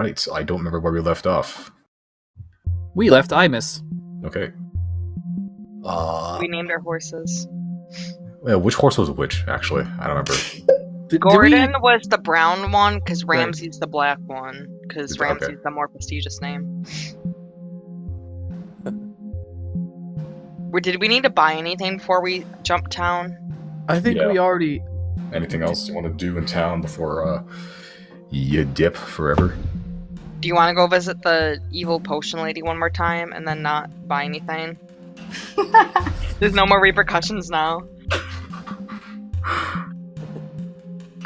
Alright, I don't remember where we left off. We left Imus. Okay. We named our horses. Yeah, which horse was which, actually? I don't remember. Gordon was the brown one, because Right. Ramsey's the black one, because Okay. Ramsey's the more prestigious name. Did we need to buy anything before we jump town? I think Yeah. we already... Anything else you want to do in town before you dip forever? Do you want to go visit the evil potion lady one more time and then not buy anything? There's no more repercussions now.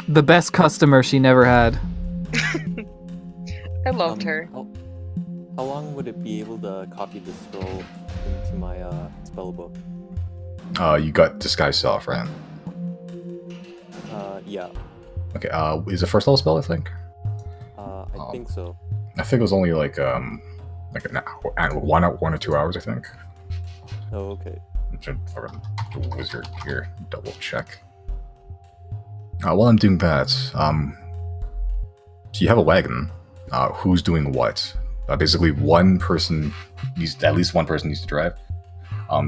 The best customer she never had. I loved her. How long would it be able to copy the scroll into my spell book? You got Disguise Self, right? Yeah. Okay, is it first level spell, I think? I think so. I think it was only like an hour, 1 or 2 hours, I think. Oh, okay. The wizard here, double check. While I'm doing that, so you have a wagon. Who's doing what? Basically, at least one person needs to drive.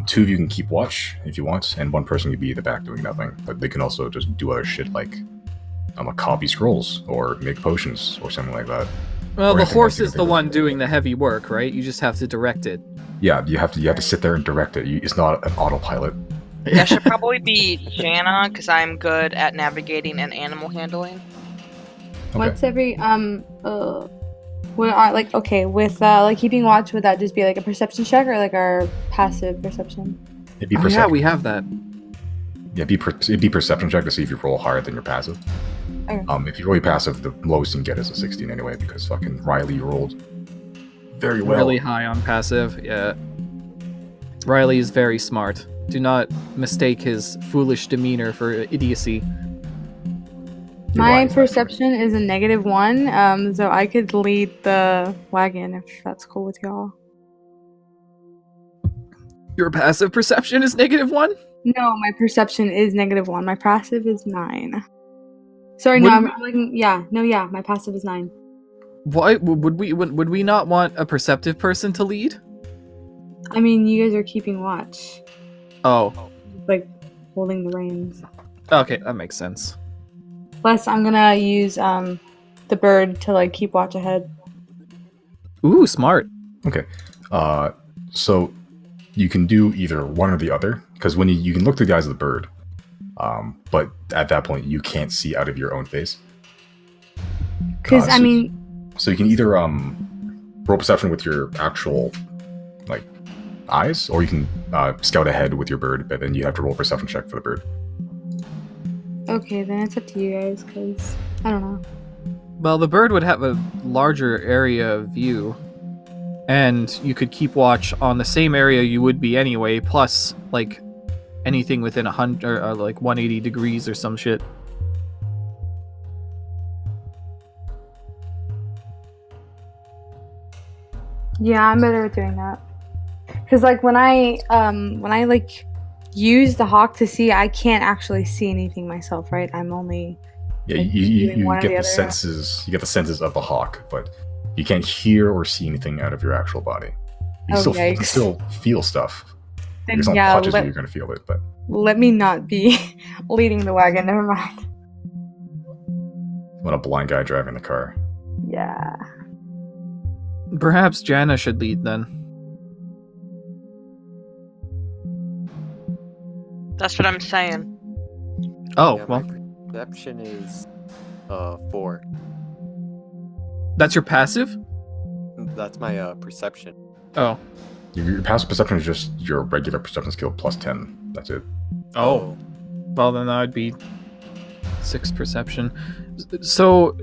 2 of you can keep watch if you want, and 1 person can be in the back doing nothing. But they can also just do other shit like copy scrolls or make potions or something like that. Well, Or the anything horse else you is can the think of. one doing the heavy work, right? You just have to direct it. Yeah, you have to sit there and direct it. It's not an autopilot. That should probably be Jana, because I'm good at navigating and animal handling. Okay. What's every with keeping watch, would that just be like a perception check or like our passive perception? It'd be Oh, perception. yeah, we have that. Yeah, it'd be perception check to see if you roll higher than your passive. Okay. If you roll your passive, the lowest you can get is a 16 anyway, because fucking Riley rolled very well. Really high on passive, yeah. Riley is very smart. Do not mistake his foolish demeanor for idiocy. You're My wise, perception is a -1, so I could lead the wagon if that's cool with y'all. Your passive perception is -1? No, my perception is -1. My passive is 9. Sorry, no, my passive is 9. Why would we not want a perceptive person to lead? I mean, you guys are keeping watch, Oh, like holding the reins. okay, that makes sense. Plus, I'm gonna use the bird to like keep watch ahead. Ooh, smart. Okay. So you can do either one or the other, because when you can look through the eyes of the bird, but at that point you can't see out of your own face. Because So you can either roll perception with your actual eyes, or you can scout ahead with your bird, but then you have to roll a perception check for the bird. okay, then it's up to you guys, because I don't know. Well, the bird would have a larger area of view, and you could keep watch on the same area you would be anyway, plus, like, anything within 100, or like 180 degrees or some shit. Yeah, I'm better at doing that. Because like when I like use the hawk to see, I can't actually see anything myself, right? I'm only Yeah, like, you doing one or get the the other. senses. You get the senses of a hawk, but you can't hear or see anything out of your actual body. You Oh, still you yikes. can still feel stuff. Then If someone yeah, touches you, you're gonna feel it. But let me not be leading the wagon. Never mind. when a blind guy driving the car. Yeah. Perhaps Jana should lead then. That's what I'm saying. Oh, Yeah, well, my perception is 4. that's your passive? That's my perception. Oh. Your passive perception is just your regular perception skill plus 10. That's it. Oh. Well, then that would be 6 perception. So,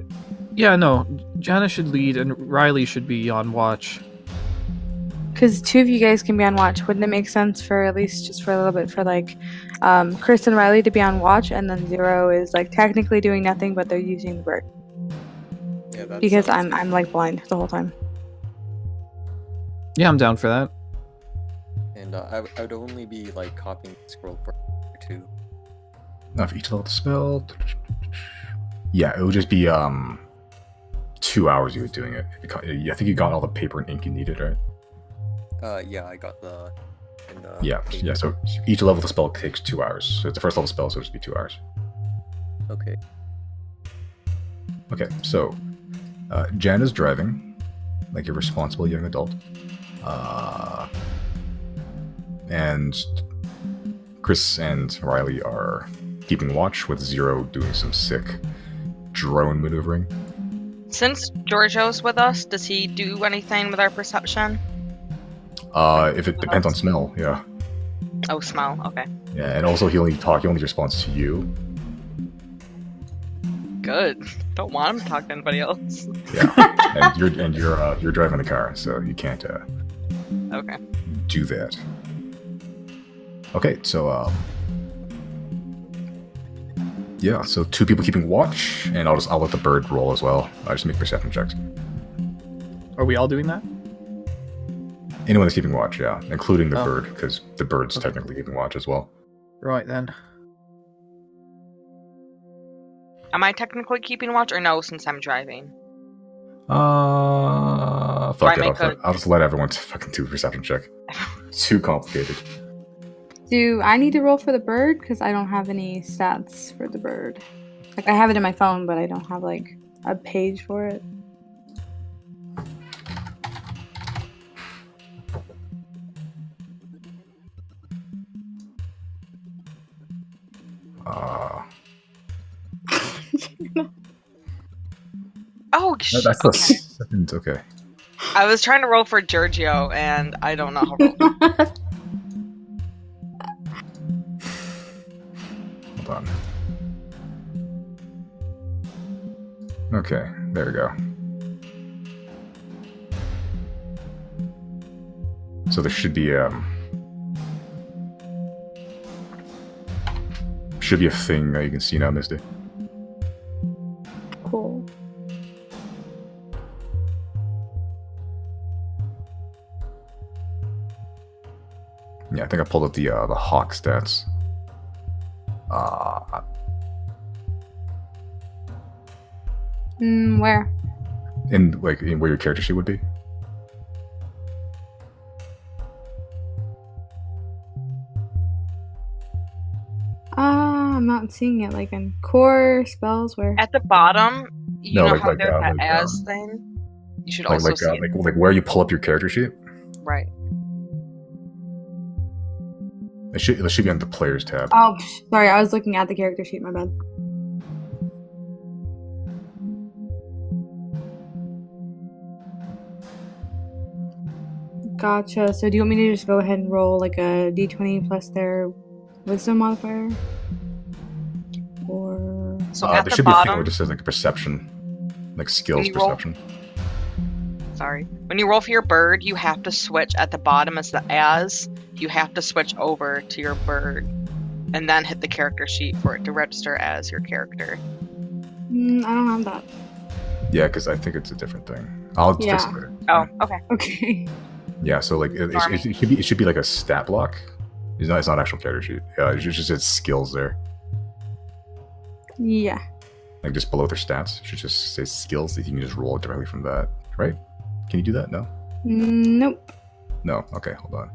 yeah, no, Jana should lead and Riley should be on watch. Because 2 of you guys can be on watch. Wouldn't it make sense for at least just for a little bit for like Chris and Riley to be on watch, and then 0 is like technically doing nothing, but they're using the bird. Yeah, that's Because I'm like blind the whole time. Yeah, I'm down for that. And I would only be like copying the scroll for 2. Now for each level of the spell, yeah, it would just be 2 2 hours you were doing it. I think you got all the paper and ink you needed, right? Yeah, I got the. Yeah. So each level of the spell takes 2 hours. So it's the first level spell, so it'll just be 2 hours. Okay. Okay. So Jan is driving, like a responsible young adult, and Chris and Riley are keeping watch, with Zero doing some sick drone maneuvering. Since Giorgio's with us, does he do anything with our perception? If it depends on smell, yeah. Oh, smell. Okay. Yeah, and also he only responds to you. Good. Don't want him to talk to anybody else. Yeah, and you're driving the car, so you can't Okay. do that. Okay, so yeah, so 2 people keeping watch, and I'll let the bird roll as well. I just make perception checks. Are we all doing that? Anyone that's keeping watch, yeah, including the Oh. bird, because the bird's Okay. technically keeping watch as well. Right then. Am I technically keeping watch or no, since I'm driving? Fuck I it. make I'll just let everyone fucking do a perception check. Too complicated. Do I need to roll for the bird? Because I don't have any stats for the bird. Like, I have it in my phone, but I don't have, like, a page for it. Oh, That's the okay. second. Okay. I was trying to roll for Giorgio, and I don't know how to roll. Hold on. Okay, there we go. So there should be a thing that you can see now, Misty. Cool. Yeah, I think I pulled up the Hawk stats. Where? In where your character sheet would be. I'm not seeing it. Like, in core spells, where? At the bottom, you No, know like- how like, there's that like, as thing? You should Like also like, see it. like where you pull up your character sheet. Right. It should be on the players tab. Oh, sorry. I was looking at the character sheet. My bad. Gotcha. So do you want me to just go ahead and roll like a d20 plus their wisdom modifier? Or... So at There the should be a thing where bottom, it just says like a perception, like skills you roll- perception. sorry. When you roll for your bird, you have to switch at the bottom as the as. You have to switch over to your bird and then hit the character sheet for it to register as your character. I don't have that. Yeah, because I think it's a different thing. I'll fix Yeah. it later. Oh, okay. Okay. Yeah, so like it should be like a stat block. It's not actual character sheet. Yeah, it just says skills there. Yeah. Like just below their stats, it should just say skills. That you can just roll it directly from that, right? Can you do that? No. Nope. No. Okay, hold on.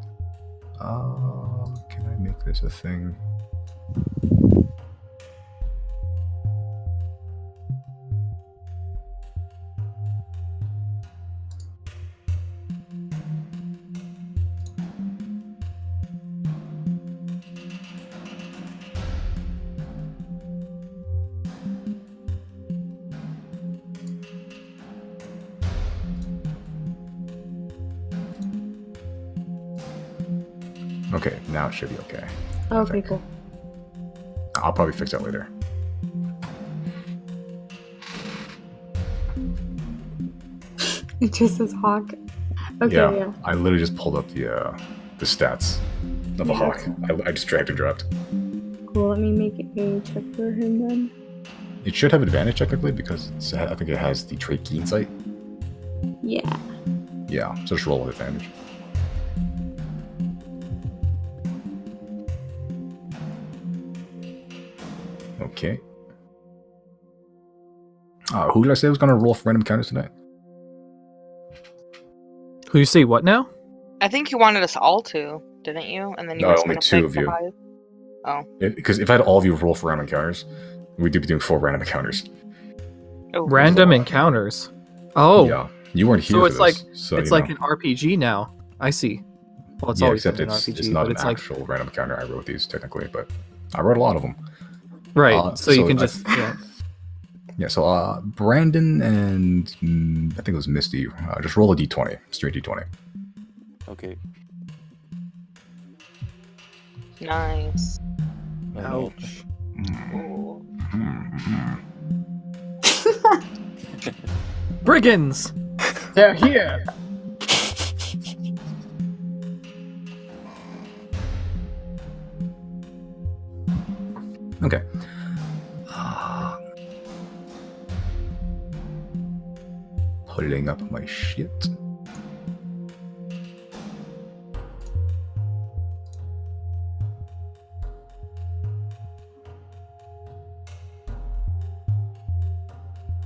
Can I make this a thing? Okay, now it should be okay. Okay, think. cool. I'll probably fix that later. It just says hawk. Okay, yeah. I literally just pulled up the stats of a Yeah. hawk. I just dragged and dropped. Cool. Let me make a check for him then. It should have advantage technically because I think it has the trait keen sight. Yeah. Yeah, so just roll with advantage. Okay. Who did I say was going to roll for random encounters tonight? Who you say what now? I think you wanted us all to, didn't you? And then you No, were only gonna two pick of the you. five. Oh. Because if I had all of you roll for random encounters, we'd be doing 4 random encounters. Oh. Random encounters. Oh, Yeah, you weren't here so for it's this, like so, it's you like know. an RPG now. I see. Well, it's Yeah, always except been an it's RPG, not but an it's like actual random encounter. I wrote these technically, but I wrote a lot of them. right. So you can I- just Yeah, so Brandon and I think it was Misty, just roll a d20, straight d20. Okay. Nice. Oh, no. ouch. Ooh. Brigands! They're here! Okay. Pulling up my shit.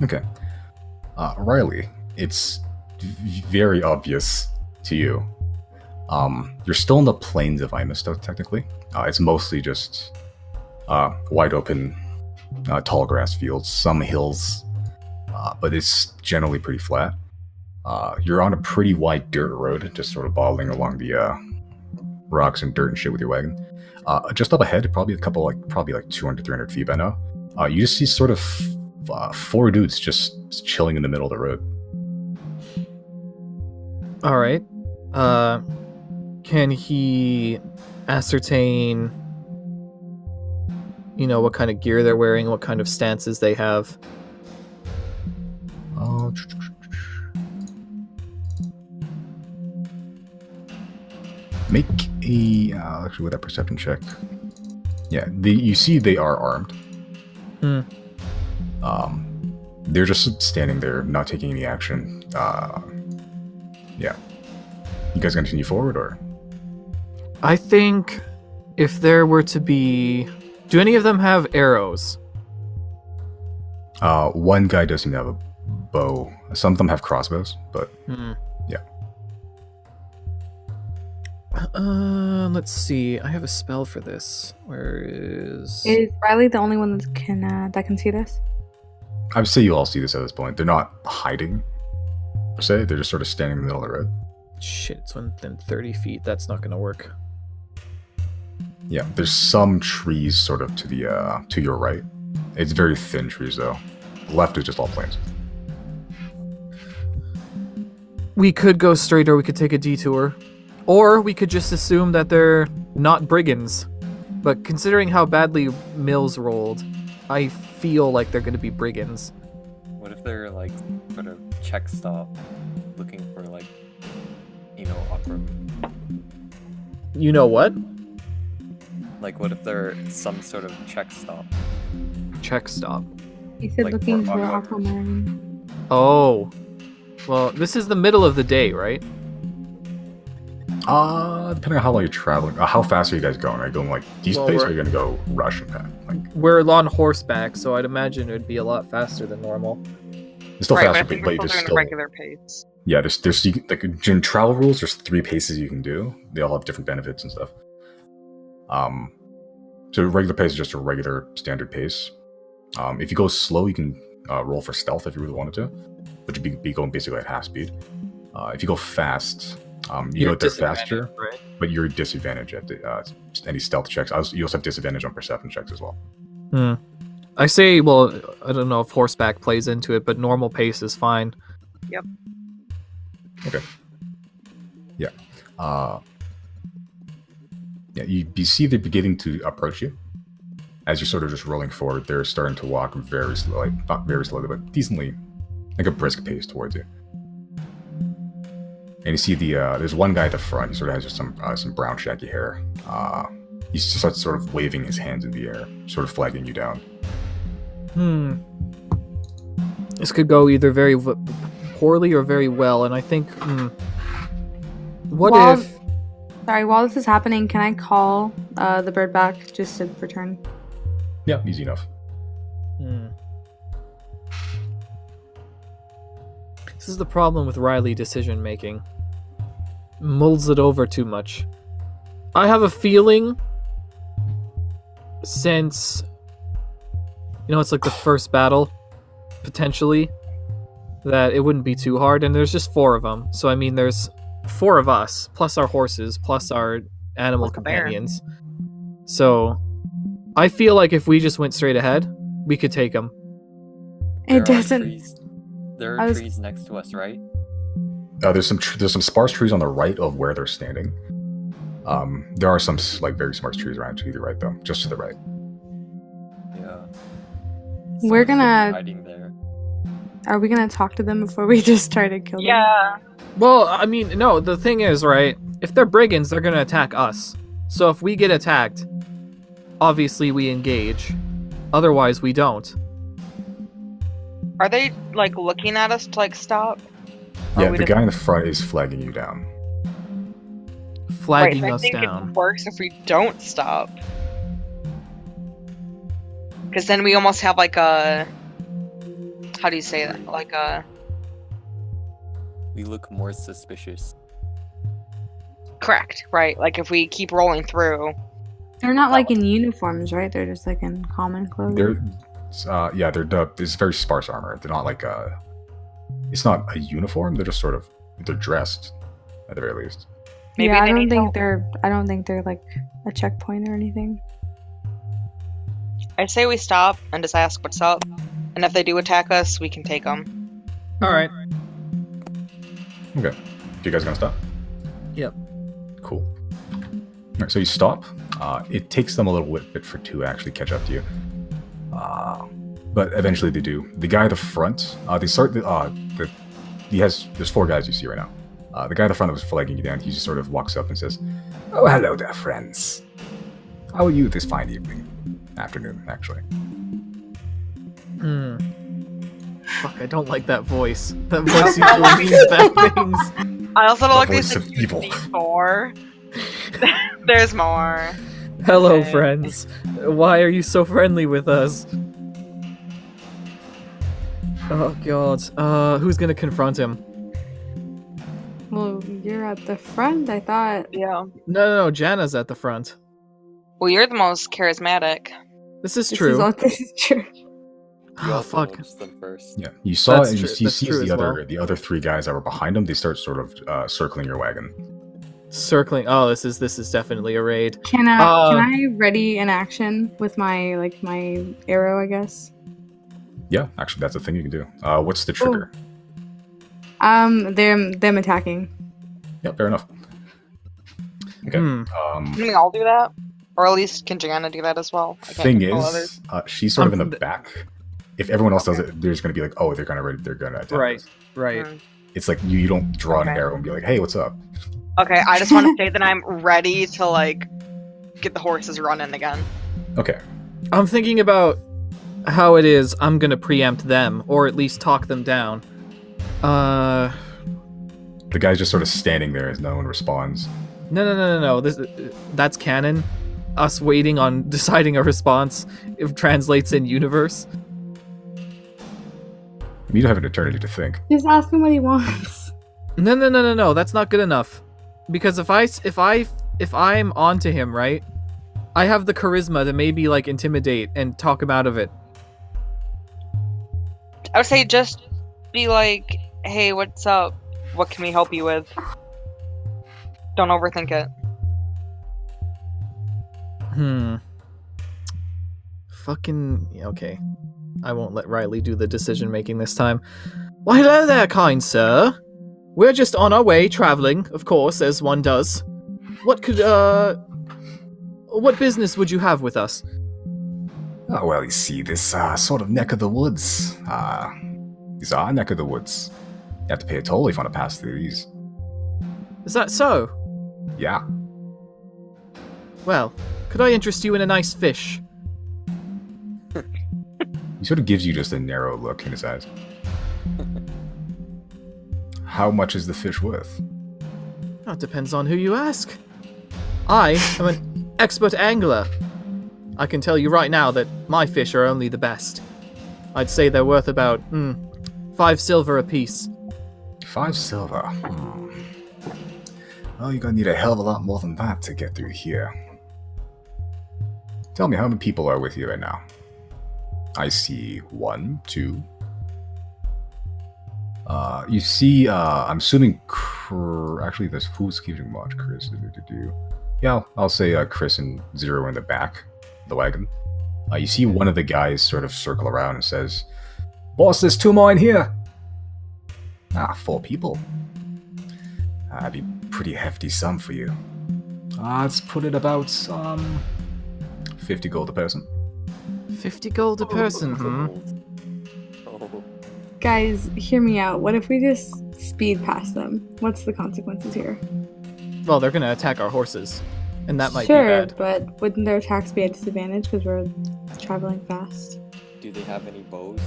Okay. Riley, it's very obvious to you. You're still in the plains of Imista, technically. It's mostly just wide open, tall grass fields, some hills, but it's generally pretty flat. You're on a pretty wide dirt road, just sort of bobbling along the rocks and dirt and shit with your wagon. Just up ahead, probably 200, 300 feet by now, you just see sort of 4 dudes just chilling in the middle of the road. All right. Can he ascertain, what kind of gear they're wearing, what kind of stances they have? Make a actually with that perception check. Yeah, you see they are armed. Hmm. They're just standing there, not taking any action. Yeah. You guys gonna continue forward, or? I think if there were to be... Do any of them have arrows? One guy does seem to have a bow. Some of them have crossbows, but yeah. Let's see. I have a spell for this. Where is... Is Riley the only one that can see this? I would say you all see this at this point. They're not hiding, per se. They're just sort of standing in the middle of the road. Shit, it's within 30 feet. That's not gonna work. Yeah, there's some trees sort of to the to your right. It's very thin trees though. Left is just all plains. We could go straight, or we could take a detour. Or we could just assume that they're not brigands. But considering how badly Mills rolled, I feel like they're going to be brigands. What if they're like sort of check stop, looking for like, awkward. You know what? Like, what if they're some sort of check stop? Check stop. He said Like looking for for Aquamarine. Aquamarine. Oh. Well, this is the middle of the day, right? Depending on how long you're traveling, how fast are you guys going? Are you going like decent pace, or are you gonna go rush and pack? Like, We're on horseback, so I'd imagine it would be a lot faster than normal. it's still Right, but I faster, think but we're there's still doing still a regular pace. yeah. There's like in travel rules. There's 3 paces you can do. They all have different benefits and stuff. So regular pace is just a regular standard pace. If you go slow, you can roll for stealth if you really wanted to, which would be going basically at half speed. If you go fast, you go there faster, right? but you're at disadvantage at any stealth checks. You also have disadvantage on perception checks as well. I say, well, I don't know if horseback plays into it, but normal pace is fine. Yep. Okay. Yeah. Yeah. You see they're beginning to approach you. As you're sort of just rolling forward, they're starting to walk very slowly, not very slowly, but decently, like a brisk pace towards you. And you see there's one guy at the front. He sort of has just some brown shaggy hair. He starts sort of waving his hands in the air, sort of flagging you down. This could go either very poorly or very well, and I think, While this is happening, can I call the bird back just to return? Yeah, easy enough. This is the problem with Riley decision making. Mulls it over too much. I have a feeling, since, it's like the first battle, potentially, that it wouldn't be too hard, and there's just 4 of them. So, I mean, there's 4 of us, plus our horses, plus our animal companions. So, I feel like if we just went straight ahead, we could take them. It doesn't. There are trees next to us, right? There's some sparse trees on the right of where they're standing. There are some very sparse trees around to the right, though, just to the right. Yeah. We're gonna. Hiding there. Are we gonna talk to them before we just try to kill them? Yeah. Well, I mean, no, the thing is, right, if they're brigands, they're gonna attack us. So if we get attacked, obviously we engage. Otherwise, we don't. Are they looking at us to stop? Yeah, the guy in the front is flagging you down. Flagging right, us I think down. It works if we don't stop. Because then we almost have a... How do you say that? We look more suspicious. Correct, right. If we keep rolling through... They're not in uniforms, right? They're just in common clothes. It's very sparse armor. They're not it's not a uniform. They're just they're dressed, at the very least. Maybe I they don't need think help. I don't think they're a checkpoint or anything. I say we stop and just ask what's up. And if they do attack us, we can take them. Alright. Okay. You guys gonna stop? Yep. Cool. Alright, so you stop. It takes them a little bit for 2 to actually catch up to you. But eventually they do. The guy at the front, there's 4 guys you see right now. The guy at the front that was flagging you down, he just sort of walks up and says, "Oh, hello there, friends. How are you this fine afternoon, actually?" Fuck, I don't like that voice. That voice usually means bad things. I also don't like voice these of evil. before. There's more. Hello, Okay. friends. Why are you so friendly with us? Oh god. Who's gonna confront him? Well, you're at the front. I thought. Yeah. No, Janna's at the front. Well, you're the most charismatic. This is This true. This is true. You Oh, also fuck. noticed them first. Yeah, you saw That's it, and true- you that's see true as the other 3 guys that were behind them. They start sort of circling your wagon. Circling. Oh, this is definitely a raid. Can I ready an action with my my arrow? I guess. Yeah, actually, that's a thing you can do. What's the trigger? Them attacking. Yeah, fair enough. Okay. Can we all do that? Or at least can Gianna do that as well? I can't Thing control is, others. she's sort of in the back. If everyone else does it, there's going to be oh, they're gonna attack Right. us. Right. It's you don't draw an Okay. arrow and be like, "Hey, what's up?" Okay, I just want to say that I'm ready to get the horses running again. Okay. I'm thinking about how it is I'm gonna preempt them, or at least talk them down. The guy's just sort of standing there as no one responds. No. That's canon. Us waiting on deciding a response if translates in universe. You don't have an eternity to think. Just ask him what he wants. No. That's not good enough. Because if I'm onto him, right? I have the charisma to maybe intimidate and talk him out of it. I would say just be like, hey, what's up? What can we help you with? Don't overthink it. Fucking... yeah, okay. I won't let Riley do the decision making this time. Why, hello there, kind sir. We're just on our way, traveling, of course, as one does. What business would you have with us? Oh, well, you see, this sort of neck of the woods. These are our neck of the woods. You have to pay a toll if you want to pass through these. Is that so? Yeah. Well, could I interest you in a nice fish? He sort of gives you just a narrow look in his eyes. How much is the fish worth? That depends on who you ask. I am an expert angler. I can tell you right now that my fish are only the best. I'd say they're worth about 5 silver apiece. 5 silver. Well, you're gonna need a hell of a lot more than that to get through here. Tell me, how many people are with you right now? I see 1, 2. You see, I'm assuming, actually, there's who's keeping watch, Chris. Yeah, I'll say Chris and Zero in the back of the wagon. You see one of the guys sort of circle around and says, "Boss, there's 2 more in here." 4 people. That'd be pretty hefty sum for you. Let's put it about, 50 gold a person. 50 gold a person, Oh. Guys, hear me out. What if we just speed past them? What's the consequences here? Well, they're gonna attack our horses, and that might sure, be bad. but wouldn't their attacks be at disadvantage because we're traveling fast? Do they have any bows?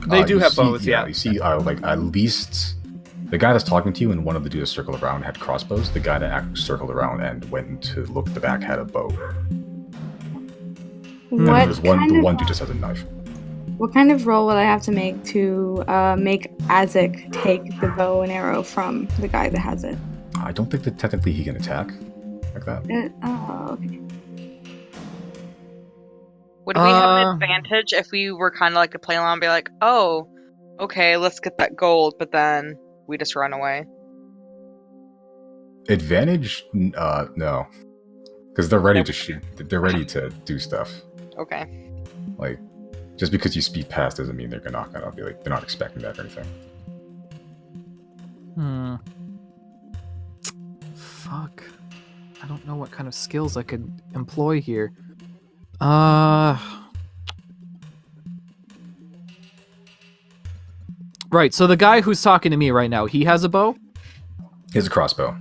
They do You have see- bows, yeah. You see, like, at least the guy that's talking to you and one of the dudes that circled around had crossbows. The guy that actually circled around and went to look at the back had a bow. And What there's one, kind the of, one dude just has a knife. what kind of roll would I have to make to make Azek take the bow and arrow from the guy that has it? I don't think that technically he can attack like that. Okay. Would we have an advantage if we were kind of like to play along and be like, oh, okay, let's get that gold, but then we just run away? Advantage? No. Because they're ready to shoot. They're ready to do stuff. Okay. Like, just because you speed past doesn't mean they're not gonna be like, they're not expecting that or anything. Fuck. I don't know what kind of skills I could employ here. Right, so the guy who's talking to me right now, he has a bow? He has a crossbow.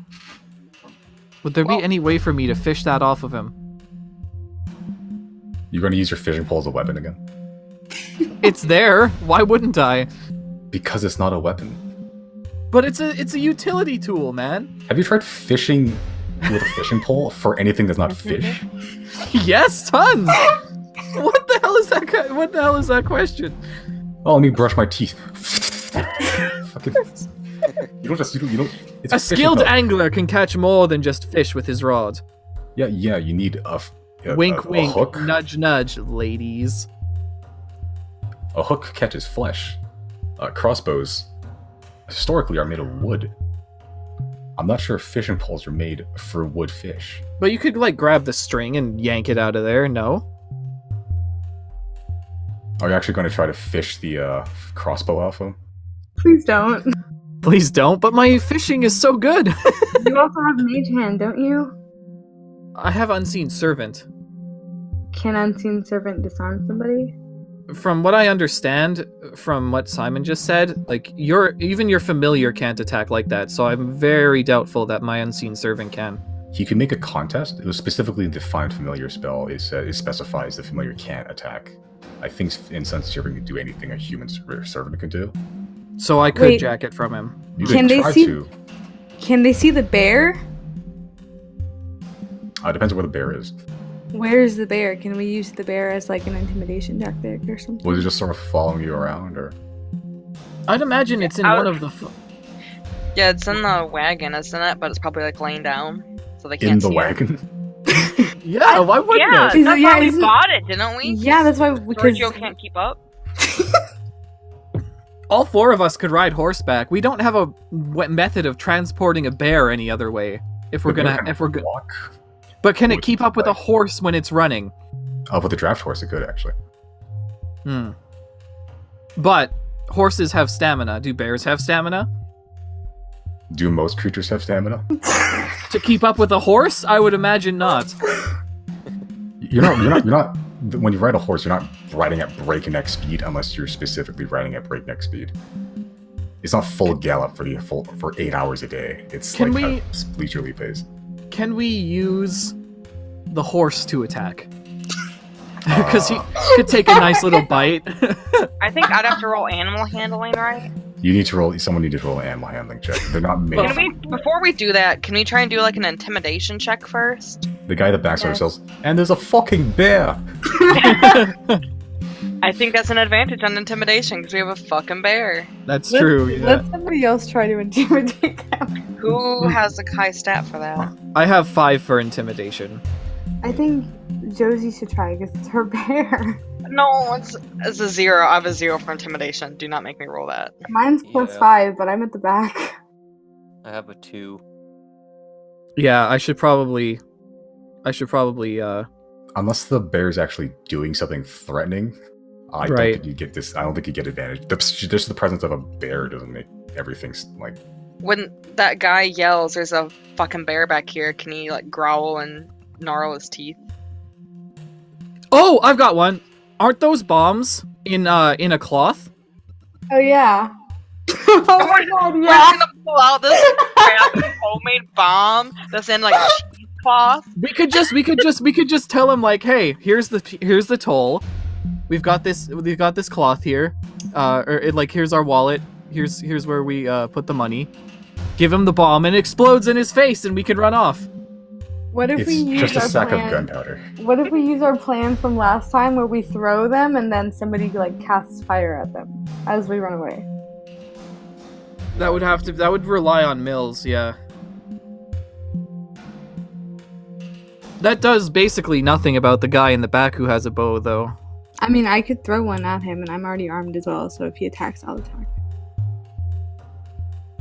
Would there be any way for me to fish that off of him? You're gonna use your fishing pole as a weapon again? It's there. Why wouldn't I? Because it's not a weapon. But it's a utility tool, man. Have you tried fishing with a fishing pole for anything that's not fish? Yes, tons. What the hell is that? What the hell is that question? Oh, let me brush my teeth. Fucking. You don't. It's A fishing skilled pole. angler can catch more than just fish with his rod. Yeah. You need a Wink, a wink, hook. nudge, nudge, ladies. A hook catches flesh. Crossbows historically are made of wood. I'm not sure if fishing poles are made for wood fish. But you could like grab the string and yank it out of there. No. Are you actually going to try to fish the crossbow off him? Please don't. Please don't. But my fishing is so good. You also have Mage Hand, don't you? I have Unseen Servant. Can Unseen Servant disarm somebody? From what I understand, from what Simon just said, like even your familiar can't attack like that. So I'm very doubtful that my Unseen Servant can. He can make a contest. It was specifically defined familiar spell. It specifies the familiar can't attack. I think Instant Servant can do anything a human servant can do. So I could Wait. jack it from him. You Can could they try see- to. Can they see the bear? Depends on where the bear is. Where's the bear? Can we use the bear as like an intimidation tactic or something? Was it just sort of following you around, or? I'd imagine it's in one of the. Yeah, it's in the wagon, isn't it? But it's probably like laying down, so they In can't the see it. wagon? Yeah, why wouldn't Yeah, it? that's Yeah, why we isn't- bought it, didn't we? Yeah, that's why because Giorgio can't keep up. All 4 of us could ride horseback. We don't have a method of transporting a bear any other way. If we're gonna, walk. but can it Would keep up with a like- horse when it's running? With a draft horse, it could actually. But horses have stamina. Do bears have stamina? Do most creatures have stamina? To keep up with a horse? I would imagine not. You're not. When you ride a horse, you're not riding at breakneck speed unless you're specifically riding at breakneck speed. It's not full gallop for 8 hours a day. It's Can like we- a leisurely pace. Can we use the horse to attack? Because he could take a nice little bite. I think I'd have to roll animal handling, right? You need to roll. Someone needs to roll an animal handling check. They're not made. Can we, before we do that, can we try and do like an intimidation check first? The guy that backs ourselves, and there's a fucking bear. And I think that's an advantage on intimidation because we have a fucking bear. That's true. Yeah. Let somebody else try to intimidate them. Who has a high stat for that? I have 5 for intimidation. I think Josie should try because it's her bear. No, it's a 0. I have a 0 for intimidation. Do not make me roll that. Mine's plus Yeah. 5, but I'm at the back. I have a 2. Yeah, I should probably. Unless the bear's actually doing something threatening, I don't think you get this. I don't think you get advantage. Just the presence of a bear doesn't make everything like. When that guy yells, "There's a fucking bear back here," can he like growl and gnarl his teeth? Oh, I've got one. Aren't those bombs in a cloth? Oh yeah. Oh my god, We're yeah. gonna pull out this crappy homemade bomb that's in like cheesecloth. We could just tell him like, hey, here's the toll. We've got this cloth here. Here's our wallet. Here's where we put the money. Give him the bomb and it explodes in his face and we can run off. What if It's we use just a our sack plan? of gunpowder. What if we use our plan from last time where we throw them and then somebody like casts fire at them as we run away? That would rely on Mills, yeah. That does basically nothing about the guy in the back who has a bow, though. I mean, I could throw one at him, and I'm already armed as well. So if he attacks, I'll attack.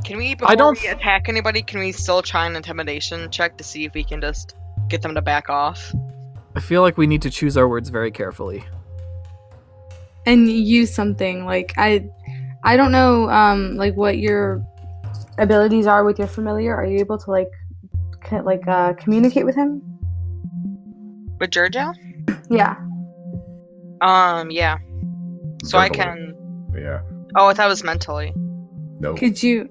Can we, before don't- we attack anybody, can we still try an intimidation check to see if we can just get them to back off? I feel like we need to choose our words very carefully. And use something like I don't know, like what your abilities are with your familiar. Are you able to communicate with him? With Giorgio? Yeah. Yeah. So I Verbally. can. Yeah. Oh, I thought it was mentally. No. Could you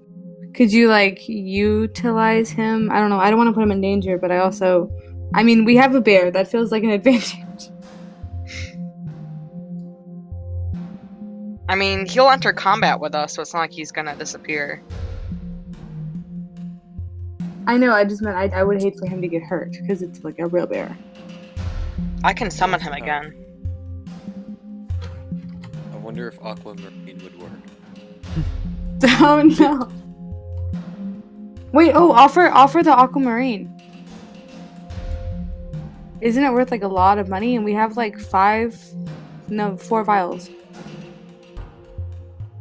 like utilize him? I don't know. I don't want to put him in danger, but I mean, we have a bear. That feels like an advantage. I mean, he'll enter combat with us, so it's not like he's gonna disappear. I know. I just meant I would hate for him to get hurt because it's like a real bear. I can summon him again. I wonder if Aquamarine would work. Oh no. Wait, offer the aquamarine. Isn't it worth like a lot of money? And we have like 4 vials.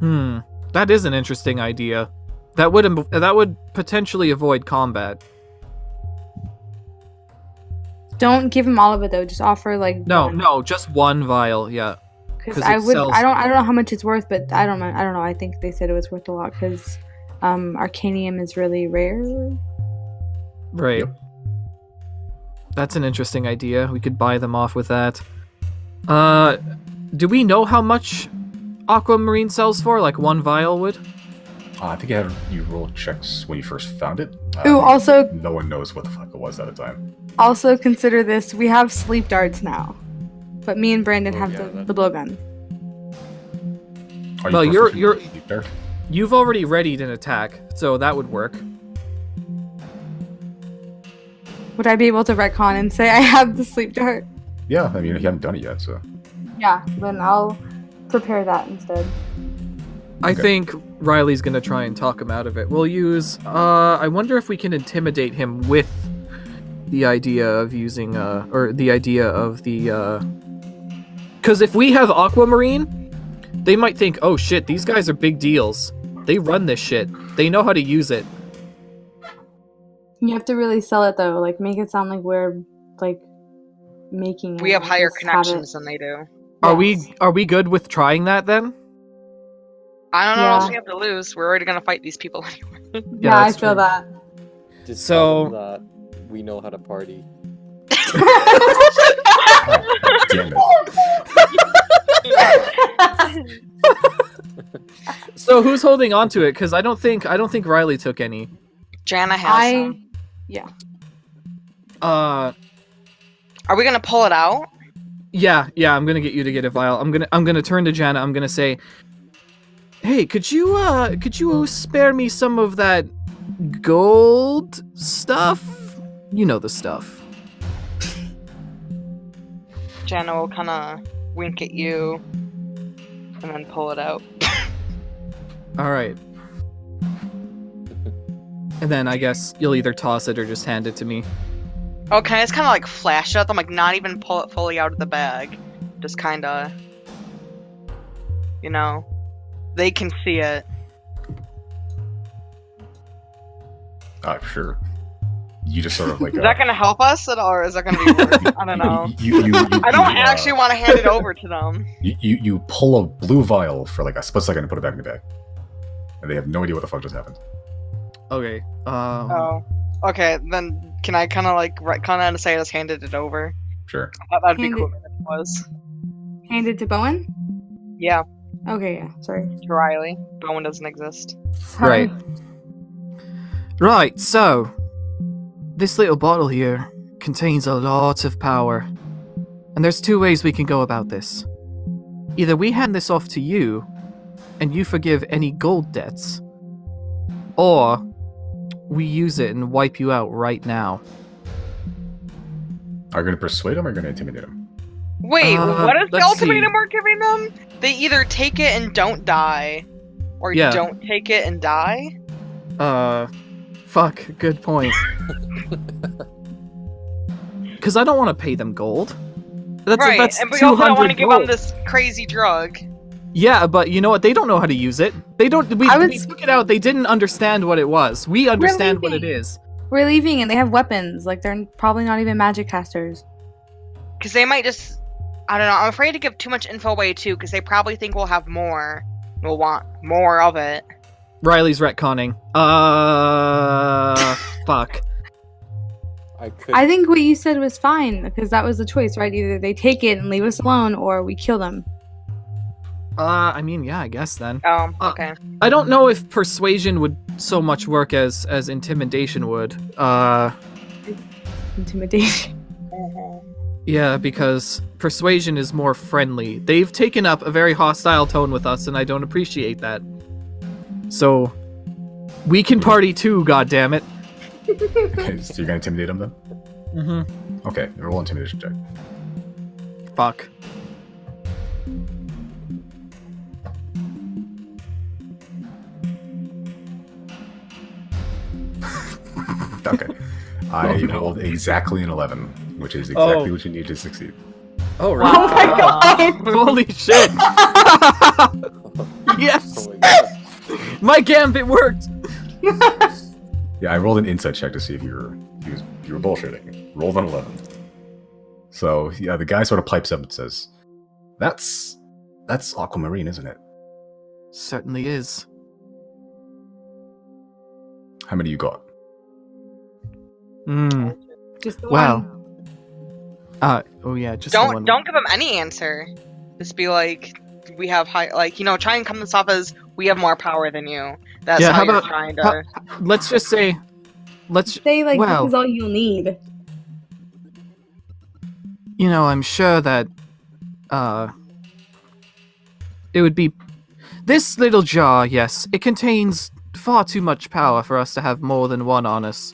That is an interesting idea. That would potentially avoid combat. Don't give him all of it though. Just offer like No, just 1 vial. Yeah. Because 'Cause I it would. sells- I don't know how much it's worth, but I don't know. I think they said it was worth a lot because arcanium is really rare. Right. Yep. That's an interesting idea. We could buy them off with that. Do we know how much Aquamarine sells for? Like 1 vial would? I think you rolled checks when you first found it. Ooh, also No one knows what the fuck it was at the time. consider this. We have sleep darts now, but me and Brandon Oh, have yeah, the blowgun. Are Well, you you're- proficient with sleep dart? You've already readied an attack, so that would work. Would I be able to retcon and say I have the sleep dart? Yeah, I mean, you haven't done it yet, so. Yeah, then I'll prepare that instead. I Okay. think Riley's gonna try and talk him out of it. We'll use. I wonder if we can intimidate him with the idea of using, or the idea of the. Because if we have Aquamarine, they might think, "Oh shit, these guys are big deals. They run this shit. They know how to use it." You have to really sell it though. Like make it sound like we're like making. We it, have higher just have it- connections than they do. Are Yes. we good with trying that then? I don't know what Yeah. else we have to lose. We're already gonna fight these people anyway. Yeah, I that's feel true. that. Just So- tell them that we know how to party. Damn it. So who's holding on to it? Because I don't think Riley took any. Jana has some. Uh, Are we gonna pull it out? yeah. I'm gonna get you to get a vial. I'm gonna turn to Jana. I'm gonna say, "Hey, could you spare me some of that gold stuff? You know the stuff." Jana will kind of wink at you. and then pull it out. All right. And then I guess you'll either toss it or just hand it to me. Okay, it's kind of like flash it at them, like not even pull it fully out of the bag. Just kind of, you know, they can see it. Sure. You just sort of like. Is that going to help us at all, or is that going to be worse? I don't know. I don't actually want to hand it over to them. You pull a blue vial for like a split second and put it back in the bag. And they have no idea what the fuck just happened. Okay. Oh. Okay, then can I kind of like kind of say I just handed it over? Sure. I thought that'd be cool if it was. Handed to Bowen? Yeah, Okay, yeah, sorry. to Riley. Bowen doesn't exist. Right. Right, so this little bottle here contains a lot of power. And there's two ways we can go about this. Either we hand this off to you, and you forgive any gold debts, or we use it and wipe you out right now. Are you going to persuade them or are you going to intimidate them? Wait, what is the let's ultimatum see. we're giving them? They either take it and don't die, or Yeah. don't take it and die? Fuck, good point. Because I don't want to pay them gold. Right, That's and we also don't want to 200 give them gold. this crazy drug. Yeah, but you know what? They don't know how to use it. They don't. We I was- took it out. They didn't understand what it was. We understand what it leaving. is. We're leaving and they have weapons. Like, they're probably not even magic casters. Because they might just... I don't know, I'm afraid to give too much info away too, because they probably think we'll have more. We'll want more of it. Riley's retconning. Fuck. I think what you said was fine, because that was the choice, right? Either they take it and leave us alone, or we kill them. I mean, yeah, I guess then. Oh, okay. I don't know if persuasion would so much work as intimidation would. Intimidation. Yeah, because persuasion is more friendly. They've taken up a very hostile tone with us, and I don't appreciate that. So, we can party too, goddammit. Okay, so you're going to intimidate them then? Mm-hmm. Okay, roll intimidation check. Fuck. Okay. I rolled exactly an 11, which is exactly what you need to succeed. Oh, right. Oh my god! Holy shit! Yes! Oh my god. My gambit worked! Yeah, I rolled an insight check to see if you were bullshitting. Rolled an 11. So, yeah, the guy sort of pipes up and says, That's aquamarine, isn't it? Certainly is. How many you got? Hmm. Just the Wow. one. Oh yeah, just the one. Don't give them any answer. Just be like, we have high, like, you know, try and come this off as we have more power than you. That's Yeah, how how you're about- trying to. Let's just say, Say, like, Wow. this is all you'll need. you know, I'm sure that, it would be, this little jar, yes, it contains far too much power for us to have more than one on us,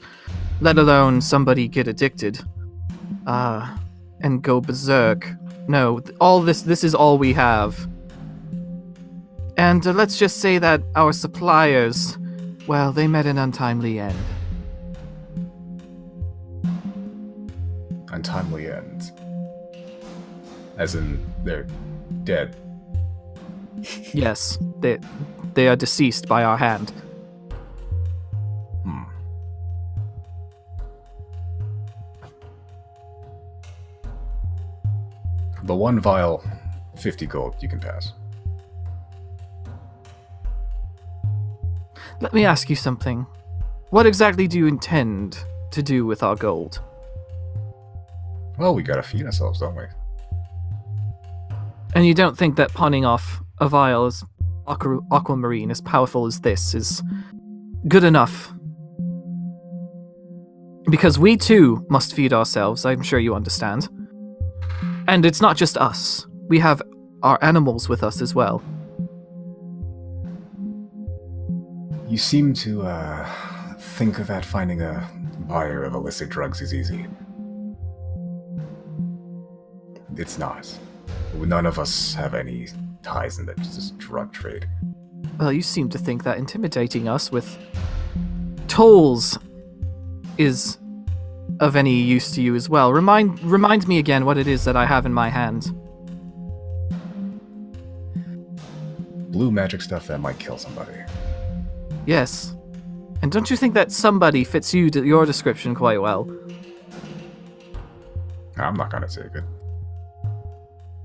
let alone somebody get addicted, and go berserk. No, all this is all we have. And let's just say that our suppliers, well, they met an untimely end. Untimely end. As in, they're dead. Yes, they are deceased by our hand. Hmm. The one vial, 50 gold, you can pass. Let me ask you something. What exactly do you intend to do with our gold? Well, we gotta feed ourselves, don't we? And you don't think that pawning off a vial as aquamarine as powerful as this is good enough? Because we too must feed ourselves, I'm sure you understand. And it's not just us. We have our animals with us as well. You seem to, think that finding a buyer of illicit drugs is easy. It's not. None of us have any ties in this drug trade. Well, you seem to think that intimidating us with tolls is of any use to you as well. Remind me again what it is that I have in my hand. Blue magic stuff that might kill somebody. Yes. And don't you think that somebody fits your description quite well? I'm not gonna take it.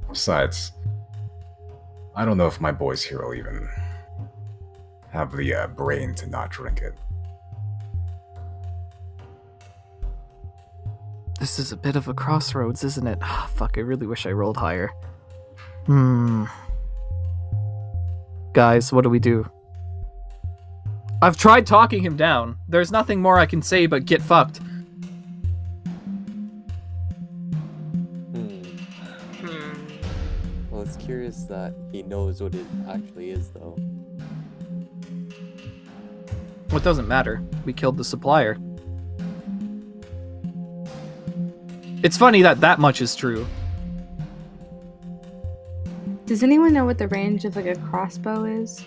Besides, I don't know if my boys here will even have the brain to not drink it. This is a bit of a crossroads, isn't it? Ah, fuck, I really wish I rolled higher. Guys, what do we do? I've tried talking him down. There's nothing more I can say but get fucked. Well, it's curious that he knows what it actually is, though. Well, it doesn't matter. We killed the supplier. It's funny that much is true. Does anyone know what the range of like a crossbow is?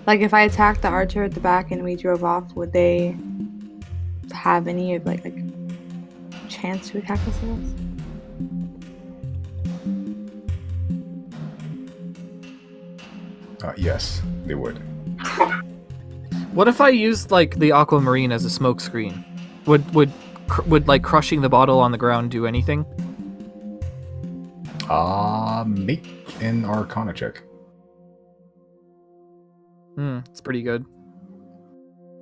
Like if I attacked the archer at the back and we drove off, would they have any of like chance to attack us with us? Yes, they would. What if I used like the aquamarine as a smoke screen? Would like crushing the bottle on the ground do anything? Make an Arcana check. It's pretty good.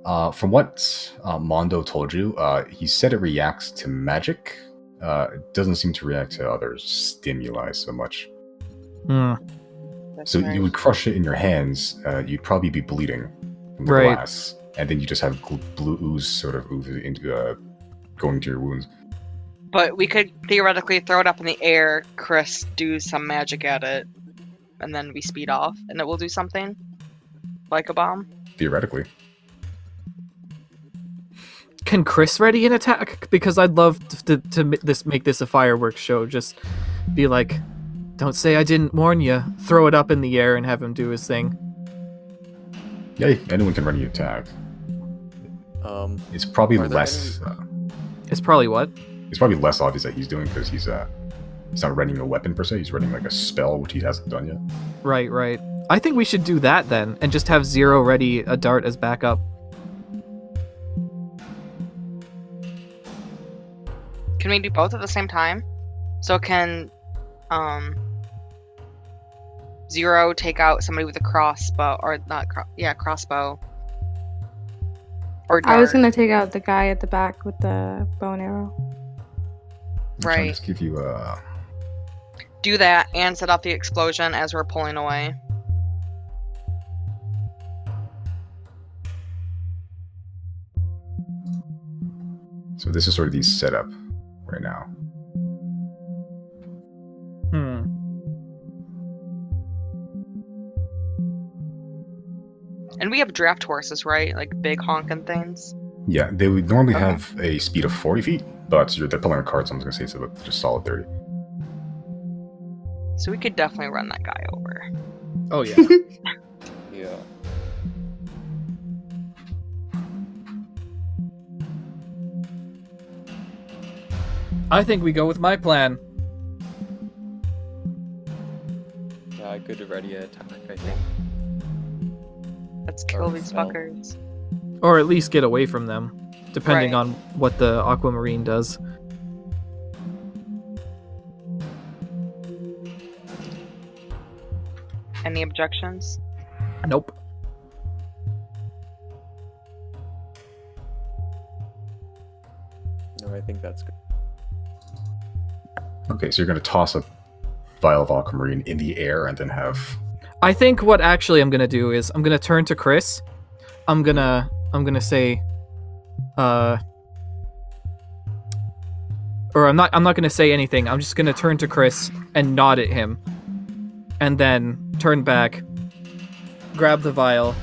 From what Mondo told you, he said it reacts to magic. It doesn't seem to react to other stimuli so much. That's So nice. you would crush it in your hands. You'd probably be bleeding from the Right. glass, and then you just have blue ooze sort of ooze into going to your wounds. But we could theoretically throw it up in the air, Chris do some magic at it, and then we speed off, and it will do something like a bomb. Theoretically. Can Chris ready an attack? Because I'd love to make this a fireworks show. Just be like, don't say I didn't warn you. Throw it up in the air and have him do his thing. Yeah, anyone can run the attack. It's probably Are there less. It's probably what? It's probably less obvious that he's doing because he's not running a weapon per se. He's running like a spell, which he hasn't done yet. Right. I think we should do that then, and just have Zero ready a dart as backup. Can we do both at the same time? So can Zero take out somebody with a crossbow, or not crossbow. Or dart. I was gonna take out the guy at the back with the bow and arrow. I'm trying to Right. just give you Do that and set off the explosion as we're pulling away. So this is sort of the setup right now. And we have draft horses, right? Like big honking things. Yeah, they would normally Okay. have a speed of 40 feet, but they're pulling a cart, so I'm just going to say it's about just solid 30. So we could definitely run that guy over. Oh yeah. Yeah. I think we go with my plan. Yeah, I could ready an attack, I think. Let's kill Or these spell. fuckers. Or at least get away from them, depending Right. on what the aquamarine does. Any objections? Nope. No, I think that's good. Okay, so you're going to toss a vial of aquamarine in the air and then have... I think what actually I'm gonna do is I'm gonna turn to Chris. I'm gonna say, or I'm not gonna say anything. I'm just gonna turn to Chris and nod at him, and then turn back, grab the vial,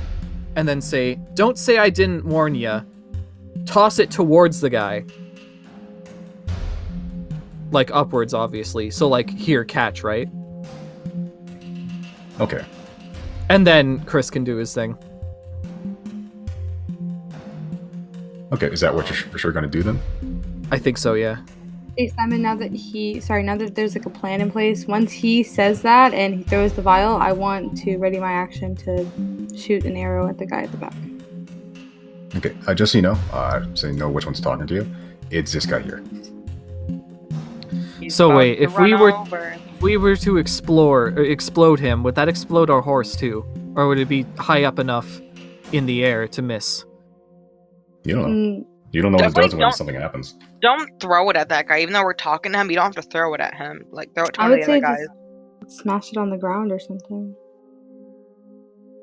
and then say, "Don't say I didn't warn ya." Toss it towards the guy, like upwards, obviously. So like here, catch, right? Okay. And then Chris can do his thing. Okay, is that what you're for sure going to do then? I think so, yeah. Hey Simon, now that there's like a plan in place, once he says that and he throws the vial, I want to ready my action to shoot an arrow at the guy at the back. Okay, just so you know, so you know which one's talking to you, it's this guy here. He's So about wait, to if we run were- over. If we were to explode him, would that explode our horse too? Or would it be high up enough in the air to miss? You don't know. Mm, You don't know what it Definitely does when don't. something happens. Don't throw it at that guy. Even though we're talking to him, you don't have to throw it at him. Like, throw it to I one would of the say other guys. just smash it on the ground or something.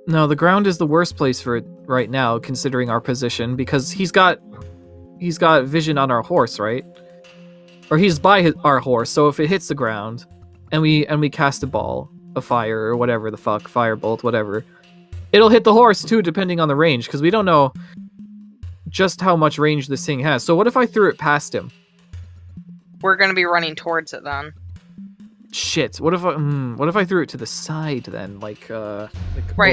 No, the ground is the worst place for it right now, considering our position, because he's got vision on our horse, right? Or he's by our horse, so if it hits the ground, and we cast a ball of fire or whatever the fuck, firebolt, whatever, it'll hit the horse too, depending on the range, because we don't know just how much range this thing has. So what if I threw it past him? We're gonna be running towards it then. Shit. What if I threw it to the side then, like Right,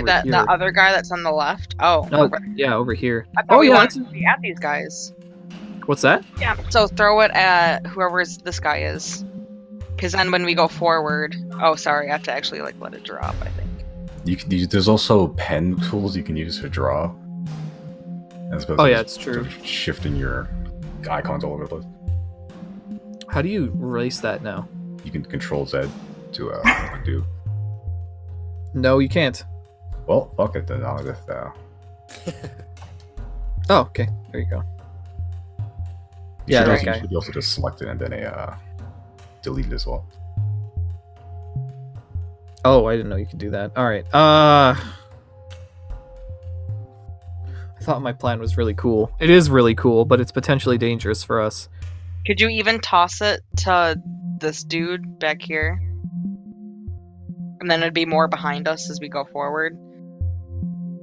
over that here? other guy that's on the left. Oh, Oh, over- yeah, over here. I thought Oh, we yeah, wanted to be at these guys. What's that? Yeah. So throw it at whoever this guy is. Because then when we go forward, oh sorry, I have to actually like let it drop. I think. You can use, there's also pen tools you can use to draw. As opposed Oh, to yeah, just it's true. sort of shifting your icons all over the place. How do you erase that now? You can Control Z to undo. No, you can't. Well, fuck it then. I'll just, Oh, okay. There you go. you Yeah, should that also, guy. you should be able to just select it and then delete it as well. Oh, I didn't know you could do that. All right. I thought my plan was really cool. It is really cool, but it's potentially dangerous for us. Could you even toss it to this dude back here? And then it'd be more behind us as we go forward.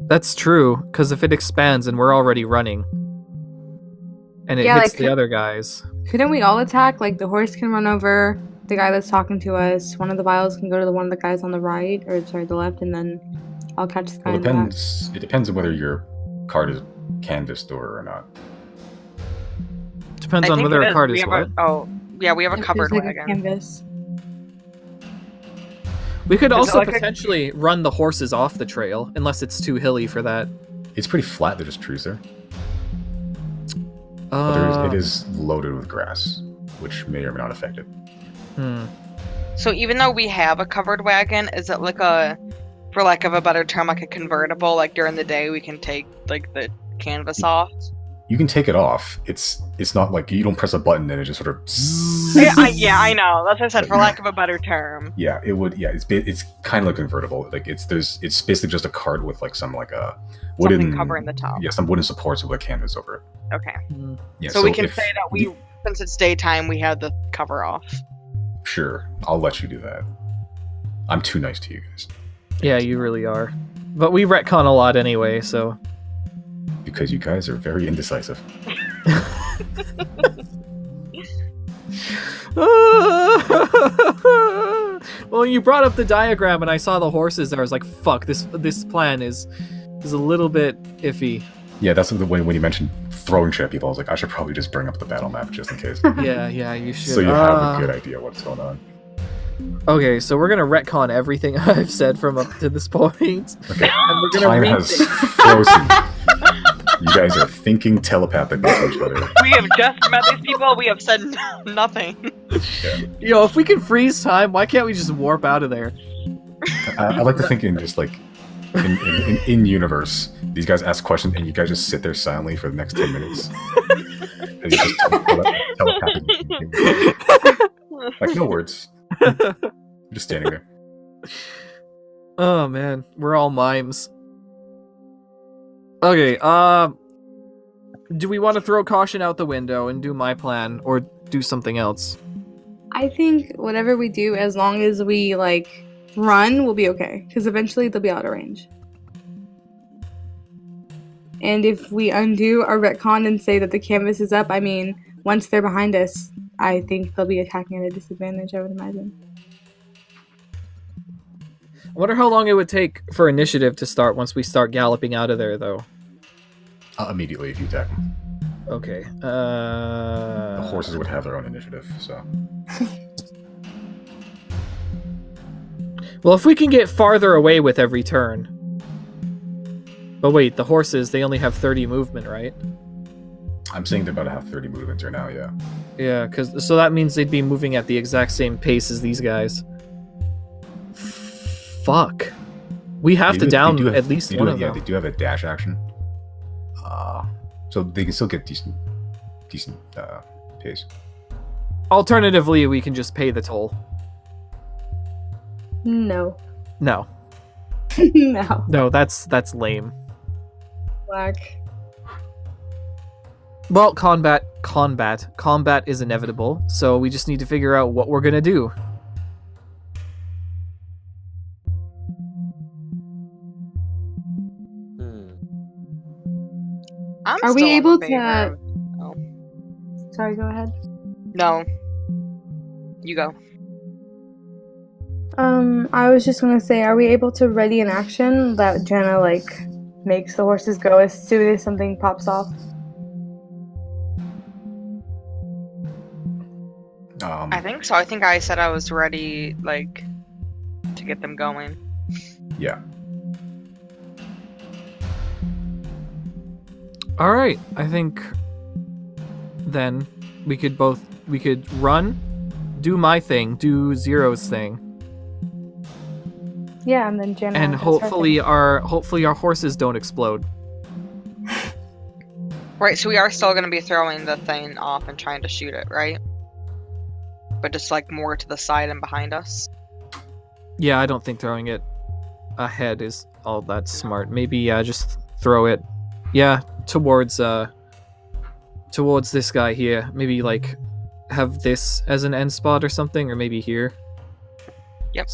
That's true, because if it expands and we're already running, and it Yeah, hits like- the other guys. Couldn't we all attack? Like the horse can run over the guy that's talking to us. One of the vials can go to one of the guys on the right, or sorry, the left, and then I'll catch the guy Well, in the back. it depends on whether your card is canvassed or not. Depends I on think whether it a is. card We is have what. Oh, yeah, we have a If covered there's, like, wagon. a canvas. We could Is it also like a- potentially run the horses off the trail, unless it's too hilly for that. It's pretty flat. There's just trees there. But it Uh, is loaded with grass, which may or may not affect it. So even though we have a covered wagon, is it like a, for lack of a better term, like a convertible? Like during the day we can take like the canvas off? You can take it off. It's not like you don't press a button and it just sort of. Yeah, I know. That's what I said, for lack of a better term. Yeah, it would. Yeah, it's kind of like convertible. Like it's basically just a cart with like some like a wooden Something covering the top. Yeah, some wooden supports with a canvas over it. Okay. Yeah, So we can if say that we, since it's daytime, we had the cover off. Sure, I'll let you do that. I'm too nice to you guys Yeah, you really are. But we retcon a lot anyway, so. because you guys are very indecisive. Well, you brought up the diagram and I saw the horses and I was like, fuck, this plan is a little bit iffy. Yeah, that's when you mentioned throwing shit at people. I was like, I should probably just bring up the battle map just in case, Yeah, you should. so you have a good idea what's going on. Okay, so we're gonna retcon everything I've said from up to this point. Okay, And we're gonna time read has things. frozen. You guys are thinking telepathically to each other. We have just met these people. We have said nothing. Yo, if we can freeze time, why can't we just warp out of there? I like to think in just like in universe, these guys ask questions and you guys just sit there silently for the next 10 minutes. And you just telepathically. Like no words. Just standing there. Oh man, we're all mimes. Okay, do we want to throw caution out the window and do my plan, or do something else? I think whatever we do, as long as we like run, we'll be okay. Because eventually they'll be out of range. And if we undo our retcon and say that the canvas is up, I mean, once they're behind us, I think they'll be attacking at a disadvantage, I would imagine. I wonder how long it would take for initiative to start once we start galloping out of there, though. Immediately if you attack them. Okay. The horses would have their own initiative, so. Well, if we can get farther away with every turn. But wait, the horses, they only have 30 movement, right? I'm saying they're about to have 30 movements right now, yeah. Yeah, so that means they'd be moving at the exact same pace as these guys. Fuck. We have to down at least one of them. Yeah, they do have a dash action. So they can still get decent pace. Alternatively, we can just pay the toll. No. No. No. No, that's lame. Black. Well, combat is inevitable, so we just need to figure out what we're gonna do. Are we able to? Oh. Sorry, go ahead. No. You go. I was just gonna say, are we able to ready an action that Jenna makes the horses go as soon as something pops off? I think so. I think I said I was ready, to get them going. Yeah. All right, I think then we could run, do my thing, do Zero's thing. Yeah, and then Jenna. And hopefully our horses don't explode. Right, so we are still going to be throwing the thing off and trying to shoot it, right? But just more to the side and behind us. Yeah, I don't think throwing it ahead is all that smart. Maybe just throw it, towards this guy here. Maybe have this as an end spot or something, or maybe here. Yep.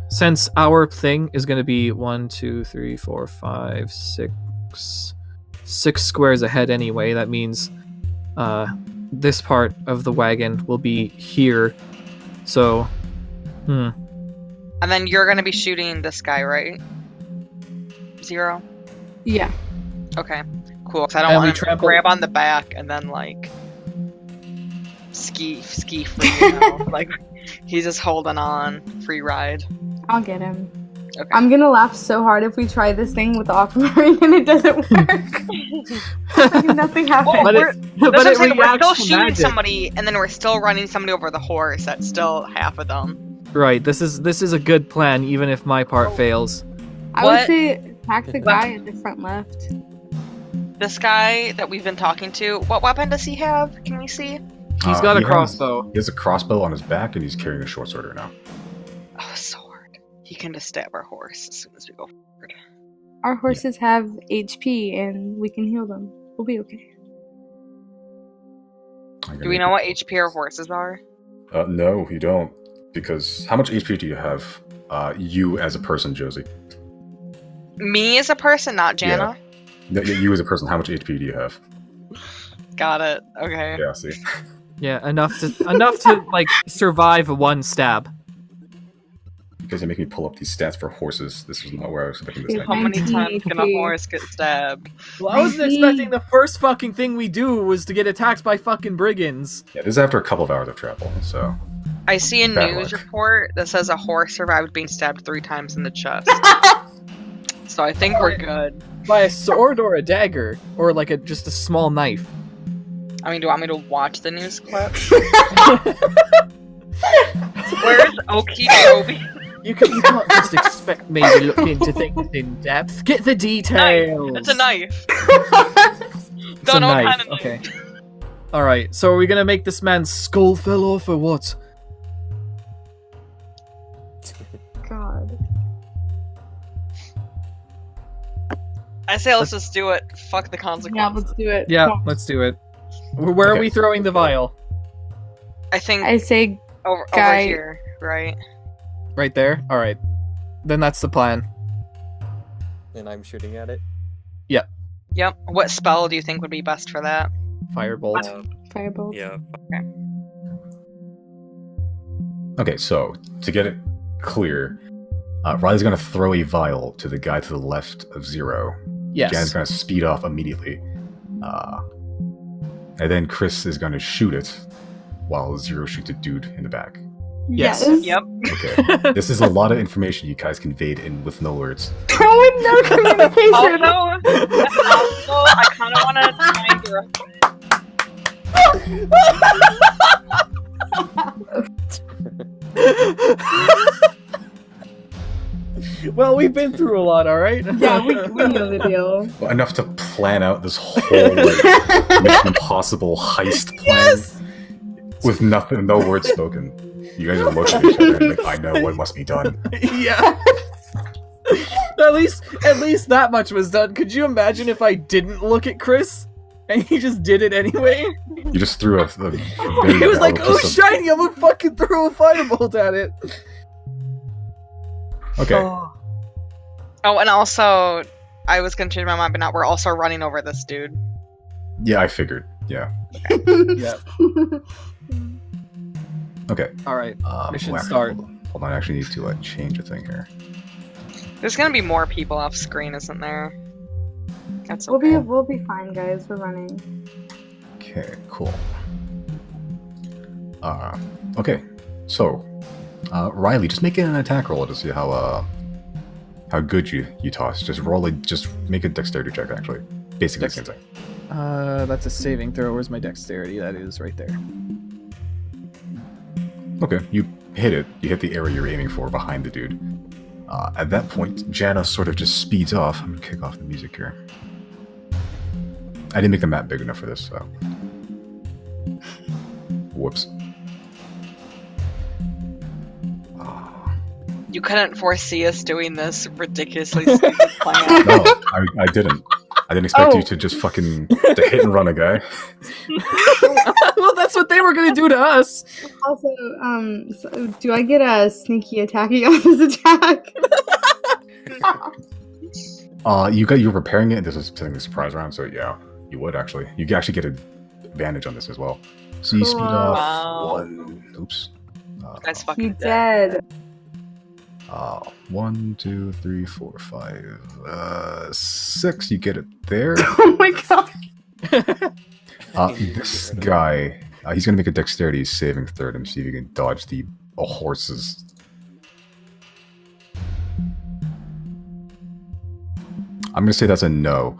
Since our thing is going to be 1, 2, 3, 4, 5, 6 squares ahead anyway. That means this part of the wagon will be here. So, And then you're going to be shooting this guy, right? Zero? Yeah. Okay, cool. 'Cause I don't want to grab on the back and then ski free. He's just holding on, free ride. I'll get him. Okay. I'm gonna laugh so hard if we try this thing with the aquamarine and it doesn't work. Nothing happens. We're still shooting magic. somebody, and then we're still running somebody over the horse. That's still half of them. Right. This is a good plan, even if my part fails. I would say attack the guy at the front left. This guy that we've been talking to, what weapon does he have? Can we see? He's got a crossbow. He has a crossbow on his back, and he's carrying a short sword right now. Oh, a sword. He can just stab our horse as soon as we go forward. Our horses have HP, and we can heal them. We'll be okay. Do we know what HP our horses are? No, you don't. Because how much HP do you have? You as a person, Josie. Me as a person, not Jana? Yeah. No, you as a person, how much HP do you have? Got it. Okay. Yeah, see. Yeah, enough to survive one stab. Because you make me pull up these stats for horses. This was not where I was expecting this. How many times can a horse get stabbed? Well, I wasn't expecting the first fucking thing we do was to get attacked by fucking brigands. Yeah, this is after a couple of hours of travel, so... I see a Bad news luck. report that says a horse survived being stabbed 3 times in the chest. So I think we're good. By a sword or a dagger? Or just a small knife? I mean, do you want me to watch the news clip? Where's Okie You can't just expect me to look into things in depth. Get the details! It's a knife! It's a knife, okay. Alright, so are we gonna make this man's skull fell off or what? God. I say let's just do it. Fuck the consequences. Yeah, let's do it. Yeah, Come on. let's do it. Where are Okay. we throwing the vial? I think I say over guy- here, right? Right there? Alright. Then that's the plan. And I'm shooting at it. Yep. What spell do you think would be best for that? Firebolt. firebolt. Yeah. Okay, so, to get it clear, Riley's gonna throw a vial to the guy to the left of Zero. Yes. Jan's gonna speed off immediately. And then Chris is gonna shoot it while Zero shoots a dude in the back. Yes. Yep. Okay. This is a lot of information you guys conveyed in with no words. With no communication. Oh no! I kind of want to try and direct Well, we've been through a lot, all right? Yeah, we know the deal. Well, enough to plan out this whole like, Mission Impossible heist plan with nothing, no words spoken. You guys are looking at each other and like, I know what must be done. Yeah. At least that much was done. Could you imagine if I didn't look at Chris and he just did it anyway? You just threw a He was like, "Oh, shiny! I'm gonna fucking throw a firebolt at it." Okay. Oh, and also, I was gonna change my mind, but now we're also running over this dude. Yeah, I figured. Yeah. Yeah. Okay. All right. Mission actually, start. Hold on, I actually need to change a thing here. There's gonna be more people off screen, isn't there? That's okay. We'll be fine, guys. We're running. Okay, cool. Okay. So, Riley, just make it an attack roll to see how good you toss. Just make a dexterity check, actually. Basically the same thing. That's a saving throw. Where's my dexterity? That is right there. Okay, you hit it. You hit the area you're aiming for behind the dude. At that point, Jana sort of just speeds off. I'm gonna kick off the music here. I didn't make the map big enough for this, so... Whoops. You couldn't foresee us doing this ridiculously stupid plan. No, I didn't. I didn't expect you to just fucking to hit and run a guy. Well, that's what they were gonna do to us. Also, so do I get a sneaky attacking on this attack? You're preparing it. This is the surprise round, so yeah, you would actually. You can actually get an advantage on this as well. So you speed off Wow. one. Oops. Guy's fucking You dead. dead. 1, 2, 3, 4, 5, 6. You get it there. Oh my god. This guy, he's gonna make a dexterity saving third and see if he can dodge the horses. I'm gonna say that's a no.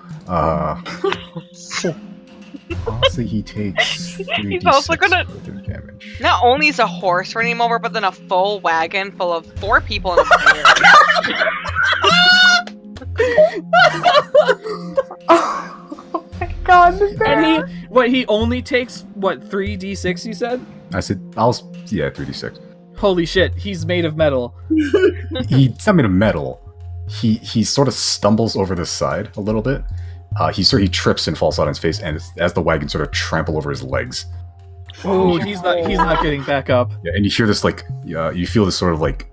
Honestly, he takes 3d6 He's also gonna- worth of damage. Not only is a horse running him over, but then a full wagon full of 4 people in a pair. Oh my god. This And he only takes, 3d6 you said? I said, yeah, 3d6. Holy shit, he's made of metal. He's not made of metal. He sort of stumbles over the side a little bit. He trips and falls out on his face, and as the wagon sort of trample over his legs. Oh, he's not getting back up. Yeah, and you hear this you feel this sort of like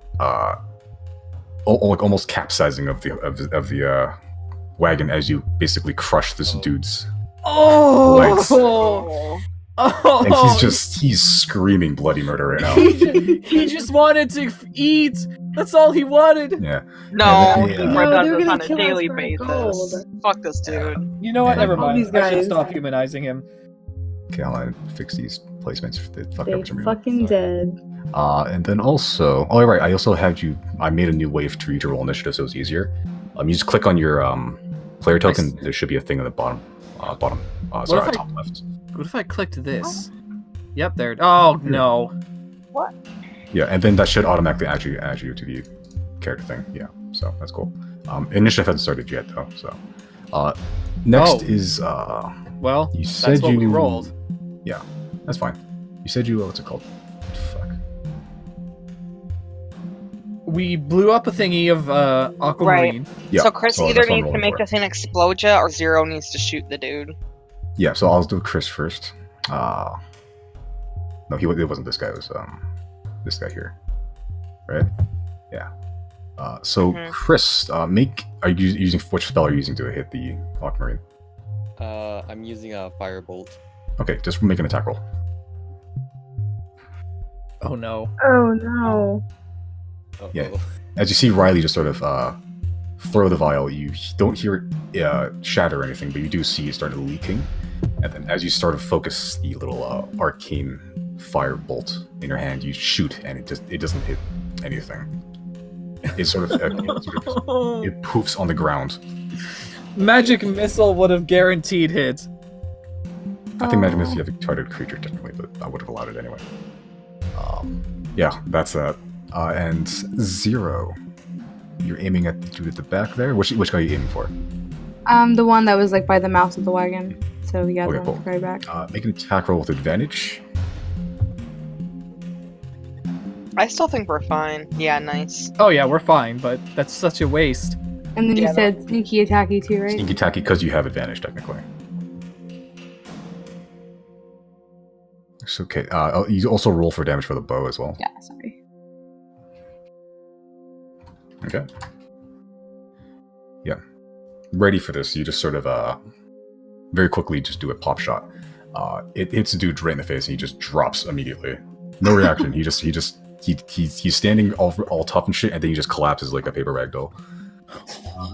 almost capsizing of the wagon as you basically crush this dude's legs. Oh, And he's screaming bloody murder right now. he just wanted to eat. That's all he wanted. Yeah. No, And he then, No, does they're this gonna on a kill us daily for basis. gold. Fuck this dude. You know what? Yeah. Never All mind. these I should guys. stop humanizing him. Okay, I'll fix these placements. They fucked up They for some reason. fucking dead. And then also, right, I also had I made a new way for you to roll initiative, so it's easier. You just click on your player token. There should be a thing at the bottom, top left. What if I clicked this? Yep, there. Oh no. Yeah, and then that should automatically add you to the character thing. Yeah, so that's cool. Initiative hasn't started yet though. So, next is Well, you said that's what we rolled. Yeah, that's fine. You said what's it called? Fuck. We blew up a thingy of aquamarine. Yeah. So Chris either that's what I'm needs to rolling make for. the thing explode ya, or Zero needs to shoot the dude. Yeah, so I'll do Chris first. No, it wasn't this guy. It was this guy here, right? Yeah. So Chris, are you using which spell are you using to hit the aquamarine? I'm using a firebolt. Okay, just make an attack roll. Oh no. Oh no. Yeah. as you see Riley just sort of throw the vial, you don't hear it shatter or anything, but you do see it start leaking. And then as you start to focus the little arcane fire bolt in your hand, you shoot, and it doesn't hit anything. It sort of it poofs on the ground. Magic missile would have guaranteed hit. I think magic missile you have a targeted creature technically, but I would have allowed it anyway. Yeah, that's that. And 0. You're aiming at the dude at the back there. Which guy are you aiming for? The one that was like by the mouth of the wagon. So yeah, Okay, the cool. very back. Make an attack roll with advantage. I still think we're fine. Yeah, nice. Oh yeah, we're fine, but that's such a waste. And then Yeah, you said sneaky attacky too, right? Sneaky attacky because you have advantage technically. It's okay. You also roll for damage for the bow as well. Yeah, sorry. Okay. Yeah. Ready for this. You just sort of very quickly just do a pop shot. It hits the dude right in the face and he just drops immediately. No reaction. He's standing all tough and shit, and then he just collapses like a paper rag doll.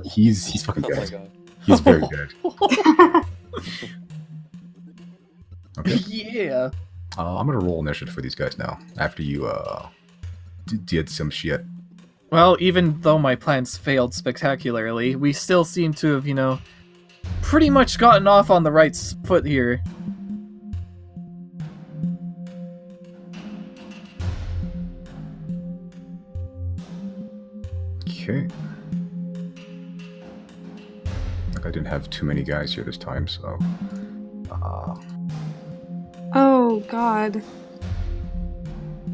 He's fucking Oh my dead. god. He's very dead. Okay. Yeah. I'm gonna roll initiative for these guys now. After you did some shit. Well, even though my plans failed spectacularly, we still seem to have, pretty much gotten off on the right foot here. Okay. Like I didn't have too many guys here this time, so. Oh God.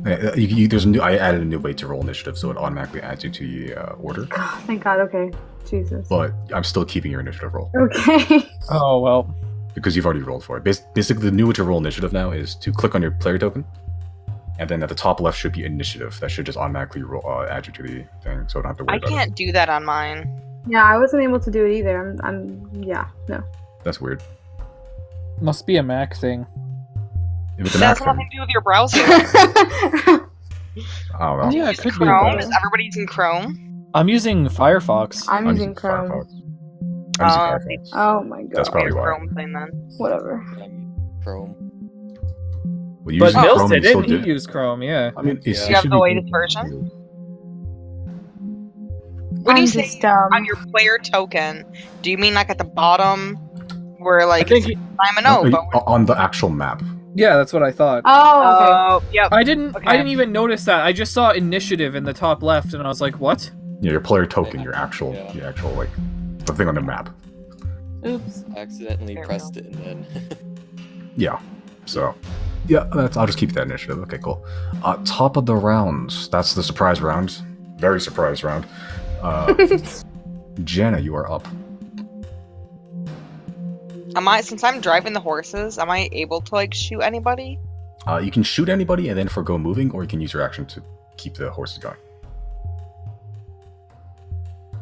I added a new way to roll initiative, so it automatically adds you to the order. Oh, thank God. Okay. Jesus. But I'm still keeping your initiative roll Okay. Oh, well. because you've already rolled for it. Basically, the new way to roll initiative now is to click on your player token, and then at the top left should be initiative. That should just automatically add you to the thing, so I don't have to worry I about it. can't do that on mine. Yeah, I wasn't able to do it either. Yeah, no. That's weird. Must be a Mac thing. With the That has Mac nothing thing, to do with your browser. I don't know. Yeah, it Use could be. Chrome? But Is everybody using Chrome? I'm using Firefox. I'm I'm using Chrome. Firefox. I'm using Firefox. Oh my God. That's probably Your why. Chrome thing then. Whatever. Chrome. Well, But using Mills Chrome, you still didn't. He did. used Chrome, yeah. I mean, Yeah. it You have should the be- latest version? When I'm you say just on your player token, do you mean like at the bottom where like I think it's Simon O, but on the actual map. Yeah, that's what I thought. Oh, okay. yep. I didn't Okay. even notice that. I just saw initiative in the top left, and I was like, what? Yeah, your player token, your Yeah. actual like the thing on the map. Oops. I accidentally There we pressed go. it and then. Yeah. So, yeah, I'll just keep that initiative. Okay, cool. Top of the rounds. That's the surprise round. Very surprise round. Jenna, you are up. Since I'm driving the horses, am I able to like shoot anybody? You can shoot anybody and then forgo moving, or you can use your action to keep the horses going.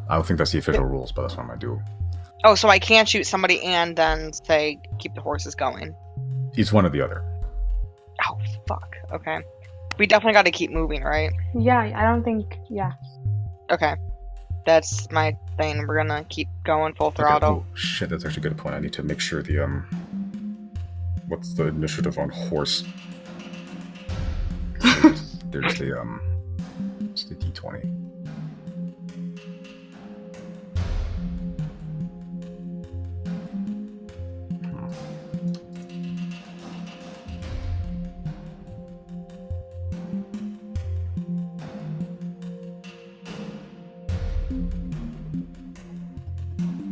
I don't think that's the official rules, but that's what I'm gonna do. Oh, so I can't shoot somebody and then say keep the horses going. It's one or the other. Oh fuck. Okay. We definitely got to keep moving, right? Yeah, I don't think. Yeah. Okay. That's my thing. We're gonna keep going full Okay, throttle. oh, shit, that's actually a good point. I need to make sure the what's the initiative on horse? There's the it's the D20.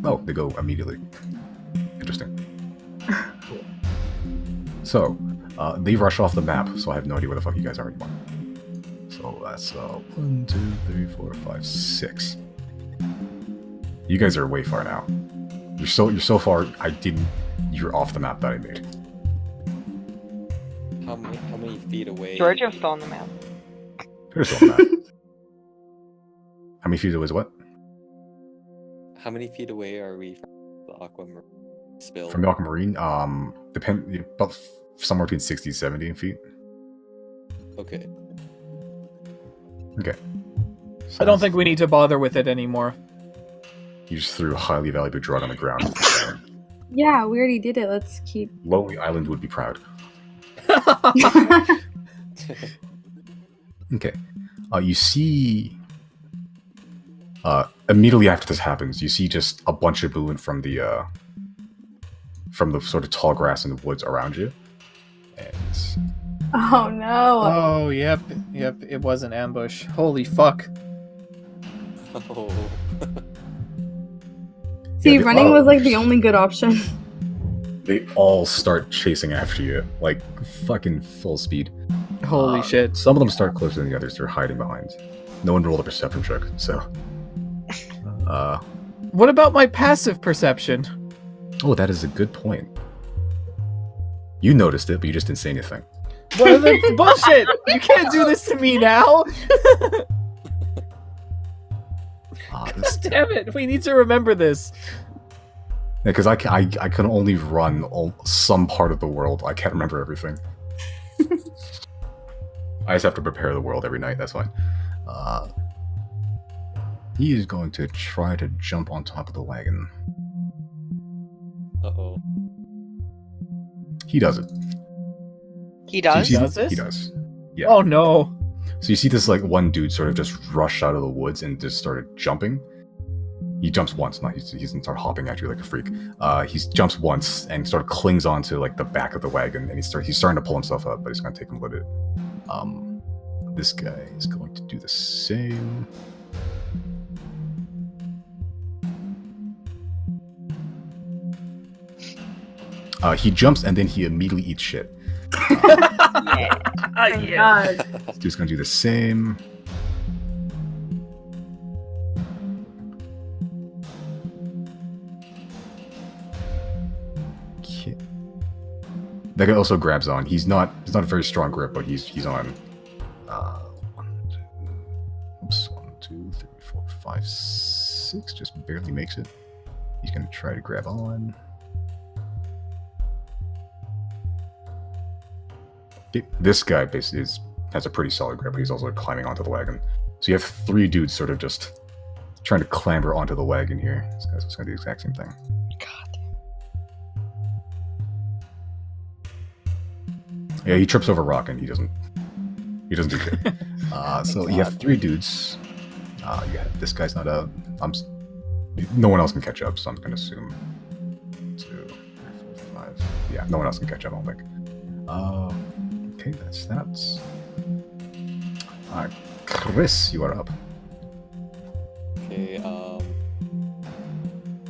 Oh, they go immediately. Interesting. Cool. So, they rush off the map, so I have no idea where the fuck you guys are anymore. So that's 1, 2, 3, 4, 5, 6. You guys are way far now. You're so far. You're off the map that I made. How many feet away? Georgia's still on the map. You're still on the map. How many feet away is what? How many feet away are we from the aquamarine spill? From the Aquamarine? About somewhere between 60 and 70 feet. Okay. Okay. I don't think we need to bother with it anymore. You just threw a highly valuable drug on the ground. Yeah, we already did it. Let's keep. Lonely Island would be proud. Okay. You see... immediately after this happens, you see just a bunch of movement from the sort of tall grass in the woods around you. And... Oh no! Oh, yep, it was an ambush. Holy fuck. Oh. See, Yeah, running was like the only good option. They all start chasing after you, like fucking full speed. Holy shit. Some of them start closer than the others, they're hiding behind. No one rolled a perception check, so... What about my passive perception? Oh, that is a good point. You noticed it, but you just didn't say anything. What is this bullshit? You can't do this to me now. Damn it! We need to remember this. Because I can only run some part of the world. I can't remember everything. I just have to prepare the world every night. That's fine. He is going to try to jump on top of the wagon. Uh-oh. He does it. He does? So you see Does this? He does. Yeah. Oh no. So you see this like one dude sort of just rush out of the woods and just started jumping. He jumps once, not he doesn't start hopping at you like a freak. He jumps once and sort of clings onto like the back of the wagon, and he's starting to pull himself up, but he's gonna take him a little bit. This guy is going to do the same. He jumps and then he immediately eats shit. Thank God. This dude's gonna do the same. Okay. That guy also grabs on. He's not a very strong grip, but he's on. 1, 2, 3, 4, 5, 6. Just barely makes it. He's gonna try to grab on. This guy basically has a pretty solid grip, but he's also climbing onto the wagon. So you have 3 dudes sort of just trying to clamber onto the wagon here. This guy's going to do the exact same thing. God. Yeah, he trips over a rock and he doesn't do shit. So you have 3 dudes. Yeah, this guy's not a... no one else can catch up, so I'm going to assume 2, 3, 4, 5. Yeah, no one else can catch up, I don't think. Okay, that's that. Chris, you are up. Okay,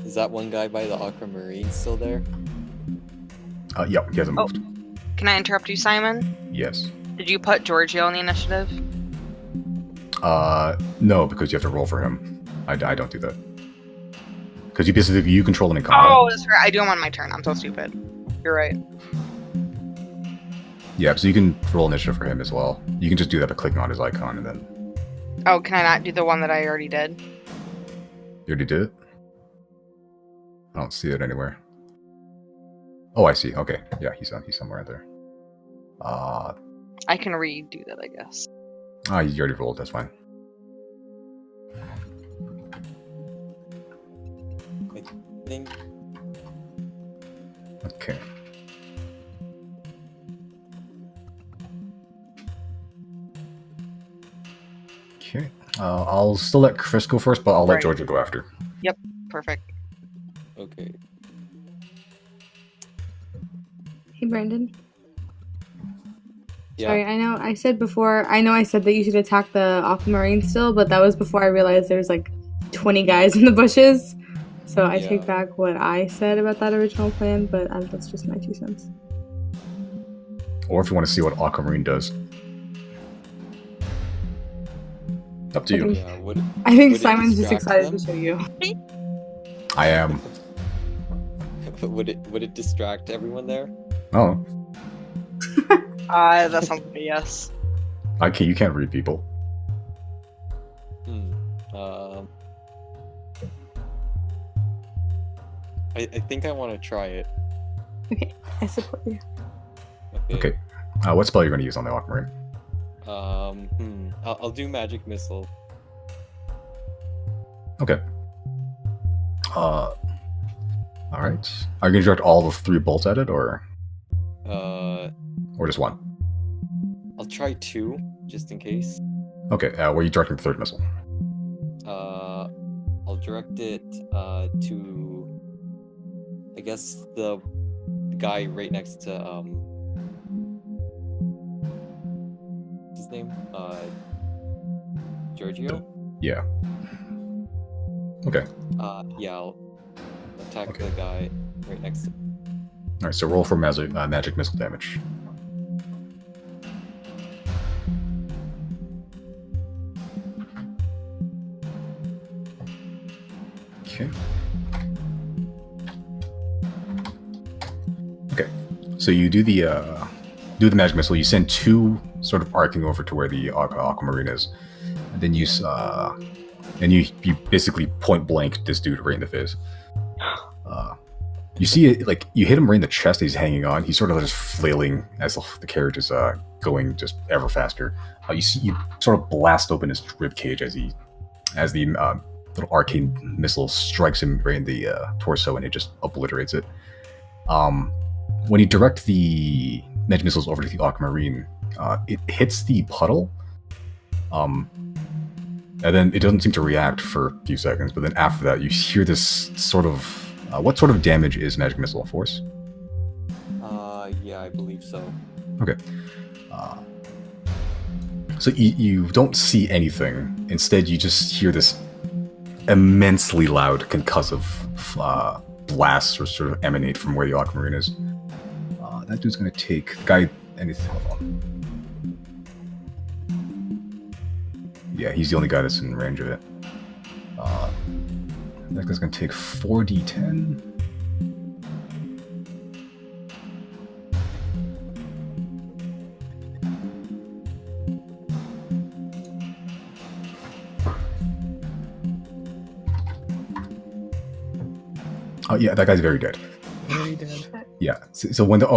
is that one guy by the aquamarine still there? Yeah, he hasn't moved. Can I interrupt you, Simon? Yes. Did you put Giorgio in the initiative? No, because you have to roll for him. I don't do that. Because you control him in combat. Oh, that's right. I do him on my turn. I'm so stupid. You're right. Yeah, so you can roll initiative for him as well. You can just do that by clicking on his icon and then... Oh, can I not do the one that I already did? You already did it? I don't see it anywhere. Oh, I see. Okay. Yeah, he's somewhere there. I can redo that, I guess. You already rolled. That's fine. I think... Okay. Okay. I'll still let Chris go first, but I'll let Right. Georgia go after. Perfect. Okay. Hey, Brandon. Yeah. Sorry, I know I said that you should attack the aquamarine still, but that was before I realized there's like 20 guys in the bushes. So I take Yeah. back what I said about that original plan, but that's just my 2 cents. Or if you want to see what Aquamarine does. Up to you. Yeah, I think Would it Simon's just distract excited to show you. I am. would it distract everyone there? Oh. That sounds like a yes. You can't read people. I think I want to try it. Okay, I support you. Okay. What spell are you going to use on the Aquamarine? I'll do magic missile. Okay. All right. Are you gonna direct all the 3 bolts at it, or just 1? I'll try 2 just in case. Okay. Where are you directing the 3rd missile? I'll direct it to, I guess, the guy right next to what's his name? Giorgio? Yeah. Okay. Yeah, I'll attack the guy right next to. All right. So roll for magic missile damage. Okay. Okay. So you do the magic missile. You send 2 sort of arcing over to where the aquamarine is, and then you basically point blank this dude right in the face. You see it, like, you hit him right in the chest. He's hanging on. He's sort of just flailing as the carriage is going just ever faster. You sort of blast open his rib cage as the little arcane missile strikes him right in the torso, and it just obliterates it. When you direct the magic missiles over to the aquamarine, it hits the puddle, and then it doesn't seem to react for a few seconds. But then after that, you hear this sort of what sort of damage is magic missile force? Yeah, I believe so. Okay. So you don't see anything. Instead, you just hear this immensely loud concussive blasts sort of emanate from where the aquamarine is. That dude's gonna take the guy. Hold on. Yeah, he's the only guy that's in range of it. That guy's gonna take 4d10. Oh yeah, that guy's very dead. Very dead. Yeah. So when the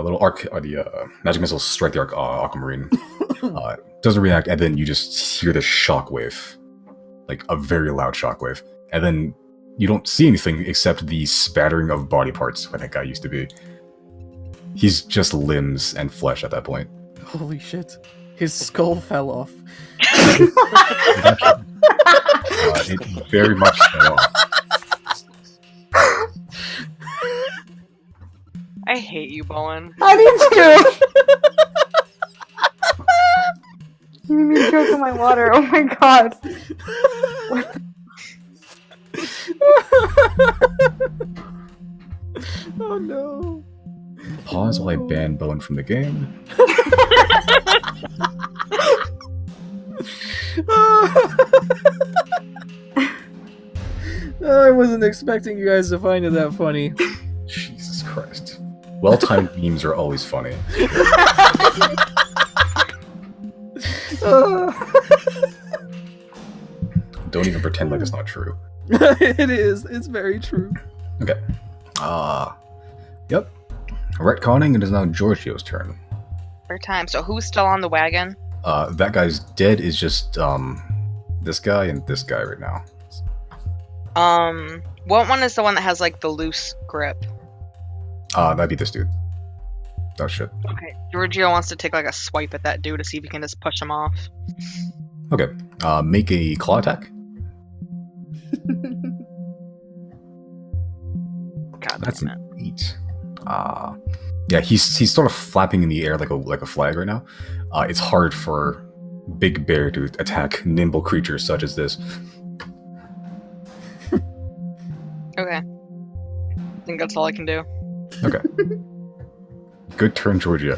little arc or the magic missiles strike the aquamarine, it doesn't react, and then you just hear this shockwave, like a very loud shockwave, and then you don't see anything except the spattering of body parts where that guy used to be. He's just limbs and flesh at that point. Holy shit. His skull fell off. It very much fell off. I hate you, Bowen. I do too. You made me choke on my water. Oh my god. Oh no. Pause while I ban Bowen from the game. I wasn't expecting you guys to find it that funny. Jesus Christ. Well-timed memes are always funny. Don't even pretend like it's not true. It is. It's very true. Okay. Yep. Retconning, it is now Giorgio's turn. Third time. So who's still on the wagon? That guy's dead is just, this guy and this guy right now. What one is the one that has, like, the loose grip? That'd be this dude. Oh, shit. Okay. Giorgio wants to take, like, a swipe at that dude to see if he can just push him off. Okay. Make a claw attack. God, That's damn an 8. Yeah, he's sort of flapping in the air like a flag right now. It's hard for Big Bear to attack nimble creatures such as this. Okay. I think that's all I can do. Okay. Good turn, Georgia.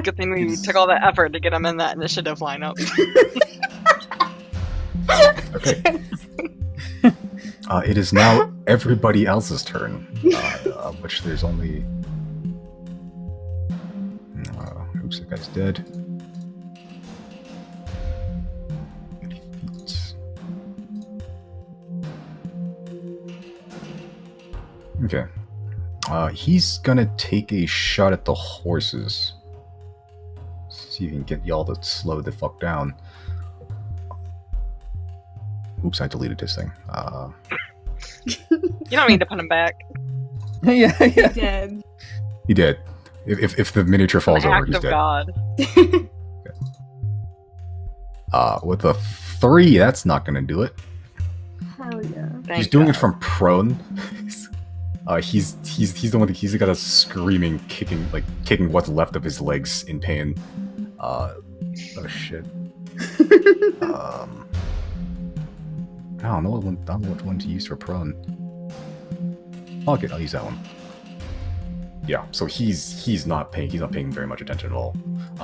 Good thing we took all that effort to get him in that initiative lineup. Okay. It is now everybody else's turn, which there's only... oops, that guy's dead. Okay. He's gonna take a shot at the horses. See if he can get y'all to slow the fuck down. Oops, I deleted his thing. You don't need to put him back. yeah. Dead. He did. If the miniature falls An over, act he's of dead. God. With a 3, that's not gonna do it. Hell yeah. Thank He's doing God. it from prone. He's the one that he's got a screaming, kicking what's left of his legs in pain. Oh shit. I don't know which one to use for prone. Okay, I'll use that one. Yeah, so he's not paying very much attention at all.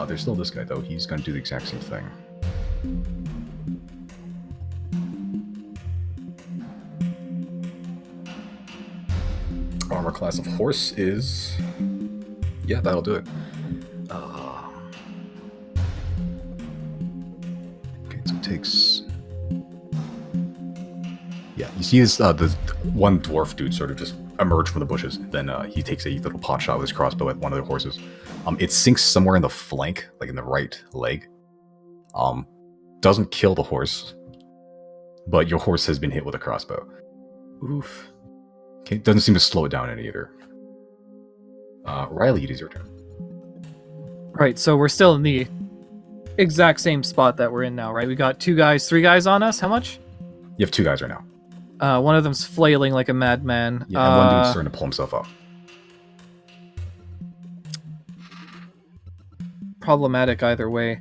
There's still this guy though. He's gonna do the exact same thing. Armor class of horse is... Yeah, that'll do it. Okay, so it takes... Yeah, you see this, the one dwarf dude sort of just emerge from the bushes. Then he takes a little pot shot with his crossbow at one of the horses. It sinks somewhere in the flank, like in the right leg. Doesn't kill the horse, but your horse has been hit with a crossbow. Oof. Okay, doesn't seem to slow it down any either. Riley, it is your turn. Right, so we're still in the exact same spot that we're in now, right? We got 3 guys on us. How much? You have 2 guys right now. One of them's flailing like a madman. Yeah, and one dude's starting to pull himself up. Problematic either way.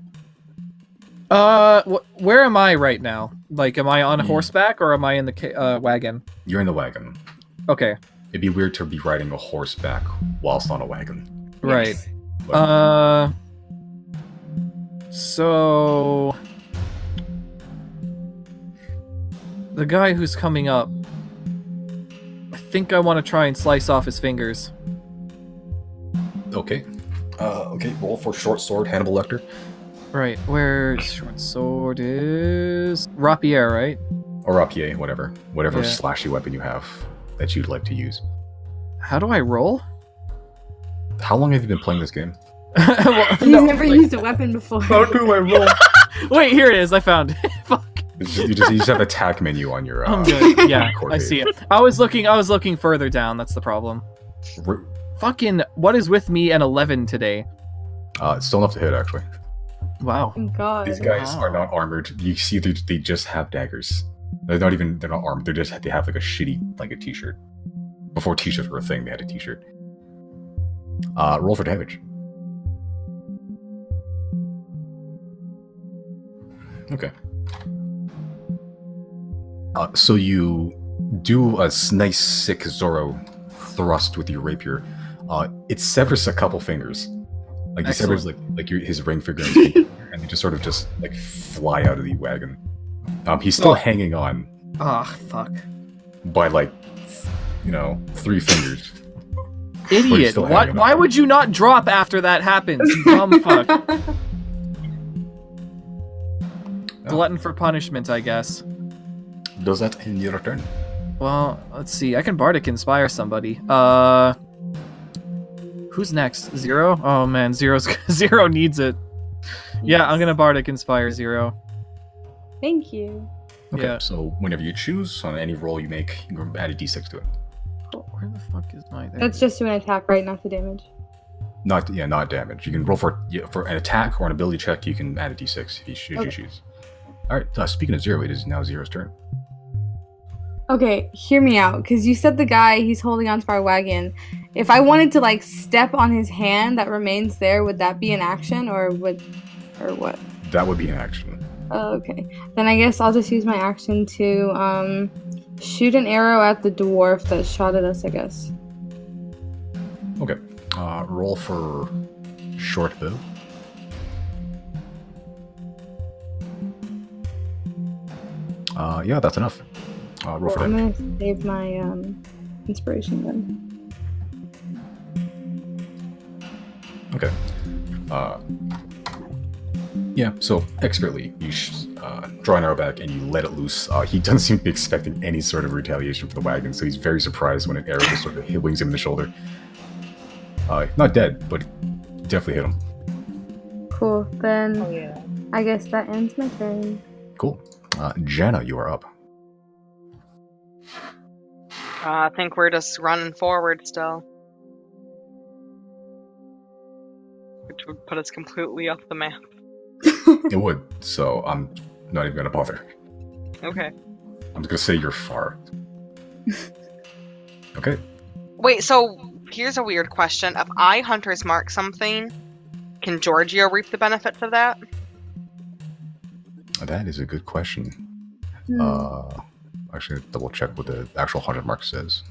Where am I right now? Like, am I on horseback or am I in the wagon? You're in the wagon. Okay. It'd be weird to be riding a horseback whilst on a wagon. Right. But So the guy who's coming up, I think I want to try and slice off his fingers. okay. Okay, roll for short sword, Hannibal Lecter. Right, where short sword is rapier, right? Or rapier, whatever. Whatever Yeah. slashy weapon you have that you'd like to use. How do I roll? How long have you been playing this game? Well, He's no, never like- used a weapon before. do I roll? Wait, here it is. I found it. Fuck. You just have attack menu on your. I'm good. Yeah, record I page. see it. I was looking further down. That's the problem. Fucking, what is with me and 11 today? It's still enough to hit, actually. Wow. Oh God. These guys Wow. are not armored. You see, they just have daggers. They're not armed. They have like a shitty, like a t-shirt. Before t-shirts were a thing, they had a t-shirt. Roll for damage. Okay. So you do a nice, sick Zorro thrust with your rapier. It severs a couple fingers. Like he severs his ring finger and they just sort of like fly out of the wagon. He's still hanging on Ah, fuck. by 3 fingers. Idiot. still What? hanging Why on. would you not drop after that happens, you dumb fuck? Glutton for punishment, I guess. Does that end your turn? Well, let's see. I can Bardic Inspire somebody. Who's next? Zero? Oh man, Zero needs it. Yeah, I'm gonna Bardic Inspire Zero. Thank you. Okay, Yeah. so whenever you choose, on any roll you make, you can add a d6 to it. Where the fuck is my... That's just to an attack, right? Not to damage. Not damage. You can roll for an attack or an ability check. You can add a d6 if you choose. All right. Speaking of Zero, it is now Zero's turn. Okay, hear me out, because you said the guy, he's holding onto our wagon. If I wanted to, step on his hand that remains there, would that be an action, or what? That would be an action. Oh, okay. Then I guess I'll just use my action to, shoot an arrow at the dwarf that shot at us, I guess. Okay. Roll for short bow. Yeah, that's enough. Roll for I'm damage. gonna save my, inspiration then. Okay. Yeah, so expertly, you draw an arrow back and you let it loose. He doesn't seem to be expecting any sort of retaliation from the wagon, so he's very surprised when an arrow just sort of wings him in the shoulder. Not dead, but definitely hit him. Cool, then Oh yeah. I guess that ends my turn. Cool. Janna, you are up. I think we're just running forward still. Which would put us completely off the map. It would, so I'm not even gonna bother. Okay. I'm just gonna say you're far. Okay. Wait, so here's a weird question. If I Hunter's Mark something, can Giorgio reap the benefits of that? That is a good question. Actually, double check what the actual 100 mark says.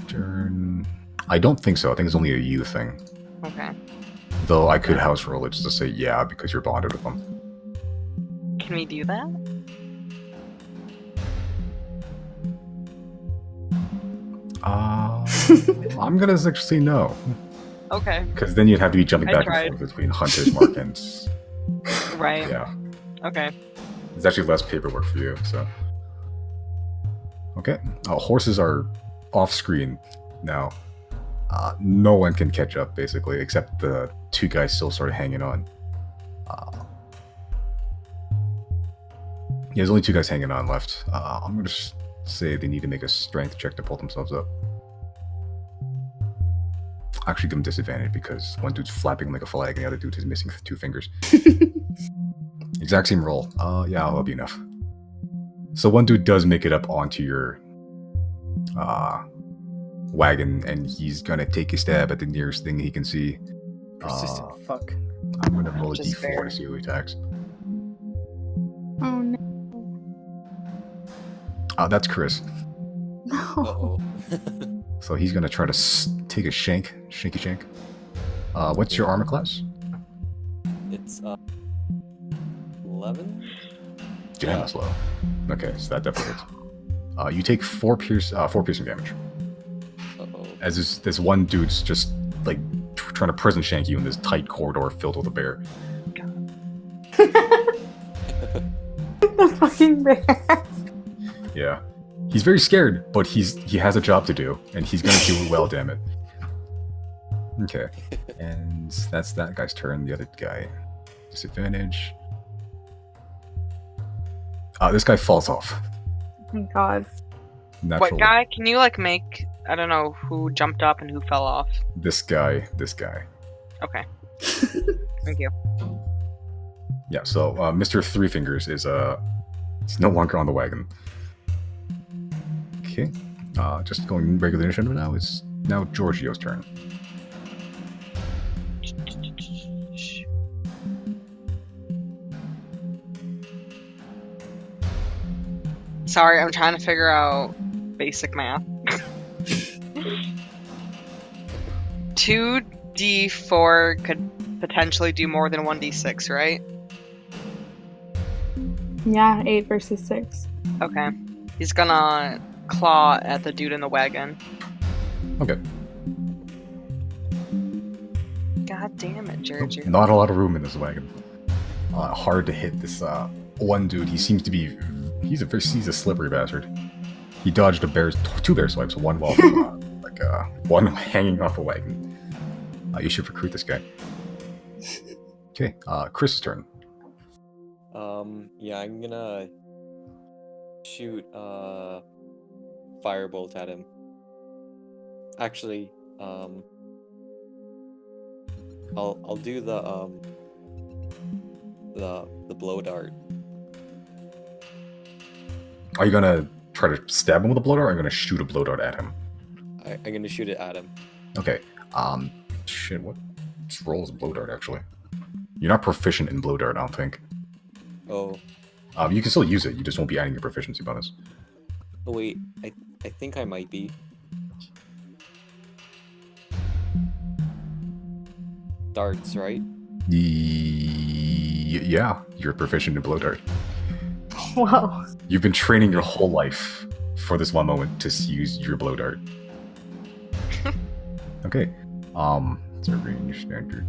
Turn. I don't think so. I think it's only a you thing. Okay. Though I could house roll it just to say yeah because you're bonded with them. Can we do that? I'm gonna actually say no. Okay. Because then you'd have to be jumping I back tried. and forth between Hunter's Mark and... Right. Yeah. Okay. It's actually less paperwork for you, so... Okay. Horses are off-screen now. No one can catch up, basically, except the two guys still sort of hanging on. Yeah, there's only two guys hanging on left. I'm going to say they need to make a strength check to pull themselves up. Actually, give them disadvantage because one dude's flapping like a flag and the other dude is missing 2 fingers. Exact same roll. Yeah, that'll be enough. So one dude does make it up onto your wagon, and he's gonna take a stab at the nearest thing he can see. Persistent fuck. I'm gonna roll a Which is d4 fair. to see who he attacks. Oh no. That's Chris. No. Uh-oh. So he's gonna try to take a shanky shank. What's your armor class? It's 11? Damn, that's low. Okay, so that definitely hits. You take 4 piercing damage. Uh-oh. As this one dude's just like trying to prison shank you in this tight corridor filled with a bear. The fucking bear. Yeah, he's very scared, but he has a job to do, and he's gonna do it well. Damn it. Okay, and that's that guy's turn. The other guy, disadvantage. This guy falls off. Oh my god. Naturally. What guy? Can you like make? I don't know who jumped up and who fell off. This guy. Okay. Thank you. Yeah. So Mr. Three Fingers is it's no longer on the wagon. Okay. Just going regular initiative now. It's now Giorgio's turn. Sorry, I'm trying to figure out basic math. 2d4 could potentially do more than 1d6, right? Yeah, 8 versus 6. Okay. He's gonna claw at the dude in the wagon. Okay. God damn it, Giorgio. Not a lot of room in this wagon. Hard to hit this one dude. He seems to be. He's a slippery bastard. He dodged 2 bear swipes, one while one hanging off a wagon. You should recruit this guy. Okay, Chris's turn. Yeah, I'm gonna shoot firebolt at him. Actually, I'll do the blow dart. Are you gonna try to stab him with a blow dart, or are you gonna shoot a blow dart at him? I'm gonna shoot it at him. Okay. Shit. What roll is a blow dart actually? You're not proficient in blow dart, I don't think. Oh. You can still use it. You just won't be adding your proficiency bonus. Oh wait, I think I might be. Darts, right? Yeah, you're proficient in blow dart. Whoa. You've been training your whole life for this one moment to use your blow dart. Okay. It's a range standard.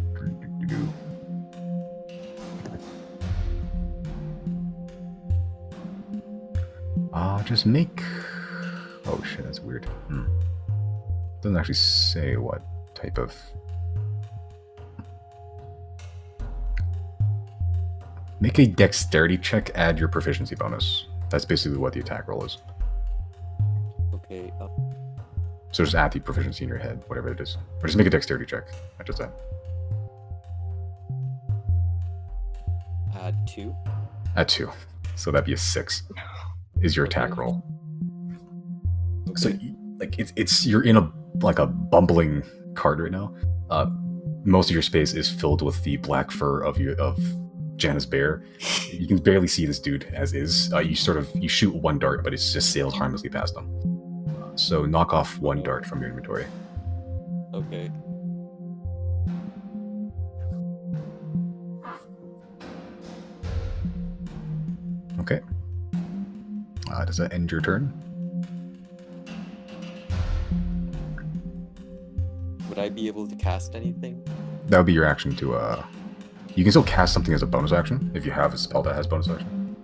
Just make. Oh shit, that's weird. Doesn't actually say what type of. Make a dexterity check, add your proficiency bonus. That's basically what the attack roll is. Okay. So just add the proficiency in your head, whatever it is. Or just make a dexterity check. I just that. Add 2. Add 2. So that'd be a 6. Is your attack roll. So like it's you're in a bumbling cart right now. Most of your space is filled with the black fur of Janna's bear. You can barely see this dude as is. You shoot one dart, but it just sails harmlessly past them. So knock off one dart from your inventory. Okay. Okay. Does that end your turn? Would I be able to cast anything? That would be your action to You can still cast something as a bonus action if you have a spell that has bonus action.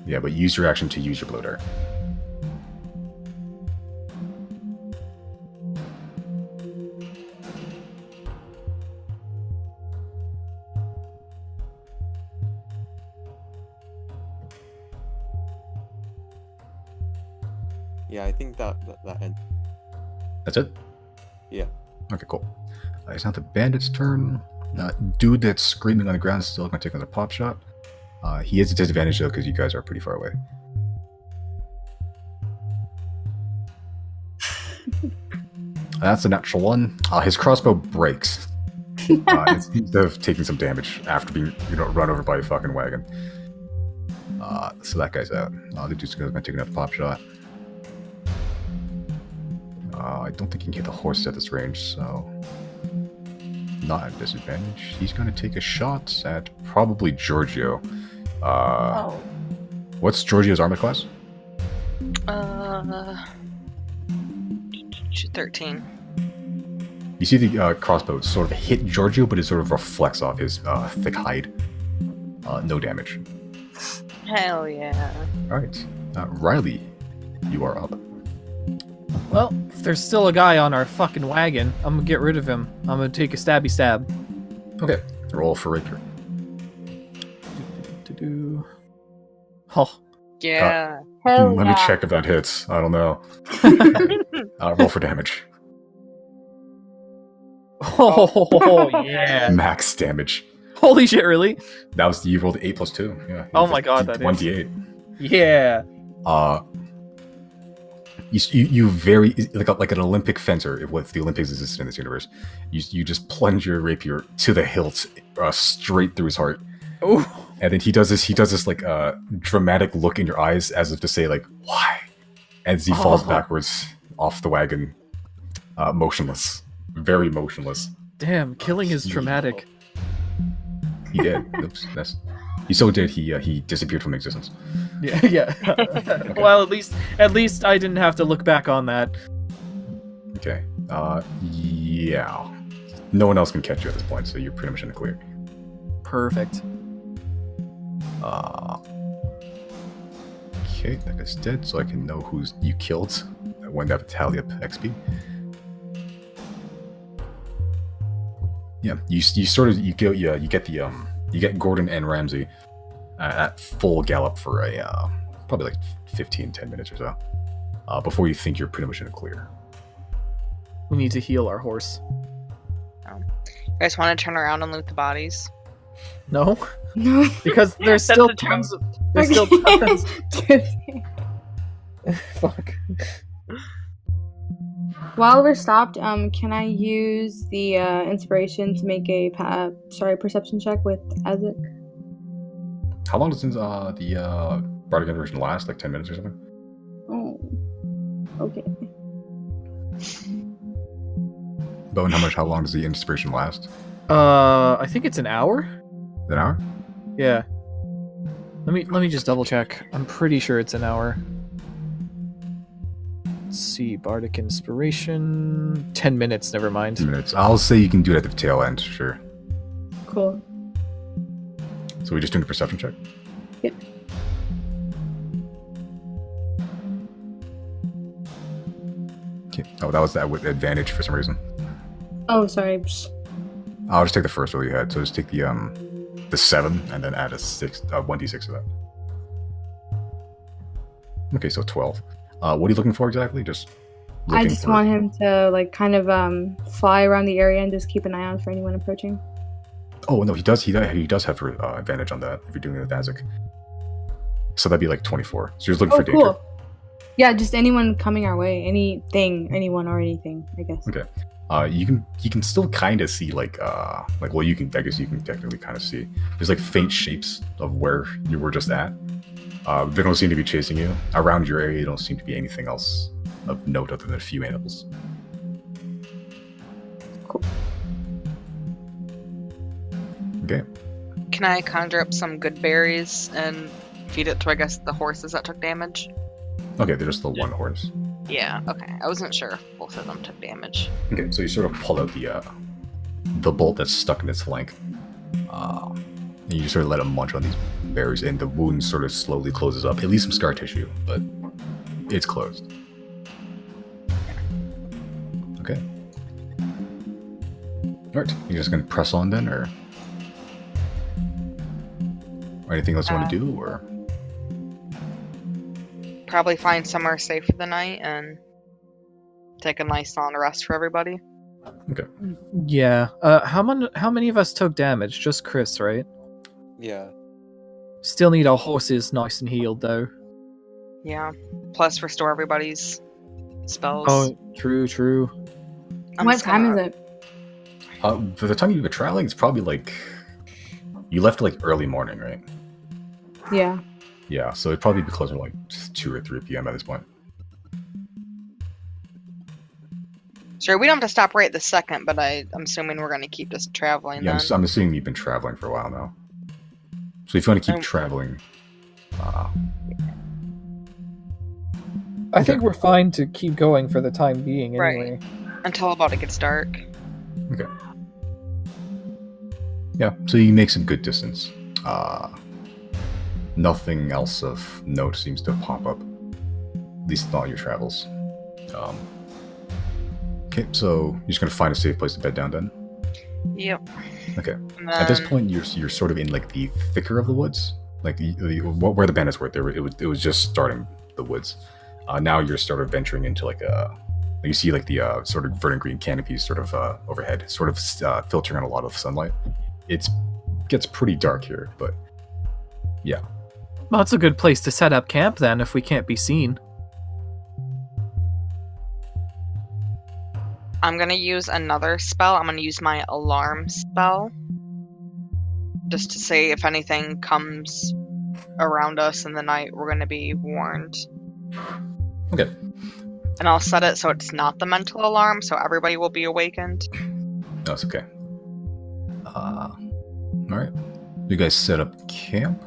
Yeah, but use your action to use your blow dart. Yeah, I think that ends. That's it? Yeah. Okay, cool. It's now the bandit's turn. Dude that's screaming on the ground is still going to take another pop shot. He has a disadvantage though because you guys are pretty far away. That's a natural 1. His crossbow breaks. Instead of taking some damage after being run over by a fucking wagon. So that guy's out. The dude's going to take another pop shot. I don't think he can hit the horse at this range, so not at disadvantage. He's going to take a shot at probably Giorgio. What's Giorgio's armor class? 13. You see the crossbow sort of hit Giorgio, but it sort of reflects off his thick hide. No damage. Hell yeah. Alright. Riley, you are up. Well, if there's still a guy on our fucking wagon, I'm gonna get rid of him. I'm gonna take a stabby stab. Okay. Roll for rapier. Oh. Yeah. Let me check if that hits. I don't know. Roll for damage. Oh, yeah. Max damage. Holy shit, really? That was you rolled 8 plus 2. Yeah. Oh my god, that is 1d8. Yeah. You very like an Olympic fencer, if the Olympics existed in this universe. You just plunge your rapier to the hilt, straight through his heart. Ooh. And then he does this like dramatic look in your eyes, as if to say like, why? As he falls backwards off the wagon, motionless, very motionless. Damn, killing is traumatic. He did. Oops, he so did. He disappeared from existence. Yeah. Well, at least I didn't have to look back on that. Okay. Yeah. No one else can catch you at this point, so you're pretty much in the clear. Perfect. Okay, that guy's dead, so I can know who you killed. When that tally up XP. Yeah, you get Gordon and Ramsey at full gallop for a probably like 10 minutes or so before you think you're pretty much in a clear. We need to heal our horse. You guys want to turn around and loot the bodies? No, No. because there's still tons. There's still tons. Fuck. While we're stopped, can I use the inspiration to make a perception check with Isaac? How long does the Bardic Inspiration last? Like 10 minutes or something? Oh, okay. Bowen, how long does the inspiration last? I think it's an hour. An hour? Yeah. Let me just double check. I'm pretty sure it's an hour. Let's see, Bardic Inspiration. 10 minutes, never mind. 10 minutes. I'll say you can do it at the tail end, sure. Cool. So we're just doing a perception check? Yep. Okay. Oh, that was that with advantage for some reason. Oh, sorry. I'll just take the first roll you had. So just take the the 7, and then add a 1d6 to that. Okay, so 12. What are you looking for exactly? Just I looking just for... want him to like kind of fly around the area and just keep an eye out for anyone approaching. Oh no, he does have advantage on that if you're doing it with Dazik. So that'd be like 24. So you're looking for danger. Cool. Yeah, just anyone coming our way, anyone or anything, I guess. Okay. You can still kind of see I guess you can technically kind of see. There's like faint shapes of where you were just at. They don't seem to be chasing you. Around your area, don't seem to be anything else of note other than a few animals. Cool. Okay. Can I conjure up some good berries and feed it to, I guess, the horses that took damage? Okay, there's the one horse. Yeah, okay. I wasn't sure if both of them took damage. Okay, so you sort of pull out the bolt that's stuck in its flank. And you sort of let him munch on these berries, and the wound sort of slowly closes up. It leaves some scar tissue, but it's closed. Okay. Alright, you're just gonna press on then, or anything else you want to do, or? Probably find somewhere safe for the night and take a nice long rest for everybody. Okay. Yeah. How many of us took damage? Just Chris, right? Yeah. Still need our horses nice and healed, though. Yeah. Plus restore everybody's spells. Oh, true. What time is it? For the time you were traveling, it's probably like... You left like early morning, right? Yeah. Yeah, so it'd probably be closer to like 2 or 3 p.m. at this point. Sure, we don't have to stop right this second, but I'm assuming we're going to keep just traveling Yeah, then. I'm assuming you've been traveling for a while now. So if you want to keep traveling... I think we're fine to keep going for the time being, anyway. Right. Until about it gets dark. Okay. Yeah, so you make some good distance. Nothing else of note seems to pop up. At least not on your travels. Okay, so you're just gonna find a safe place to bed down then? Yep. Okay. And At this then- point, you're sort of in like the thicker of the woods, like where the bandits were. It was just starting the woods. Now you're sort of venturing into like you see like the sort of verdant green canopies sort of overhead, sort of filtering on a lot of sunlight. It gets pretty dark here, but yeah. Well, it's a good place to set up camp then, if we can't be seen. I'm going to use another spell. I'm going to use my alarm spell. Just to say if anything comes around us in the night, we're going to be warned. Okay. And I'll set it so it's not the mental alarm, so everybody will be awakened. No, it's okay. Alright. You guys set up camp?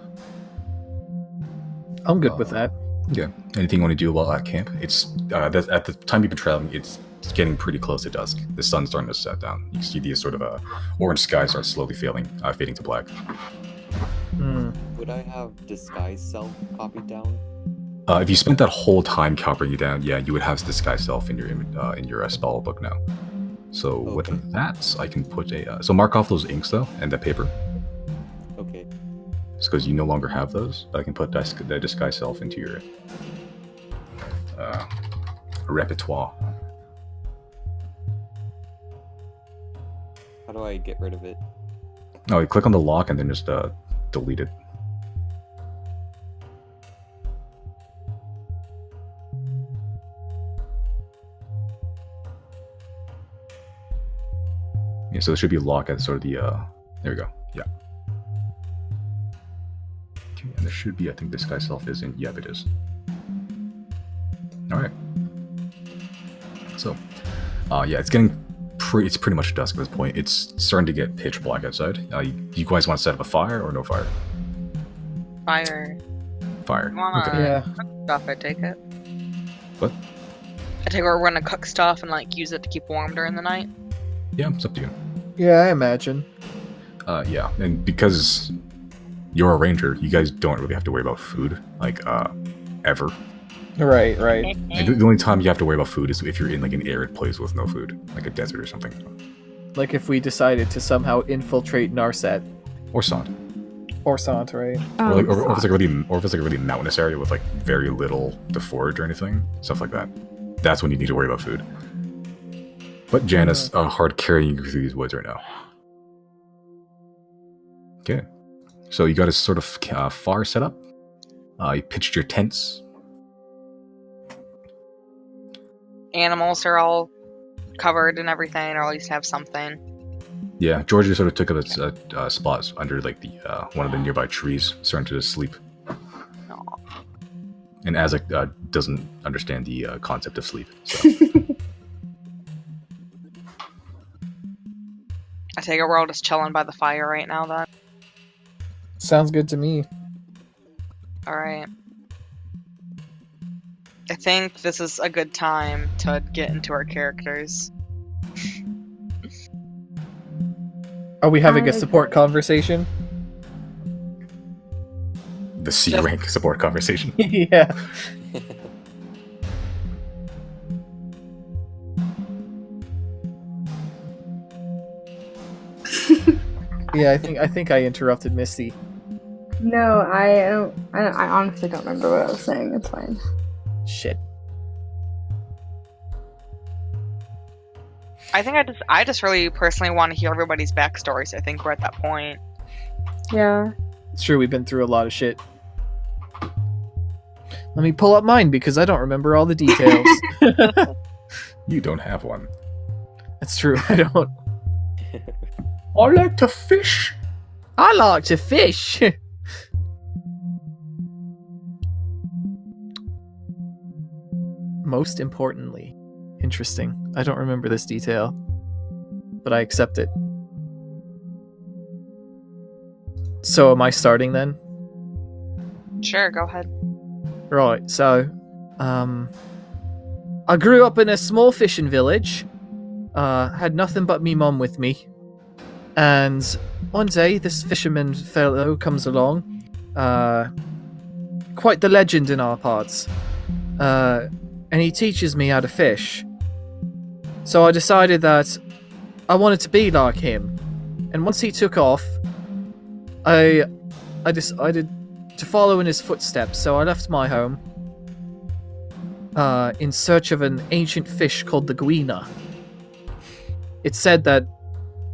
I'm good with that. Yeah. Anything you want to do while at camp? It's at the time you've been traveling, it's getting pretty close to dusk. The sun's starting to set down. You can see the sort of orange sky start slowly fading to black. Would I have disguise self copied down? If you spent that whole time copying it down, yeah, you would have disguise self in your spell book now. So Okay. with that, I can put so mark off those inks though and the paper. Okay. Just because you no longer have those, but I can put the disguise self into your repertoire. How do I get rid of it? Oh, you click on the lock and then just delete it. Yeah, so there should be a lock at sort of the there we go. Yeah. Okay, and there should be, I think this guy's self is in. Yep, it is. Alright. So yeah, it's pretty much dusk at this point. It's starting to get pitch black outside. You guys want to set up a fire or no fire? Fire. Fire. Wanna- Okay. Yeah. Stuff, I take it. What? I take it we're gonna cook stuff and like use it to keep warm during the night. Yeah, it's up to you. Yeah, I imagine. Yeah, and because you're a ranger, you guys don't really have to worry about food, like, ever. Right. And the only time you have to worry about food is if you're in, like, an arid place with no food, like a desert or something. Like if we decided to somehow infiltrate Narset. Or Sand. Horsant, right? Or if it's like a really mountainous area with like very little to forage or anything, stuff like that. That's when you need to worry about food. But Jana's hard carrying you through these woods right now. Okay, so you got a sort of fire set up. You pitched your tents. Animals are all covered and everything, or at least have something. Yeah, Georgia sort of took up its spots under like the one of the nearby trees, starting to sleep. Aw. And Azek doesn't understand the concept of sleep. So. I take it we're all just chilling by the fire right now, then. Sounds good to me. Alright. I think this is a good time to get into our characters. Are we having a support conversation? The C rank support conversation. Yeah. Yeah, I think I interrupted Misty. No, I honestly don't remember what I was saying. It's fine. Shit. I think I just really personally want to hear everybody's backstories. I think we're at that point. Yeah. It's true, we've been through a lot of shit. Let me pull up mine because I don't remember all the details. You don't have one. That's true, I don't. I like to fish. I like to fish. Most importantly. Interesting. I don't remember this detail, but I accept it. So am I starting then? Sure, go ahead. Right, so I grew up in a small fishing village. Had nothing but me mum with me. And one day this fisherman fellow comes along. Quite the legend in our parts. And he teaches me how to fish. So I decided that I wanted to be like him. And once he took off, I decided to follow in his footsteps. So I left my home in search of an ancient fish called the guina. It's said that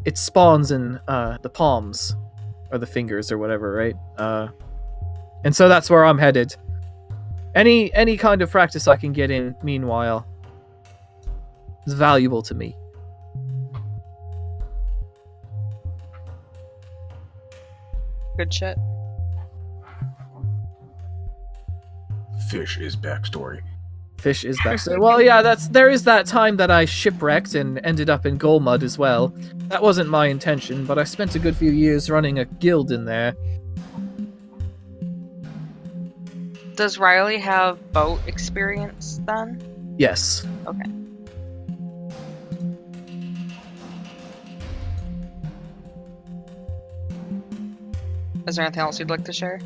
it spawns in the palms or the fingers or whatever, right? And so that's where I'm headed. Any kind of practice I can get in, meanwhile, is valuable to me. Good shit. Fish is backstory. Fish is backstory. Well, yeah, there is that time that I shipwrecked and ended up in Golmud as well. That wasn't my intention, but I spent a good few years running a guild in there. Does Riley have boat experience then? Yes. Okay. Is there anything else you'd like to share?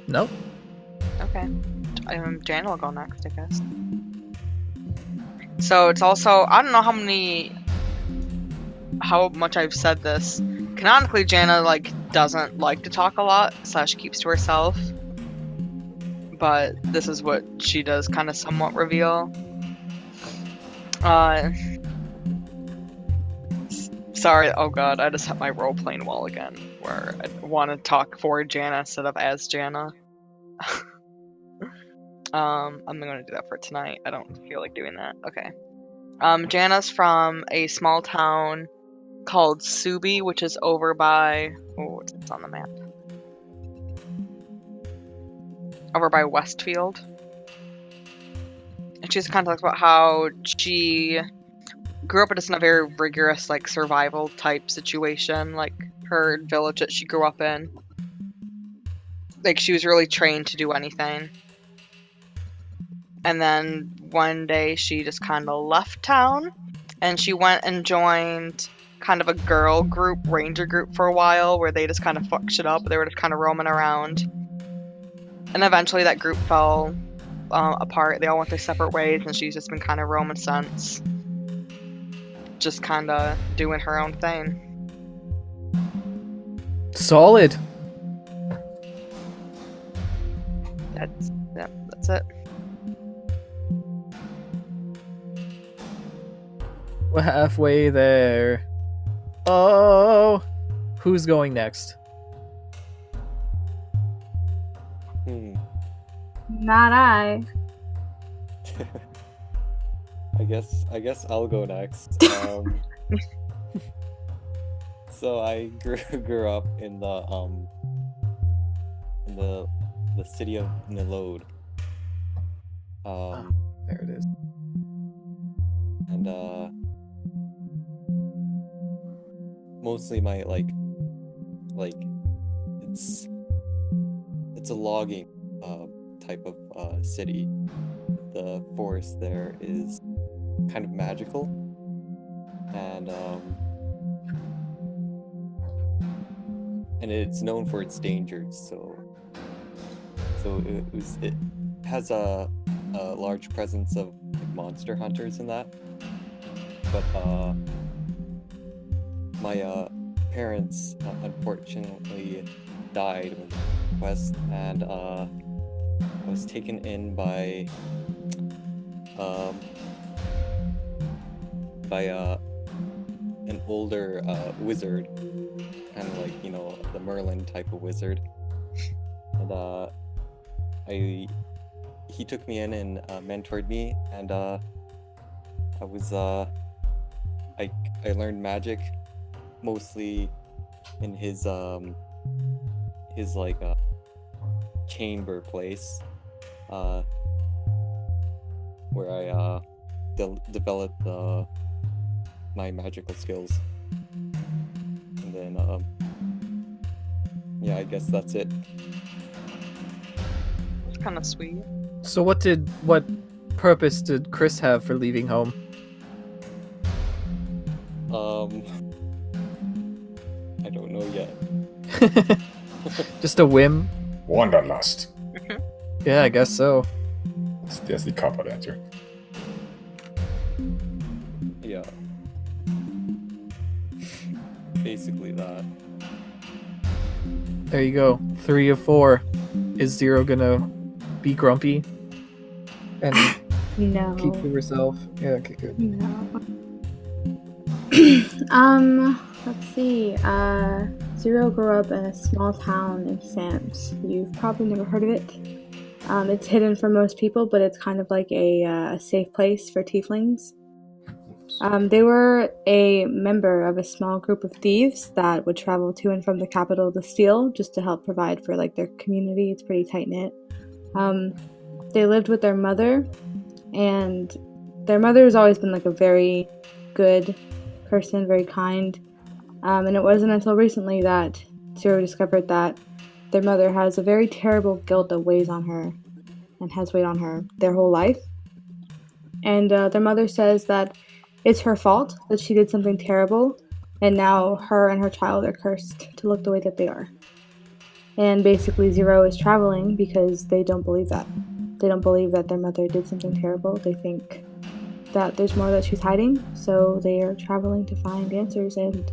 Nope. Okay. Jan will go next, I guess. So it's also, I don't know how much I've said this. Canonically, Jana doesn't like to talk a lot, / keeps to herself. But this is what she does kind of somewhat reveal. Sorry, oh god, I just hit my role-playing wall again, where I want to talk for Jana instead of as Jana. I'm gonna do that for tonight. I don't feel like doing that. Okay. Jana's from a small town called Subi, which is over by... Oh, it's on the map. Over by Westfield. And she just kind of talks about how she grew up in a very rigorous, survival type situation. Her village that she grew up in. She was really trained to do anything. And then one day she just kind of left town. And she went and joined kind of a girl group, ranger group for a while, where they just kind of fucked shit up. They were just kind of roaming around. And eventually that group fell apart. They all went their separate ways, and she's just been kind of roaming since. Just kind of doing her own thing. Solid. We're halfway there. Oh, who's going next? Not I. I guess I'll go next. So I grew up in the city of MacLeod. There it is. And mostly my like it's a logging type of city. The forest there is kind of magical, and it's known for its dangers. So it has a large presence of monster hunters in that. But my parents unfortunately died in the quest, and I was taken in by an older wizard, kind of like, you know, the Merlin type of wizard. And he took me in and mentored me, and I learned magic mostly in his like chamber place, where I developed my magical skills. And then yeah, I guess that's it. It's kind of sweet. So what purpose did Chris have for leaving home? I don't know yet. Just a whim? Wanderlust. Yeah, I guess so. That's the cop-out answer. Yeah. Basically that. There you go. 3 of 4. Is Zero gonna be grumpy and No. keep to herself? Yeah, okay, good. No. Let's see. Zero grew up in a small town in Sams. You've probably never heard of it. It's hidden from most people, but it's kind of like a safe place for tieflings. They were a member of a small group of thieves that would travel to and from the capital to steal, just to help provide for like their community. It's pretty tight-knit. They lived with their mother, and their mother has always been like a very good person, very kind. And it wasn't until recently that Zero discovered that their mother has a very terrible guilt that weighs on her and has weighed on her their whole life. And their mother says that it's her fault that she did something terrible, and now her and her child are cursed to look the way that they are. And basically Zero is traveling because they don't believe that. They don't believe that their mother did something terrible. They think that there's more that she's hiding, so they are traveling to find answers, and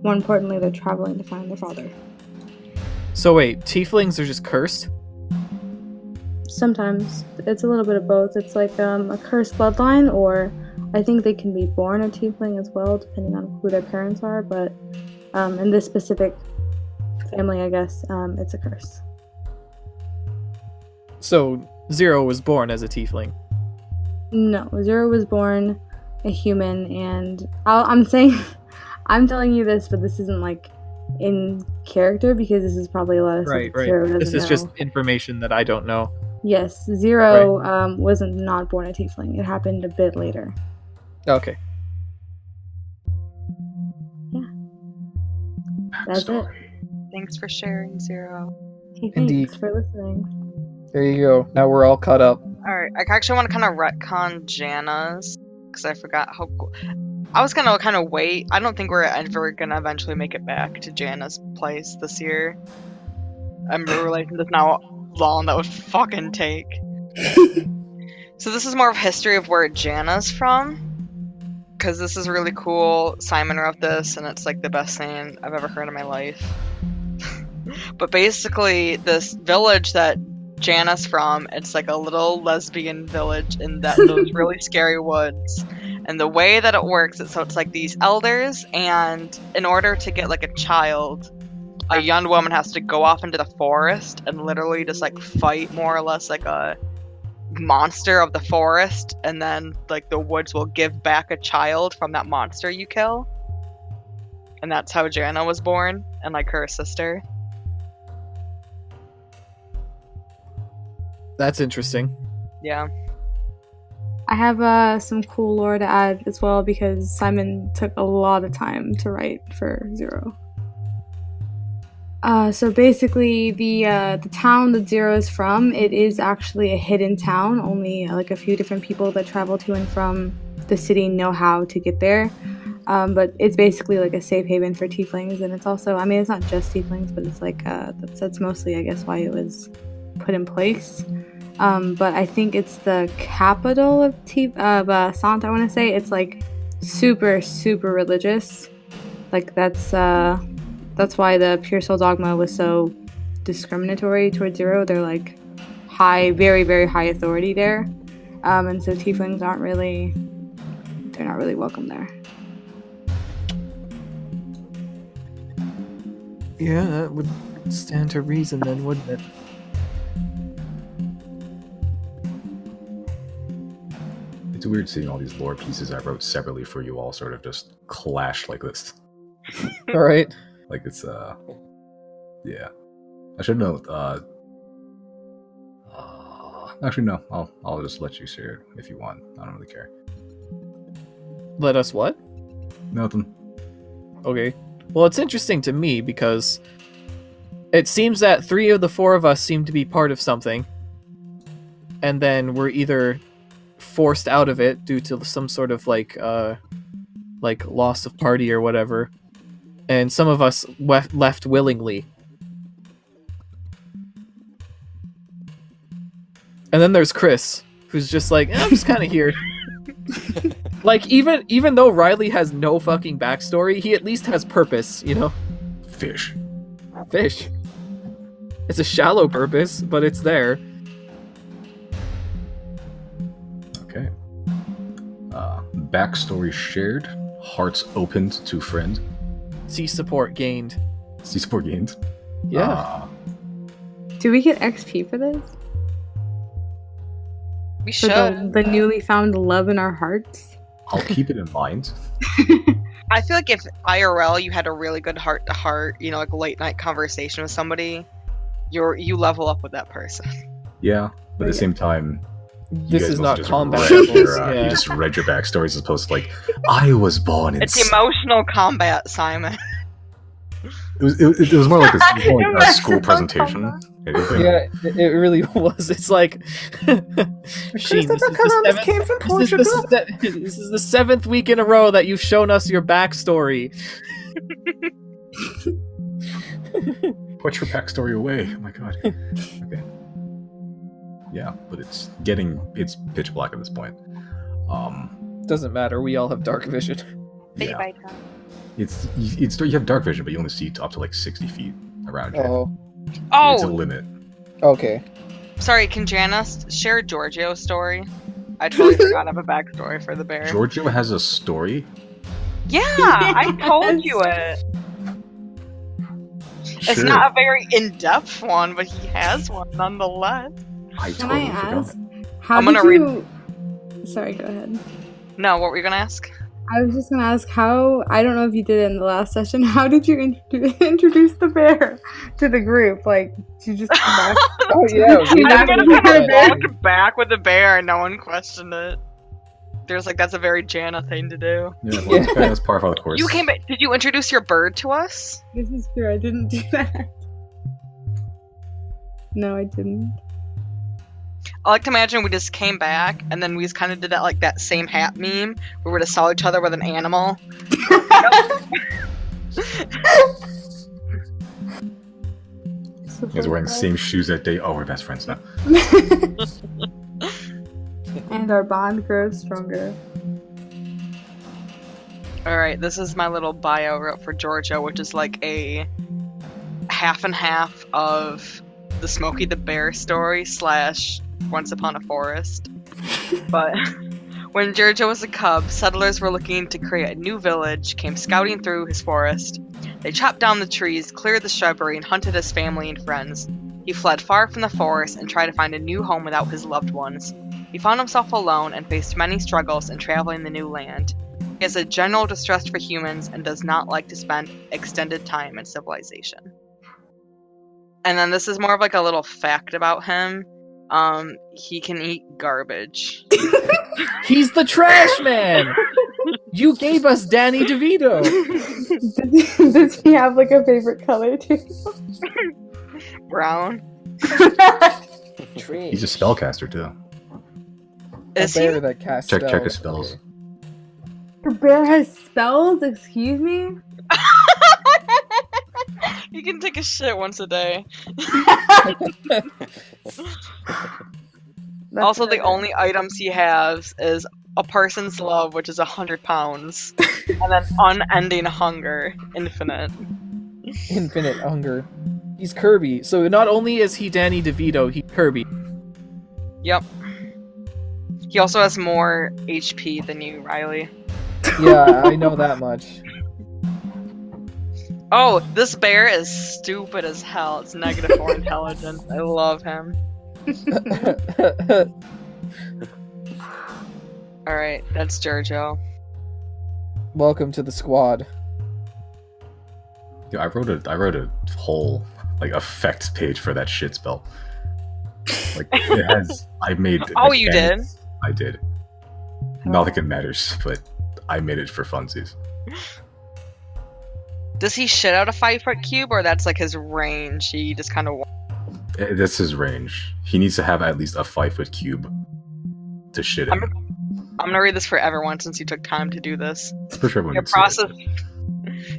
more importantly, they're traveling to find their father. So wait, tieflings are just cursed? Sometimes. It's a little bit of both. It's like a cursed bloodline, or I think they can be born a tiefling as well, depending on who their parents are, but in this specific family, I guess, it's a curse. So Zero was born as a tiefling? No, Zero was born a human, and I'm telling you this, but this isn't like in character, because this is probably a lot of stuff Right. Zero doesn't This is know. just information that I don't know. Yes, Zero wasn't not born a tiefling. It happened a bit later. Okay. Yeah. That's it. Thanks for sharing, Zero. Hey, Indeed. thanks for listening. There you go. Now we're all caught up. Alright, I actually want to kind of retcon Jana's, because I forgot how cool. I was gonna kind of wait. I don't think we're ever gonna eventually make it back to Jana's place this year. I'm realizing this now how long that would fucking take. So this is more of history of where Jana's from, because this is really cool. Simon wrote this, and it's like the best thing I've ever heard in my life. But basically, this village that Jana's from, it's like a little lesbian village in those really scary woods. And the way that it works is so it's like these elders, and in order to get like a child, a young woman has to go off into the forest and literally just like fight more or less like a monster of the forest, and then like the woods will give back a child from that monster you kill. And that's how Jana was born, and like her sister. That's interesting. Yeah. I have some cool lore to add as well because Simon took a lot of time to write for Zero. So basically, the town that Zero is from, it is actually a hidden town. Only like a few different people that travel to and from the city know how to get there. But it's basically like a safe haven for tieflings, and it's also, I mean, it's not just tieflings, but it's like that's mostly, I guess, why it was put in place. But I think it's the capital of Sant, I want to say. It's like super, super religious. Like that's why the Pure Soul Dogma was so discriminatory towards Zero. They're like high, very, very high authority there. And so tieflings they're not really welcome there. Yeah, that would stand to reason then, wouldn't it? It's weird seeing all these lore pieces I wrote separately for you all sort of just clash like this. All right. Like it's yeah. I should know. Actually, no. I'll just let you share it if you want. I don't really care. Let us what? Nothing. Okay. Well, it's interesting to me because it seems that 3 of the 4 of us seem to be part of something, and then we're either forced out of it due to some sort of like loss of party or whatever, and some of us left willingly. And then there's Chris, who's just like, I'm just kind of here. Like, even though Riley has no fucking backstory, he at least has purpose, you know? Fish. It's a shallow purpose, but it's there. Okay. Backstory shared. Hearts opened to friend. C support gained. C support gained. Yeah. Do we get XP for this? We For should. the newly found love in our hearts? I'll keep it in mind. I feel like if IRL you had a really good heart-to-heart, you know, like late night conversation with somebody, you level up with that person. Yeah, but at the same time, This is not combat. You Yeah. just read your backstories as opposed to like, I was born in. It's emotional combat, Simon. It was more like a school presentation. Yeah, it really was. It's like Sheen, this is the 7th week in a row that you've shown us your backstory. Put your backstory away. Oh my god. Okay. Yeah, but it's pitch black at this point. Doesn't matter. We all have dark vision. Yeah. You have dark vision, but you only see up to like 60 feet around you. Oh, It's a Oh, limit. okay. sorry, can Jana share Giorgio's story? I totally forgot I have a backstory for the bear. Giorgio has a story. Yeah, I told you it. It's Sure. not a very in-depth one, but he has one nonetheless. I Can totally I forgot. ask? How I'm did gonna you... Sorry, go ahead. No, what were you gonna ask? I was just gonna ask how, I don't know if you did it in the last session, how did you introduce the bear to the group? Like, did you just come back? Oh yeah. I'm gonna kind of Yeah. walk back with the bear and no one questioned it. There's like, that's a very Jana thing to do. Yeah, well, that's part of the course. You came back, did you introduce your bird to us? This is true, I didn't do that. No, I didn't. I like to imagine we just came back and then we just kind of did that like that same hat meme where we just saw each other with an animal. You guys are wearing the same shoes that day. Oh, we're best friends now. And our bond grows stronger. Alright, this is my little bio wrote for Georgia, which is like a half and half of the Smokey the Bear story / Once Upon a Forest. But When Giorgio was a cub, settlers were looking to create a new village, came scouting through his forest. They chopped down the trees, cleared the shrubbery, and hunted his family and friends. He fled far from the forest and tried to find a new home without his loved ones. He found himself alone and faced many struggles in traveling the new land. He has a general distrust for humans and does not like to spend extended time in civilization. And then this is more of like a little fact about him. He can eat garbage. He's the trash man! You gave us Danny DeVito! Does he have like a favorite color too? Brown. Tree. He's a spellcaster too. Is a he? bear that casts Check spells. his spells. The bear has spells? Excuse me? You can take a shit once a day. That's Also, what the I only items he has is a person's love, which is 100 pounds, and then unending hunger, infinite. Infinite hunger. He's Kirby. So not only is he Danny DeVito, he's Kirby. Yep. He also has more HP than you, Riley. Yeah, I know that much. Oh, this bear is stupid as hell. It's -4 intelligence. I love him. Alright, that's Giorgio. Welcome to the squad. Yeah, I wrote a whole like effects page for that shit spell. Like it has. I made. Oh, you mechanics. I did. Not like it matters, but I made it for funsies. Does he shit out a 5-foot cube, or that's like his range? He just kind of. That's his range. He needs to have at least a 5-foot cube to shit in. I'm gonna read this for everyone since you took time to do this. For sure, everyone You needs to see it.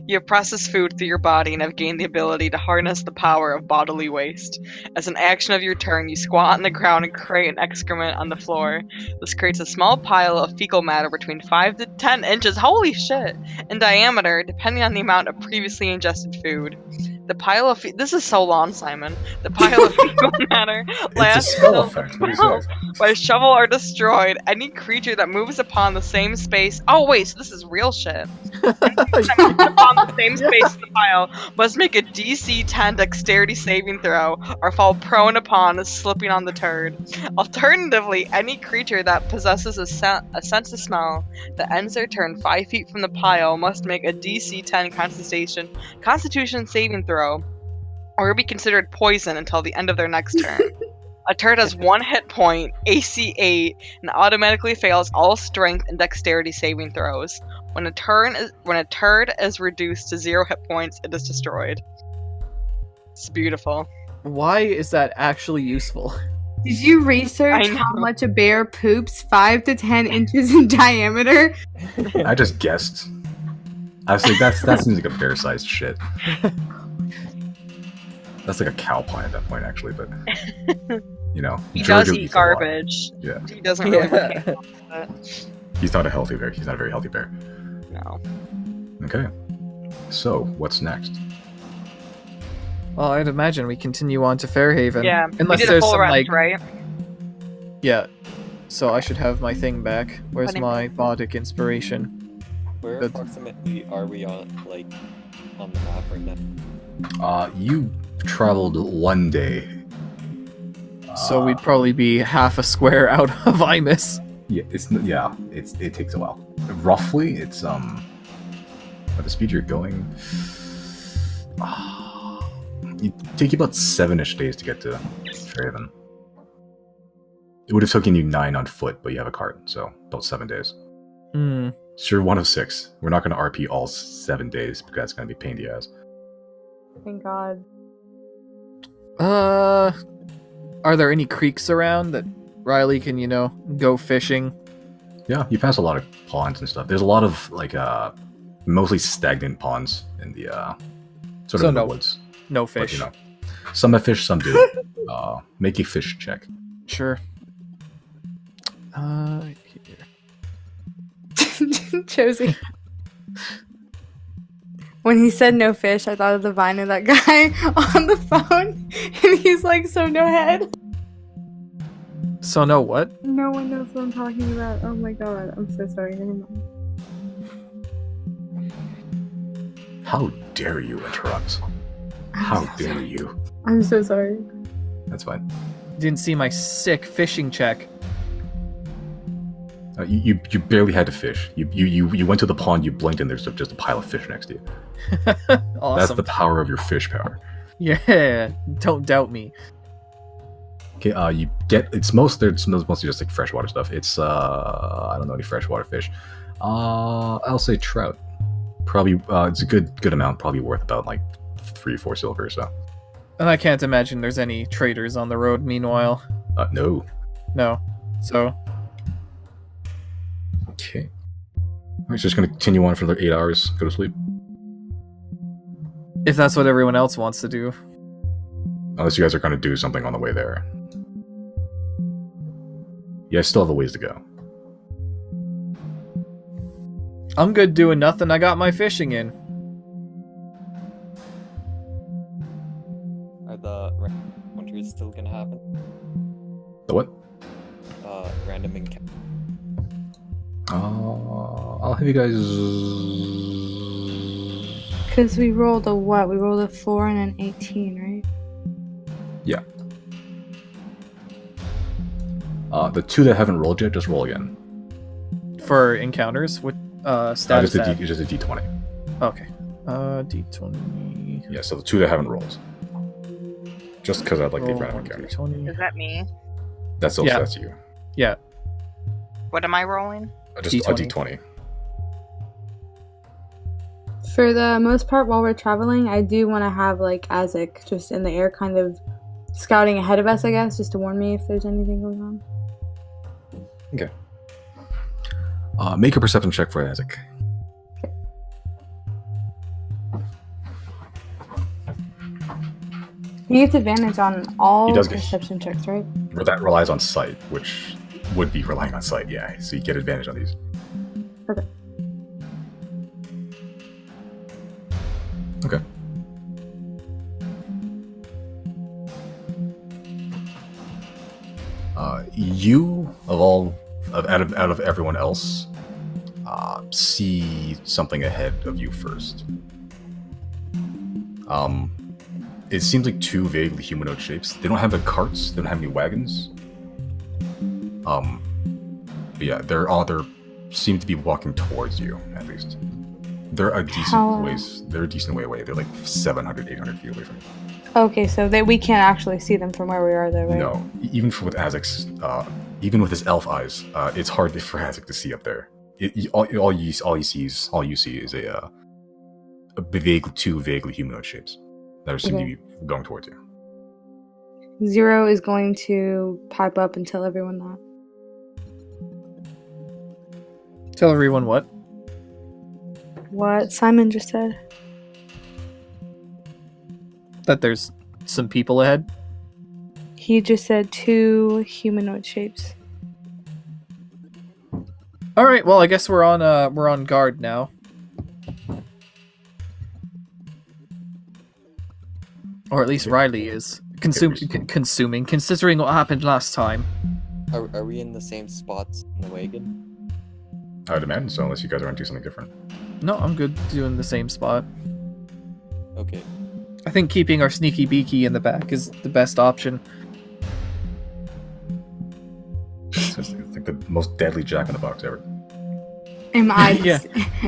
You have processed food through your body and have gained the ability to harness the power of bodily waste. As an action of your turn, you squat on the ground and create an excrement on the floor. This creates a small pile of fecal matter between 5 to 10 inches, holy shit, in diameter, depending on the amount of previously ingested food. The pile of this is so long, Simon. The pile of fecal matter It's a lasts spell until effect. What do you say? by shovel are destroyed. Any creature that moves upon the same space. Oh wait, so this is real shit. Upon the same space in the pile must make a DC 10 dexterity saving throw or fall prone upon slipping on the turd. Alternatively, any creature that possesses a sense of smell that ends their turn 5 feet from the pile must make a DC 10 Constitution saving throw or be considered poison until the end of their next turn. A turd has 1 hit point, AC 8, and automatically fails all strength and dexterity saving throws. When a turd is reduced to 0 hit points, it is destroyed. It's beautiful. Why is that actually useful? Did you research I know. how much a bear poops 5 to 10 inches in diameter? I just guessed. I was like, that seems like a bear-sized shit. That's like a cow pie at that point, actually. But you know, He Giorgio does eat eats a lot. garbage. Yeah. He doesn't really Yeah. want it. He's not a healthy bear. He's not a very healthy bear. No. Okay. So what's next? Well, I'd imagine we continue on to Fairhaven. Yeah, we Unless did a there's full some rest, like right? yeah. So I should have my thing back. Where's Funny. my Bodic inspiration? Where Good. approximately are we on, like, on the map right now? You traveled 1 day. So we'd probably be half a square out of Imus. Yeah, it takes a while. Roughly, it's at the speed you're going, it take you about 7-ish days to get to Fairhaven. It would have taken you 9 on foot, but you have a cart, so about 7 days. Hmm. So you're 1 of 6. We're not going to RP all 7 days because that's going to be pain in the ass. Thank God. Are there any creeks around that Riley can, go fishing? Yeah, you pass a lot of ponds and stuff. There's a lot of like mostly stagnant ponds in the sort So of in the no- woods. No But, fish. some have fish, some do. Make a fish check. Sure. Here. Josie. When he said no fish, I thought of the vine of that guy on the phone, and he's like, so no head. So no what? No one knows what I'm talking about. Oh my god, I'm so sorry. Never mind. How dare you interrupt? How dare you? I'm so sorry. That's fine. Didn't see my sick fishing check. You barely had to fish. You went to the pond, you blinked, and there's just a pile of fish next to you. Awesome. That's the power of your fish power. Yeah, don't doubt me. Okay, you get it's mostly just like freshwater stuff. It's I don't know any freshwater fish. I'll say trout. Probably it's a good amount. Probably worth about like 3 or 4 silver or so. And I can't imagine there's any traders on the road. Meanwhile, No. So Okay. We're just gonna continue on for another 8 hours. Go to sleep. if that's what everyone else wants to do, Unless you guys are gonna do something on the way there. You guys still have a ways to go. I'm good doing nothing. I got my fishing in. Are the random encounters still gonna happen? The what? Random encounter. I'll have you guys. Because we rolled a what? We rolled a 4 and an 18, right? Yeah. The 2 that haven't rolled yet, just roll again. For encounters with status. Just a D20. Okay. D20. Yeah, so the 2 that haven't rolled. Just because I'd like the random encounters. D20. Is that me? That's also Yeah. that's you. Yeah. What am I rolling? Just D20. a D20. For the most part, while we're traveling, I do want to have like Isaac just in the air, kind of scouting ahead of us, I guess, just to warn me if there's anything going on. Okay. Make a perception check for Isaac. He gets advantage on all He does get- perception checks, right? That relies on sight, which would be relying on sight, yeah. So you get advantage on these. Okay. Okay. You out of everyone else, see something ahead of you first. It seems like 2 vaguely humanoid shapes. They don't have the carts. They don't have any wagons. But yeah, they're seem to be walking towards you at least. They're a decent ways. They're a decent way away. They're like 700, 800 feet away from you. Okay, so we can't actually see them from where we are, though, right? No, even with Isaac's, even with his elf eyes, it's hard for Isaac to see up there. All you see is a vaguely 2 vaguely humanoid shapes that seem to be going towards you. 0 is going to pipe up and tell everyone that. Tell everyone what? What Simon just said. That there's some people ahead. He just said 2 humanoid shapes. All right. Well, I guess we're on guard now. Or at least Riley is consuming, considering what happened last time. Are we in the same spots in the wagon? I would imagine so, unless you guys are going to do something different. No, I'm good doing the same spot. Okay. I think keeping our sneaky beaky in the back is the best option. It's like the most deadly Jack in the Box ever. Am I Yeah.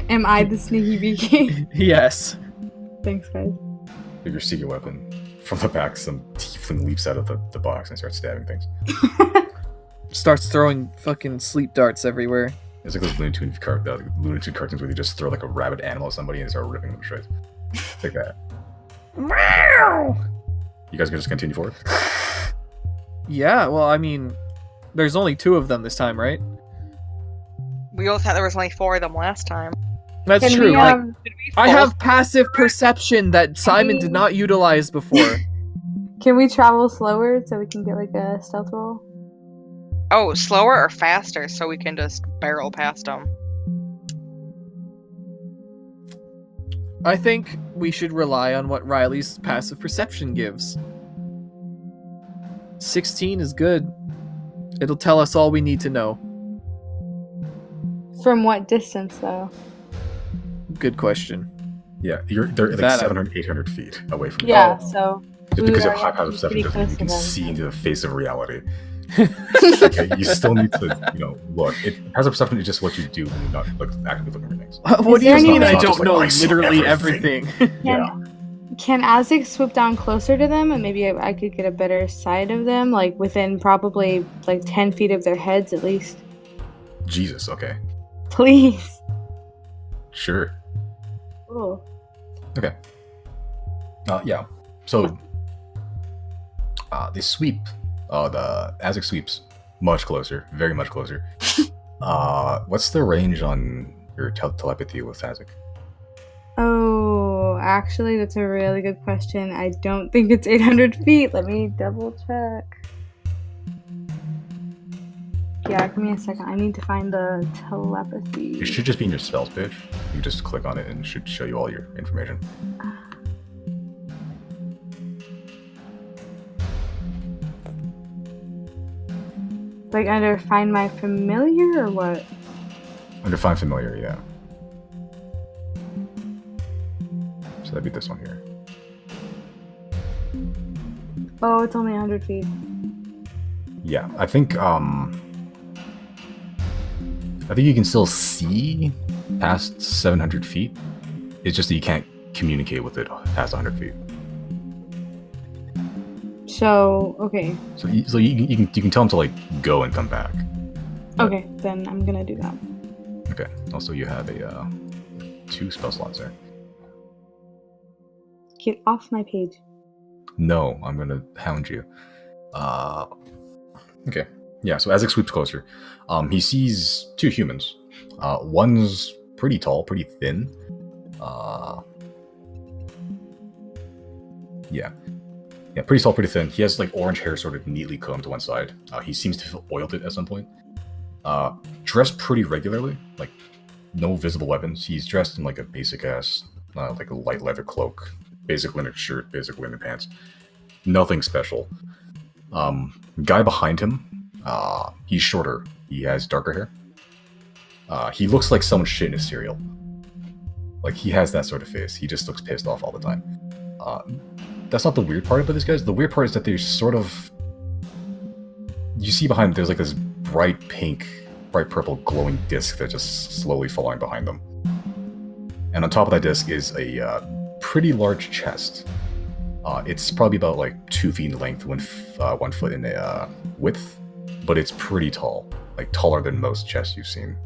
am I the sneaky beaky? Yes. Thanks, guys. With your secret weapon. From the back, some tiefling leaps out of the box and starts stabbing things. Starts throwing fucking sleep darts everywhere. It's like those Looney Tunes cartoons where they just throw like a rabid animal at somebody and start ripping them to shreds. Like that. You guys can just continue forward? Yeah, well, I mean, there's only 2 of them this time, right? We all thought there was only 4 of them last time. That's Can true. we, Like, Did we I both- have passive perception that Simon did not utilize before. Can we travel slower so we can get like a stealth roll? Oh, slower or faster so we can just barrel past them. I think we should rely on what Riley's passive perception gives. 16 is good. It'll tell us all we need to know. From what distance, though? Good question. Yeah, they're like That- 700, 800 feet away from Yeah, you. so... Just we because you would have high already passive be perception pretty doesn't mean you close can to them. see into the face of reality. Okay, you still need to, look. Passive perception is just what you do when you're not actively looking for things. What do you there mean any- I It's not don't just like, know I saw literally everything. everything? Yeah. Can Azek swoop down closer to them, and maybe I could get a better sight of them, like within probably like 10 feet of their heads at least? Jesus, okay. Please. Sure. Oh. Okay. Yeah. So, they sweep. The Azek sweeps much closer, very much closer. What's the range on your telepathy with Azek? Oh, actually, that's a really good question. I don't think it's 800 feet. Let me double check. Yeah, give me a second. I need to find the telepathy. It should just be in your spells page. You just click on it and it should show you all your information. Like under Find My Familiar or what? Under Find Familiar, yeah. So that'd be this one here. Oh, it's only 100 feet. Yeah, I think you can still see past 700 feet. It's just that you can't communicate with it past 100 feet. So, okay. So you can tell him to like go and come back. Okay, then I'm gonna do that. Okay. Also, you have a 2 spell slots there. Get off my page. No, I'm gonna hound you. Okay. Yeah, so Azek sweeps closer. He sees 2 humans. One's pretty tall, pretty thin. Yeah, pretty tall, pretty thin. He has like orange hair sort of neatly combed to one side. He seems to have oiled it at some point. Dressed pretty regularly, like no visible weapons. He's dressed in like a basic ass, like a light leather cloak, basic linen shirt, basic linen pants. Nothing special. Guy behind him, he's shorter. He has darker hair. He looks like someone shit in his cereal. Like he has that sort of face. He just looks pissed off all the time. That's not the weird part about these guys. The weird part is that they're sort of... You see behind them, there's like this bright pink, bright purple glowing disc that's just slowly falling behind them. And on top of that disc is a pretty large chest. It's probably about like 2 feet in length, 1 foot in width, but it's pretty tall, like taller than most chests you've seen.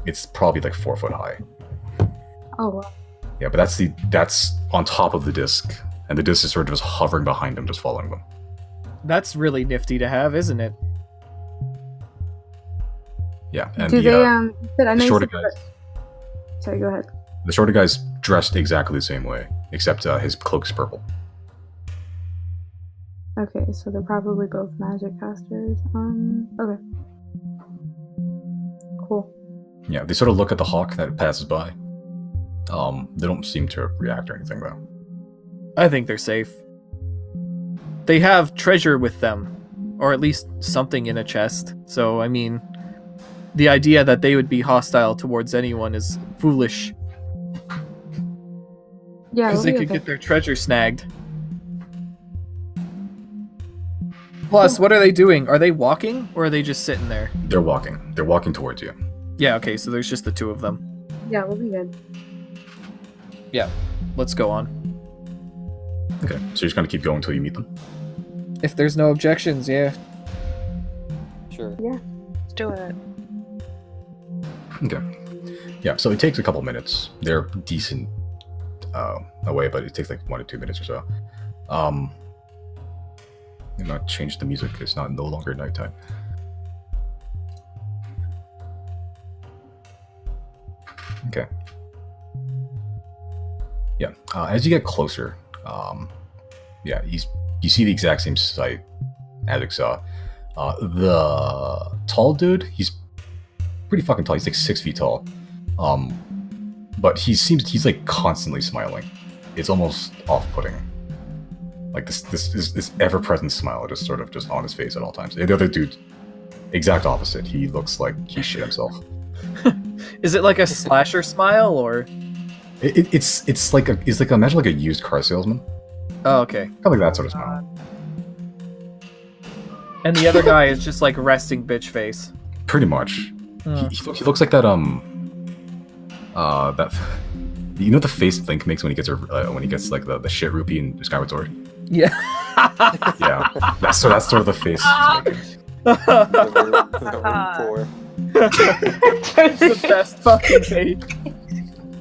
It's probably like 4 foot high. Oh, wow. Yeah, but that's on top of the disc, and the disc is sort of just hovering behind them, just following them. That's really nifty to have, isn't it? Yeah, and Do they, said, I know you shorter said guys. that- Sorry, go ahead. The shorter guy's dressed exactly the same way, except his cloak's purple. Okay, so they're probably both magic casters. Okay. Cool. Yeah, they sort of look at the hawk that passes by. They don't seem to react or anything, though. I think they're safe. They have treasure with them, or at least something in a chest. So, I mean, the idea that they would be hostile towards anyone is foolish, Yeah, because they we'll could be get okay. their treasure snagged. Plus, what are they doing? Are they walking, or are they just sitting there? They're walking. They're walking towards you. Yeah, okay, so there's just the 2 of them. Yeah, we'll be good. Let's go on. Okay, so you're just gonna keep going until you meet them? If there's no objections, yeah. Sure. Let's do it. Okay. Yeah, so it takes a couple minutes. They're decent away, but it takes like 1 to 2 minutes or so. I'm not change the music. It's no longer nighttime. Okay. Yeah. As you get closer, you see the exact same sight Azek saw. The tall dude, he's pretty fucking tall. He's like 6 feet tall. But he's like constantly smiling. It's almost off-putting. Like this ever-present smile just sort of just on his face at all times. And the other dude, exact opposite. He looks like he shit himself. Is it like a slasher smile or? It's like imagine like a used car salesman. Oh, okay. Kind of like that sort of smile. And the other guy is just like resting bitch face. Pretty much. Hmm. He looks like that that you know the face Link makes when he gets like the shit rupee in Skyward Sword. Yeah. Yeah, that's sort of the face. He's making. The It's the best fucking face.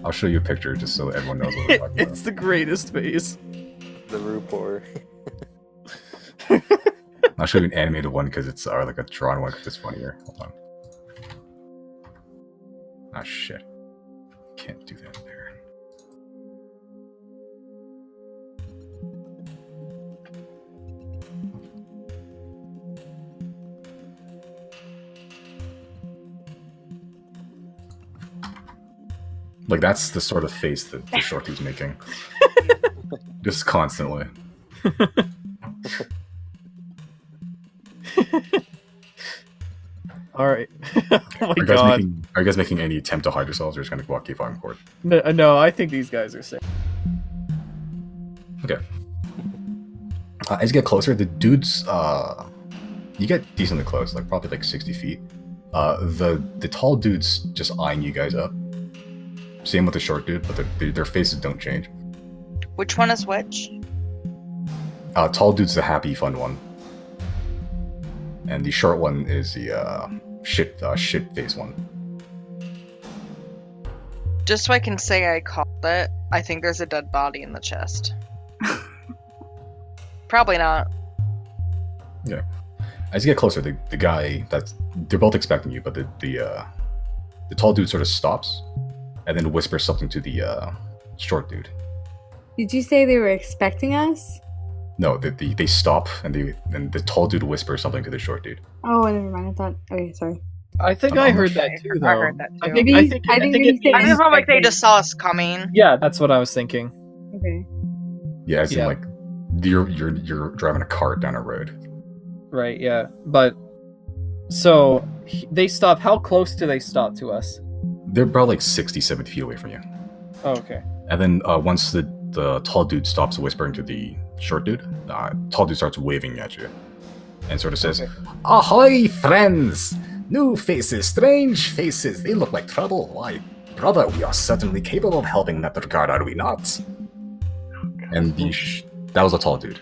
I'll show you a picture just so that everyone knows what I'm talking about. It's the greatest face. The Rupor. I'll show you an animated one because it's like a drawn one because it's funnier. Hold on. Ah shit. Can't do that there. Like that's the sort of face that the short dude's making. Just constantly. All right. Oh my Are god. you guys making any attempt to hide yourselves, or just gonna keep on court? No, I think these guys are sick. Okay. As you get closer, the dudes, you get decently close, like probably like 60 feet. The tall dude's just eyeing you guys up. Same with the short dude, but their faces don't change. Which one is which? Tall dude's the happy, fun one, and the short one is the shit face one. Just so I can say I called it, I think there's a dead body in the chest. Probably not. Yeah. As you get closer, the guy they're both expecting you, but the tall dude sort of stops and then whispers something to the short dude. Did you say they were expecting us? No, they stop and the tall dude whispers something to the short dude. Oh, never mind. I thought. Okay, sorry. I think I heard that too, though. I heard that too. I think Maybe- it I think you means- said- I just felt like they just saw us coming. Yeah, that's what I was thinking. Okay. Yeah, as in Yeah. like you're driving a cart down a road. Right, yeah. But so they stop. How close do they stop to us? They're about like 60, 70 feet away from you. Oh, okay. And then once the tall dude stops whispering to the short dude, tall dude starts waving at you and sort of says, Okay. "Ahoy, friends! New faces, strange faces. They look like trouble. Why, brother, we are certainly capable of helping in that regard, are we not?" And that was a tall dude.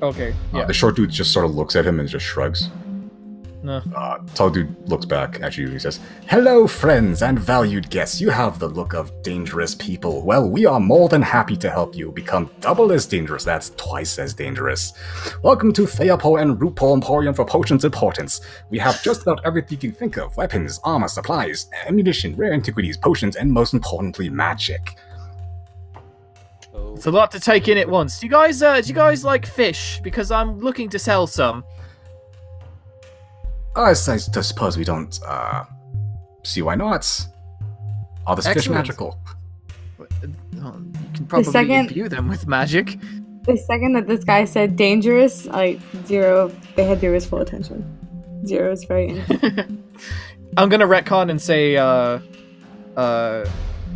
Okay. Yeah. The short dude just sort of looks at him and just shrugs. No. Tall dude looks back at you and he says, "Hello, friends and valued guests. You have the look of dangerous people. Well, we are more than happy to help you become double as dangerous. That's twice as dangerous. Welcome to Theapor and Rupor Emporium for potions importance. We have just about everything you can think of. Weapons, armor, supplies, ammunition, rare antiquities, potions, and most importantly, magic." Oh, It's a lot to take in at once. Do you guys like fish? Because I'm looking to sell some. I suppose we don't, see why not. Are the fish Excellent. magical? You can probably second- imbue them with magic. The second that this guy said dangerous, like Zero, they had Zero's full attention. Zero's very in. I'm gonna retcon and say,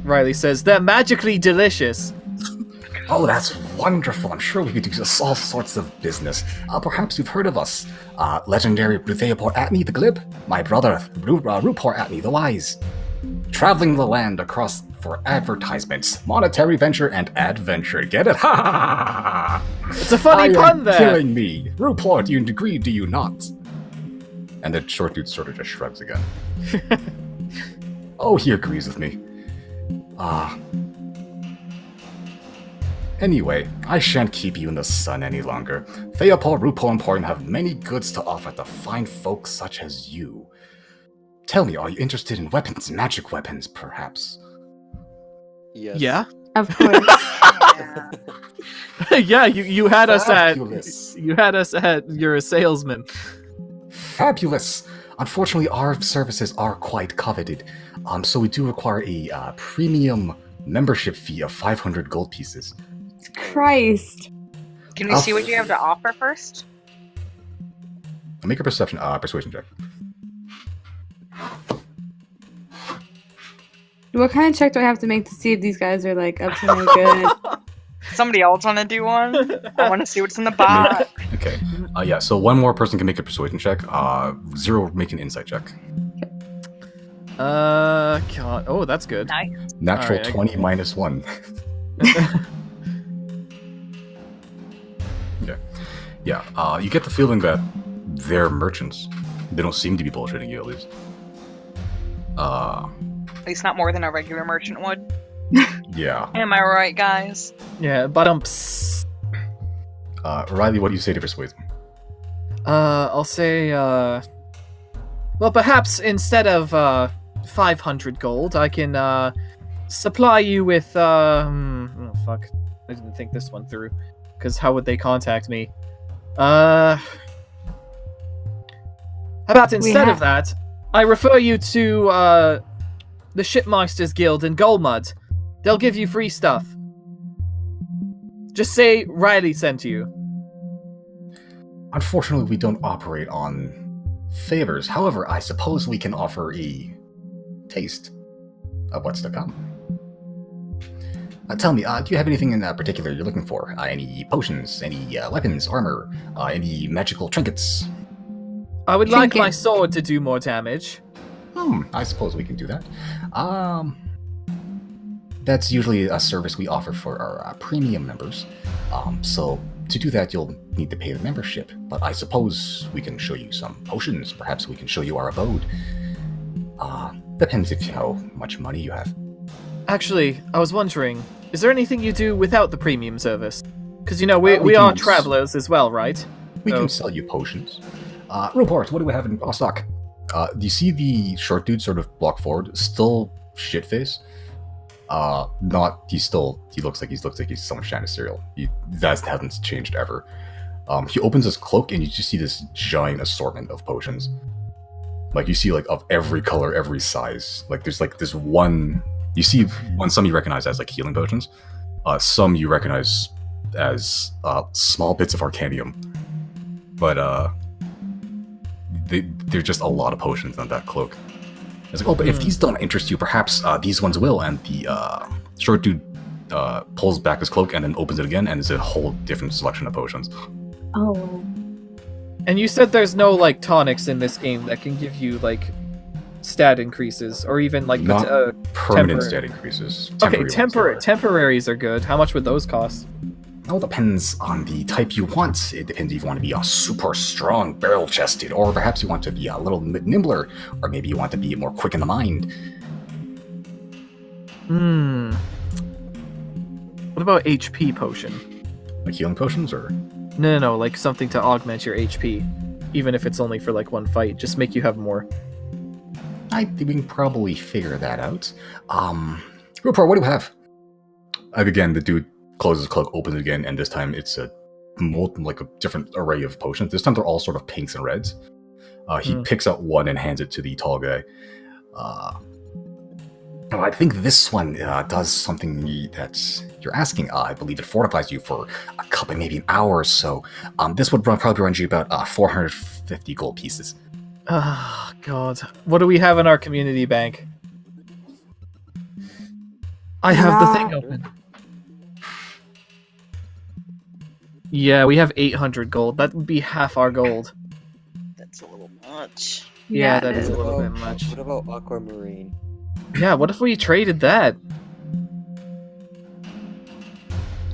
Riley says they're magically delicious. Oh, that's wonderful. I'm sure we could do all sorts of business. Perhaps you've heard of us. Legendary Theapor Atney the Glib, my brother Rupor Atney the Wise. Traveling the land across for advertisements, monetary venture, and adventure. Get it? Ha ha ha! It's a funny pun there. Killing me. Rupor, do you agree, do you not? And the short dude sort of just shrugs again. Oh, he agrees with me. Anyway, I shan't keep you in the sun any longer. Theapor, Rupor, Emporium have many goods to offer to fine folks such as you. Tell me, are you interested in weapons, magic weapons, perhaps? yes. Yeah. Of course. Yeah. Yeah, you had us Fabulous. at you're a salesman. Fabulous! Unfortunately, our services are quite coveted, so we do require a premium membership fee of 500 gold pieces. Christ. Can we see what you have to offer first? Make a persuasion check. What kind of check do I have to make to see if these guys are like up to no good? Somebody else want to do one? I want to see what's in the box. Okay. Yeah. So one more person can make a persuasion check. Zero make an insight check. God. Oh, that's good. Nice. Natural Alright, 20 minus 1. Okay. Yeah. You get the feeling that they're merchants. They don't seem to be bullshitting you, at least. At least not more than a regular merchant would. Yeah. Am I right, guys? Yeah, but Riley, what do you say to persuade them? I'll say, well, perhaps instead of, 500 gold, I can, supply you with, oh, fuck. I didn't think this one through. Because how would they contact me? How about instead of that, I refer you to, the Shipmasters Guild in Goldmud. They'll give you free stuff. Just say Riley sent you. Unfortunately, we don't operate on favors. However, I suppose we can offer a taste of what's to come. Tell me, do you have anything in particular you're looking for? Any potions, any weapons, armor, any magical trinkets? I would like my sword to do more damage. I suppose we can do that. That's usually a service we offer for our premium members. So to do that, you'll need to pay the membership. But I suppose we can show you some potions. Perhaps we can show you our abode. Depends if how much money you have. Actually, I was wondering, is there anything you do without the premium service? Because, you know, we are travelers as well, right? We can sell you potions. Rupor, what do we have in stock? Do you see the short dude sort of block forward? Still shitface. He looks like he's someone trying to cereal. That hasn't changed ever. He opens his cloak and you just see this giant assortment of potions. Like you see like of every color, every size. Like there's like this one, you see one, some you recognize as like healing potions. Some you recognize as small bits of arcanium. But there's just a lot of potions on that cloak. It's like, oh, but if these don't interest you, perhaps these ones will. And the short dude pulls back his cloak and then opens it again, and it's a whole different selection of potions. Oh. And you said there's no, like, tonics in this game that can give you, like, stat increases, or even, like, Not permanent stat increases. Temporaries are good. How much would those cost? It all depends on the type you want. It depends if you want to be a super strong, barrel-chested, or perhaps you want to be a little bit nimbler, or maybe you want to be more quick in the mind. What about HP potion? Like healing potions, or? No, like something to augment your HP. Even if it's only for, like, one fight. Just make you have more. I think we can probably figure that out. Rupor, what do we have? Again, the dude closes his cloak, opens it again, and this time it's a different array of potions. This time they're all sort of pinks and reds. He picks out one and hands it to the tall guy. I think this one does something that you're asking. I believe it fortifies you for a couple, maybe an hour or so. This would probably run you about 450 gold pieces. Oh, God. What do we have in our community bank? I have the thing open. Yeah, we have 800 gold. That would be half our gold. That's a little much. Yeah, that is a little bit much. What about Aquamarine? Yeah, what if we traded that?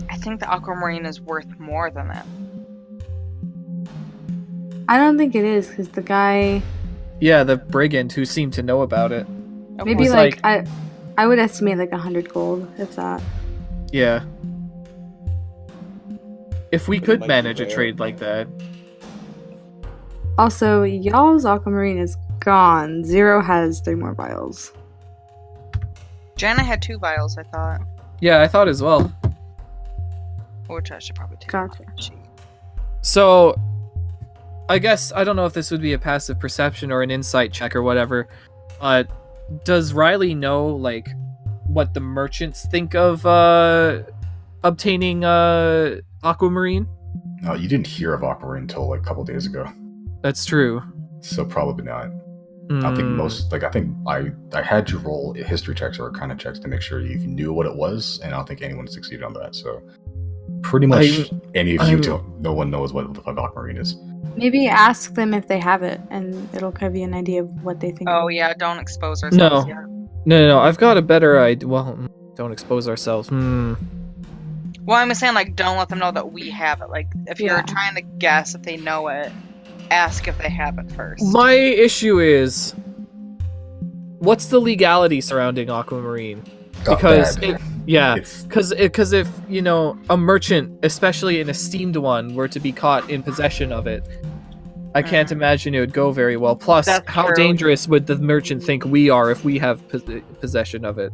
I think the Aquamarine is worth more than that. I don't think it is, because the guy... Yeah, the brigand who seemed to know about it. Maybe, was like, I would estimate, like, 100 gold, if that. Yeah. If we could manage a trade like that. Also, y'all's Aquamarine is gone. Zero has 3 more vials. Jana had 2 vials, I thought. Yeah, I thought as well. Which I should probably take Gotcha. off the sheet. So, I guess, I don't know if this would be a passive perception or an insight check or whatever, but does Riley know, like, what the merchants think of, obtaining, Aquamarine? You didn't hear of Aquamarine until like a couple days ago, That's true. so probably not. I think most, like, I think I had you roll history checks or kind of checks to make sure you knew what it was, and I don't think anyone succeeded on that. So pretty much any of you don't. No one knows what the fuck Aquamarine is. Maybe ask them if they have it, and it'll give you an idea of what they think. Oh yeah, don't expose ourselves yet. No. I've got a better idea. Well, don't expose ourselves. Well, I'm saying, like, don't let them know that we have it. Like, if you're trying to guess if they know it, ask if they have it first. My issue is, what's the legality surrounding Aquamarine? Because because if a merchant, especially an esteemed one, were to be caught in possession of it, I can't imagine it would go very well. Plus, That's how true. dangerous would the merchant think we are if we have possession of it?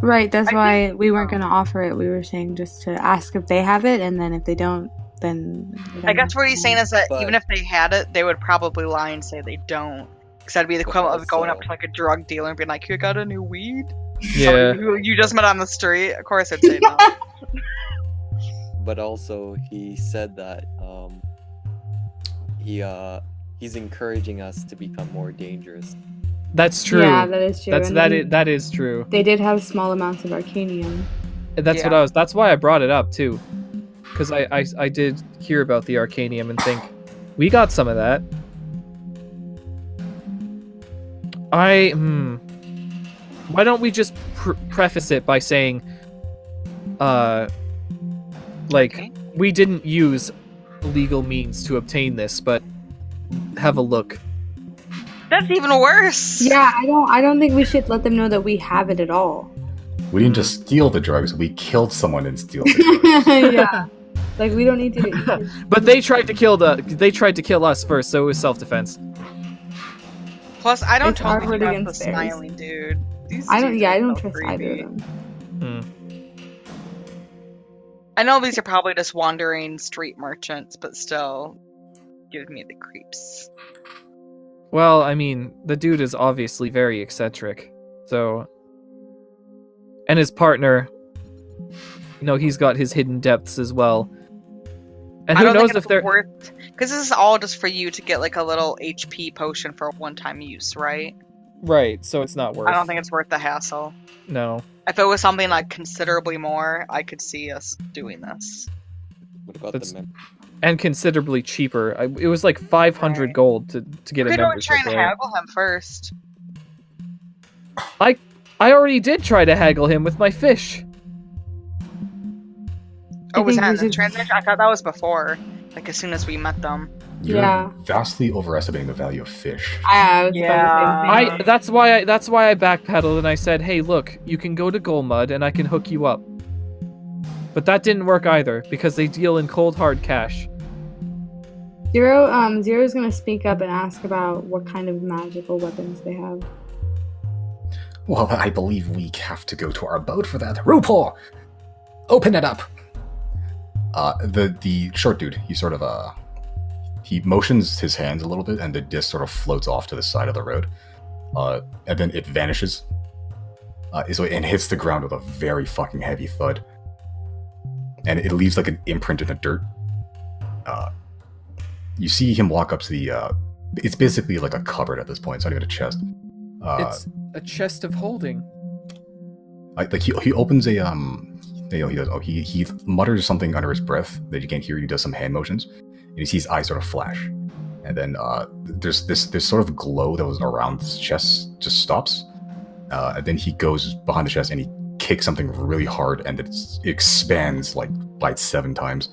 Right, that's I why think- we weren't going to offer it. We were saying just to ask if they have it, and then if they don't, then... I guess what he's saying is that But- even if they had it, they would probably lie and say they don't. Because that'd be the equivalent of going up to like a drug dealer and being like, "You got a new weed?" Yeah. Who you just met on the street. Of course, I'd say no. But also, he said that he's encouraging us to become more dangerous. That's true. Yeah, that is true. And then That is true. They did have small amounts of Arcanium. That's what I was. That's why I brought it up too, because I did hear about the Arcanium and think we got some of that. Why don't we just preface it by saying, Okay. we didn't use legal means to obtain this, but have a look. That's even worse. Yeah, I don't think we should let them know that we have it at all. We didn't just steal the drugs, we killed someone and steal the drugs. Yeah. Like, we don't need to... But they tried to kill us first, so it was self-defense. Plus, I don't It's trust awkward the against theirs. smiling dude. These I don't dudes are don't so trust creepy. either of them. I know these are probably just wandering street merchants, but still, give me the creeps. Well, I mean, the dude is obviously very eccentric, so... And his partner, he's got his hidden depths as well. And I who don't knows think if it's they're... worth, because this is all just for you to get like a little HP potion for one-time use, right? Right, so it's not worth... I don't think it's worth the hassle. No. If it was something like considerably more, I could see us doing this. What about That's- the And considerably cheaper. It was like 500 Right. gold to get a We don't membership try and there. haggle him first. I already did try to haggle him with my fish. Oh, was think that we in the should- transaction? I thought that was before. Like, as soon as we met them. You're Yeah. vastly overestimating the value of fish. I was Yeah. about to say the same. That's why I backpedaled and I said, "Hey, look, you can go to Golmud and I can hook you up." But that didn't work either because they deal in cold hard cash. Zero's gonna speak up and ask about what kind of magical weapons they have. Well, I believe we have to go to our boat for that. Rupor! Open it up! The short dude, he sort of, he motions his hands a little bit, and the disc sort of floats off to the side of the road. And then it vanishes. And hits the ground with a very fucking heavy thud. And it leaves like an imprint in the dirt. You see him walk up to the, it's basically like a cupboard at this point, it's not even a chest. It's a chest of holding. Like he opens a he mutters something under his breath that you can't hear. He does some hand motions, and you see his eyes sort of flash, and then there's this sort of glow that was around his chest just stops, and then he goes behind the chest and he kicks something really hard, and it expands like by 7 times.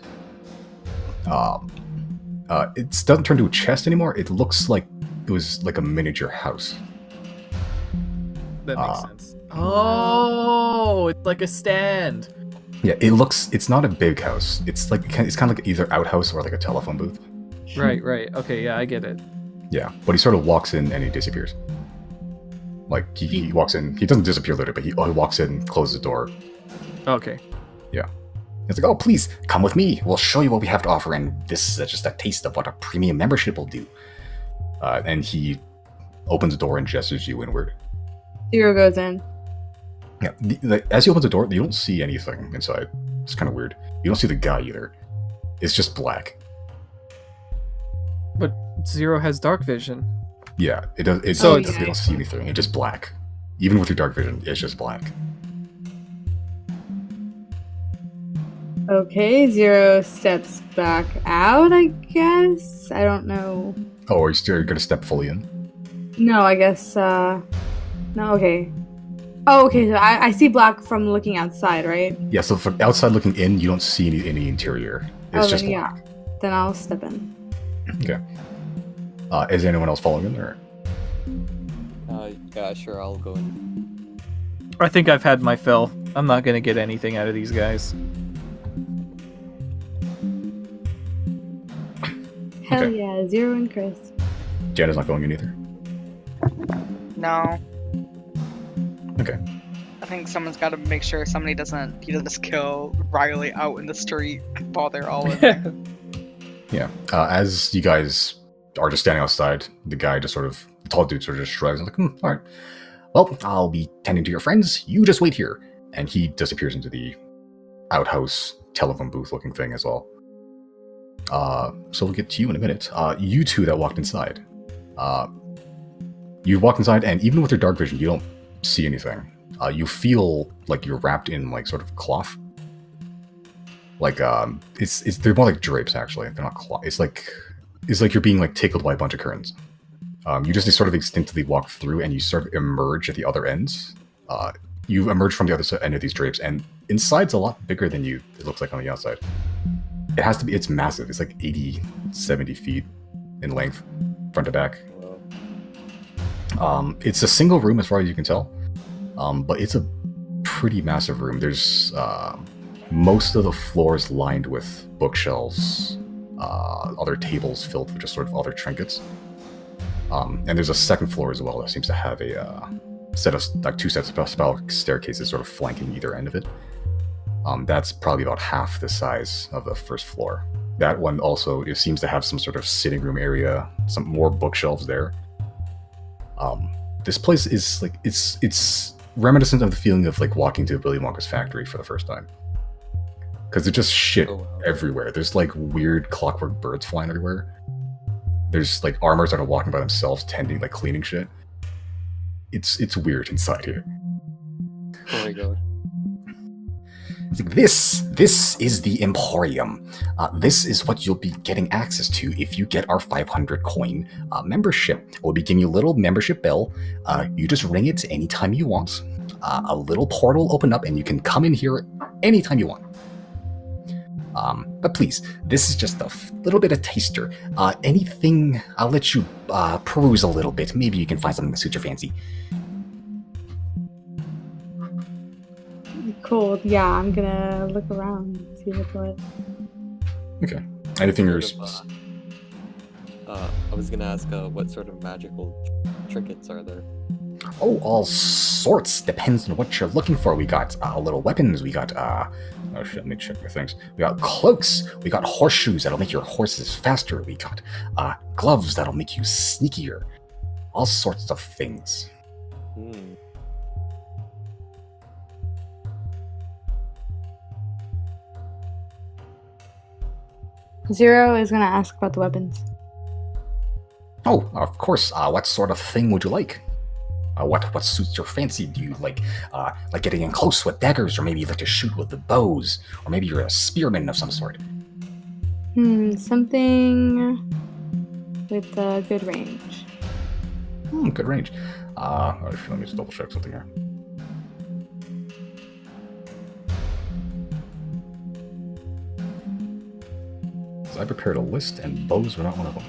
It doesn't turn to a chest anymore. It looks like it was like a miniature house. That makes sense. Oh, it's like a stand. Yeah, it's not a big house. It's kind of like either outhouse or like a telephone booth. Right. Okay, yeah, I get it. Yeah, but he sort of walks in and he disappears. Like he walks in, he doesn't disappear later, but he walks in, closes the door. Okay. It's like, oh, please come with me. We'll show you what we have to offer, and this is just a taste of what a premium membership will do. And he opens the door and gestures you inward. Zero goes in. Yeah, as he opens the door, you don't see anything inside. It's kind of weird. You don't see the guy either. It's just black. But Zero has dark vision. Yeah, it does. It, So they don't see anything. It's just black. Even with your dark vision, it's just black. Okay, Zero steps back out, I guess. I don't know. Oh, are you still gonna step fully in? No, I guess, no, okay. Oh, okay, so I see black from looking outside, right? Yeah. So from outside looking in, you don't see any interior. It's just then, black. yeah. Then I'll step in. Okay. Is anyone else following in there? Yeah, sure, I'll go in. I think I've had my fill. I'm not gonna get anything out of these guys. Hell Okay. yeah, Zero and Chris. Jana's not going in either. No. Okay. I think someone's got to make sure somebody doesn't just kill Riley out in the street while they're all in there. Yeah. As you guys are just standing outside, the guy just sort of, the tall dude sort of just shrugs and like, all right. Well, I'll be tending to your friends. You just wait here. And he disappears into the outhouse telephone booth looking thing as well. So we'll get to you in a minute. You two that walked inside. You walked inside, and even with your dark vision, you don't see anything. You feel like you're wrapped in like sort of cloth. Like it's they're more like drapes actually. They're not cloth. It's like you're being like tickled by a bunch of curtains. You just sort of instinctively walk through, and you sort of emerge at the other end. You emerge from the other end of these drapes, and inside's a lot bigger than it looks like on the outside. It has to be. It's massive. It's like 80, 70 feet in length, front to back. It's a single room as far as you can tell, but it's a pretty massive room. There's most of the floors lined with bookshelves, other tables filled with just sort of other trinkets. And there's a second floor as well that seems to have a set of like two sets of spell staircases sort of flanking either end of it. That's probably about half the size of the first floor. That one also seems to have some sort of sitting room area, some more bookshelves there. This place is like it's reminiscent of the feeling of like walking to Willy Wonka's factory for the first time. Because there's just shit everywhere. There's like weird clockwork birds flying everywhere. There's like armors that are walking by themselves, tending like cleaning shit. It's weird inside here. Oh my god. It's like, this is the Emporium. This is what you'll be getting access to if you get our 500 coin membership. We'll be giving you a little membership bell. You just ring it anytime you want. A little portal will open up and you can come in here anytime you want. But please, this is just a little bit of taster. Anything, I'll let you peruse a little bit. Maybe you can find something that suits your fancy. Cool. Yeah, I'm gonna look around and see what's what. Okay. Anything you're... I was gonna ask, what sort of magical trinkets are there? Oh, all sorts. Depends on what you're looking for. We got little weapons. We got, oh shit, let me check my things. We got cloaks. We got horseshoes that'll make your horses faster. We got gloves that'll make you sneakier. All sorts of things. Zero is gonna ask about the weapons. Oh, of course. What sort of thing would you like? What suits your fancy? Do you like getting in close with daggers, or maybe you like to shoot with the bows, or maybe you're a spearman of some sort? Something with good range. Good range. Let me just double check something here. So I prepared a list, and bows were not one of them.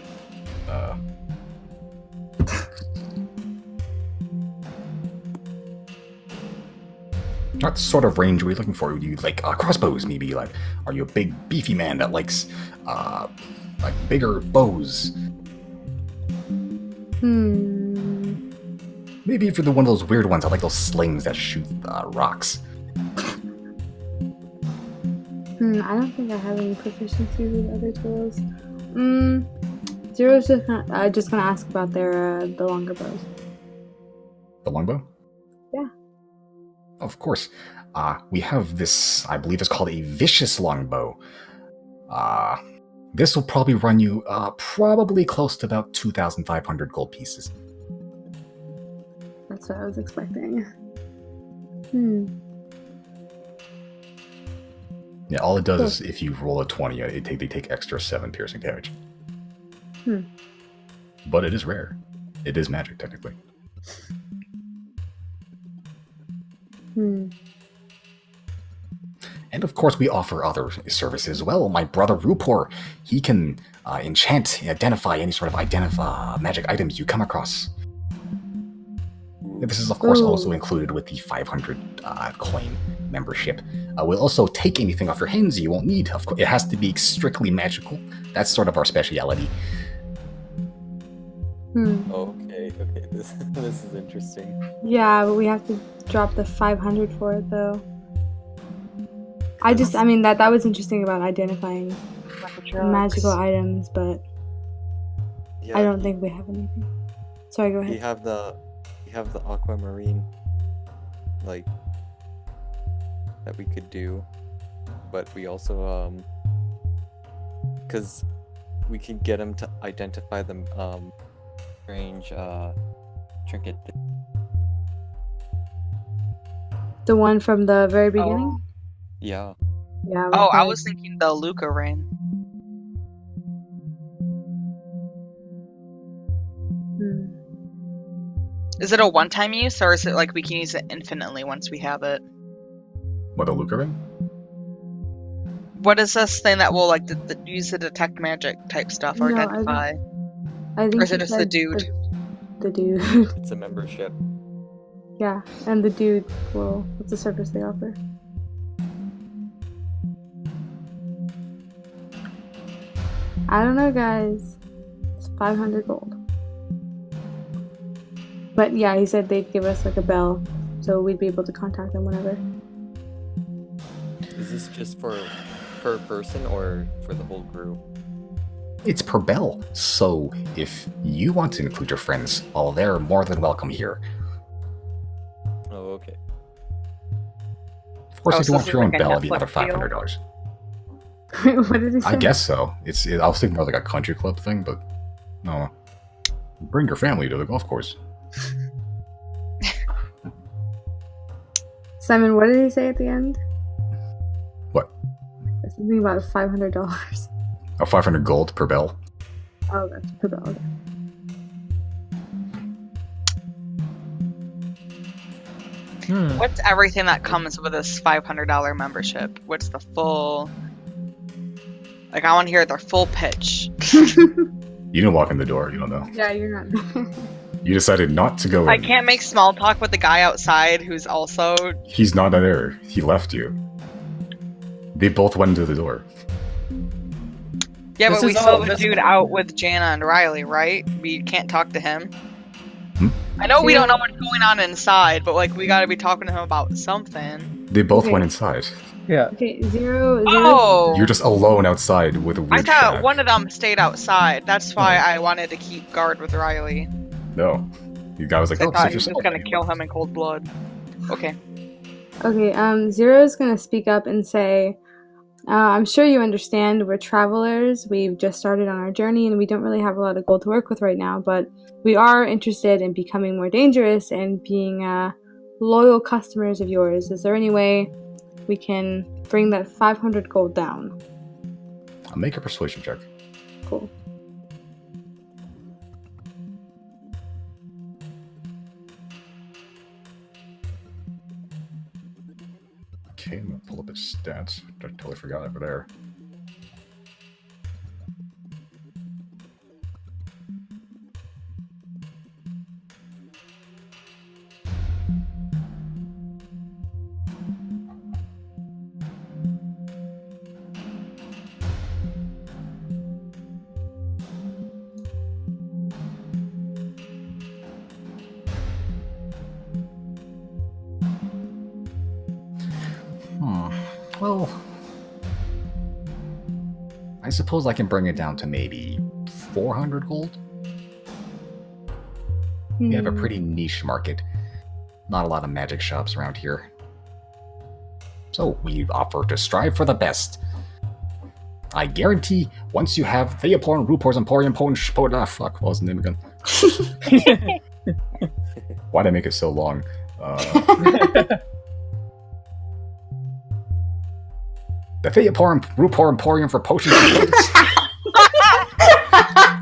What sort of range are we looking for? Would you like crossbows, maybe? Like, are you a big, beefy man that likes like bigger bows? Maybe if you're one of those weird ones, I like those slings that shoot rocks. I don't think I have any proficiency with other tools. Zero's just gonna ask about the longer bows. The longbow? Yeah. Of course. We have this, I believe it's called a vicious longbow. This will probably run you probably close to about 2,500 gold pieces. That's what I was expecting. Yeah, all it does is if you roll a 20, they take extra 7 piercing damage. But it is rare. It is magic, technically. And of course, we offer other services as well. My brother Rupor, he can enchant, identify any sort of magic items you come across. This is, of course, also included with the 500 coin membership. We'll also take anything off your hands you won't need. Of course, it has to be strictly magical. That's sort of our speciality. Okay, this is interesting. Yeah, but we have to drop the 500 for it, though. I mean, that was interesting about identifying magical items, but Yeah, I don't think we have anything. Sorry, go ahead. we have the aquamarine, like, that we could do, but we also because we could get him to identify the strange trinket. The one from the very beginning? Yeah. Yeah. Oh, I was thinking the Luca ring. Is it a one-time use, or is it like we can use it infinitely once we have it? What, a Luca ring? What is this thing that will like use to detect magic type stuff or No, identify? I think Or is it you just the said dude? The dude. It's a membership. Yeah, and the dude will. What's the service they offer? I don't know, guys. It's 500 gold. But yeah, he said they'd give us like a bell, so we'd be able to contact them whenever. Is this just for per person or for the whole group? It's per bell, so if you want to include your friends, well, they're more than welcome here. Oh, okay. Of course, Oh, if so you want this your is own like a bell, it'd be another Netflix deal? $500. What did he say? I guess so. I was thinking more like a country club thing, but no. Bring your family to the golf course. Simon, what did he say at the end? What? Something about $500. Oh, 500 gold per bell. Oh, that's per bell. Okay. What's everything that comes with this $500 membership? What's the full? Like, I want to hear their full pitch. You didn't walk in the door. You don't know. Yeah, you're not. You decided not to go in. I can't make small talk with the guy outside who's also. He's not there. He left you. They both went into the door. Yeah, This but we is still all- have a this- dude out with Jana and Riley, right? We can't talk to him. Hmm? I know we don't know what's going on inside, but like we gotta be talking to him about something. They both Okay. went inside. Yeah. Okay, zero. Oh! You're just alone outside with a weird I thought shack. one of them stayed outside. That's why I wanted to keep guard with Riley. No. The guy was like, I oh, thought save he was yourself. gonna kill him in cold blood. Okay. Okay, Zero's gonna speak up and say, I'm sure you understand we're travelers. We've just started on our journey and we don't really have a lot of gold to work with right now, but we are interested in becoming more dangerous and being loyal customers of yours. Is there any way we can bring that 500 gold down? I'll make a persuasion check. Cool. Okay, I'm gonna pull up his stats. I totally forgot over there. Well, I suppose I can bring it down to maybe 400 gold. We have a pretty niche market. Not a lot of magic shops around here. So we offer to strive for the best. I guarantee once you have Theapor and Rupor's Emporium fuck, what was the name again? Why'd I make it so long? The Theapor and Rupor Emporium for potions and potents.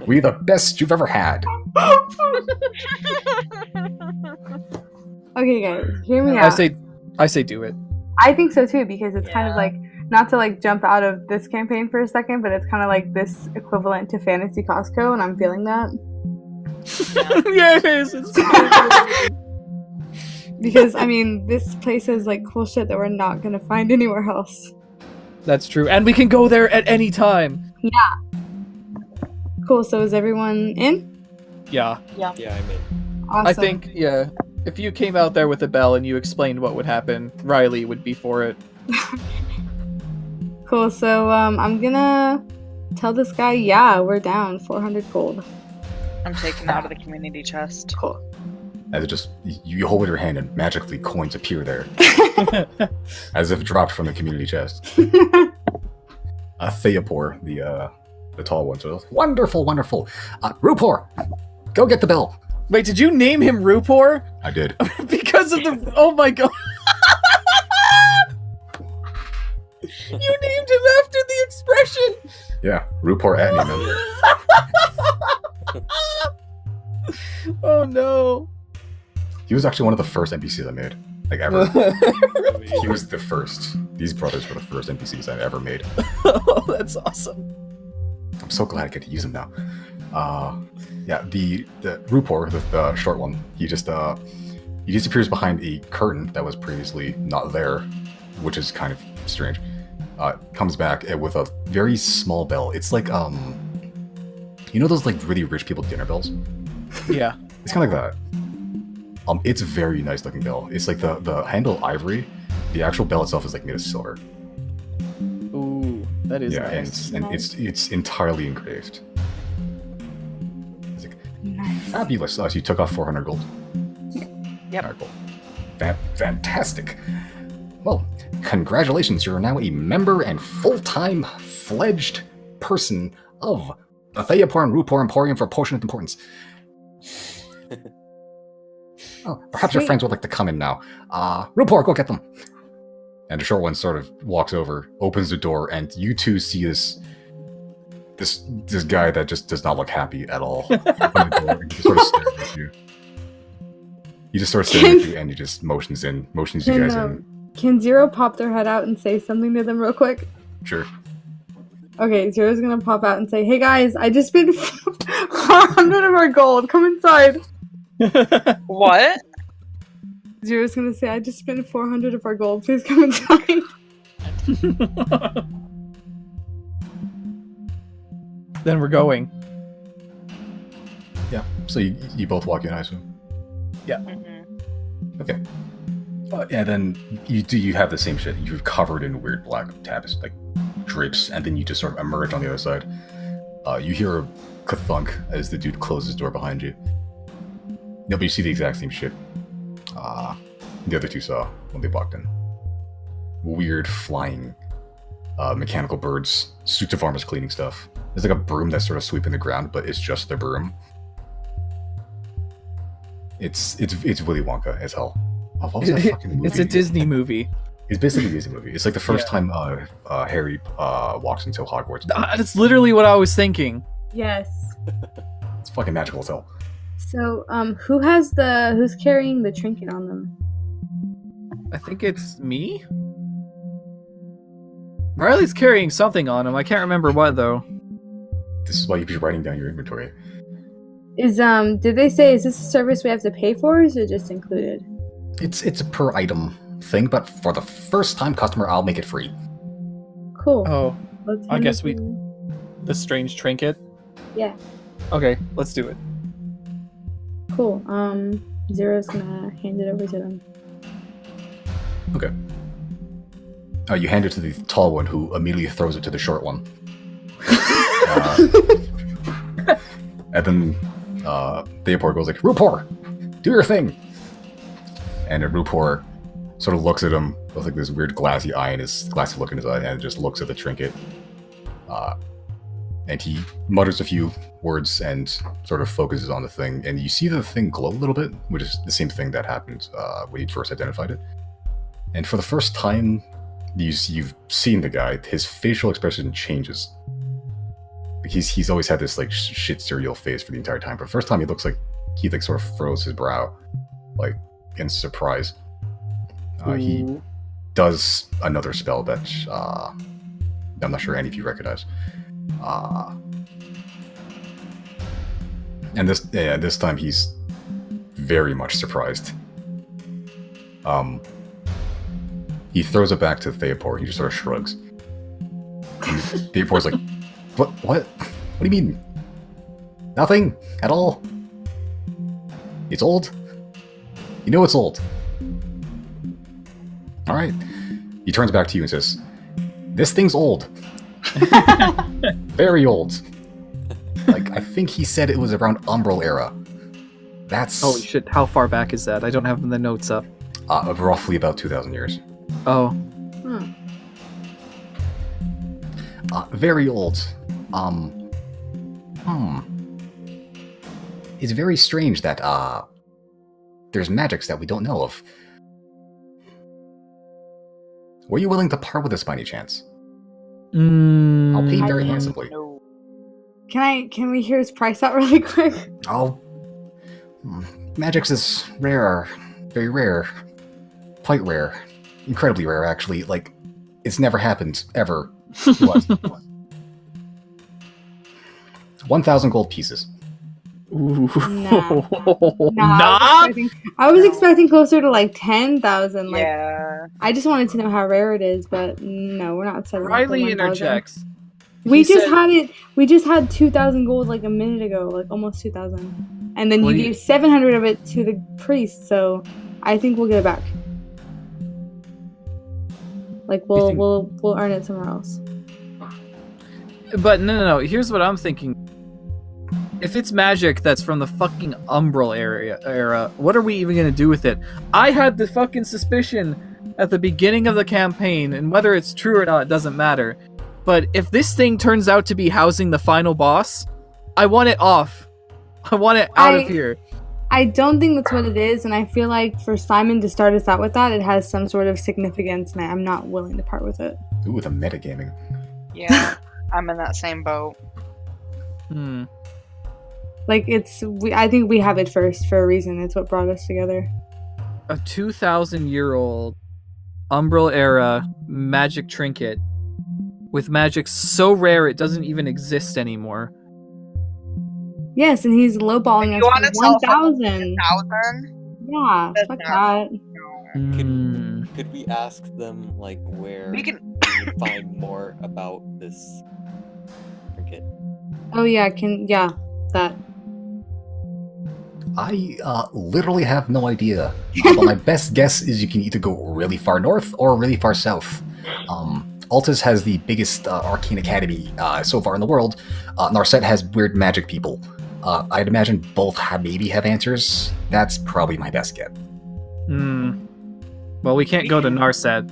We the best you've ever had. Okay, guys, hear me out. I say do it. I think so too, because it's kind of like, not to like jump out of this campaign for a second, but it's kind of like this equivalent to Fantasy Costco, and I'm feeling that. Yeah, it is. Because, I mean, this place has like cool shit that we're not gonna find anywhere else. That's true. And we can go there at any time. Yeah. Cool, so is everyone in? Yeah. Yeah, I'm in. Awesome. I think, yeah. If you came out there with a bell and you explained what would happen, Riley would be for it. Cool, so I'm gonna tell this guy, yeah, we're down 400 gold. I'm taking out of the community chest. Cool. As it just, you hold it in your hand and magically coins appear there. As if dropped from the community chest. Theapor, the tall one, so wonderful, wonderful. Rupor, go get the bell. Wait, did you name him Rupor? I did. Because of the... Oh my god. You named him after the expression. Yeah, Rupor at me, man. Oh no. He was actually one of the first NPCs I made. Like, ever. He was the first. These brothers were the first NPCs I've ever made. Oh, that's awesome. I'm so glad I get to use him now. Yeah, the Rupor, the short one, he disappears behind a curtain that was previously not there, which is kind of strange. Comes back with a very small bell. It's like, you know those like really rich people dinner bells? Yeah. It's kind of like that. It's a very nice looking bell. It's like the handle ivory. The actual bell itself is like made of silver. Ooh, that is nice. and it's entirely engraved. It's like Nice. fabulous. So you took off 400 gold. Yep. Alright, cool. Fantastic. Well, congratulations. You're now a member and full-time fledged person of the Theapor and Rupor Emporium for Potion of Importance. Oh, perhaps your Sweet. friends would like to come in now. Rupor, go get them. And the short one sort of walks over, opens the door, and you two see this guy that just does not look happy at all. Open the door, and he just sort of stares at you. He just sort of stares at you, and he just motions you guys in. Can Zero pop their head out and say something to them real quick? Sure. Okay, Zero's gonna pop out and say, "Hey guys, I just spent 400 of our gold. Come inside." What? Zero's gonna say, "I just spent 400 of our gold. Please come inside." Then we're going. Yeah. So you both walk in, I assume. Mm-hmm. Okay. And then you have the same shit. You're covered in weird black tabs, like drapes, and then you just sort of emerge on the other side. You hear a ka-thunk as the dude closes the door behind you. No, but you see the exact same shit the other two saw when they walked in. Weird flying mechanical birds, suits of armor's cleaning stuff. There's like a broom that's sort of sweeping the ground, but it's just the broom. It's Willy Wonka as hell. Oh, what was that fucking movie? It's a Disney movie. It's basically a Disney movie. It's like the first time Harry walks into Hogwarts. That's literally what I was thinking. Yes. It's fucking magical as hell. So, who's carrying the trinket on them? I think it's me? Riley's carrying something on him. I can't remember what, though. This is why you'd be writing down your inventory. Did they say, is this a service we have to pay for, or is it just included? It's a per item thing, but for the first time customer, I'll make it free. Cool. Oh, Let's I hand guess it we- to- the strange trinket? Yeah. Okay, let's do it. Cool. Zero's gonna hand it over to them. Okay. You hand it to the tall one, who immediately throws it to the short one. And then Theapor goes like, "Rupor, do your thing!" And Rupor sort of looks at him with like this weird glassy eye and his glassy look in his eye, and just looks at the trinket. And he mutters a few words and sort of focuses on the thing. And you see the thing glow a little bit, which is the same thing that happened when you first identified it. And for the first time you've seen the guy, his facial expression changes. He's always had this like shit cereal face for the entire time. But the first time he looks like he like sort of froze his brow, like in surprise. He does another spell that I'm not sure any of you recognize. And this time he's very much surprised. He throws it back to Theapor. He just sort of shrugs. And Theapor's like, What? What do you mean? Nothing at all. It's old. You know it's old. All right. He turns back to you and says, "This thing's old. Very old. Like, I think he said it was around Umbral era. That's... Holy shit, how far back is that? I don't have the notes up. Roughly about 2,000 years. Oh. Very old. It's very strange that, there's magics that we don't know of. Were you willing to part with this by any chance? I'll pay very handsomely. Can we hear his price out really quick? Magics is rare. Very rare. Quite rare. Incredibly rare, actually. Like, it's never happened, ever. It was. 1,000 gold pieces. Ooh. Nah. I was expecting closer to like 10,000. Like, Yeah. I just wanted to know how rare it is, but no, we're not selling. Riley interjects. We just had 2,000 gold like a minute ago, like almost 2,000, and then you gave 700 of it to the priest. So I think we'll get it back. Like we'll earn it somewhere else. But no. Here's what I'm thinking. If it's magic that's from the fucking Umbral era, what are we even gonna do with it? I had the fucking suspicion at the beginning of the campaign, and whether it's true or not, it doesn't matter. But if this thing turns out to be housing the final boss, I want it off. I want it out of here. I don't think that's what it is, and I feel like for Simon to start us out with that, it has some sort of significance, and I'm not willing to part with it. Ooh, the metagaming. Yeah, I'm in that same boat. Like, I think we have it first for a reason. It's what brought us together. A 2,000-year-old Umbral era magic trinket with magic so rare it doesn't even exist anymore. Yes, and he's lowballing us for 1,000. 1,000? Yeah, fuck that. Could we ask them, like, where We can. we can find more about this trinket? Oh yeah, that. I literally have no idea. But my best guess is you can either go really far north or really far south. Altus has the biggest arcane academy so far in the world. Narset has weird magic people. I'd imagine both maybe have answers. That's probably my best get. Well, we can't go to Narset.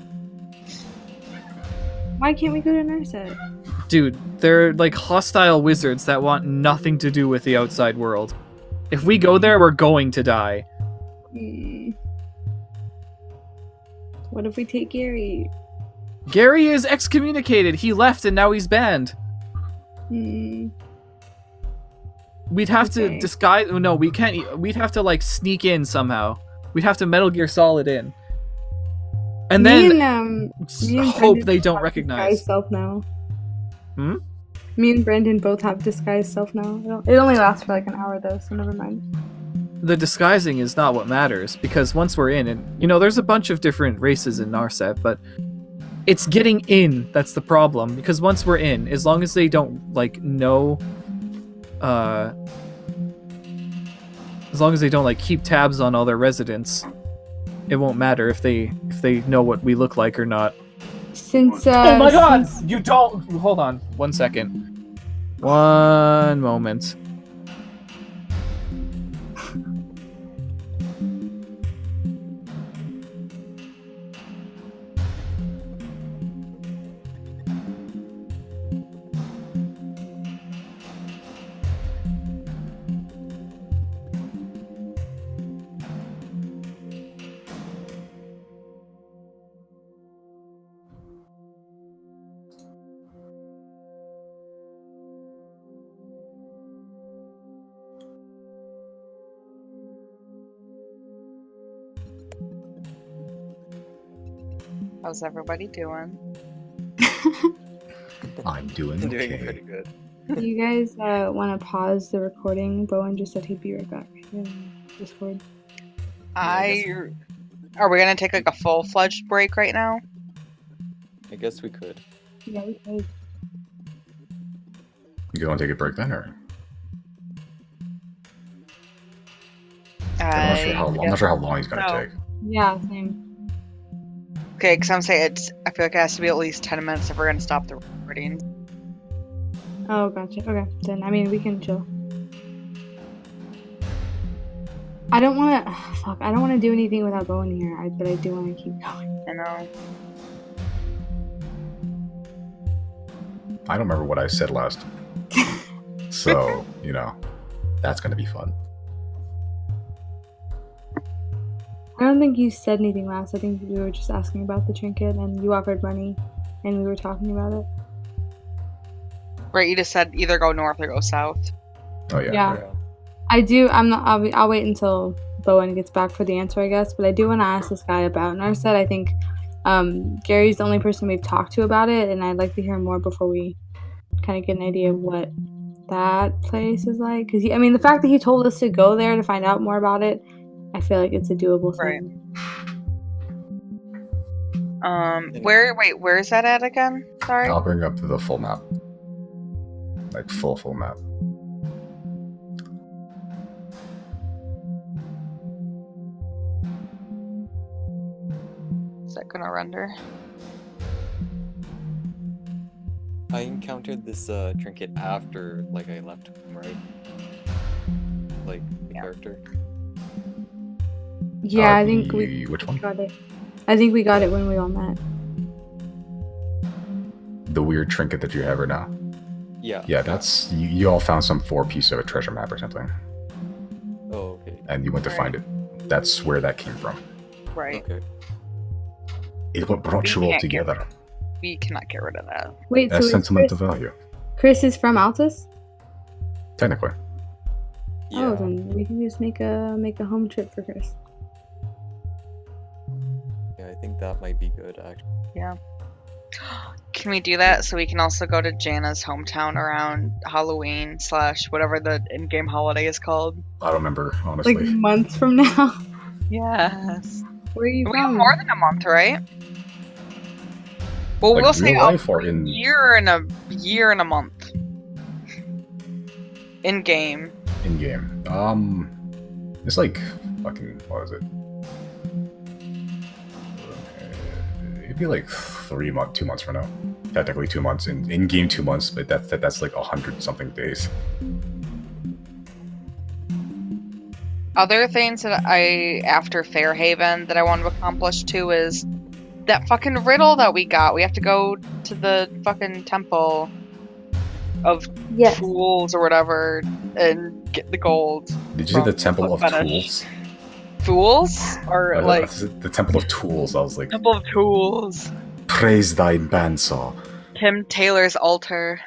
Why can't we go to Narset? Dude, they're like hostile wizards that want nothing to do with the outside world. If we go there, we're going to die. What if we take Gary? Gary is excommunicated. He left and now he's banned. We'd have to disguise... No, we can't... We'd have to, like, sneak in somehow. We'd have to Metal Gear Solid in. And then hope they don't recognize. Disguise self now. Me and Brendan both have disguise self now. It only lasts for like an hour though, so never mind. The disguising is not what matters, because once we're in, and there's a bunch of different races in Narset, but it's getting in that's the problem. Because once we're in, as long as they don't know, as long as they don't keep tabs on all their residents, it won't matter if they know what we look like or not. Since oh my god! You don't... Hold on. 1 second. 1 moment. How's everybody doing? I'm doing I'm doing okay. pretty good. Do you guys want to pause the recording? Bowen just said he'd be right back in Discord. I Are we gonna take like a full-fledged break right now? I guess we could. Yeah, we could. You want to take a break then, or I'm I'm not sure how long he's gonna No. take. Yeah, same. Okay, because I'm saying I feel like it has to be at least 10 minutes if we're gonna stop the recording. Oh, gotcha. Okay, then I mean we can chill. I don't want to. Fuck. I don't want to do anything without Bowen here. But I do want to keep going. I know. I don't remember what I said last. So, that's gonna be fun. I don't think you said anything last. I think we were just asking about the trinket, and you offered money, and we were talking about it. Right, you just said either go north or go south. Oh yeah. Yeah. I do. I'm not. I'll wait until Bowen gets back for the answer, I guess. But I do want to ask this guy about Narset. I think Gary's the only person we've talked to about it, and I'd like to hear more before we kind of get an idea of what that place is like. Because the fact that he told us to go there to find out more about it, I feel like it's a doable thing. Where is that at again? Sorry. I'll bring up the full map. Like full map. Is that gonna render? I encountered this trinket after I left home, right? The character. Yeah, I think we Which one? got it. I think we got it when we all met. The weird trinket that you have right now. Yeah. Yeah, that's you all found some 4-piece of a treasure map or something, Oh, okay. and you went to find it. That's where that came from. Right. Okay. It's what brought you all together. We cannot get rid of that. Wait, That's so sentimental value. Chris is from Altus? Technically. Yeah. Oh, then we can just make a home trip for Chris. Yeah, I think that might be good, actually. Yeah. Can we do that so we can also go to Jana's hometown around Halloween / whatever the in-game holiday is called? I don't remember, honestly. Like months from now. Yes. Where are you We have from? more than a month, right? Well, Like we'll say real life or a in year and a month. In game. in game? It's like fucking what is it? It'd be like 2 months from now. Technically 2 months. In game 2 months, but that's like 100-something days. Other things that after Fairhaven that I want to accomplish too is that fucking riddle that we got. We have to go to the fucking temple of Yes. fools or whatever and get the gold. Did you say the from Temple of fetish. Tools? Fools? Or like The Temple of Tools. I was like, Temple of Tools. praise thy bandsaw. Tim Taylor's altar.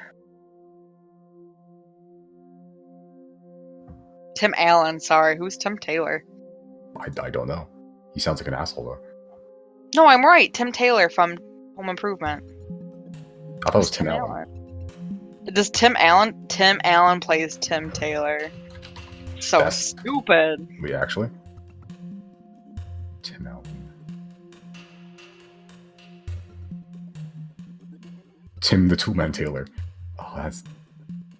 Tim Allen, sorry. Who's Tim Taylor? I don't know. He sounds like an asshole though. No, I'm right. Tim Taylor from Home Improvement. I thought it was Tim Allen. Does Tim Allen? Tim Allen plays Tim Taylor. So Best. stupid. We actually. Tim Allen. Tim the Two-Man Taylor. Oh, that's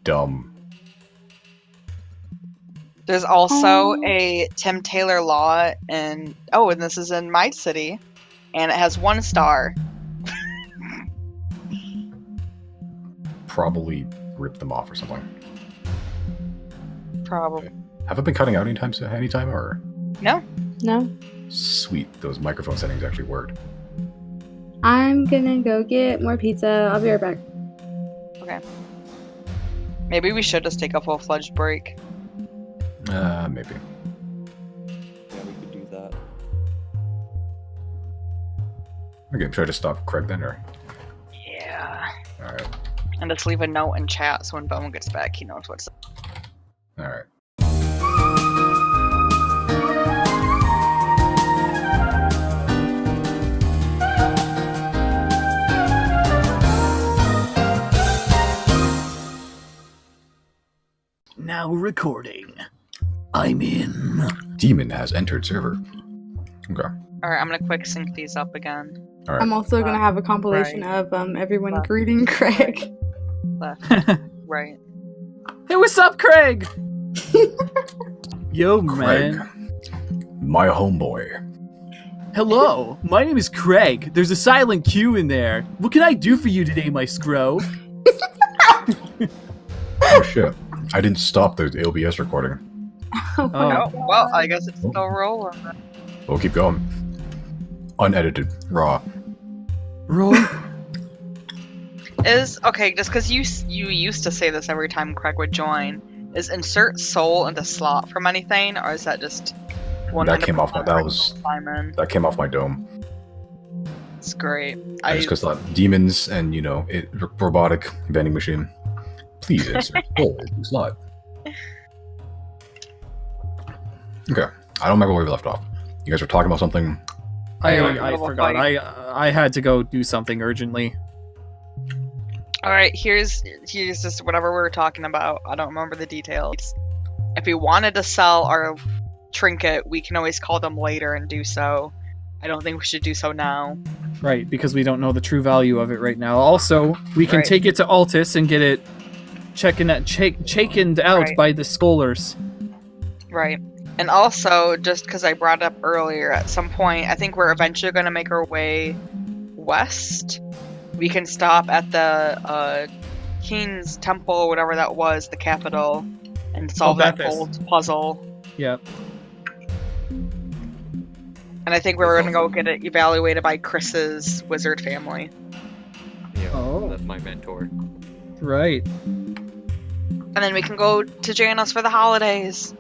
dumb. There's also Oh. a Tim Taylor law and this is in my city, and it has 1 star. Probably ripped them off or something. Probably. Have I been cutting out anytime or? No. No? Sweet, those microphone settings actually worked. I'm gonna go get more pizza. I'll be right back. Okay. Maybe we should just take a full-fledged break. Maybe. Yeah, we could do that. Okay, should I just stop Craig then, or? Yeah. Alright. And just leave a note in chat so when Bowen gets back, he knows what's up. Alright. Now recording. I'm in. Demon has entered server. Okay. Alright, I'm gonna quick sync these up again. All right. I'm also gonna have a compilation Right. of everyone Left. greeting Craig. Left, right. Hey, what's up, Craig? Yo, Craig, man. my homeboy. Hello, my name is Craig. There's a silent Q in there. What can I do for you today, my scro? Oh shit! I didn't stop the OBS recording. Oh, Oh, well, I guess it's still rolling. We'll keep going. Unedited, raw. Roy? Is okay, just because you used to say this every time Craig would join. Is insert soul into slot from anything, or is that just 100% That came off my. That was. Simon? That came off my dome. It's great. Just because demons and robotic vending machine. Please insert soul into slot. Okay, I don't remember where we left off. You guys were talking about something. I forgot. I had to go do something urgently. All right, here's just whatever we were talking about. I don't remember the details. If we wanted to sell our trinket, we can always call them later and do so. I don't think we should do so now. Right, because we don't know the true value of it right now. Also, we can Right. take it to Altus and get it chakened out Right. by the scholars. Right. And also, just because I brought it up earlier, at some point, I think we're eventually going to make our way west. We can stop at the King's Temple, whatever that was, the capital, and solve that Bethis. whole puzzle. Yep. And I think we were going to go get it evaluated by Chris's wizard family. Yeah, Oh. that's my mentor. Right. And then we can go to Janus for the holidays.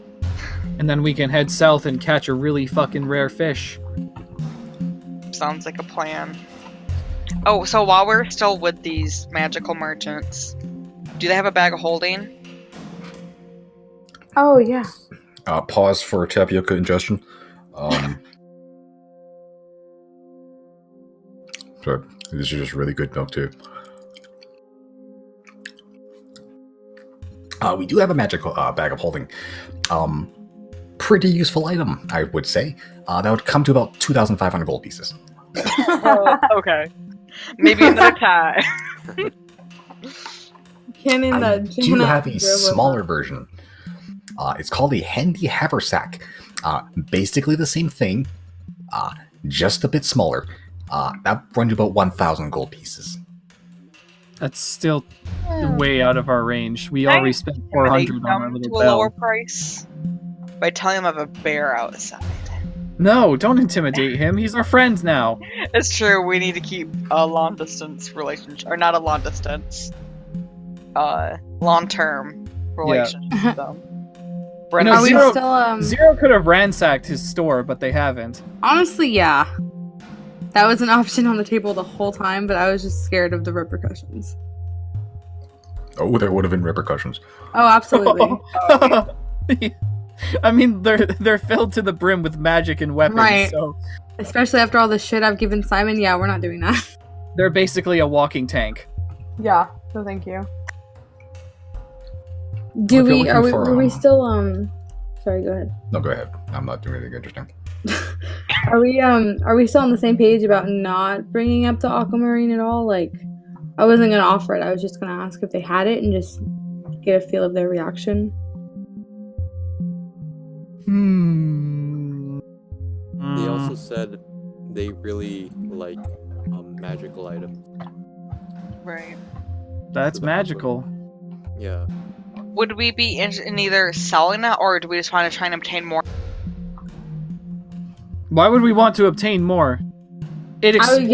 And then we can head south and catch a really fucking rare fish. Sounds like a plan. Oh, so while we're still with these magical merchants, do they have a bag of holding? Oh yeah. Pause for tapioca ingestion. So this is just really good milk too. We do have a magical bag of holding. Pretty useful item, I would say. That would come to about 2,500 gold pieces. Oh, okay. Maybe another time. Cannon I that do Janet have a drove smaller up. version. It's called a handy haversack. Basically the same thing, just a bit smaller. That runs you about 1,000 gold pieces. That's still way out of our range. We already spent 400 on our them little to a lower bell. price by telling them I have a bear outside. No, don't intimidate him. He's our friend now. It's true. We need to keep a long distance relationship, or not a long distance, long term relationship with them. We're You know, Are we Zero- still Zero could have ransacked his store, but they haven't. Honestly, yeah. That was an option on the table the whole time, but I was just scared of the repercussions. Oh, there would have been repercussions. Oh, absolutely. I mean, they're filled to the brim with magic and weapons, Right. so Especially after all the shit I've given Simon. Yeah, we're not doing that. they're basically a walking tank. Yeah. No, thank you. If you're looking Are we? for, Were we still? Sorry. Go ahead. No, go ahead. I'm not doing anything interesting. Are we? Are we still on the same page about not bringing up the aquamarine at all? Like, I wasn't gonna offer it. I was just gonna ask if they had it and just get a feel of their reaction. They also said they really like magical items. right. That's magical. Yeah. Would we be interested in either selling it, or do we just want to try and obtain more? Why would we want to obtain more? It I exploded.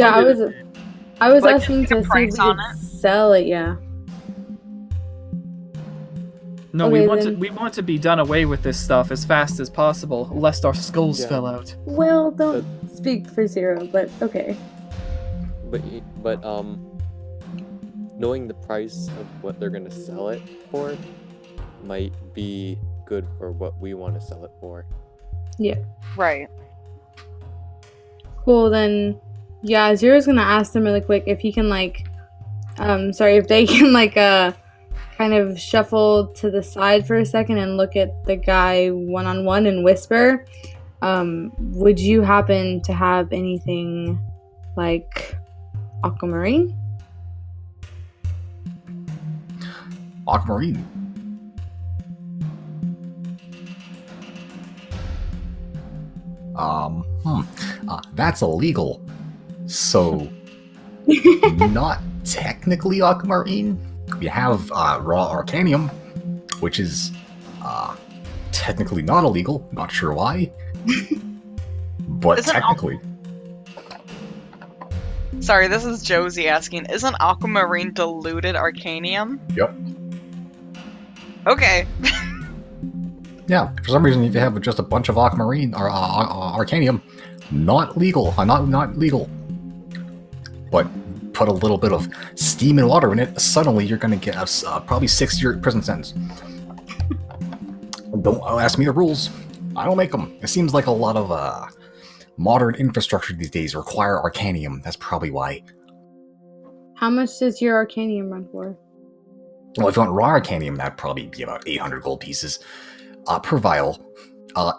was Like, asking get a to see if price we on could it? sell it. Yeah. No, Okay, we want to be done away with this stuff as fast as possible, lest our skulls Yeah. fell out. Well, don't speak for Zero, but okay. But knowing the price of what they're gonna sell it for might be good for what we want to sell it for. Right. Cool. Then, yeah, Zero's gonna ask them really quick if he can if they can kind of shuffle to the side for a second and look at the guy one-on-one and whisper, would you happen to have anything like aquamarine? Aquamarine. That's illegal. So, not technically aquamarine. We have raw arcanium, which is technically not illegal. Not sure why, but Isn't technically. Sorry, this is Josie asking. Isn't aquamarine diluted arcanium? Yep. Okay. Yeah. For some reason, if you have just a bunch of aquamarine or arcanium, not legal. Not legal. But put a little bit of steam and water in it, suddenly you're going to get probably 6-year prison sentence. Don't ask me the rules. I don't make them. It seems like a lot of modern infrastructure these days require arcanium. That's probably why. How much does your arcanium run for? Well, if you want raw arcanium, that'd probably be about 800 gold pieces per vial.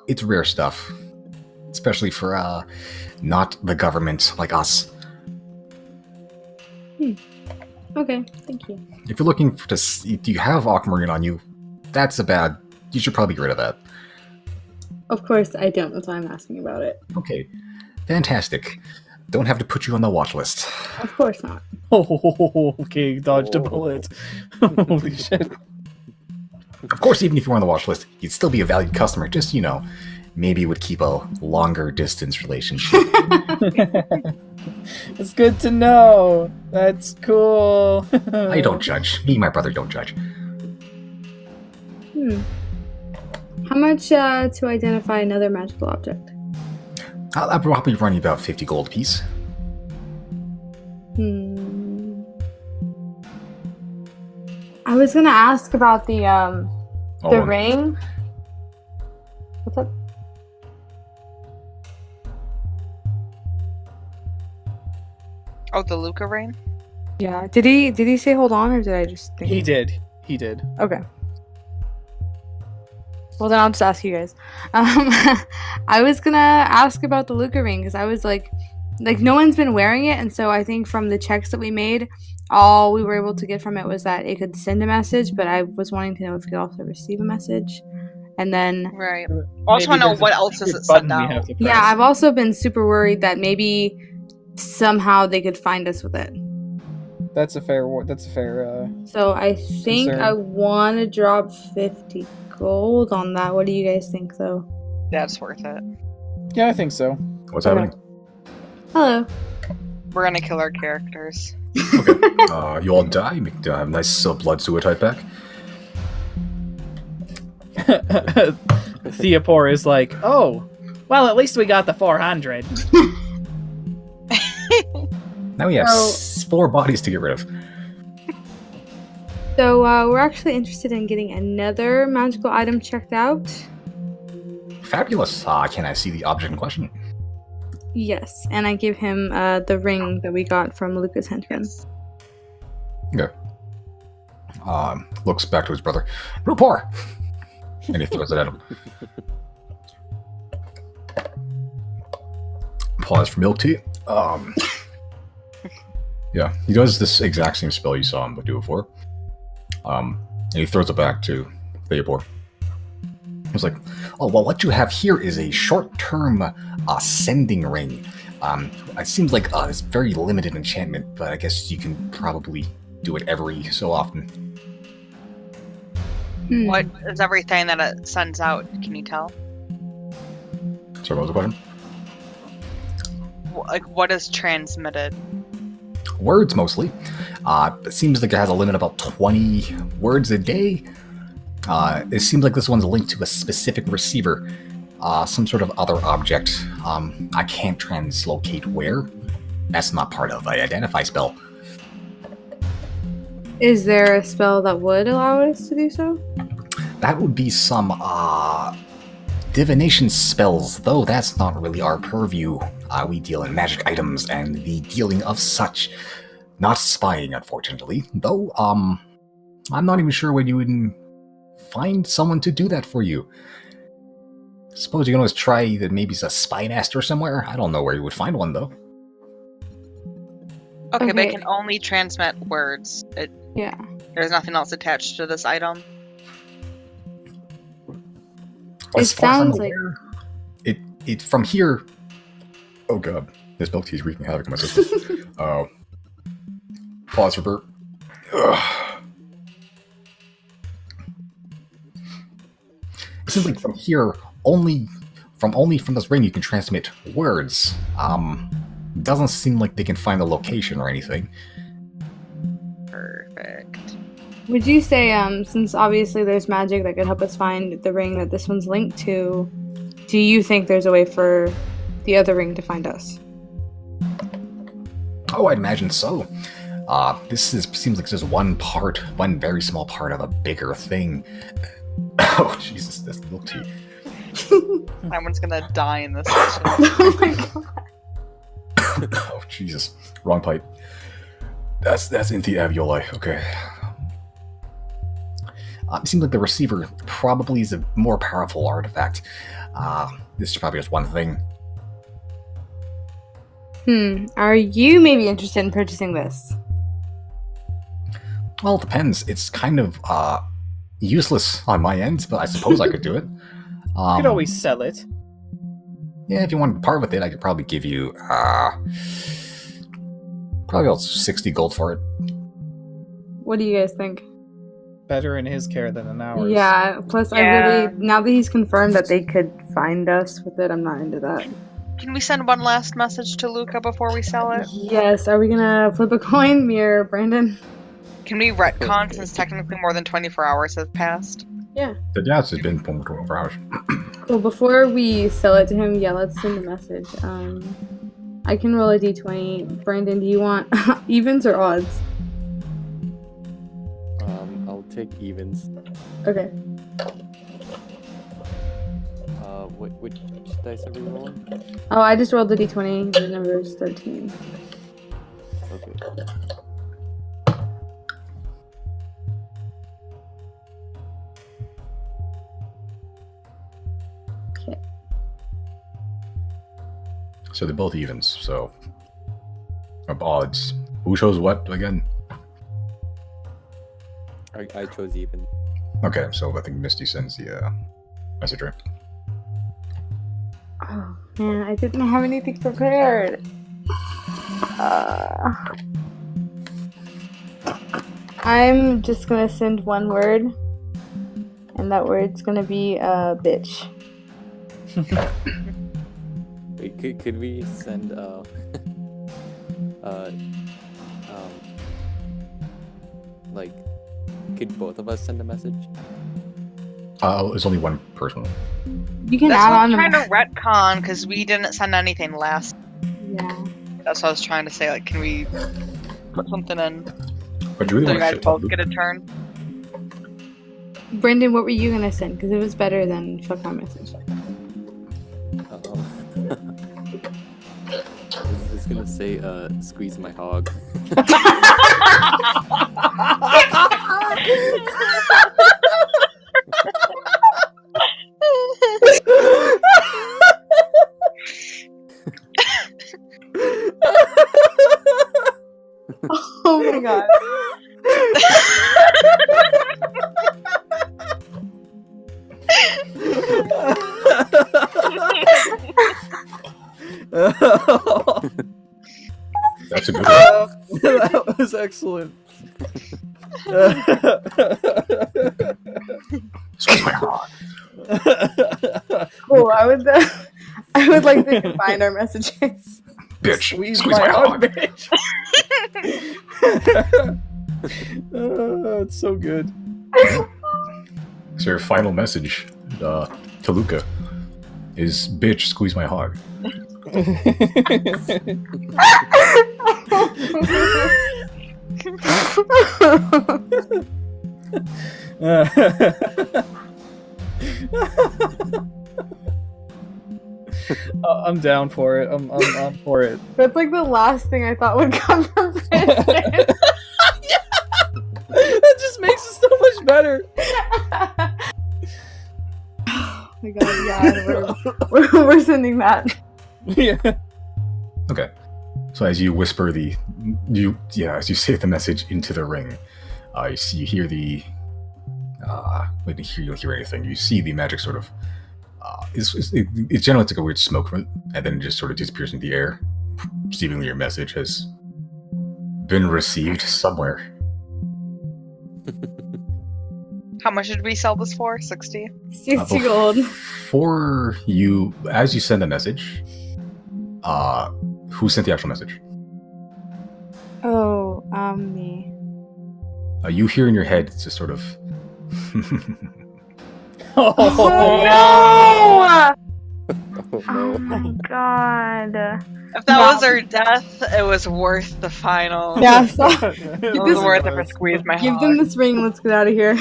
It's rare stuff, especially for not the government like us. Okay, thank you. If you're looking to see, do you have aquamarine on you? That's a bad. You should probably get rid of that. Of course I don't, that's why I'm asking about it. Okay, fantastic. Don't have to put you on the watch list. Of course not. Oh, okay, dodged a bullet. Holy shit. Of course, even if you were on the watch list, you'd still be a valued customer. Just, maybe would keep a longer distance relationship. It's good to know. That's cool. I don't judge. Me and my brother don't judge. How much to identify another magical object? I'll probably run you about 50 gold apiece. I was gonna ask about the Oh, ring. What's up? Oh, the Luca ring? Yeah. Did he say hold on, or did I just think? He did. Okay. Well, then I'll just ask you guys. I was gonna ask about the Luca ring because I was like no one's been wearing it, and so I think from the checks that we made, all we were able to get from it was that it could send a message, but I was wanting to know if it could also receive a message. And then Right. I also want to know what else does it send out. yeah, I've also been super worried that maybe somehow they could find us with it. That's a fair. So I think concern. I want to drop 50 gold on that. What do you guys think, though? That's worth it. Yeah, I think so. what's happening? Hello. We're gonna kill our characters. Okay. You all die. You have a nice blood sewer type back. Theapor is like, oh, well, at least we got the 400. Now we have 4 bodies to get rid of. So we're actually interested in getting another magical item checked out. Fabulous. Can I see the object in question? Yes, and I give him the ring that we got from Lucas Henchman. Okay. Looks back to his brother. Rupor! And he throws it at him. Pause for milk tea. Yeah, he does this exact same spell you saw him do before. And he throws it back to Theapor. He's like, oh, well, what you have here is a short-term sending ring. It seems like it's very limited enchantment, but I guess you can probably do it every so often. What is everything that it sends out? Can you tell? Sorry, what was the question? Like, what is transmitted? Words, mostly. It seems like it has a limit of about 20 words a day. It seems like this one's linked to a specific receiver. Some sort of other object. I can't translocate where. That's not part of an identify spell. Is there a spell that would allow us to do so? That would be some divination spells, though that's not really our purview. We deal in magic items and the dealing of such. Not spying, unfortunately. Though, I'm not even sure when you would find someone to do that for you. Suppose you can always try that maybe it's a spy nest or somewhere. I don't know where you would find one, though. Okay, but it Okay. can only transmit words. Yeah. There's nothing else attached to this item. As It far as I'm sounds like- aware, it from here. Oh god, this milk tea is wreaking havoc on my system. Pause for burp. Ugh. It seems like from here, only from this ring you can transmit words. Doesn't seem like they can find the location or anything. Perfect. Would you say, since obviously there's magic that could help us find the ring that this one's linked to, do you think there's a way for the other ring to find us? Oh, I'd imagine so. Seems like just one very small part of a bigger thing. Oh, Jesus, that's milk tea. Someone's gonna die in this session. Oh my god. Oh, Jesus. Wrong pipe. That's in the alveoli. Okay. It seems like the receiver probably is a more powerful artifact. This is probably just one thing. Are you maybe interested in purchasing this? Well, it depends. It's kind of useless on my end, but I suppose I could do it. You could always sell it. Yeah, if you want to part with it, I could probably give you probably about 60 gold for it. What do you guys think? Better in his care than in ours. Yeah, plus I Yeah. really, now that he's confirmed that they could find us with it, I'm not into that. Can we send one last message to Luca before we sell it? Yes, are we gonna flip a coin, me or Brandon? Can we retcon since technically more than 24 hours have passed? Yeah. The death has been 24 hours. Well, before we sell it to him, yeah, let's send a message. I can roll a d20. Brandon, do you want evens or odds? I'll take evens. Okay. Which dice are we rolling? Oh, I just rolled the d20. The number is 13. Okay. Okay. So they're both evens, so of odds. Who shows what again? I chose even. Okay, so I think Misty sends the message, right? Oh, man, I didn't have anything prepared. I'm just gonna send one word, and that word's gonna be bitch. Wait, could we send like, could both of us send a message? There's only one person. You can That's add what on I'm the trying to retcon because we didn't send anything last. Yeah. That's what I was trying to say. Like, can we put something in But you really so you want to guys both get a turn? Brendan, what were you gonna send? Because it was better than fuck my message. I was just gonna say, squeeze my hog. Oh my god. That's a good one. That was excellent. Squeeze my heart. Cool. I would like to combine our messages. Bitch. Squeeze Squeeze my my heart, heart. bitch. It's so good. So your final message to Luca is bitch, squeeze my hog. I'm down for it. I'm for it. That's like the last thing I thought would come from Brandon. That just makes us better. Oh my god, yeah, we're sending that. Yeah. Okay. So as you whisper as you say the message into the ring, you hear the wait to hear you'll hear anything. You see the magic sort of it's generally like a weird smoke from it, and then it just sort of disappears into the air. Seemingly your message has been received somewhere. How much did we sell this for? 60? 60 gold. For you, as you send the message, who sent the actual message? Oh, me. You hear in your head, it's just sort of. Oh, Oh, oh no. my god. If that was our death, it was worth the final. Yeah, so It was worth it for Squeeze My give Hog. them this ring, let's get out of here.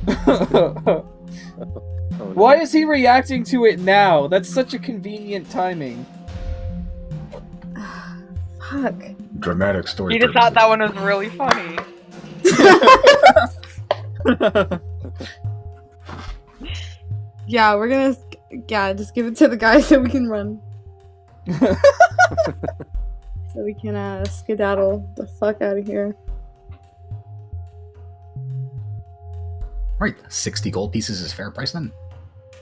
Oh, no. Why is he reacting to it now? That's such a convenient timing. Fuck. Dramatic story. You just thought that one was really funny. Yeah, we're gonna just give it to the guy so we can run. So we can skedaddle the fuck out of here. Right, 60 gold pieces is fair price then?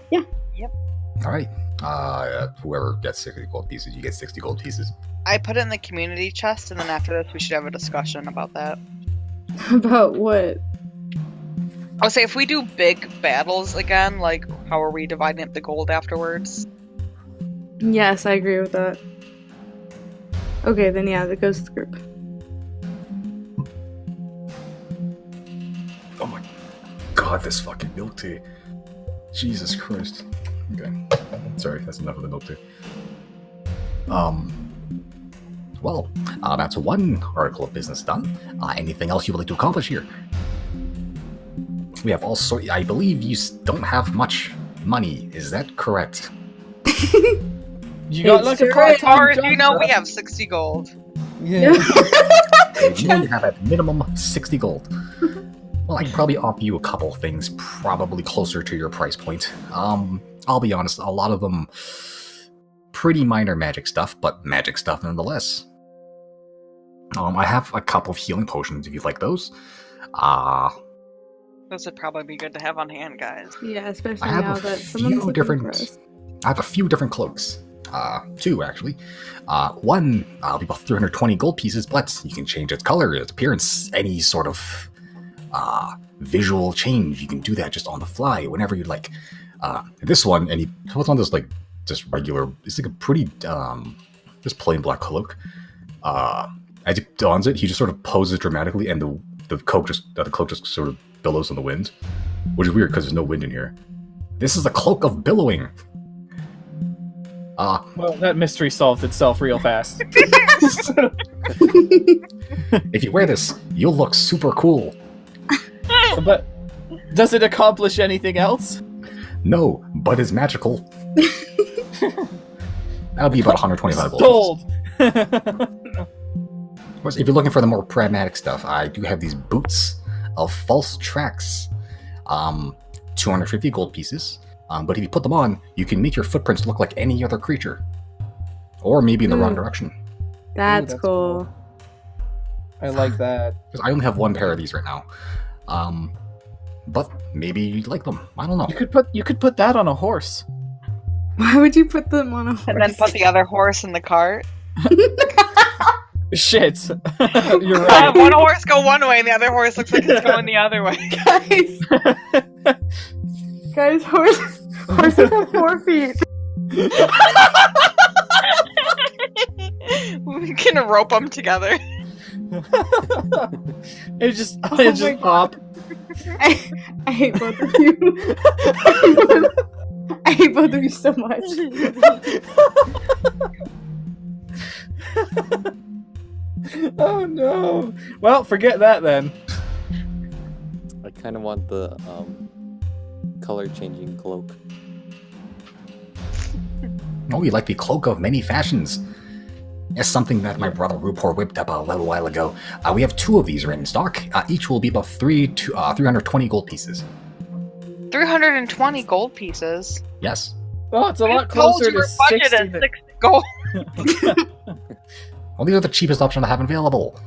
Yeah. Yep. Alright. Whoever gets 60 gold pieces, you get 60 gold pieces. I put it in the community chest, and then after this, we should have a discussion about that. About what? I would say if we do big battles again, like, how are we dividing up the gold afterwards? Yes, I agree with that. Okay, then yeah, that goes to the group. Oh my god, this fucking milk tea. Jesus Christ. Okay. Sorry, that's enough of the milk tea. Well, that's one article of business done. Anything else you would like to accomplish here? We have also, I believe you don't have much money. Is that correct? You got like a Sure part-time Or, job. you know, we have 60 gold. Yeah. You know you have at minimum 60 gold. Well, I can probably offer you a couple things, probably closer to your price point. I'll be honest, a lot of them pretty minor magic stuff, but magic stuff nonetheless. I have a couple of healing potions if you'd like those. Those would probably be good to have on hand, guys. Yeah, especially I have now a that few someone's looking different- for us. I have a few different cloaks. Two, actually. One, will be about 320 gold pieces, but you can change its color, its appearance, any sort of visual change. You can do that just on the fly, whenever you'd like. This one, and he puts on this, like, just regular, it's like a pretty, just plain black cloak. As he dons it, he just sort of poses dramatically, and the cloak just sort of billows in the wind, which is weird because there's no wind in here. This is the cloak of billowing. Well, that mystery solved itself real fast. If you wear this, you'll look super cool. But does it accomplish anything else? No, but it's magical. That'll be about 125 gold. Sold. Of course, if you're looking for the more pragmatic stuff, I do have these boots of false tracks. 250 gold pieces. But if you put them on, you can make your footprints look like any other creature. Or maybe in the wrong direction. That's that's cool. I like that. Because I only have one pair of these right now. But maybe you'd like them. I don't know. You could put that on a horse. Why would you put them on a horse? And then put the other horse in the cart. Shit. You're Have right. one horse go one way and the other horse looks like it's going the other way. Guys, horses have 4 feet. We can rope them together. It just Oh my pop. I hate both of you. I hate both of you so much. Oh no. Well, forget that then. I kind of want the color changing cloak. Oh, you like the cloak of many fashions. It's something that my brother Rupor whipped up a little while ago. We have 2 of these right in stock. Each will be about 320 gold pieces. 320 gold pieces. Yes. Oh, it's a lot Told closer your to budget 60. is 6 gold. Well, these are the cheapest option I have available.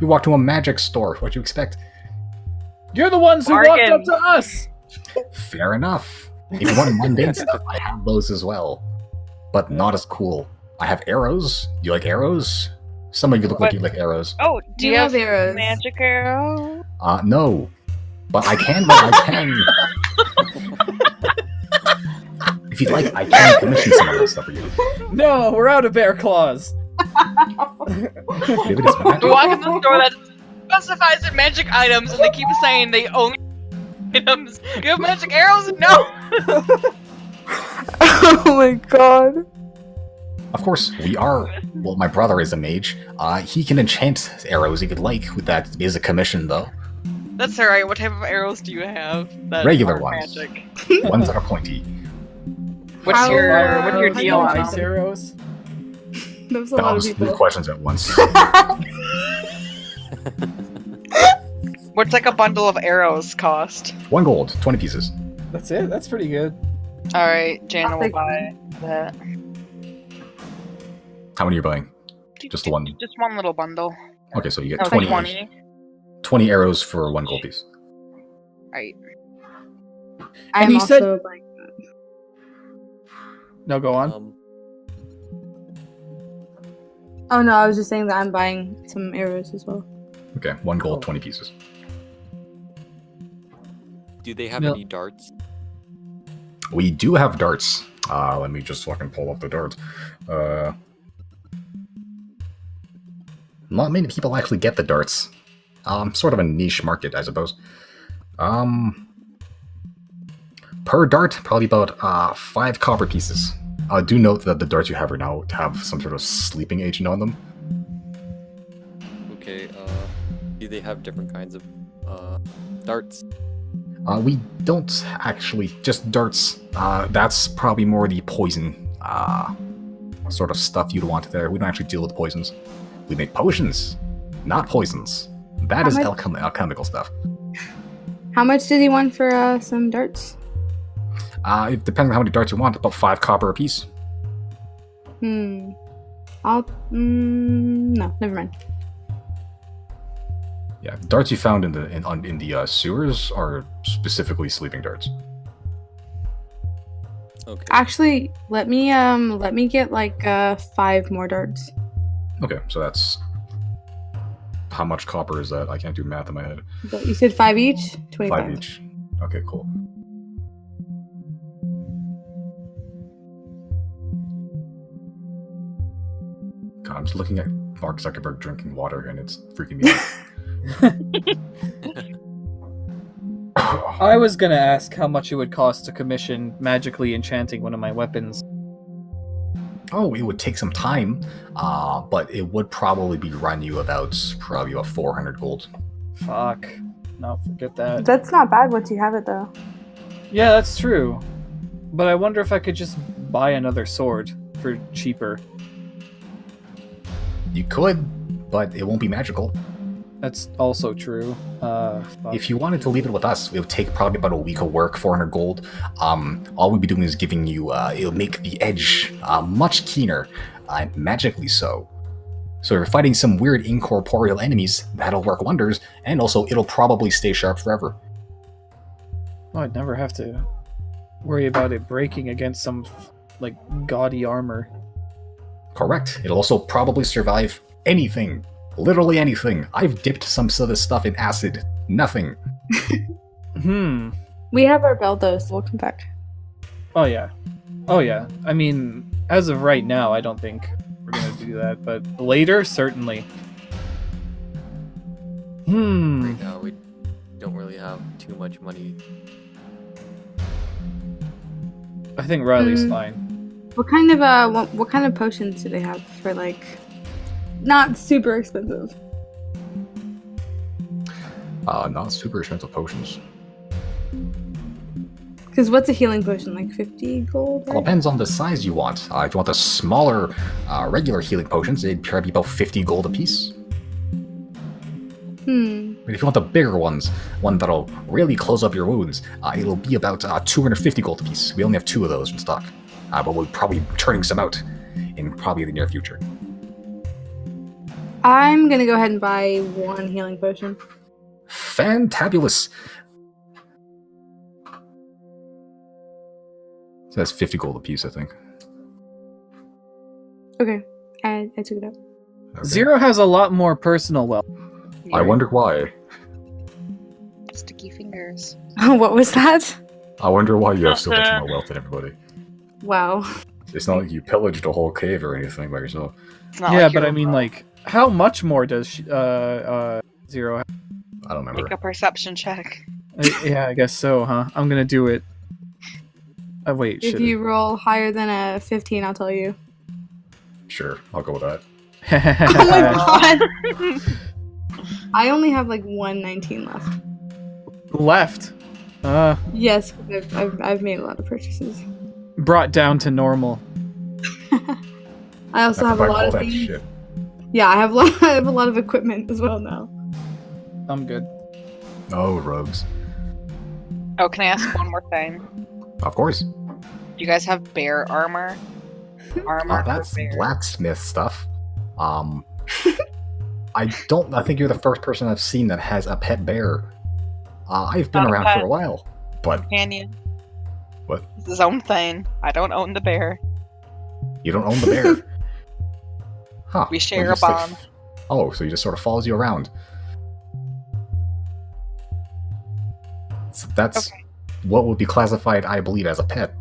We walk to a magic store. What do you expect? You're the ones who Bargain. walked up to us. Fair enough. If you want mundane stuff, I have those as well. But not as cool. I have arrows. Do you like arrows? Some of you look like you like arrows. Oh, do you love have arrows. magic arrow? No. But I can, If you'd like, I can commission some of that stuff for you. No, we're out of bear claws. Maybe it's magic. We walk in the store that specifies in magic items, and they keep saying they only items. You have magic arrows? No. Oh my god. Of course, we are. Well, my brother is a mage. He can enchant arrows if you'd like. With that is a commission, though. That's alright. What type of arrows do you have? That Regular are ones. Magic? Ones that are pointy. What's How- your deal on Ice them? arrows. That was a That lot of was 3 people. questions at once. What's like a bundle of arrows cost? 1 gold, 20 pieces. That's it. That's pretty good. Alright, Jana I'll will take buy that. How many are you buying? Just the one. Just one little bundle. Okay, so you get No, 20, 20. 20 arrows for 1 gold piece. Right. I'm he also said- buying that. No, go on. Oh no, I was just saying that I'm buying some arrows as well. Okay, 1 gold, Cool. 20 pieces. Do they have No. any darts? We do have darts. Let me just fucking pull up the darts. Not many people actually get the darts. Sort of a niche market, I suppose. Per dart, probably about 5 copper pieces. Do note that the darts you have right now have some sort of sleeping agent on them. Okay, do they have different kinds of darts? We don't actually, just darts. That's probably more the poison sort of stuff you'd want there. We don't actually deal with poisons. We make potions, not poisons. That is How much- alchemical stuff. How much did he want for some darts? It depends on how many darts you want. About 5 copper apiece. No, never mind. Yeah, darts you found in the sewers are specifically sleeping darts. Okay. Actually, let me get like 5 more darts. Okay, so that's how much copper is that? I can't do math in my head. But you said 5 each? 25. 5 each. Okay, cool. God, I'm just looking at Mark Zuckerberg drinking water and it's freaking me out. I was gonna ask how much it would cost to commission magically enchanting one of my weapons. Oh, it would take some time, but it would probably be run you about 400 gold. Fuck. No, forget that. That's not bad once you have it though. Yeah, that's true. But I wonder if I could just buy another sword for cheaper. You could, but it won't be magical. That's also true. Fuck. If you wanted to leave it with us, it would take probably about a week of work, 400 gold. All we'd be doing is giving you, it'll make the edge much keener, magically so. So if you're fighting some weird incorporeal enemies, that'll work wonders, and also it'll probably stay sharp forever. Oh, I'd never have to worry about it breaking against some, like, gaudy armor. Correct. It'll also probably survive anything. Literally anything. I've dipped some of this stuff in acid. Nothing. We have our bell though, so we'll come back. Oh, yeah. Oh, yeah. I mean, as of right now, I don't think we're gonna do that, but later, certainly. Right now, we don't really have too much money. I think Riley's Hmm. fine. What kind of potions do they have for like not super expensive? Not super expensive potions. Because what's a healing potion? Like 50 gold? It Right? depends on the size you want. If you want the smaller, regular healing potions, it'd probably be about 50 gold apiece. But if you want the bigger ones, one that'll really close up your wounds, it'll be about 250 gold apiece. We only have 2 of those in stock, but we'll probably be turning some out in probably the near future. I'm gonna go ahead and buy 1 healing potion. Fantabulous! So that's 50 gold apiece, I think. Okay, I took it up. Okay. Zero has a lot more personal wealth. I wonder why. Sticky fingers. What was that? I wonder why you have so much more wealth than everybody. Wow. It's not like you pillaged a whole cave or anything by yourself. It's not Yeah, like but you're I mean, like, how much more does Zero have? I don't remember. make a perception check. Yeah, I guess so, huh? I'm gonna do it. Wait, If you roll higher than a 15, I'll tell you. Sure, I'll go with that. Oh my god! I only have like 119 left. Left. Yes, I've made a lot of purchases. Brought down to normal. I also I have can a buy lot all of that things. shit. Yeah, I have a lot of equipment as well now. I'm good. Oh, rogues. Oh, can I ask one more thing? Of course. Do you guys have bear armor? Armor for That's bear. blacksmith stuff. I think you're the first person I've seen that has a pet bear. I've been Not a around pet. for a while, but Companion. What? It's his own thing. I don't own the bear. you don't own the bear. Huh. We well, share you a just, like, bond. oh, so he just sort of follows you around. So that's Okay. what would be classified, I believe, as a pet.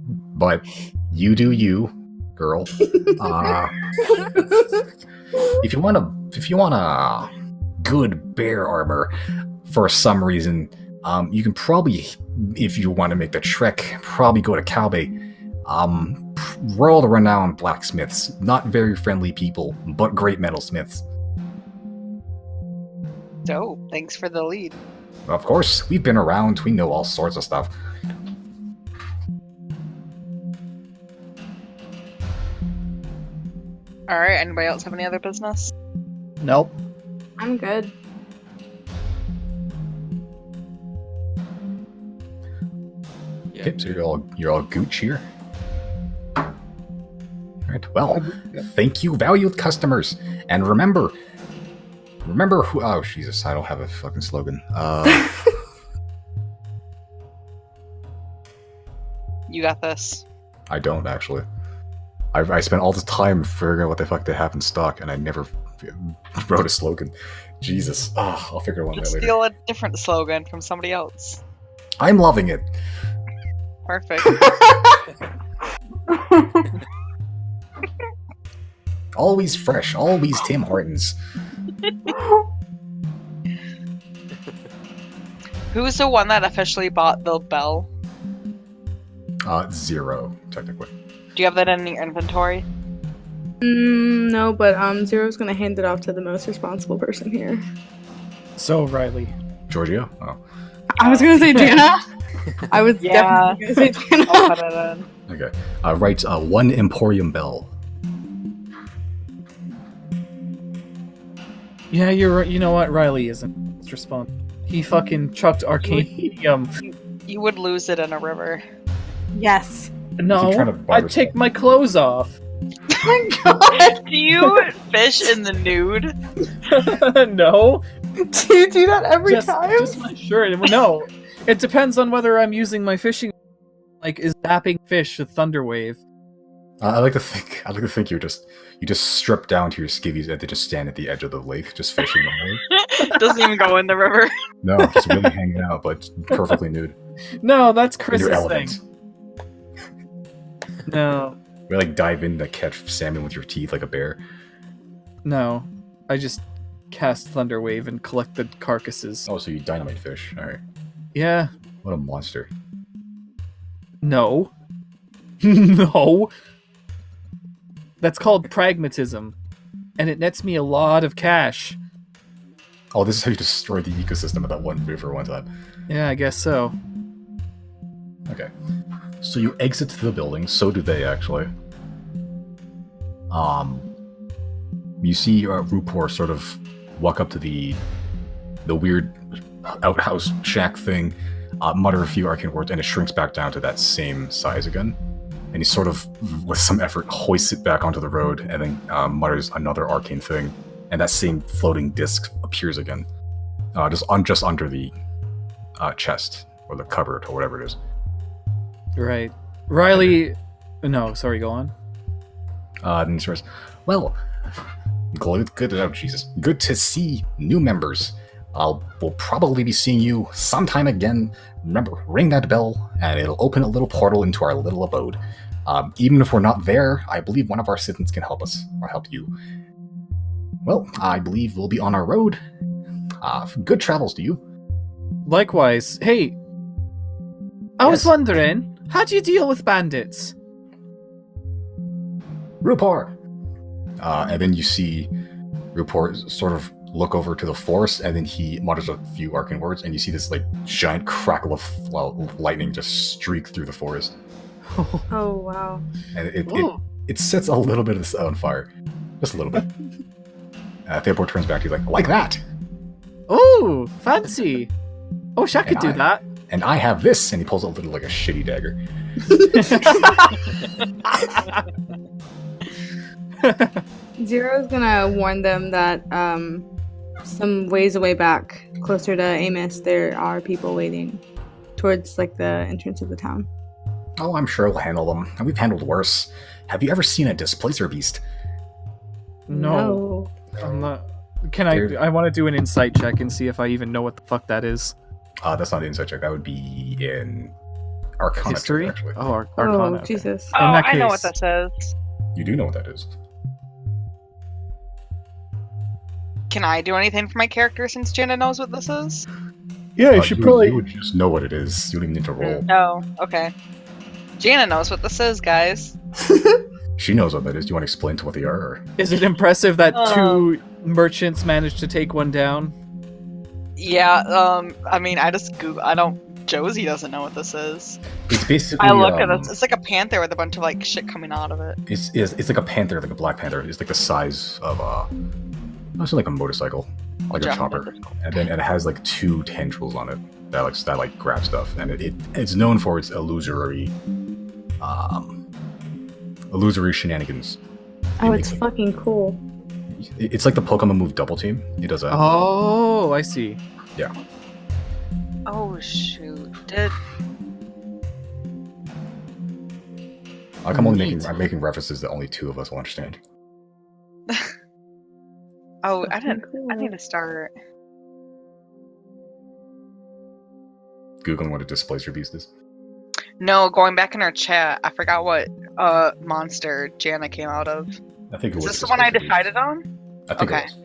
But you do you, girl. If you want a good bear armor, for some reason, you can probably, if you want to make the trek, probably go to Calbe. World-renowned blacksmiths, not very friendly people, but great metalsmiths. Dope. Thanks for the lead. Of course, we've been around. We know all sorts of stuff. Alright, anybody else have any other business? Nope. I'm good. Yeah. Okay, so you're all gooch here. Alright, well, thank you, valued customers. And remember who, oh, Jesus, I don't have a fucking slogan. You got this. I don't, actually. I spent all this time figuring out what the fuck they have in stock, and I never wrote a slogan. Jesus. I'll figure one out later. Steal a different slogan from somebody else. I'm loving it. Perfect. Always fresh, always Tim Hortons. Who's the one that officially bought the bell? Zero, technically. Do you have that in your inventory? No, but Zero's gonna hand it off to the most responsible person here. So, Riley. Giorgio? Oh, I was gonna say Jana. I was Yeah. definitely gonna say Jana. I'll put it in. okay. Writes 1 Emporium bell. Yeah, you're right. You know what? Riley isn't. Let's respond. He fucking chucked arcane medium. You would lose it in a river. Yes. No, trying to I'd take my clothes off. Oh my god. Do you fish in the nude? No. Do you do that every time? Just my shirt. No. It depends on whether I'm using my fishing, like, is zapping fish with Thunderwave. I like to think you just strip down to your skivvies and they just stand at the edge of the lake, just fishing the lake. Doesn't even go in the river. No, just really hanging out, but perfectly nude. No, that's In Chris's your thing. element. No, You like dive in to catch salmon with your teeth like a bear. no. I just cast Thunderwave and collect the carcasses. Oh, so you dynamite fish. Alright. Yeah. What a monster. No. No. That's called pragmatism. And it nets me a lot of cash. Oh, this is how you destroyed the ecosystem of that one river one time. Yeah, I guess so. Okay. So you exit the building. So do they, actually. You see Rupor sort of walk up to the weird outhouse shack thing, mutter a few arcane words, and it shrinks back down to that same size again. And he sort of, with some effort, hoists it back onto the road, and then mutters another arcane thing, and that same floating disc appears again, just under the chest or the cupboard or whatever it is. Right. Riley. No, sorry. Go on. Then he says, "Well, good. Oh Jesus, good to see new members. We'll probably be seeing you sometime again. Remember, ring that bell, and it'll open a little portal into our little abode. Even if we're not there, I believe one of our assistants can help us, or help you. Well, I believe we'll be on our road. Good travels to you." Likewise. Hey, I was wondering, how do you deal with bandits? Rupor! And then you see Rupor sort of look over to the forest, and then he mutters a few arcane words, and you see this like giant crackle of lightning just streak through the forest. Oh wow! And it sets a little bit of this on fire, just a little bit. Theapor turns back to you like that. Oh, fancy! Oh, I could do that. And I have this, and he pulls out a shitty dagger. Zero's gonna warn them that some ways away back, closer to Amos, there are people waiting towards like the entrance of the town. Oh, I'm sure we'll handle them. We've handled worse. Have you ever seen a displacer beast? No. I'm not. Can I want to do an insight check and see if I even know what the fuck that is. That's not an insight check. That would be in Arcana History? check, actually. Oh, Arcana. Oh, okay. Jesus. Oh, In that I know case- what that says. You do know what that is. Can I do anything for my character since Jana knows what this is? Yeah, You would just know what it is. You don't even need to roll. Oh, okay. Jana knows what this is, guys. She knows what that is. Do you want to explain to what they are? Or? Is it impressive that two merchants managed to take one down? Yeah, I mean, I just Josie doesn't know what this is. It's basically. I look at this. It's like a panther with a bunch of like shit coming out of it. It's like a panther, like a black panther. It's like the size of also like a motorcycle, like a chopper, and then it has like two tendrils on it that grab stuff, and it's known for its illusory shenanigans. Oh, it's fucking cool. It's like the Pokemon move Double Team. It does that. Oh, I see. Yeah. Oh shoot! I'm making references that only two of us will understand. Oh, I need to start. Googling what a displacer beast is. No, going back in our chat, I forgot what monster Jana came out of. I think it Is was. this the one I Displacer Beast. decided on? I think Okay. it was.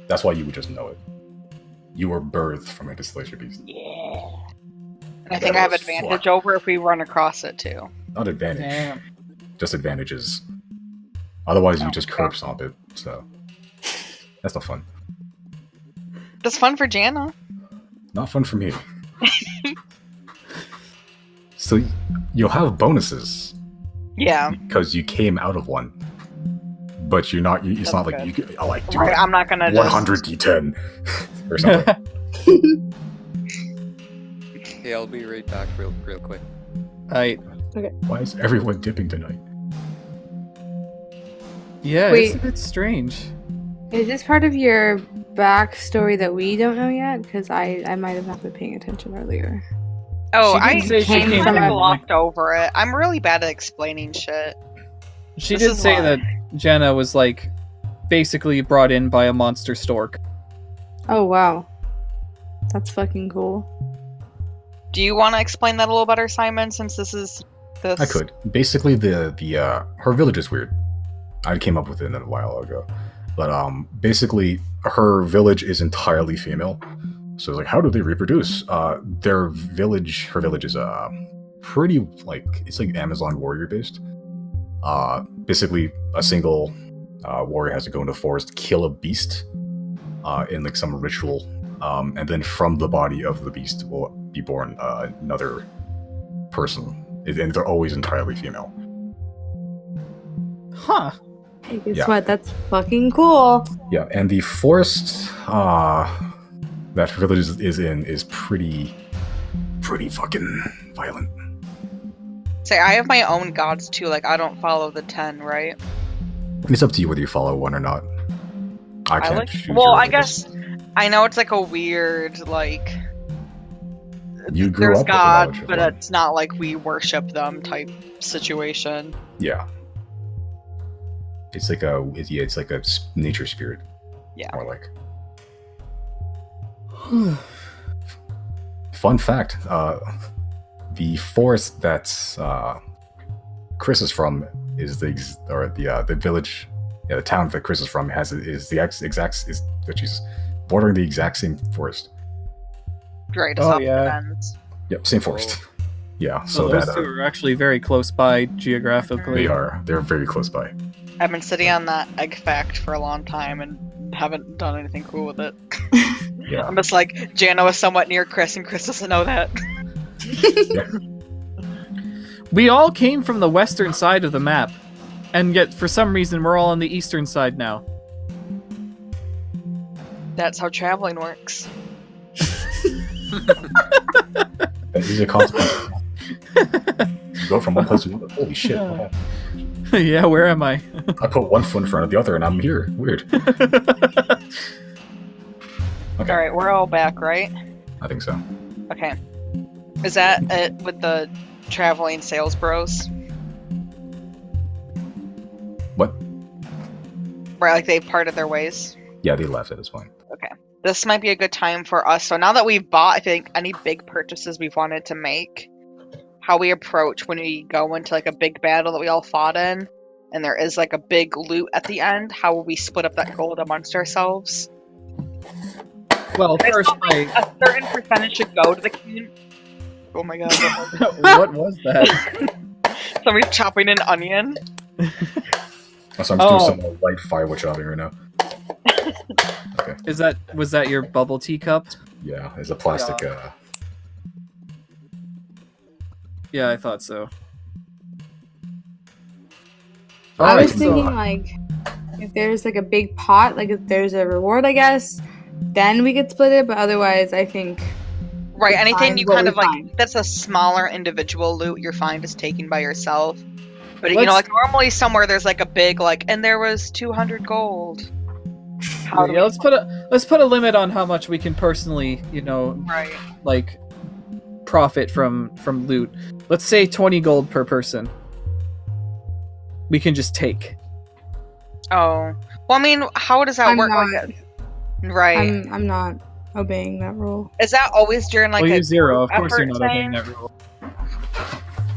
That's why you would just know it. You were birthed from a displacer beast. Yeah. And I think I have advantage over if we run across it too. Not advantage. Damn. Just advantages. Otherwise, you Oh, just okay. curb stomp it. So that's not fun. That's fun for Jana. Not fun for me. So you'll have bonuses Yeah. because you came out of one, but you're not. It's That's not like good. you could, like do Right, I'm not gonna just 100 d10 or something. Okay, I'll be right back real quick. I Why is everyone dipping tonight? yeah, Wait. it's a bit strange. Is this part of your backstory that we don't know yet? Because I might have not been paying attention earlier. Oh, She did say she came came from kind of a- glossed over it. I'm really bad at explaining shit. She This did is say why. that Jenna was like basically brought in by a monster stork. Oh wow, that's fucking cool. Do you want to explain that a little better, Simon? Since this is this. I could. Basically, her village is weird. I came up with it a while ago, but basically her village is entirely female. So it's like, how do they reproduce? Her village is pretty it's like Amazon warrior based. Basically, a single warrior has to go into the forest, kill a beast in like some ritual, and then from the body of the beast will be born another person, and they're always entirely female. Huh. Hey, guess Yeah. what? That's fucking cool. Yeah, and the forest that village is in is pretty fucking violent. Say, I have my own gods too. Like, I don't follow the 10, right? It's up to you whether you follow one or not. I can't like. choose Well, your I religious. guess I know it's like a weird like. You grew There's up with the God, knowledge of but one. it's not like we worship them type situation. Yeah. It's like a nature spirit. Yeah. More like. Fun fact: the forest that Chris is from is the village, the town that Chris is from bordering the exact same forest. Right. Oh, Oh, yeah. Yep, same forest. Yeah, So so those that two are actually very close by geographically. they're very close by. I've been sitting on that egg fact for a long time and haven't done anything cool with it. Yeah. I'm just like, Jana was somewhat near Chris, and Chris doesn't know that. We all came from the western side of the map, and yet for some reason we're all on the eastern side now. That's how traveling works. That is a consequence. You go from one place to another. Holy shit! what happened? Yeah, where am I? I put one foot in front of the other, and I'm here. Weird. Okay, Alright, we're all back, right? I think so. Okay. Is that it with the traveling sales bros? What? Right, like they've parted their ways? Yeah, they left at this point. Okay. This might be a good time for us. So now that we've bought, I think, any big purchases we've wanted to make, how we approach when we go into like a big battle that we all fought in, and there is like a big loot at the end, how will we split up that gold amongst ourselves? Well, I first, still think a certain percentage should go to the community. Oh my god. what was that? Somebody's chopping an onion. So I'm just doing some light fire witch out here right now. Was that your bubble tea cup? Yeah, it's a plastic. Yeah, I thought so. I Alright, was thinking like, if there's like a big pot, like if there's a reward, I guess, then we could split it. But otherwise, I think Right, anything find you what kind we of like, find. that's a smaller individual loot you're fine just taking by yourself. But you Let's- know, like normally somewhere there's like a big like, and there was 200 gold. How do Yeah, let's put a limit on how much we can personally, right. like profit from loot. Let's say 20 gold per person. We can just take. Oh, well, I mean, how does that I'm work? not, Like, right? I'm not obeying that rule. Is that always during like Well, a you zero. Of course, you're effort not obeying thing? that rule.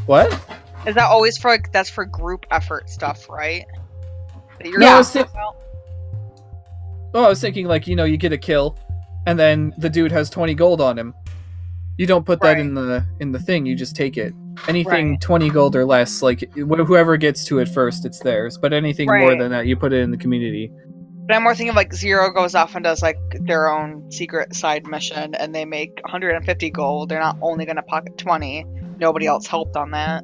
What? Is that always for like that's for group effort stuff, right? That you're No, talking it's about? Oh, I was thinking like, you get a kill, and then the dude has 20 gold on him. You don't put that Right. in the thing. You just take it. Anything Right. 20 gold or less, like whoever gets to it first, it's theirs. But anything more Right. than that, you put it in the community. But I'm more thinking of like Zero goes off and does like their own secret side mission, and they make 150 gold. They're not only going to pocket 20. Nobody else helped on that.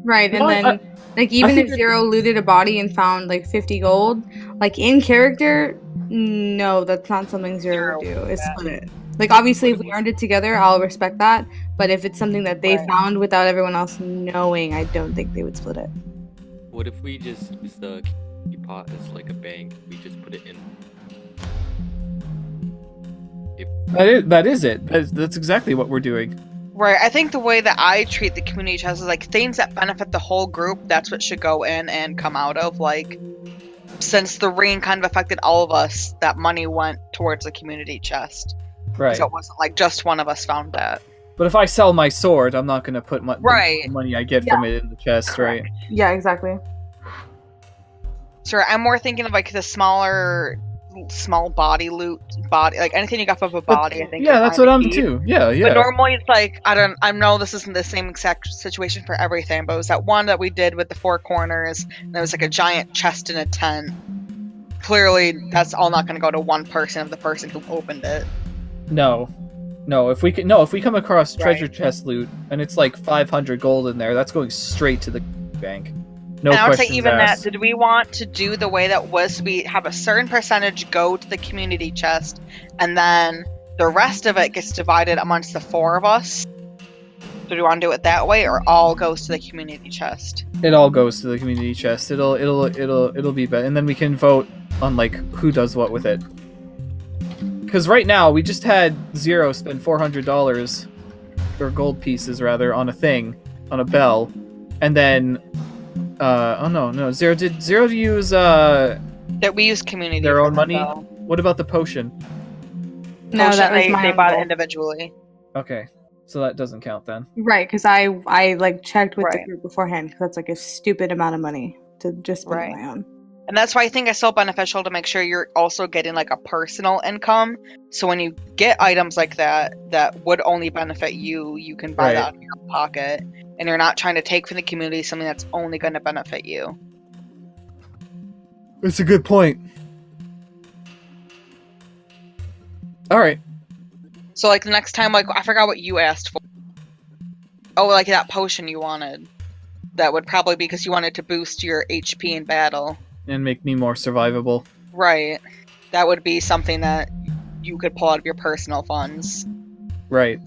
Right, and Well, then like even think if that- Zero looted a body and found like 50 gold, like in character, no, that's not something Zero would do. Is Yeah. split it. Like obviously, if we earned it together, I'll respect that. But if it's something that they Right. found without everyone else knowing, I don't think they would split it. What if we just use the key pot as like a bank? We just put it in. That is it. That's exactly what we're doing. Right. I think the way that I treat the community chest is like things that benefit the whole group. That's what should go in and come out of. Like, since the rain kind of affected all of us, that money went towards the community chest. Right. So it wasn't like just one of us found that. But if I sell my sword, I'm not going to put Right. the money I get from it in the chest, Correct. right? Yeah, exactly. Sure. I'm more thinking of like the small body loot, like anything you got from a body. I think. Yeah, you're that's fine what to I'm keep. too. Yeah, yeah. But normally it's like I know this isn't the same exact situation for everything, but it was that one that we did with the four corners. And there was like a giant chest in a tent. Clearly, that's all not going to go to one person of the person who opened it. No. No, if we come across Right. treasure chest loot and it's like 500 gold in there, that's going straight to the bank. No and I would say questions even asked. that, did we want to do the way that was we have a certain percentage go to the community chest, and then the rest of it gets divided amongst the four of us? Do we want to do it that way, or all goes to the community chest? It all goes to the community chest. It'll be better, and then we can vote on like who does what with it. Because right now we just had Zero spend $400 or gold pieces rather on a bell, and then Zero use That we use community their for own the money. bell. What about the potion? No, Potion, that was they my bought it goal. individually. Okay, so that doesn't count then. Right, because I like checked with the Right. group beforehand, because that's like a stupid amount of money to just spend Right. on my own. And that's why I think it's so beneficial to make sure you're also getting like a personal income. So when you get items like that would only benefit you, you can buy that out of your pocket. And you're not trying to take from the community something that's only going to benefit you. That's a good point. All right. So like the next time, like I forgot what you asked for. Oh, like that potion you wanted. That would probably be because you wanted to boost your HP in battle. And make me more survivable. Right. That would be something that you could pull out of your personal funds. Right.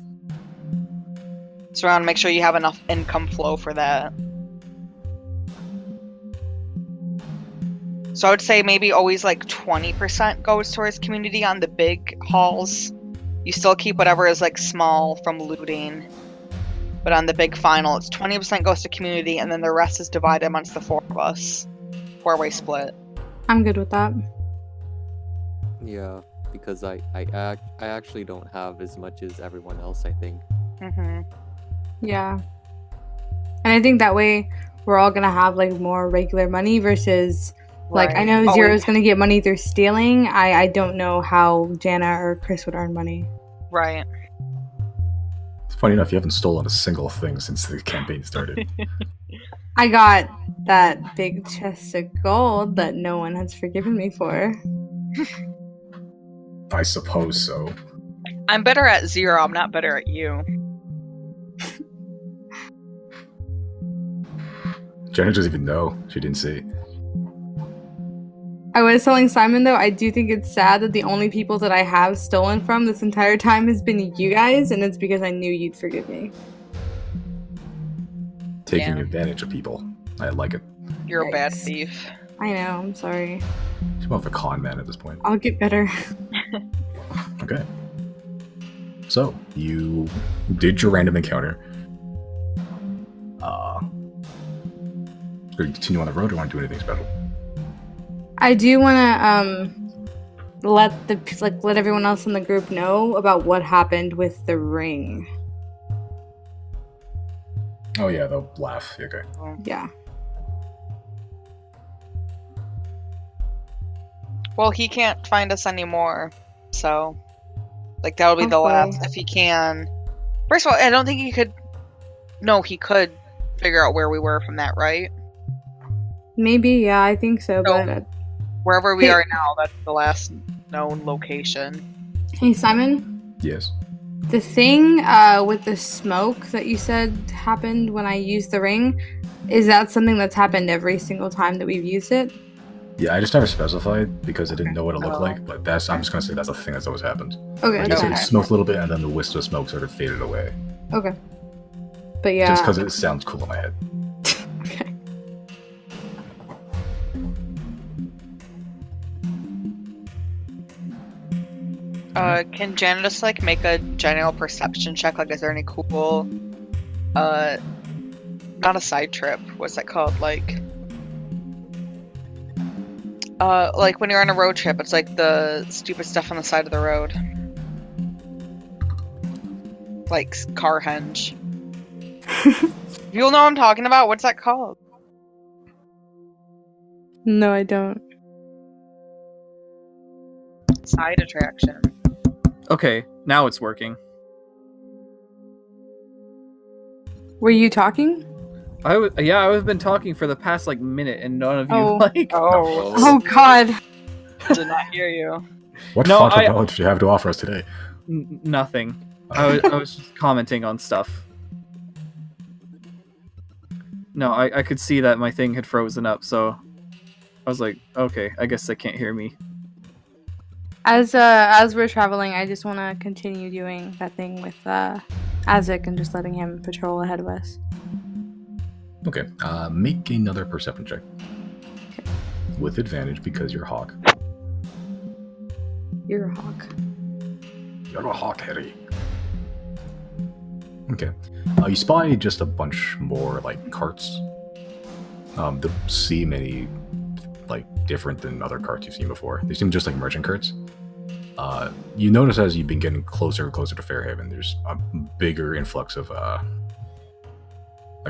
So I want to make sure you have enough income flow for that. So I would say maybe always like 20% goes towards community on the big hauls. You still keep whatever is like small from looting. But on the big final, it's 20% goes to community, and then the rest is divided amongst the four of us. 4-way split. I'm good with that. Yeah, because I actually don't have as much as everyone else, I think. Mm-hmm. Yeah. And I think that way we're all gonna have like more regular money versus like I know Zero's gonna get money through stealing. I don't know how Jana or Chris would earn money. Right. It's funny enough, you haven't stolen a single thing since the campaign started. I got that big chest of gold that no one has forgiven me for. I suppose so. I'm better at Zero, I'm not better at you. Jenna doesn't even know. She didn't see. I was telling Simon though, I do think it's sad that the only people that I have stolen from this entire time has been you guys, and it's because I knew you'd forgive me. Taking Yeah. advantage of people. I like it. You're a bad Yikes. thief. I know, I'm sorry. She's more of a con man at this point. I'll get better. Okay. So, you did your random encounter. Are you continue on the road or want to do anything special? I do want to let everyone else in the group know about what happened with the ring. Oh yeah, they'll laugh. Okay. Yeah. Well, he can't find us anymore, so like that'll be the Hopefully. last if he can. First of all, I don't think he could. No, he could figure out where we were from that, right? Maybe, yeah, I think so, No. but Wherever we Hey. are now, that's the last known location. hey Simon, Yes. the thing with the smoke that you said happened when I used the ring, is that something that's happened every single time that we've used it? Yeah, I just never specified because I didn't know what it looked Oh. like, but I'm just gonna say that's a thing that's always happened. Okay, I that's guess fine. it smoked a little bit and then the wisp of smoke sort of faded away. Okay. But yeah. Just because it sounds cool in my head. Okay. Can Janet just like make a general perception check? Like, is there any cool, not a side trip. What's that called? Like when you're on a road trip, it's like the stupid stuff on the side of the road, like car henge. You'll know what I'm talking about. What's that called? No, I don't. Side attraction. Okay, now it's working. Were you talking? I've been talking for the past like minute, and none of you Oh. like. Oh, Oh god. did not hear you. What No, font of I- knowledge do you have to offer us today? Nothing. I was just commenting on stuff. No, I could see that my thing had frozen up, so I was like, okay, I guess they can't hear me. As we're traveling, I just want to continue doing that thing with Azik and just letting him patrol ahead of us. Okay, make another perception check. With advantage because you're a hawk. You're a hawk. You're a hawk, Harry. Okay. You spy just a bunch more, like, carts. They seem any, like, different than other carts you've seen before. They seem just like merchant carts. You notice as you've been getting closer and closer to Fairhaven, there's a bigger influx of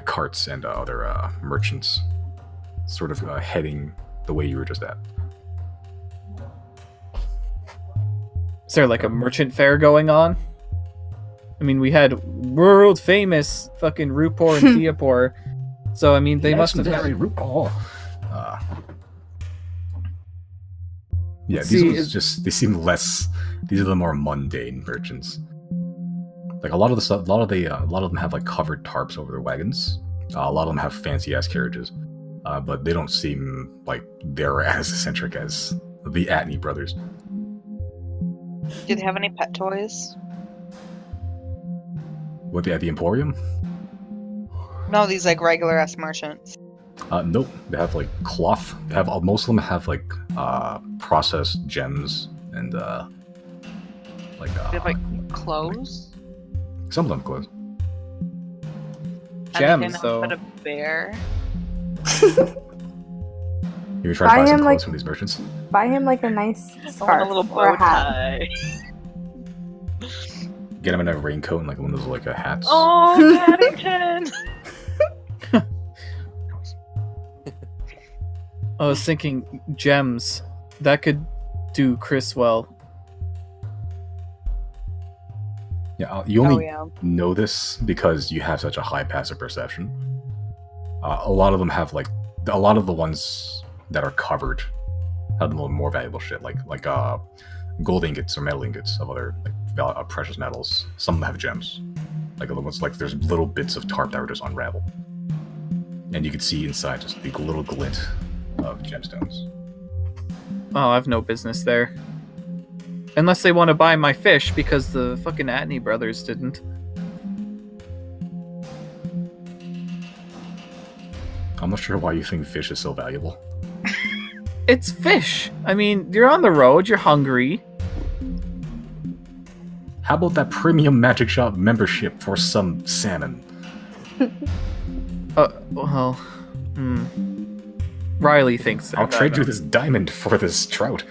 carts and other merchants sort of heading the way you were just at. Is there like a merchant fair going on? I mean, we had world famous fucking Rupor and Theapor, so I mean they must have had Rupor. Yeah, See, these ones just they seem less. These are the more mundane merchants. Like a lot of the stuff, a lot of them have like covered tarps over their wagons. A lot of them have fancy ass carriages, but they don't seem like they're as eccentric as the Atney brothers. Do they have any pet toys? What at the Emporium? No, these like regular ass merchants. Nope. They have like cloth. They have most of them have like processed gems and like. Do they have like clothes? Some of them clothes. gems Anything though. but a bear. You try to buy some him, clothes like- from these merchants. Buy him like a nice I want scarf a little or bow a hat. tie. Get him in a raincoat and like one of those like hats. Oh, Paddington! I was thinking gems. That could do Chris well. Yeah, you only Oh yeah. know this because you have such a high passive perception. A lot of them have like a lot of the ones that are covered have the more valuable shit, like gold ingots or metal ingots of other like precious metals. Some of them have gems, like other ones like there's little bits of tarp that were just unraveled, and you could see inside just the little glint of gemstones. Oh, I have no business there. Unless they want to buy my fish because the fucking Atney brothers didn't. I'm not sure why you think fish is so valuable. It's fish. I mean, you're on the road, you're hungry. How about that premium magic shop membership for some salmon? Well, Riley thinks I'll trade you this diamond for this trout.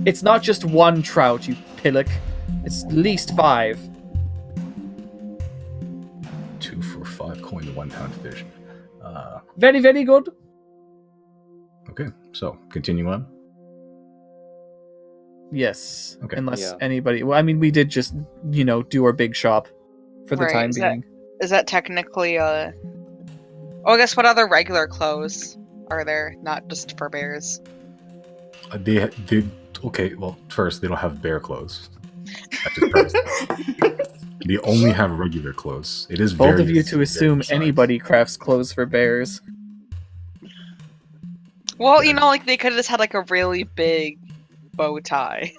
It's not just one trout, you pillock. It's at least 5. 2 for 5 coin to 1 pound fish. Very, very good. Okay, so continue on. Yes. Okay. Unless Yeah. anybody. Well, I mean, we did just, do our big shop for the Right, time is that- being. Is that technically a? Oh, I guess what other regular clothes are there? Not just for bears. They okay. Well, first they don't have bear clothes. That's just first. They only have regular clothes. It is Bold very of you to assume very anybody crafts clothes for bears. Well, like they could have just had like a really big bow tie.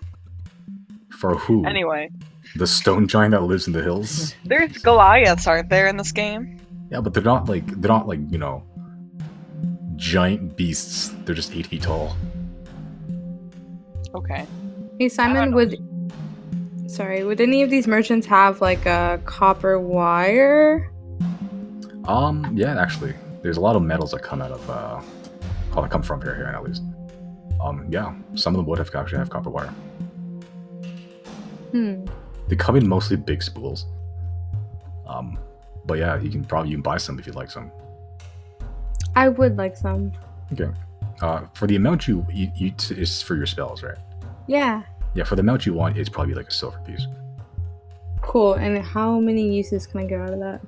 for who? Anyway, The stone giant that lives in the hills. there's Goliaths, aren't there, in this game? Yeah, but they're not like giant beasts. They're just 8 feet tall. Okay. Hey Simon, would any of these merchants have like a copper wire? Yeah, actually, there's a lot of metals that come out of that come from here at least. Yeah, some of them would actually have copper wire. They come in mostly big spools. But yeah, you can buy some if you'd like some. I would like some. Okay. For the amount you is for your spells, right? Yeah. Yeah, for the amount you want, it's probably like a silver piece. Cool. And how many uses can I get out of that?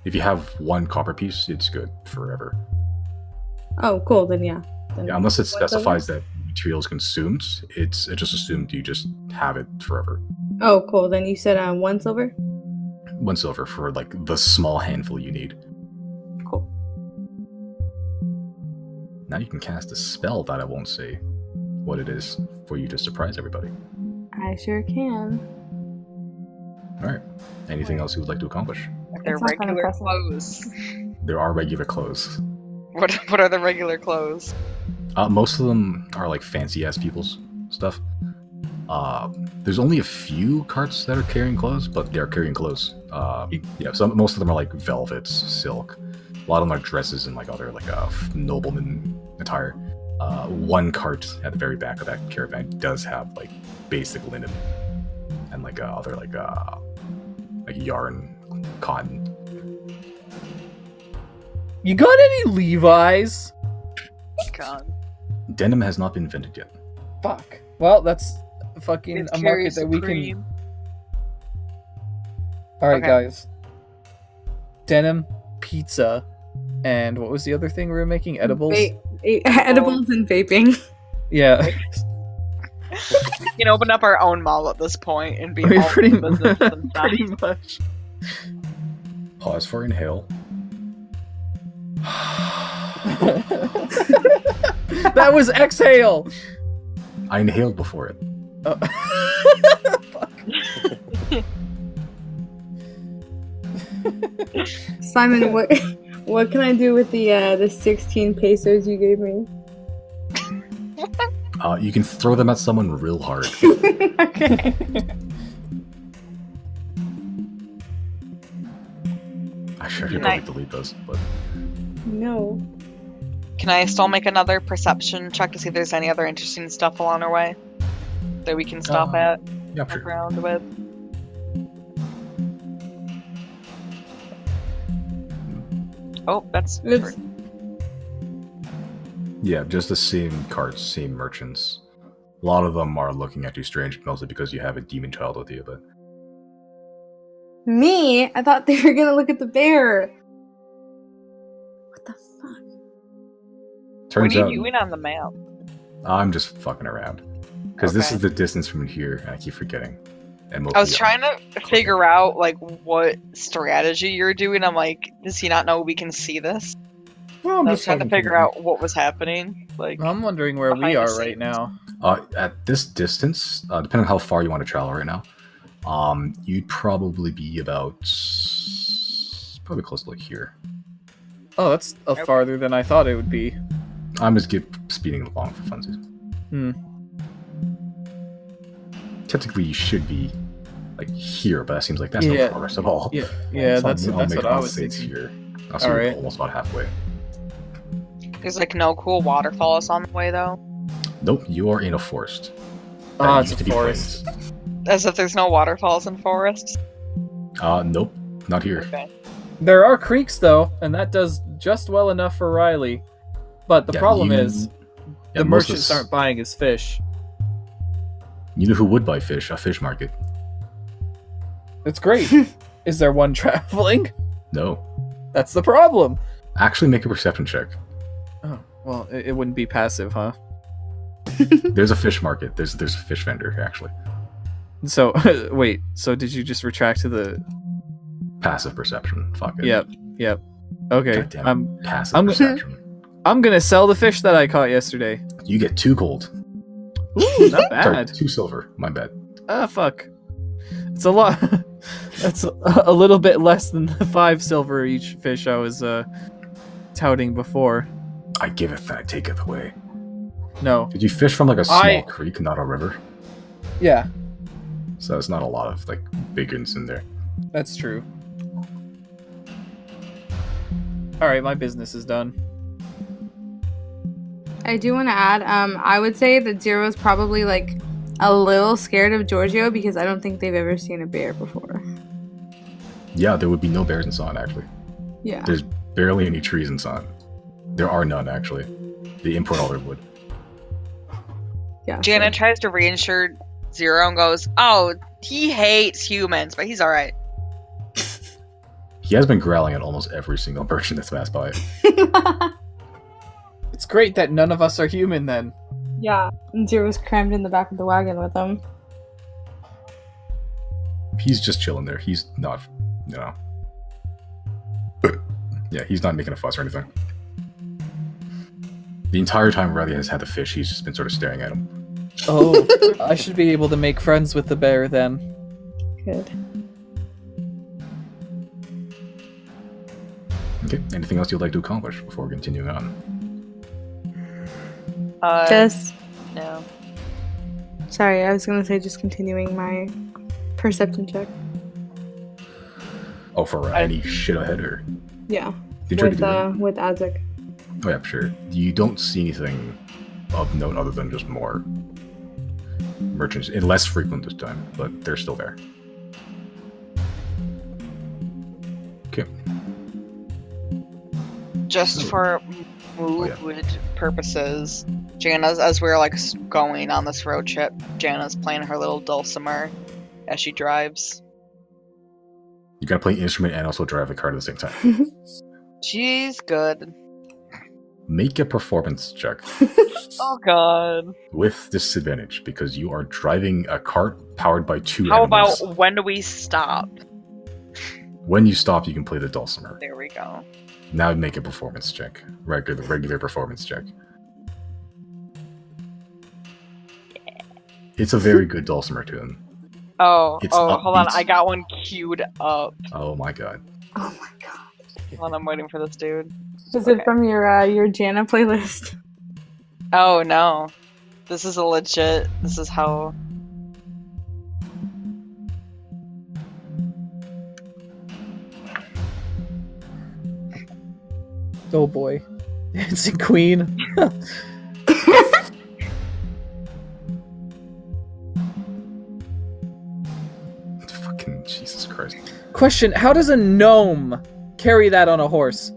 If you have 1 copper piece, it's good forever. Oh, cool. Then yeah. Then Yeah, unless it what does specifies that materials consumed, it's just assumed you just have it forever. Oh, cool. Then you said 1 silver? 1 silver for like the small handful you need. Cool. Now you can cast a spell that I won't say what it is for you to surprise everybody. I sure can. Alright. Anything else you would like to accomplish? They're It's not that regular impressive. clothes. There are regular clothes. What are the regular clothes? Most of them are like fancy ass people's stuff. There's only a few carts that are carrying clothes, but they're carrying clothes. Most of them are like velvets, silk. A lot of them are dresses and like other like nobleman attire. One cart at the very back of that caravan does have like basic linen and like other like yarn, cotton. You got any Levi's? God. Denim has not been invented yet. Fuck. Well, that's fucking It's a market Curious that we Supreme. can. All right, Okay. guys. Denim, pizza, and what was the other thing we were making? Edibles. Edibles and vaping. Yeah. We can open up our own mall at this point and be I mean, all pretty, business inside. pretty much. Pause for inhale. That was exhale. I inhaled before it. Oh. Simon, what can I do with the 16 pesos you gave me? You can throw them at someone real hard. Okay. I should Can probably I- delete those, but No. Can I still make another perception check to see if there's any other interesting stuff along our way that we can stop at, yeah, look sure. around with? Oh, that's Oops. Yeah, just the same carts, same merchants. A lot of them are looking at you strange, mostly because you have a demon child with you, but Me? I thought they were gonna look at the bear. What the fuck? What turns are you out doing on the map? I'm just fucking around. Because this Okay. is the distance from here, and I keep forgetting. And I was mostly, trying to figure out like what strategy you're doing. I'm like, does he not know we can see this? Well, I'm I was just trying to having figure out what was happening. Like, I'm wondering where we behind the are right scenes. now. At this distance, depending on how far you want to travel right now, you'd probably be about probably close to like here. Oh, that's Okay. farther than I thought it would be. I'm just speeding along for funsies. Hmm. Technically, you should be like here, but that seems like that's Yeah. no progress at all. Yeah, yeah, So that's I'll that's make what it I on was six thinking. here. So All we're right. almost about halfway. there's like no cool waterfalls on the way though. Nope, you are in a forest. Oh, That it's used a to be forest. plains. As if there's no waterfalls in forests. Nope, not here. Okay. There are creeks though, and that does just well enough for Riley. But the Yeah, problem you- is yeah, the most of merchants this- aren't buying his fish. You know who would buy fish? A fish market. It's great. Is there one traveling? No. That's the problem. Actually, make a perception check. Oh, well, it wouldn't be passive, huh? There's a fish market. There's a fish vendor here, actually. So, wait, so did you just retract to the... Passive perception. Fuck it. Yep. Okay, Goddamn passive I'm- perception. I'm gonna sell the fish that I caught yesterday. You get 2 gold. Ooh, not Sorry, bad. 2 silver. My bad. Ah, fuck. It's a lot. That's a little bit less than the 5 silver each fish I was touting before. I give it that. Take it away. No. Did you fish from like a small I- creek, not a river? Yeah, So it's not a lot of like big ones in there. that's true. Alright, my business is done. I do want to add, I would say that Zero is probably like a little scared of Giorgio because I don't think they've ever seen a bear before. Yeah, there would be no bears in Son, actually. Yeah. There's barely any trees in Son. There are none, actually. They import all their wood. Yeah. Janet tries to reinsure Zero and goes, "Oh, he hates humans, but he's all right." He has been growling at almost every single merchant that's passed by. It's great that none of us are human then. Yeah, and Zero was crammed in the back of the wagon with him. He's just chilling there. He's not, yeah, he's not making a fuss or anything. The entire time Riley has had the fish, he's just been sort of staring at him. Oh, I should be able to make friends with the bear then. Good. Okay, anything else you'd like to accomplish before continuing on? Just, No. sorry, I was gonna say just continuing my perception check. Oh, for any shit ahead, or? Yeah, Did you try to do that? with Isaac. Oh yeah, sure. You don't see anything of note other than just more merchants, and less frequent this time, but they're still there. Okay. Just for mood purposes, Jana's, as we're like going on this road trip, Jana's playing her little dulcimer as she drives. You gotta play an instrument and also drive the car at the same time. She's good. Make a performance check Oh god. with disadvantage because you are driving a cart powered by two How animals. about when do we stop? When you stop, you can play the dulcimer. There we go. Now make a performance check. Regular performance check. It's a very good dulcimer tune. Oh, It's hold on. upbeat. I got one queued up. Oh my god. Oh my god. Hold on, I'm waiting for this dude. Is it from your Jana playlist? Oh no. This is a legit. This is how. Oh boy. Dancing Queen. Fucking Jesus Christ. Question, how does a gnome carry that on a horse?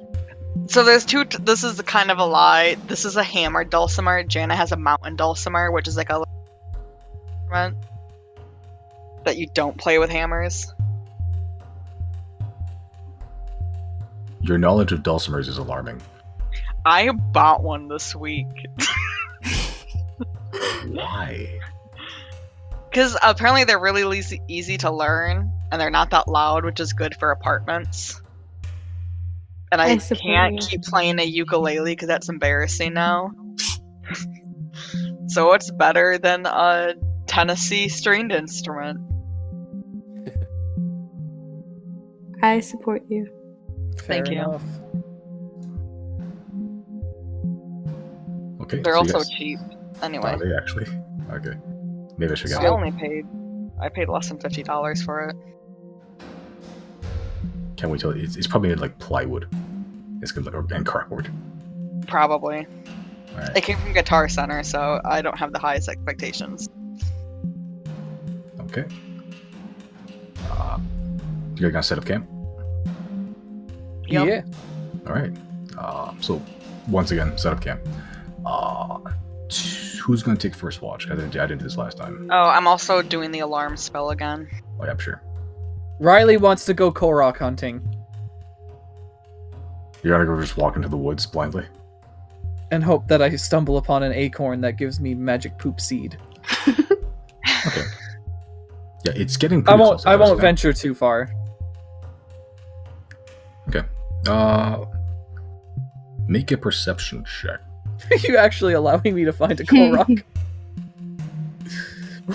So there's two. This is kind of a lie. This is a hammer dulcimer. Jana has a mountain dulcimer, which is like a instrument that you don't play with hammers. Your knowledge of dulcimers is alarming. I bought one this week. Why? Because apparently they're really easy to learn, and they're not that loud, which is good for apartments. And I suppose. can't keep playing a ukulele because that's embarrassing now. So it's better than a Tennessee stringed instrument. I support you. Thank you. Enough. Okay. They're so you also guys- cheap. Anyway, Are they actually? Okay. Maybe I should get I one. I paid less than $50 for it. Can't wait till it's probably made like plywood. It's good, and cardboard. Probably. Alright. It came from Guitar Center, so I don't have the highest expectations. Okay. You're gonna set up camp? Yep. Yeah. Alright. So, once again, set up camp. Who's gonna take first watch? I didn't do this last time. Oh, I'm also doing the alarm spell again. Oh, yeah, I'm sure. Riley wants to go Korok hunting You're gonna go just walk into the woods blindly? and hope that I stumble upon an acorn that gives me magic poop seed. Okay. Yeah, it's getting I pretty won't. close to I dusk won't now. venture too far. Okay. Make a perception check. Are you actually allowing me to find a Korok?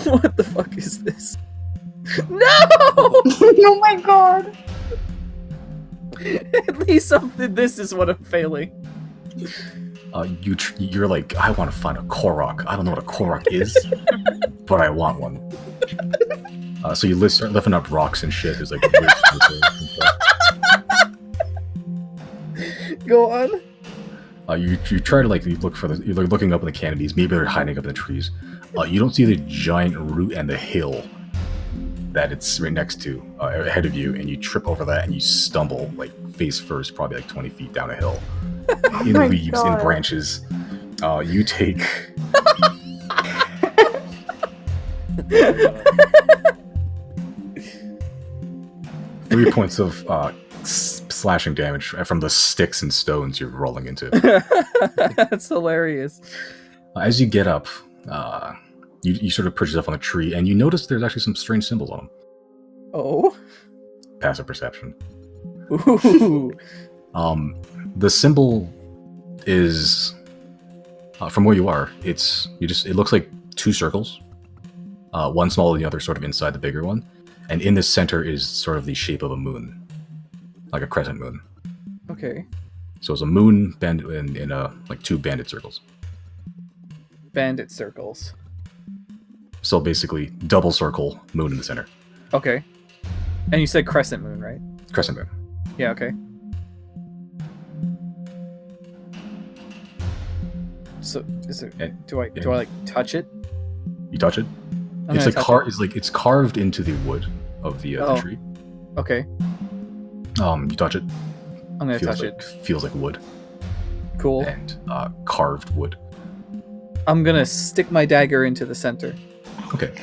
What the fuck is this? No! Oh my god. At least something. This is what I'm failing. You're like, I want to find a Korok. I don't know what a Korok is, but I want one. So you start lifting up rocks and shit. There's like weird Go on. you try to like you're looking up in the canopies. Maybe they're hiding up in the trees. You don't see the giant root and the hill that it's right next to ahead of you, and you trip over that and you stumble like face first, probably like 20 feet down a hill. In my leaves, in God. branches. You take 3 points of slashing damage from the sticks and stones you're rolling into. That's hilarious. As you get up, you sort of perch yourself on a tree, and you notice there's actually some strange symbols on them. Oh. Passive perception. Ooh. The symbol is from where you are. It looks like two circles, one smaller than the other, sort of inside the bigger one, and in the center is sort of the shape of a moon, like a crescent moon. Okay. So it's a moon band in like two bandit circles. Bandit circles. So basically, double circle, moon in the center. Okay. And you said crescent moon, right? Crescent moon. Yeah. Okay. So is it? Do I like touch it? You touch it. I'm It's gonna like touch it. it's carved into the wood of the tree. Okay. You touch it. I'm gonna touch it. Feels like wood Cool. and carved wood. I'm gonna stick my dagger into the center. Okay.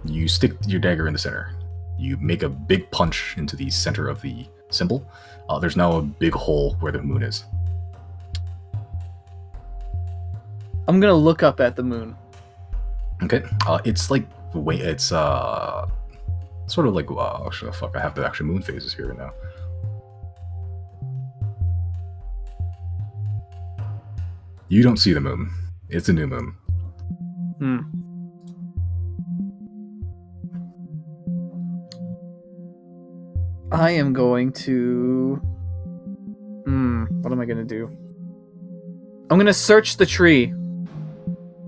You stick your dagger in the center. You make a big punch into the center of the symbol. There's now a big hole where the moon is. I'm gonna look up at the moon. Okay. It's like it's sort of like fuck. I have the actual moon phases here now. You don't see the moon. It's a new moon. I am going to... what am I going to do? I'm going to search the tree.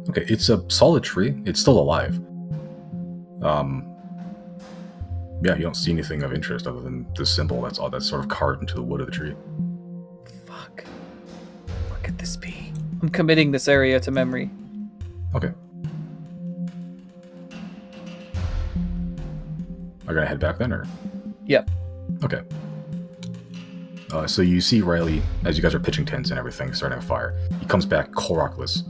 Okay, it's a solid tree. It's still alive. Yeah, you don't see anything of interest other than the symbol that's sort of carved into the wood of the tree. Fuck. What could this be? I'm committing this area to memory. Okay. Are you gonna head back then, or? Yep. Okay. So you see Riley, as you guys are pitching tents and everything, starting a fire. He comes back Korokless.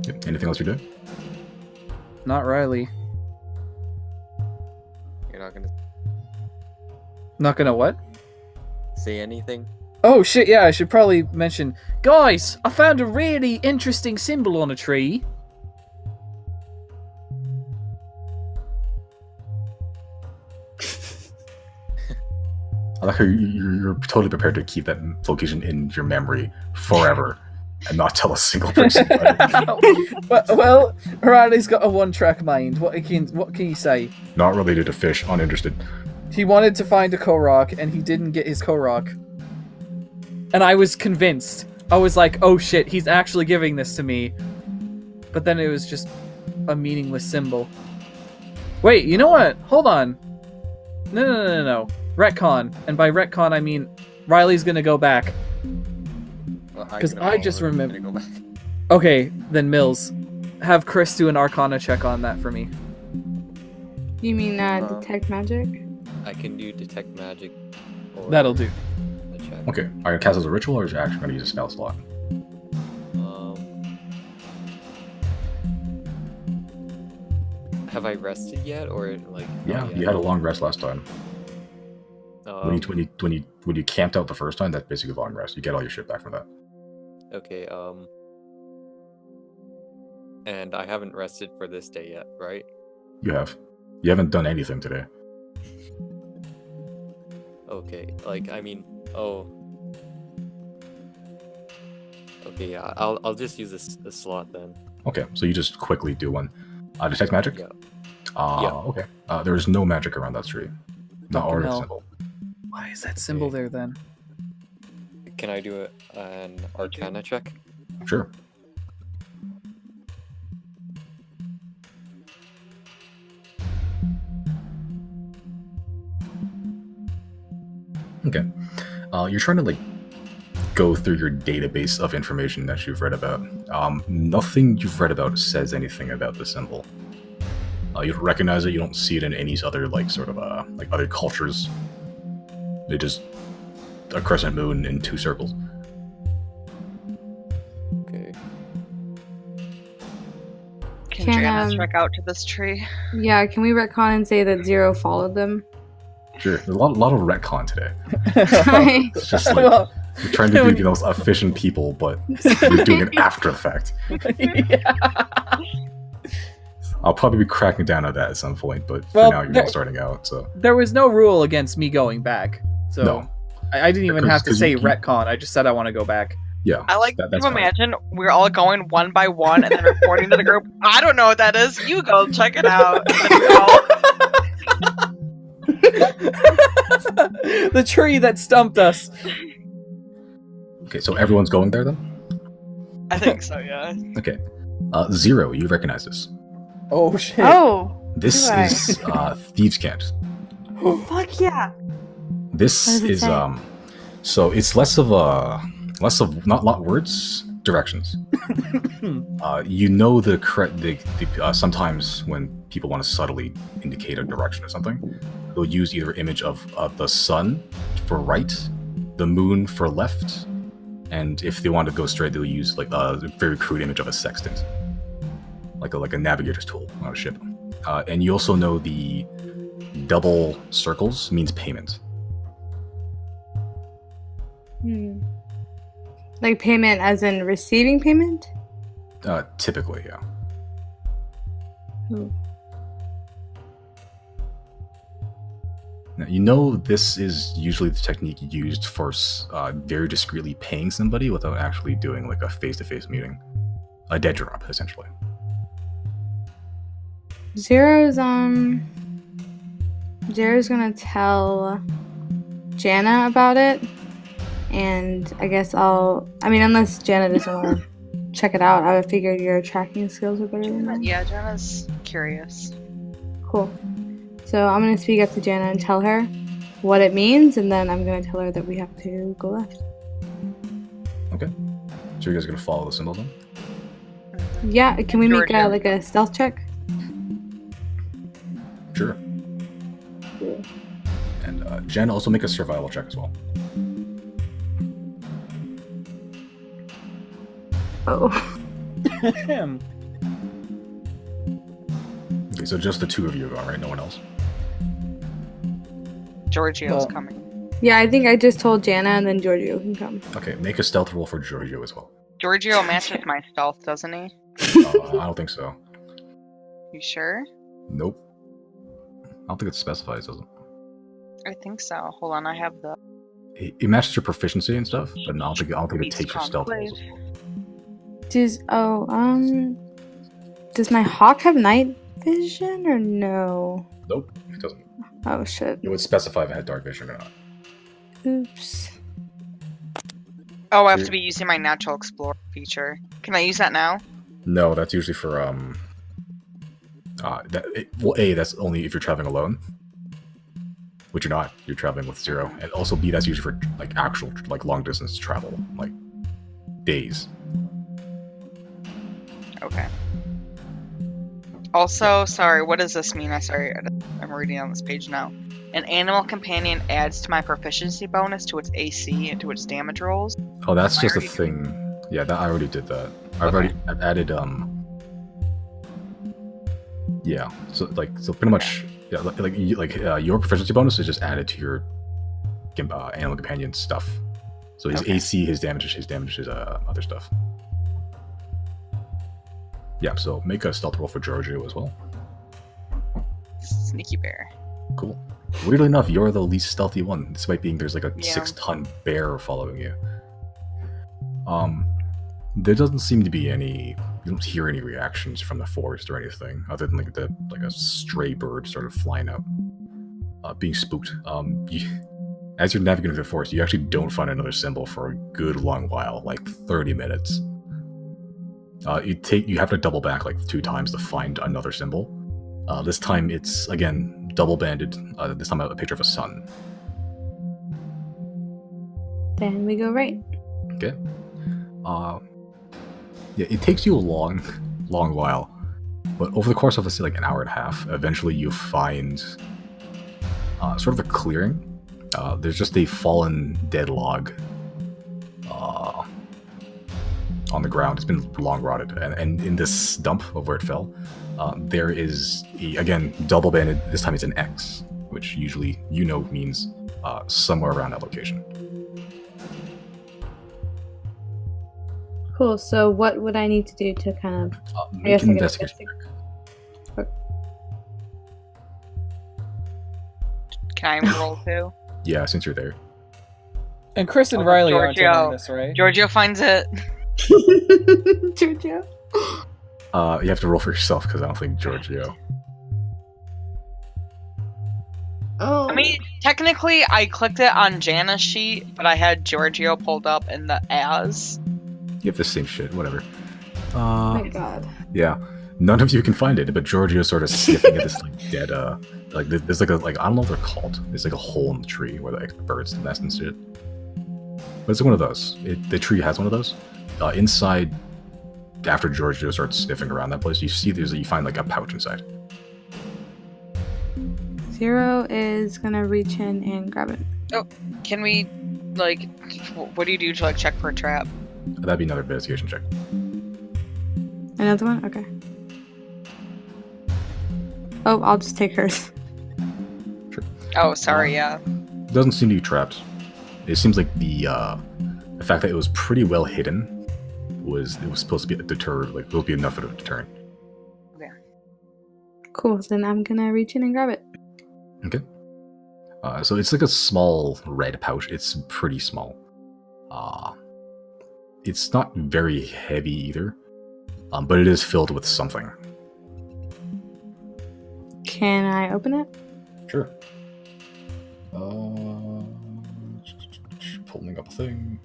Yep. Anything else you're doing? Not Riley. You're not gonna Not gonna what? say anything? Oh shit, yeah, I should probably mention... Guys, I found a really interesting symbol on a tree. I like how you're totally prepared to keep that location in your memory forever and not tell a single person about it. Well, Riley's got a one-track mind. What can you say? Not related to fish, uninterested. He wanted to find a Korok, and he didn't get his Korok. And I was convinced. I was like, oh shit, he's actually giving this to me. But then it was just a meaningless symbol. Wait, you know what? Hold on. No. Retcon. And by retcon, I mean Riley's gonna go back. Because I just remember... Go back. Okay, then Mills. Have Chris do an Arcana check on that for me. You mean detect magic? I can do detect magic. Or That'll do. a check. Okay, are you gonna cast as a ritual or is you actually gonna use a spell slot? Have I rested yet, or like? Yeah, not you yet? had a long rest last time. When you camped out the first time, that's basically a long rest. You get all your shit back from that. Okay. And I haven't rested for this day yet, right? You have. You haven't done anything today. Okay. Like, I mean, oh. Okay, yeah. I'll just use this slot then. Okay, so you just quickly do one. Detect magic? Yeah. Okay. There is no magic around that tree. Not Fucking or the hell. symbol. Why is that symbol there then? Can I do an Arcana check? Sure. Okay. You're trying to like go through your database of information that you've read about. Nothing you've read about says anything about the symbol. You don't recognize it. You don't see it in any other like sort of like other cultures. They just a crescent moon in two circles. Okay. Can Can, Janice um, trek out to this tree? Yeah, can we retcon and say that Zero followed them? Sure. There's a lot of retcon today. Sorry. It's just like Well, we're trying to be the most efficient people, but we're doing it after the fact. yeah. I'll probably be cracking down on that at some point, but for Well, now you're there- all starting out, so There was no rule against me going back, so No. I didn't even Because- have to 'cause say you- retcon. I just said I want to go back. yeah. I like that's to fine. imagine we're all going one by one and then reporting to the group. I don't know what that is. You go check it out. And then we all- The tree that stumped us. Okay, so everyone's going there then? I think so, yeah. Okay. Zero, you recognize this. Oh shit. Oh, This Do I? is Thieves' Cant. fuck yeah. This What does it is say? so it's less of not words, directions. You know the correct sometimes when people want to subtly indicate a direction or something, they'll use either image of the sun for right, the moon for left, and if they want to go straight, they'll use like a very crude image of a sextant, like a navigator's tool on a ship. And you also know the double circles means payment. Like payment as in receiving payment? Typically, yeah. Ooh. Now, you know this is usually the technique used for very discreetly paying somebody without actually doing like a face-to-face meeting. A dead drop, essentially. Zero's gonna tell Jana about it, and I guess unless Jana doesn't want to check it out, I would figure your tracking skills are better than mine. Yeah, Jenna's curious. Cool. So I'm gonna speak up to Jana and tell her what it means, and then I'm gonna tell her that we have to go left. Okay. So you guys are gonna follow the symbol then? Yeah, can we make Georgia. like a stealth check? Sure. Cool. And Jen, also make a survival check as well. Oh. Okay, so just the two of you are going, right? No one else? Giorgio's Well- coming. Yeah, I think I just told Jana, and then Giorgio can come. Okay, make a stealth roll for Giorgio as well. Giorgio matches my stealth, doesn't he? I don't think so. You sure? Nope. I don't think it specifies, does it? I think so. Hold on, I have the. It matches your proficiency and stuff, but I don't think it Beast takes your stealth Conclave. rolls. Does my hawk have night vision or no? Nope, it doesn't. Oh shit. It would specify if it had dark vision or not. Oops. Oh, I have to be using my natural explorer feature. Can I use that now? No, that's usually for that's only if you're traveling alone. Which you're not. You're traveling with Zero. And also B, that's usually for like actual like long distance travel, like days. Okay. Also, sorry, what does this mean? I'm reading on this page now. An animal companion adds to my proficiency bonus to its AC and to its damage rolls. Oh, that's I just a already- thing. Yeah, that I already did that. Okay. I've added yeah. So pretty much yeah, your proficiency bonus is just added to your animal companion stuff. So his Okay. AC, his damage, his other stuff. Yeah, so make a stealth roll for Giorgio as well. Sneaky bear. Cool. Weirdly enough, you're the least stealthy one, despite being there's like a Yeah. 6-ton bear following you. There doesn't seem to be any. You don't hear any reactions from the forest or anything, other than like a stray bird sort of flying out, being spooked. As you're navigating the forest, you actually don't find another symbol for a good long while, like 30 minutes. You have to double back like 2 times to find another symbol. This time it's again double banded. This time a picture of a sun. Then we go right. Okay. Yeah, it takes you a long while, but over the course of let's say like an hour and a half, eventually you find sort of a clearing. There's just a fallen dead log on the ground. It's been long rotted, and in this dump of where it fell, there is again double banded. This time it's an X. which usually means somewhere around that location. Cool. So what would I need to do to kind of? Make an investigation. Can I roll too? Yeah, since you're there. And Chris and Riley aren't in on this, right? Giorgio finds it. Giorgio. You have to roll for yourself because I don't think Giorgio. Oh. I mean, technically, I clicked it on Jana's sheet, but I had Giorgio pulled up in the as. You have the same shit, whatever. Oh my god. Yeah, none of you can find it, but Giorgio's sort of sniffing at this like dead, like there's like I don't know what they're called. There's like a hole in the tree where the birds nest and shit. But it's one of those. The tree has one of those. Inside, after Giorgio starts sniffing around that place, you find like a pouch inside. Zero is gonna reach in and grab it. Oh, can we, like, what do you do to like check for a trap? That'd be another investigation check. Another one? Okay. Oh, I'll just take hers. Sure. Oh, sorry, yeah. It doesn't seem to be trapped. It seems like the fact that it was pretty well hidden was supposed to be a deter, like it would be enough of a deterrent. Cool. Then I'm gonna reach in and grab it. Okay. So it's like a small red pouch. It's pretty small. It's not very heavy either, but it is filled with something. Can I open it? Sure. Pulling up a thing.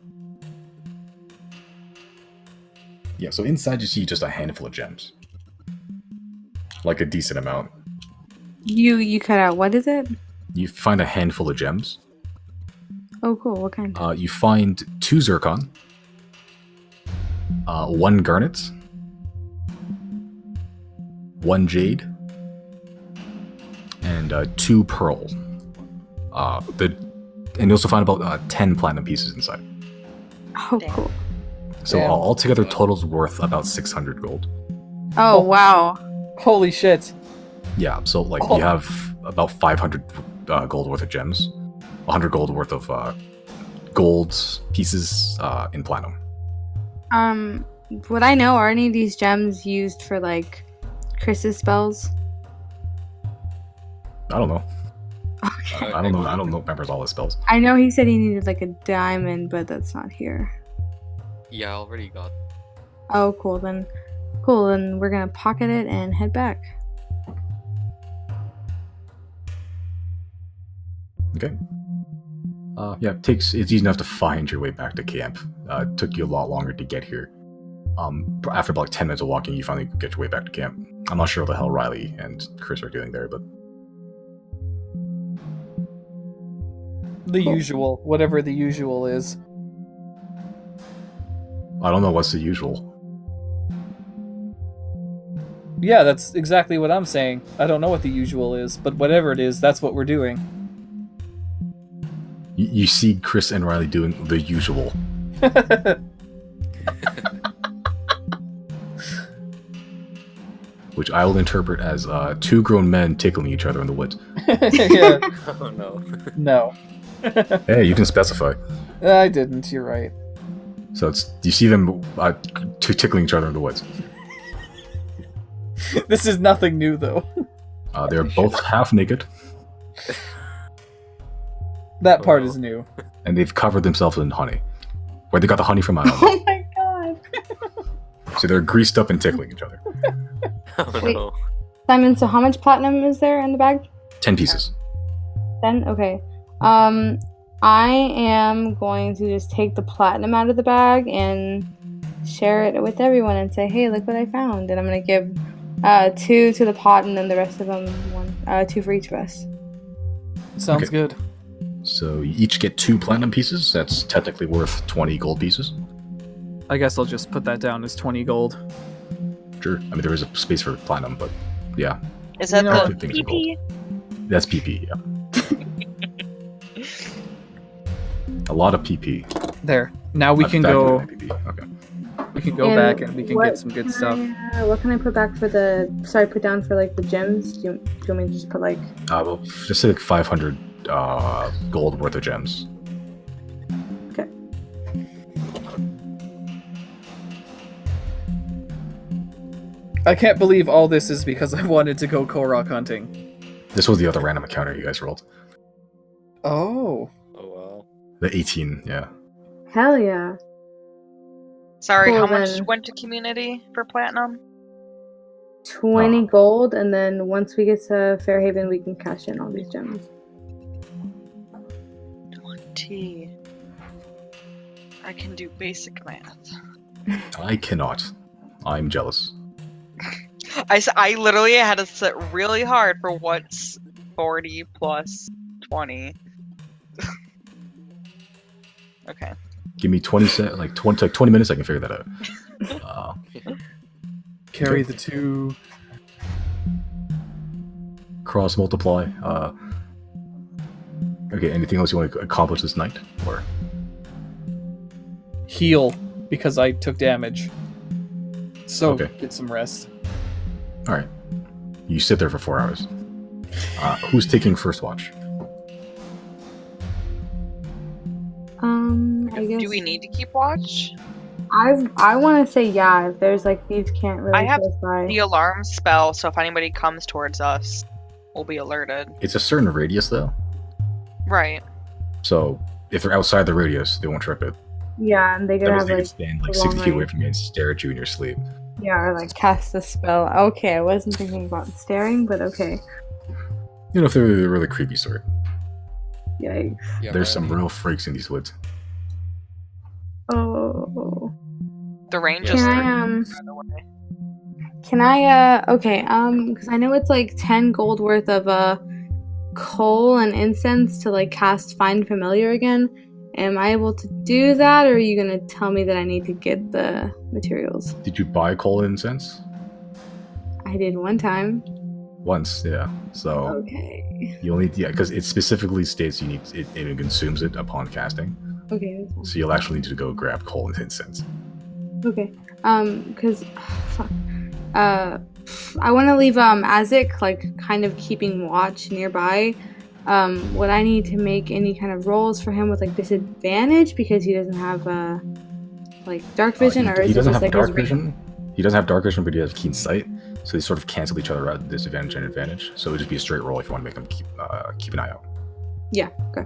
Yeah, so inside you see just a handful of gems. Like a decent amount. You cut out. What is it? You find a handful of gems. Oh, cool. What kind? You find 2 zircon, 1 garnet, 1 jade, and 2 pearl. And you also find about 10 platinum pieces inside. Oh, cool. So Damn. altogether, total's worth about 600 gold. Oh, wow. Holy shit. Yeah, so like you have about 500 gold worth of gems, 100 gold worth of gold pieces in platinum. Would I know, are any of these gems used for, like, Chris's spells? I don't know. Okay. I don't know. I don't know. Remembers all his spells. I know he said he needed, like, a diamond, but that's not here. Yeah, I already got. Oh, cool. Then we're gonna pocket it and head back. Okay. Yeah, it's easy enough to find your way back to camp. It took you a lot longer to get here. After about like 10 minutes of walking, you finally get your way back to camp. I'm not sure what the hell Riley and Chris are doing there, but The usual. Whatever the usual is. I don't know what's the usual. Yeah, that's exactly what I'm saying. I don't know what the usual is, but whatever it is, that's what we're doing. You see Chris and Riley doing the usual. Which I will interpret as 2 grown men tickling each other in the woods. Yeah. Oh no. No. Hey, you can specify. I didn't, you're right. So you see them tickling each other in the woods. This is nothing new, though. They're both half naked, That part is new. and they've covered themselves in honey. Where they got the honey from, I don't know. Oh my god. So they're greased up and tickling each other. Oh Wait. no. Simon, so how much platinum is there in the bag? 10 pieces. Then? Okay. I am going to just take the platinum out of the bag and share it with everyone and say, hey, look what I found. And I'm going to give 2 to the pot and then the rest of them 2 for each of us. Sounds Okay. good. So you each get 2 platinum pieces. That's technically worth 20 gold pieces. I guess I'll just put that down as 20 gold. Sure. I mean, there is a space for platinum, but yeah. Is that You know, the things are PP? That's PP, yeah. A lot of PP. There. Now we I've can factored go. in PP. Okay. We can go And back and we can what get some good stuff. What can I put back for put down for like the gems? Do you want me to just put like? Well, just say like 500 gold worth of gems. Okay. I can't believe all this is because I wanted to go Korok hunting. This was the other random encounter you guys rolled. Oh. Oh wow. The 18, yeah. Hell yeah! Sorry, Cool, how much then. went to community for platinum? 20 gold, and then once we get to Fairhaven, we can cash in all these gems. 20. I can do basic math. I cannot. I'm jealous. I literally had to sit really hard for what's 40 plus 20. Okay. Give me 20 minutes, I can figure that out. Carry Okay. the 2. Cross multiply. Okay, anything else you want to accomplish this night? Or Heal, because I took damage. So, Okay. get some rest. alright. You sit there for 4 hours. Who's taking first watch? I guess. Do we need to keep watch? I want to say yeah. If there's like thieves can't really I have close by. The alarm spell, so if anybody comes towards us, we'll be alerted. It's a certain radius though. Right. So if they're outside the radius, they won't trip it. Yeah, and they That could means have they can like stand like a 60 long feet away range. from you and stare at you in your sleep. Yeah, or like cast a spell. Okay, I wasn't thinking about staring, but okay. You know, if they're the really creepy sort. Yikes. Yeah, There's some Riley. real freaks in these woods. Oh. The range Can is I 30, by the way. Can I okay, because I know it's like 10 gold worth of coal and incense to like cast Find Familiar again. Am I able to do that, or are you gonna tell me that I need to get the materials? Did you buy coal and incense? I did one time. Once, yeah. So Okay. you'll need, yeah, because it specifically states you need it consumes it upon casting. Okay, that's fine. So you'll actually need to go grab coal and incense. Okay. Because fuck. I want to leave Azik like kind of keeping watch nearby. Would I need to make any kind of rolls for him with like disadvantage because he doesn't have like dark vision, or He is it doesn't just have like dark his vision. He doesn't have dark vision, but he has keen sight. So they sort of cancel each other out, disadvantage and advantage. So it would just be a straight roll if you want to make him keep an eye out. Yeah. Okay.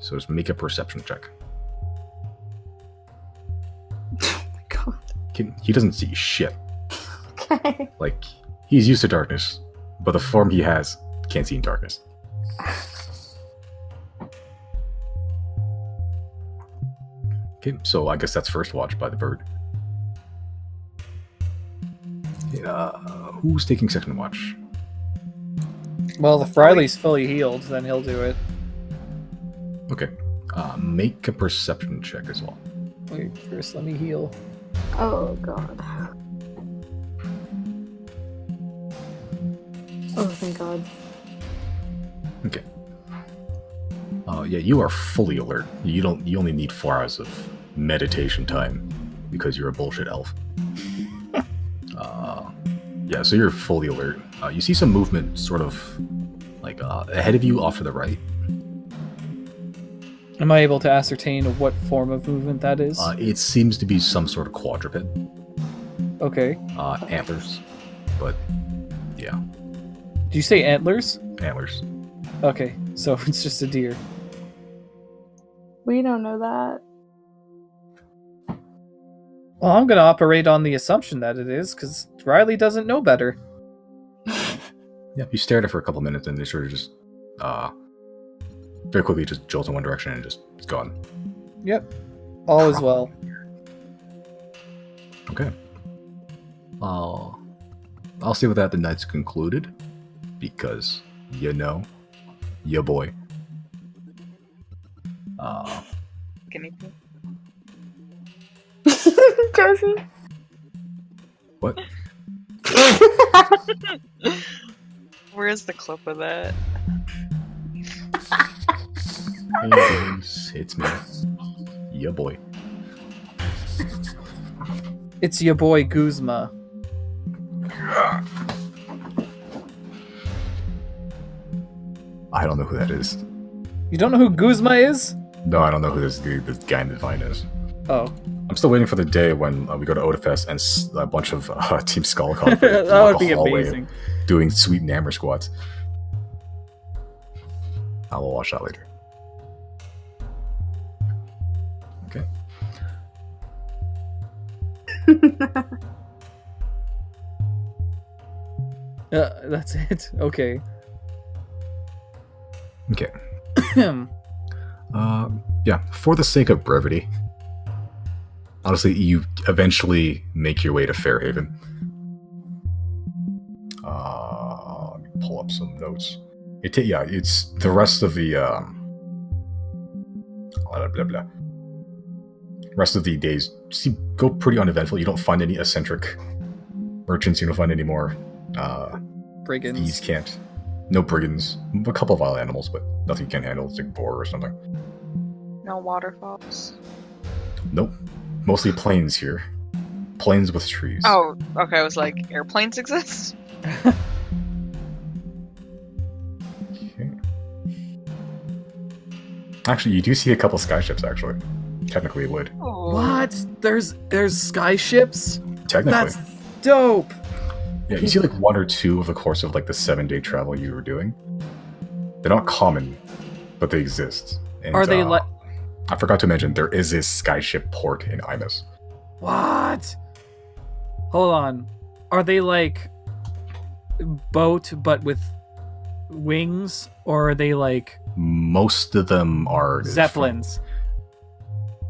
So just make a perception check. Oh my god. He doesn't see shit. Okay. Like, he's used to darkness, but the form he has can't see in darkness. Okay, so I guess that's first watch by the bird. Who's taking second watch? Well, if Riley's fully healed, then he'll do it. Okay. Make a perception check as well. Wait, first let me heal. Oh god. Oh thank god. Okay. Yeah, you are fully alert. You only need 4 hours of meditation time because you're a bullshit elf. Yeah, so you're fully alert. You see some movement sort of like ahead of you off to the right. Am I able to ascertain what form of movement that is? It seems to be some sort of quadruped. Okay. Antlers. But yeah, Did you say antlers? antlers. Okay, so it's just a deer. We don't know that. Well, I'm gonna operate on the assumption that it is, because Riley doesn't know better. Yeah, you stare at it for a couple minutes and they sort of just very quickly just jolts in one direction and just it's gone. Yep. All is well. Okay. I'll say with that the night's concluded because you know, ya boy. Guinea pig. Josie. What? Where is the clip of that? Hey guys, it's me, ya boy. It's your boy Guzma. I don't know who that is. You don't know who Guzma is? No, I don't know who this guy in the vine is. Oh. I'm still waiting for the day when we go to Odafest and a bunch of Team Skull come That would be amazing. doing sweet Nammer squats. I will watch that later. Okay. That's it. Okay. Okay. Yeah, for the sake of brevity, honestly, you eventually make your way to Fairhaven. Let me pull up some notes. It's the rest of the rest of the days go pretty uneventful. You don't find any eccentric merchants. You don't find any more Brigands. thieves can't. No brigands. A couple of wild animals, but nothing you can handle. It's like boar or something. No waterfalls. Nope. Mostly plains here. Plains with trees. Oh, okay. I was like, airplanes exist? Okay. Actually, you do see a couple sky-ships, actually. Technically, you would. Oh. What? There's sky ships? Technically. That's dope. Yeah, you see like one or two over the course of like the 7-day travel you were doing. They're not common, but they exist. And, Are they like... I forgot to mention, there is a skyship port in Imus. What? Hold on. Are they like boat but with wings, or are they like Most of them are... zeppelins?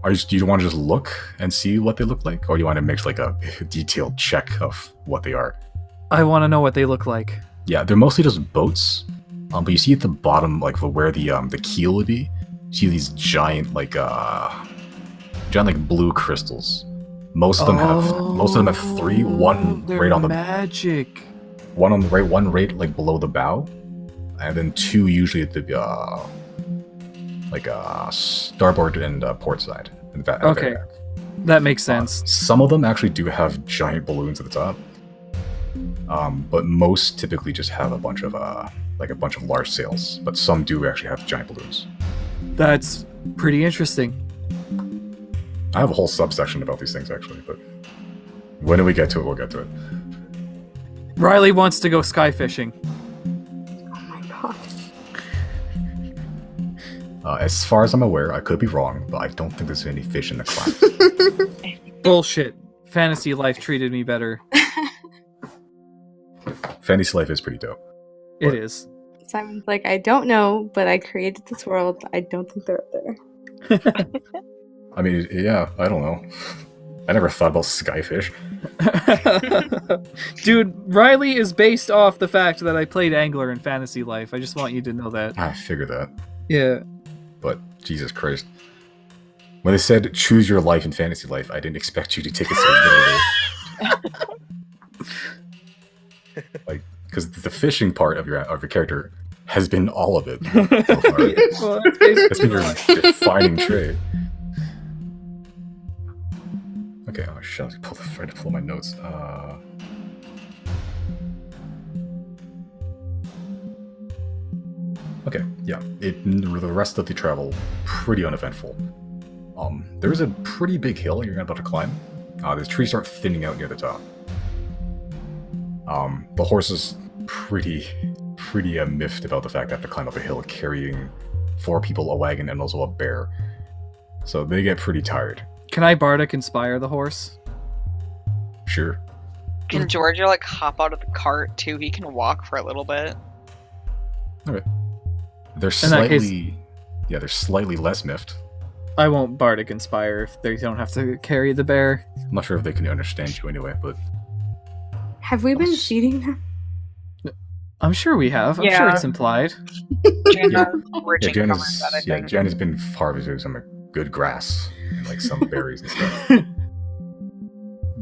Do you want to just look and see what they look like? Or do you want to make like a detailed check of what they are? I want to know what they look like. Yeah, they're mostly just boats. But you see at the bottom, like where the keel would be, you see these giant blue crystals. Most of them have three. One they're right on the magic. one on the right, one right like below the bow, and then two usually at the starboard and port side. Okay, that makes sense. Some of them actually do have giant balloons at the top, but most typically just have a bunch of large sails. But some do actually have giant balloons. That's pretty interesting. I have a whole subsection about these things actually, but when we get to it, we'll get to it. Riley wants to go sky fishing. Oh my god. As far as I'm aware, I could be wrong, but I don't think there's any fish in the class. Bullshit. Fantasy life treated me better. Fantasy life is pretty dope. It is. Simon's like, I don't know, but I created this world. I don't think they're up there. I mean, yeah, I don't know. I never thought about skyfish. Dude, Riley is based off the fact that I played Angler in Fantasy Life. I just want you to know that. I figured that. Yeah. But, Jesus Christ. When they said, choose your life in Fantasy Life, I didn't expect you to take it so literally. Like, because the fishing part of your character has been all of it so far. Well, that's basically That's been your defining trait. Okay, oh shit, I tried to pull my notes. Okay, yeah. The rest of the travel, pretty uneventful. There's a pretty big hill you're about to climb. The trees start thinning out near the top. The horse is pretty miffed about the fact they have to climb up a hill carrying 4 people, a wagon, and also a bear. So they get pretty tired. Can I Bardic Inspire the horse? Sure. Can Georgia like hop out of the cart too? He can walk for a little bit. Okay. They're In that case- slightly... Yeah, they're slightly less miffed. I won't Bardic Inspire if they don't have to carry the bear. I'm not sure if they can understand you anyway, but... Have we been feeding them? I'm sure we have. I'm sure Yeah. it's implied. Jenna, Yeah, Jen has been harvesting some good grass, and, like some berries and stuff.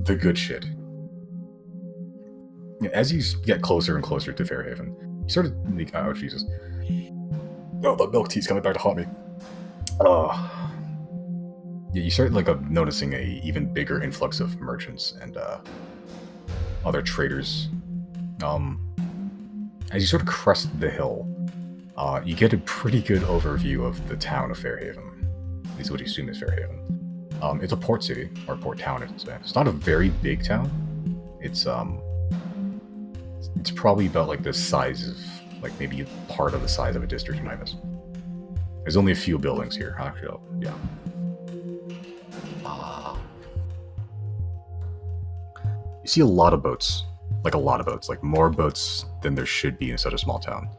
The good shit. Yeah, as you get closer and closer to Fairhaven, you sort of think, oh Jesus. Oh, the milk tea's coming back to haunt me. you start like noticing a even bigger influx of merchants and other traders. As you sort of crest the hill, you get a pretty good overview of the town of Fairhaven. At least what you assume is Fairhaven. It's a port city, or port town, I should say. It's not a very big town. It's probably about like the size of, like maybe part of the size of a district in Ibis. There's only a few buildings here, actually. Yeah. You see a lot of boats. Like more boats than there should be in such a small town.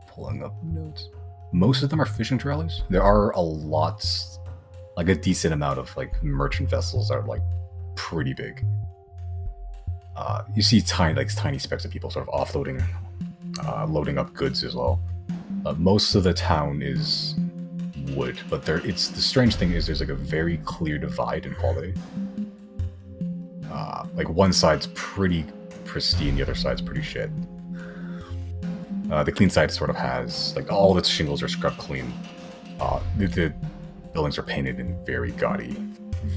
Pulling up notes. Most of them are fishing trolleys. There are a decent amount of like merchant vessels that are like pretty big. You see tiny specks of people sort of offloading, loading up goods as well. Most of the town is wood, but the strange thing is there's like a very clear divide in quality. Like one side's pretty pristine, the other side's pretty shit. The clean side sort of has like all its shingles are scrubbed clean. The buildings are painted in very gaudy,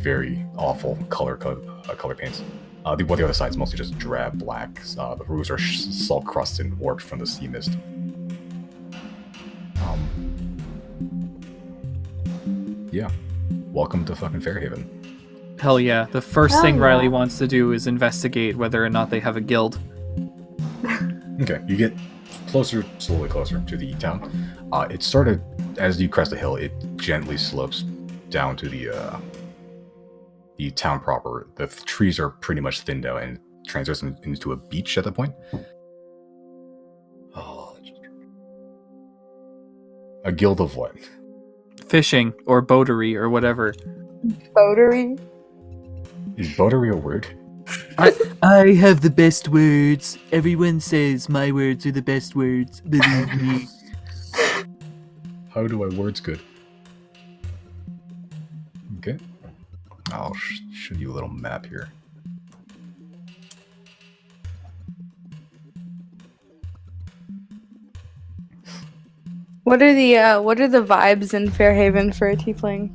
very awful color paints. The other side's mostly just drab black. The roofs are salt crusted and warped from the sea mist. Yeah. Welcome to fucking Fairhaven. Hell yeah. The first thing Riley wants to do is investigate whether or not they have a guild. Okay, you get slowly closer to the town. It sort of, as you crest the hill, it gently slopes down to the town proper. The trees are pretty much thinned out and transition into a beach at that point. A guild of what? Fishing or boatery or whatever. Boatery? Is boatery a word? I have the best words. Everyone says my words are the best words. Believe me. How do I words good? Okay. I'll show you a little map here. What are the vibes in Fairhaven for a tiefling?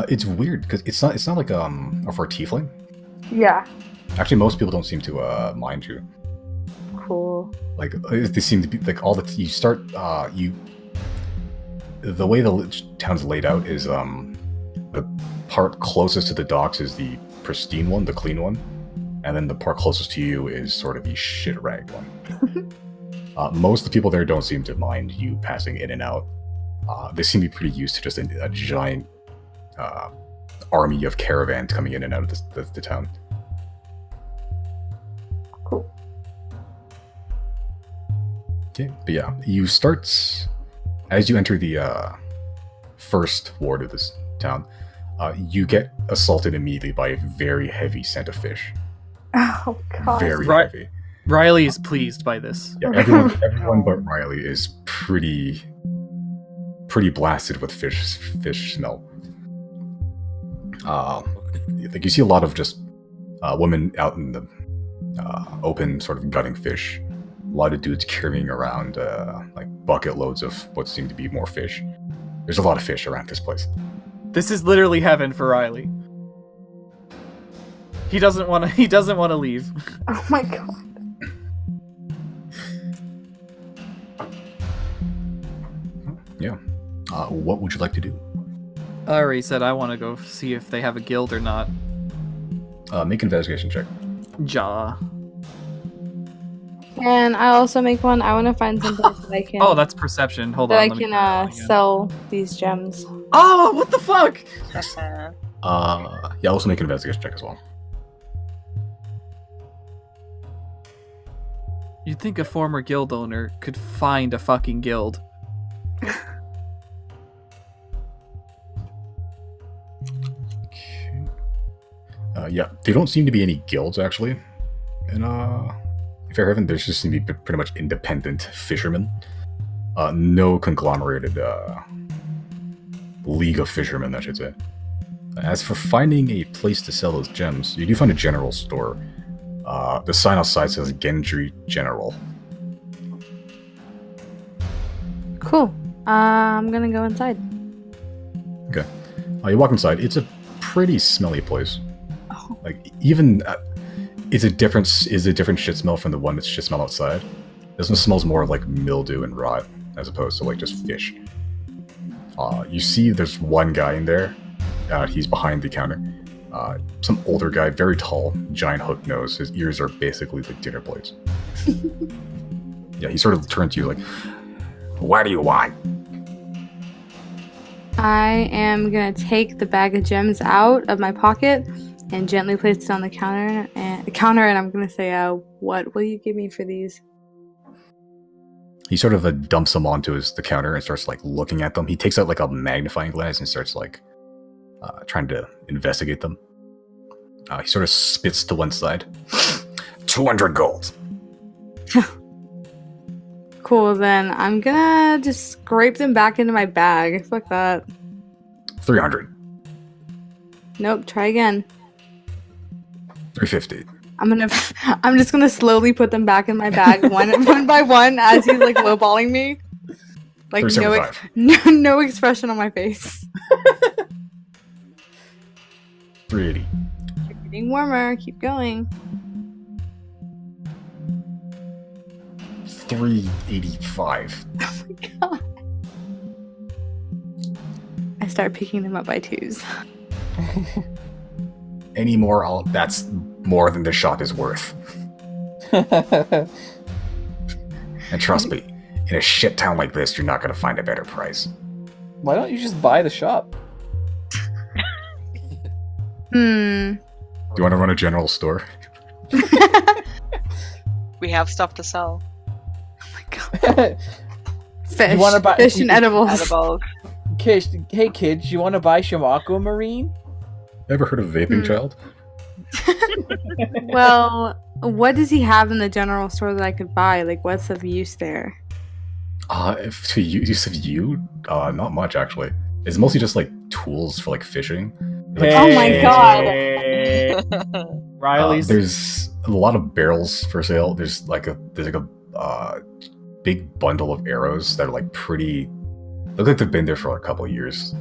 It's weird because it's not like for a tiefling. Yeah. Actually, most people don't seem to mind you. Cool. Like they seem to be like all the you start the way the town's laid out is the part closest to the docks is the pristine one, the clean one, and then the part closest to you is sort of the shit ragged one. Most of the people there don't seem to mind you passing in and out. They seem to be pretty used to just a giant army of caravans coming in and out of the town. Cool. Okay, but yeah, you start as you enter the first ward of this town. You get assaulted immediately by a very heavy scent of fish. Oh god. Very heavy. Riley is pleased by this. Yeah, everyone but Riley is pretty blasted with fish smell. Like you see a lot of just women out in the open, sort of gutting fish. A lot of dudes carrying around like bucket loads of what seem to be more fish. There's a lot of fish around this place. This is literally heaven for Riley. He doesn't want to leave. Oh my god. Yeah. What would you like to do? I already said I want to go see if they have a guild or not. Make an investigation check. Jaw. Can I also make one? I want to find something that I can. Oh, that's perception. Hold that on. I let me can try that again. sell these gems. Oh, what the fuck? Yeah, also make an investigation check as well. You'd think a former guild owner could find a fucking guild. Yeah, there don't seem to be any guilds actually in Fairhaven. There's just seem to be pretty much independent fishermen. No conglomerated league of fishermen, I should say. As for finding a place to sell those gems, you do find a general store. The sign outside says Gendry General. Cool. I'm gonna go inside. Okay. You walk inside. It's a pretty smelly place. Oh. Like, even... is a different shit smell from the one that's shit smell outside. This one smells more of like mildew and rot, as opposed to like just fish. You see there's one guy in there. He's behind the counter. Some older guy, very tall, giant hook nose. His ears are basically like dinner plates. Yeah, he sort of turns to you like, what do you want? I am gonna take the bag of gems out of my pocket and gently place it on the counter, and I'm gonna say, what will you give me for these? He sort of dumps them onto the counter and starts like looking at them. He takes out like a magnifying glass and starts like trying to investigate them. He sort of spits to one side. 200 gold. Cool, then I'm gonna just scrape them back into my bag. Fuck that. 300. Nope, try again. 350. I'm just gonna slowly put them back in my bag one by one as he's like lowballing me. Like no expression on my face. 380. You're getting warmer. Keep going. 385. Oh my god. I start picking them up by twos. Any more, that's more than the shop is worth. And trust me, in a shit town like this, you're not going to find a better price. Why don't you just buy the shop? Do you want to run a general store? We have stuff to sell. Oh my god. Fish. You wanna buy- Fish and edibles. Edibles. Hey kids, you want to buy Shimako Marine? Ever heard of Vaping Child? Well, what does he have in the general store that I could buy? Like, what's of use there? To use of you? Not much, actually. It's mostly just, like, tools for, like, fishing. Like, Oh my god. Riley's. There's a lot of barrels for sale. There's like a big bundle of arrows that are, like, pretty... look like they've been there for a couple of years.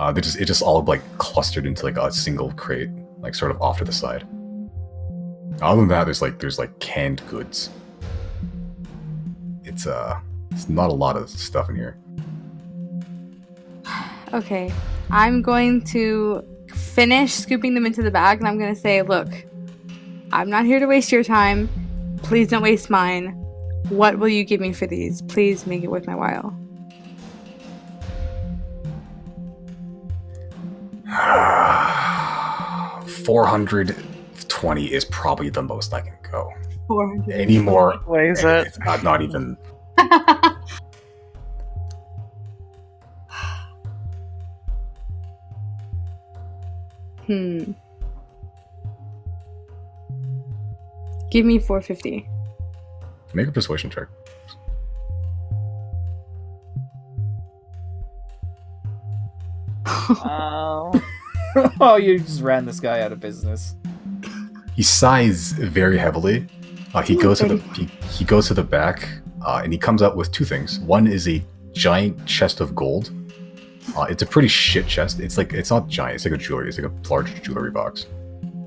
It just all like clustered into like a single crate, like sort of off to the side. Other than that, there's like canned goods. It's not a lot of stuff in here. Okay, I'm going to finish scooping them into the bag, and I'm going to say, look, I'm not here to waste your time. Please don't waste mine. What will you give me for these? Please make it worth my while. 420 is probably the most I can go. 400. Any more? What is it? It's not even. Give me 450. Make a persuasion check. Oh. Oh, you just ran this guy out of business. He sighs very heavily. He goes to the back, and he comes out with two things. One is a giant chest of gold. It's a pretty shit chest. It's not giant. It's like a jewelry. It's like a large jewelry box.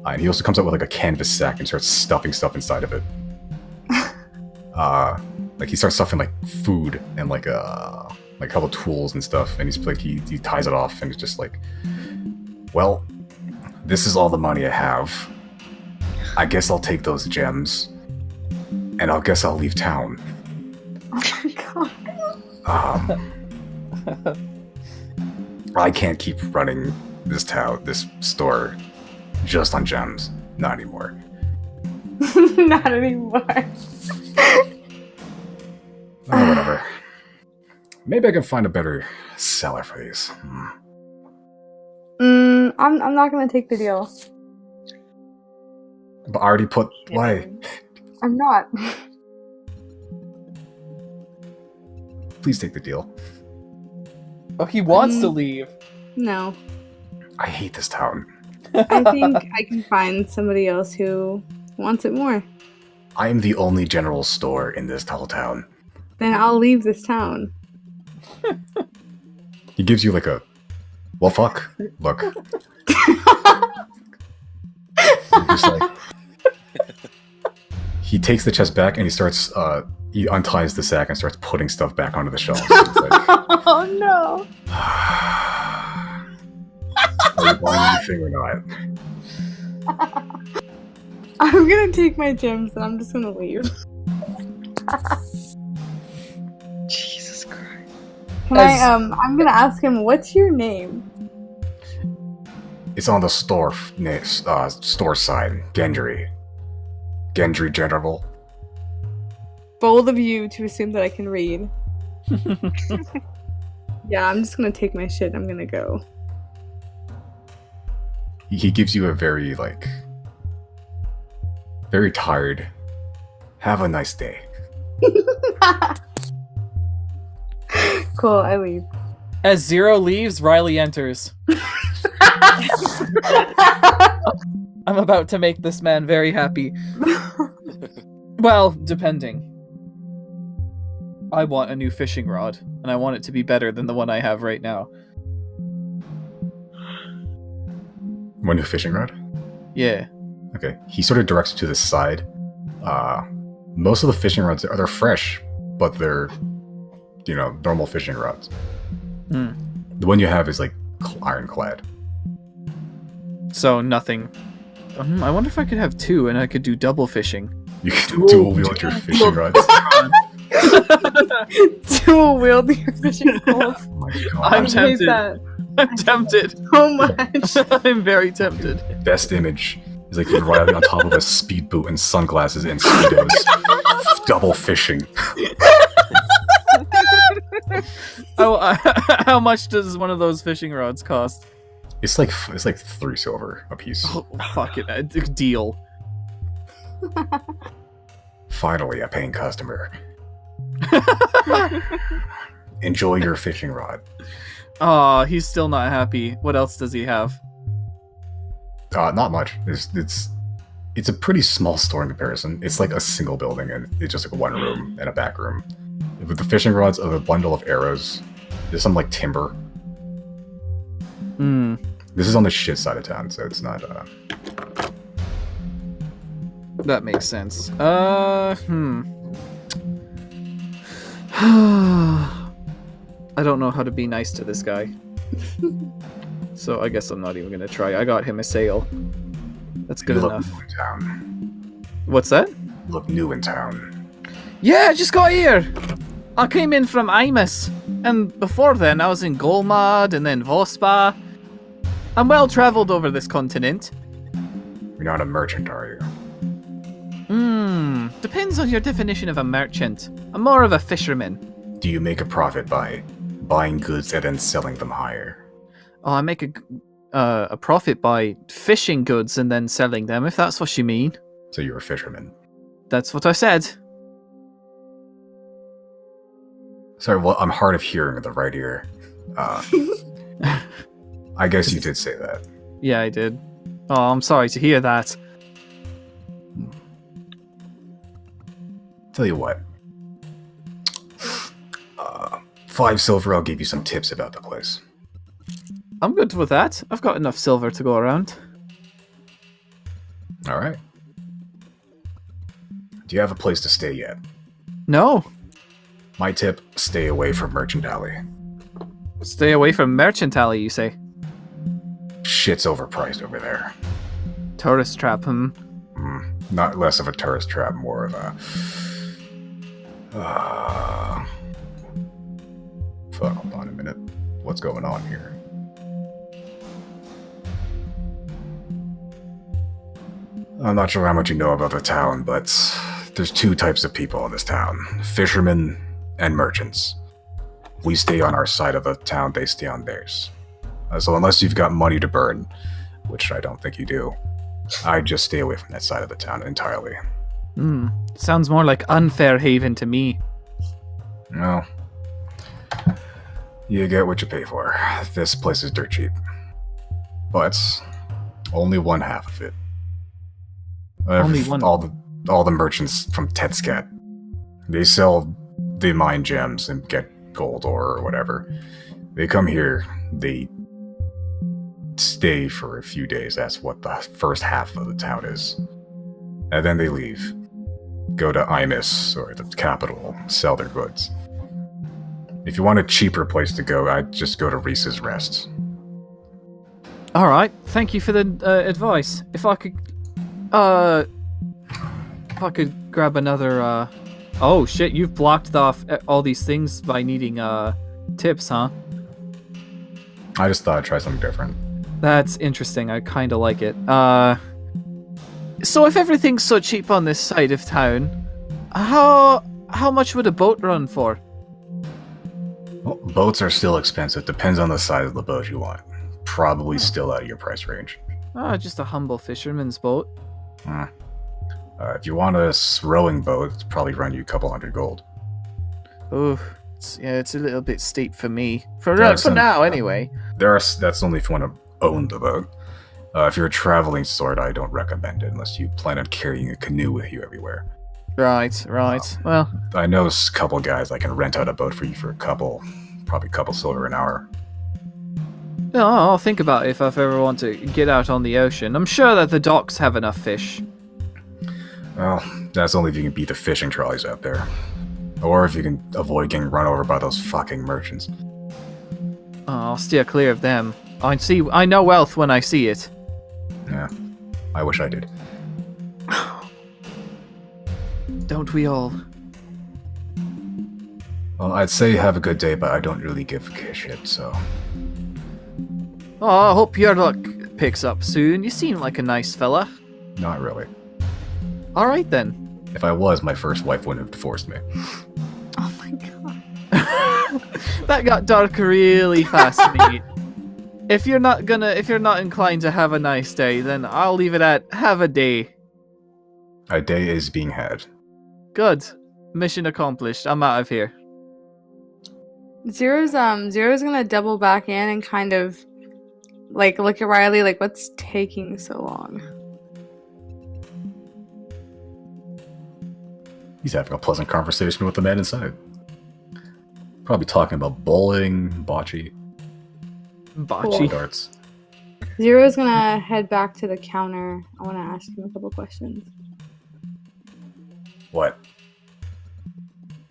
And he also comes out with like a canvas sack and starts stuffing stuff inside of it. Like he starts stuffing like food and like a couple tools and stuff. And he's like he ties it off and he's just like, well, this is all the money I have. I guess I'll take those gems, and I guess I'll leave town. Oh my god. I can't keep running this store, just on gems. Not anymore. Not anymore. Oh, whatever. Maybe I can find a better seller for these. I'm not gonna take the deal. But I already put... Why? I'm not. Please take the deal. Oh, he wants to leave. No. I hate this town. I think I can find somebody else who wants it more. I am the only general store in this whole town. Then I'll leave this town. He gives you like a, well, fuck, look. Just like, he takes the chest back and he starts, he unties the sack and starts putting stuff back onto the shelves. It's like, Oh no. are you buying anything or not? I'm gonna take my gems and I'm just gonna leave. Jesus Christ. Can I'm gonna ask him, what's your name? It's on the store store side. Gendry General. Bold of you to assume that I can read. Yeah, I'm just gonna take my shit and I'm gonna go. He gives you a very, like, very tired, have a nice day. Cool, I leave. As Zero leaves, Riley enters. I'm about to make this man very happy. Well, depending. I want a new fishing rod, and I want it to be better than the one I have right now. One new fishing rod? Yeah. Okay. He sort of directs you to the side. Most of the fishing rods they're fresh, but they're, normal fishing rods. Hmm. The one you have is like ironclad. So nothing. I wonder if I could have two and I could do double fishing. You can dual wield your fishing rods. Dual wield your fishing poles. Oh my god. I'm I hate tempted. that I'm tempted. so much. I'm very tempted. Best image is like you're Riley on top of a speed boot and sunglasses and speedos, double fishing. How much does one of those fishing rods cost? It's like 3 silver a piece. Oh, fuck it. Deal. Finally, a paying customer. Enjoy your fishing rod. Oh, he's still not happy. What else does he have? Not much. It's a pretty small store in comparison. It's like a single building, and it's just like one room and a back room. With the fishing rods of a bundle of arrows, there's some like timber. Hmm. This is on the shit side of town, so it's not. That makes sense. I don't know how to be nice to this guy. So I guess I'm not even gonna try. I got him a sail. That's good You look enough. new in town. What's that? Look new in town. Yeah, I just got here. I came in from Imus, and before then I was in Golmad and then Vospa. I'm well traveled over this continent. You're not a merchant, are you? Depends on your definition of a merchant. I'm more of a fisherman. Do you make a profit by buying goods and then selling them higher? Oh, I make a profit by fishing goods and then selling them, if that's what you mean. So you're a fisherman. That's what I said. Sorry, well, I'm hard of hearing with the right ear. I guess you did say that. Yeah, I did. Oh, I'm sorry to hear that. Tell you what. 5 silver, I'll give you some tips about the place. I'm good with that. I've got enough silver to go around. Alright. Do you have a place to stay yet? No. My tip, stay away from Merchant Alley. Stay away from Merchant Alley, you say? Shit's overpriced over there. Tourist trap, Not less of a tourist trap, more of a... Fuck, hold on a minute. What's going on here? I'm not sure how much you know about the town, but there's 2 types of people in this town. Fishermen and merchants. We stay on our side of the town, they stay on theirs. So unless you've got money to burn, which I don't think you do, I'd just stay away from that side of the town entirely. Sounds more like Fairhaven to me. Well, you get what you pay for. This place is dirt cheap. But only one half of it. Only one. All the merchants from Tetscat. They mine gems and get gold ore or whatever. They come here, they stay for a few days. That's what the first half of the town is. And then they leave. Go to Imus, or the capital, sell their goods. If you want a cheaper place to go, I'd just go to Rhyse's Rest. All right, thank you for the advice. If I could grab another. Oh shit! You've blocked off all these things by needing tips, huh? I just thought I'd try something different. That's interesting. I kind of like it. So if everything's so cheap on this side of town, how much would a boat run for? Well, boats are still expensive. Depends on the size of the boat you want. Probably still out of your price range. Just a humble fisherman's boat. If you want a rowing boat, it's probably run you a couple hundred gold. Oh, it's a little bit steep for me. For That's now, anyway. That's only if you want to own the boat. If you're a traveling sort, I don't recommend it unless you plan on carrying a canoe with you everywhere. Right. Well, I know a couple guys that can rent out a boat for you for probably a couple silver an hour. no, I'll think about it if I ever want to get out on the ocean. I'm sure that the docks have enough fish. Well, that's only if you can beat the fishing trolleys out there. Or if you can avoid getting run over by those fucking merchants. I'll steer clear of them. I know wealth when I see it. Yeah, I wish I did. Don't we all? Well, I'd say have a good day, but I don't really give a shit, so... Oh, I hope your luck picks up soon. You seem like a nice fella. Not really. Alright then. If I was, my first wife wouldn't have divorced me. Oh my god. That got dark really fast, mate. If you're not inclined to have a nice day, then I'll leave it at have a day. A day is being had. Good. Mission accomplished. I'm out of here. Zero's gonna double back in and kind of like look at Riley like, what's taking so long? He's having a pleasant conversation with the man inside. Probably talking about bowling, bocce, Bocce. darts. Zero's gonna head back to the counter. I want to ask him a couple questions. What?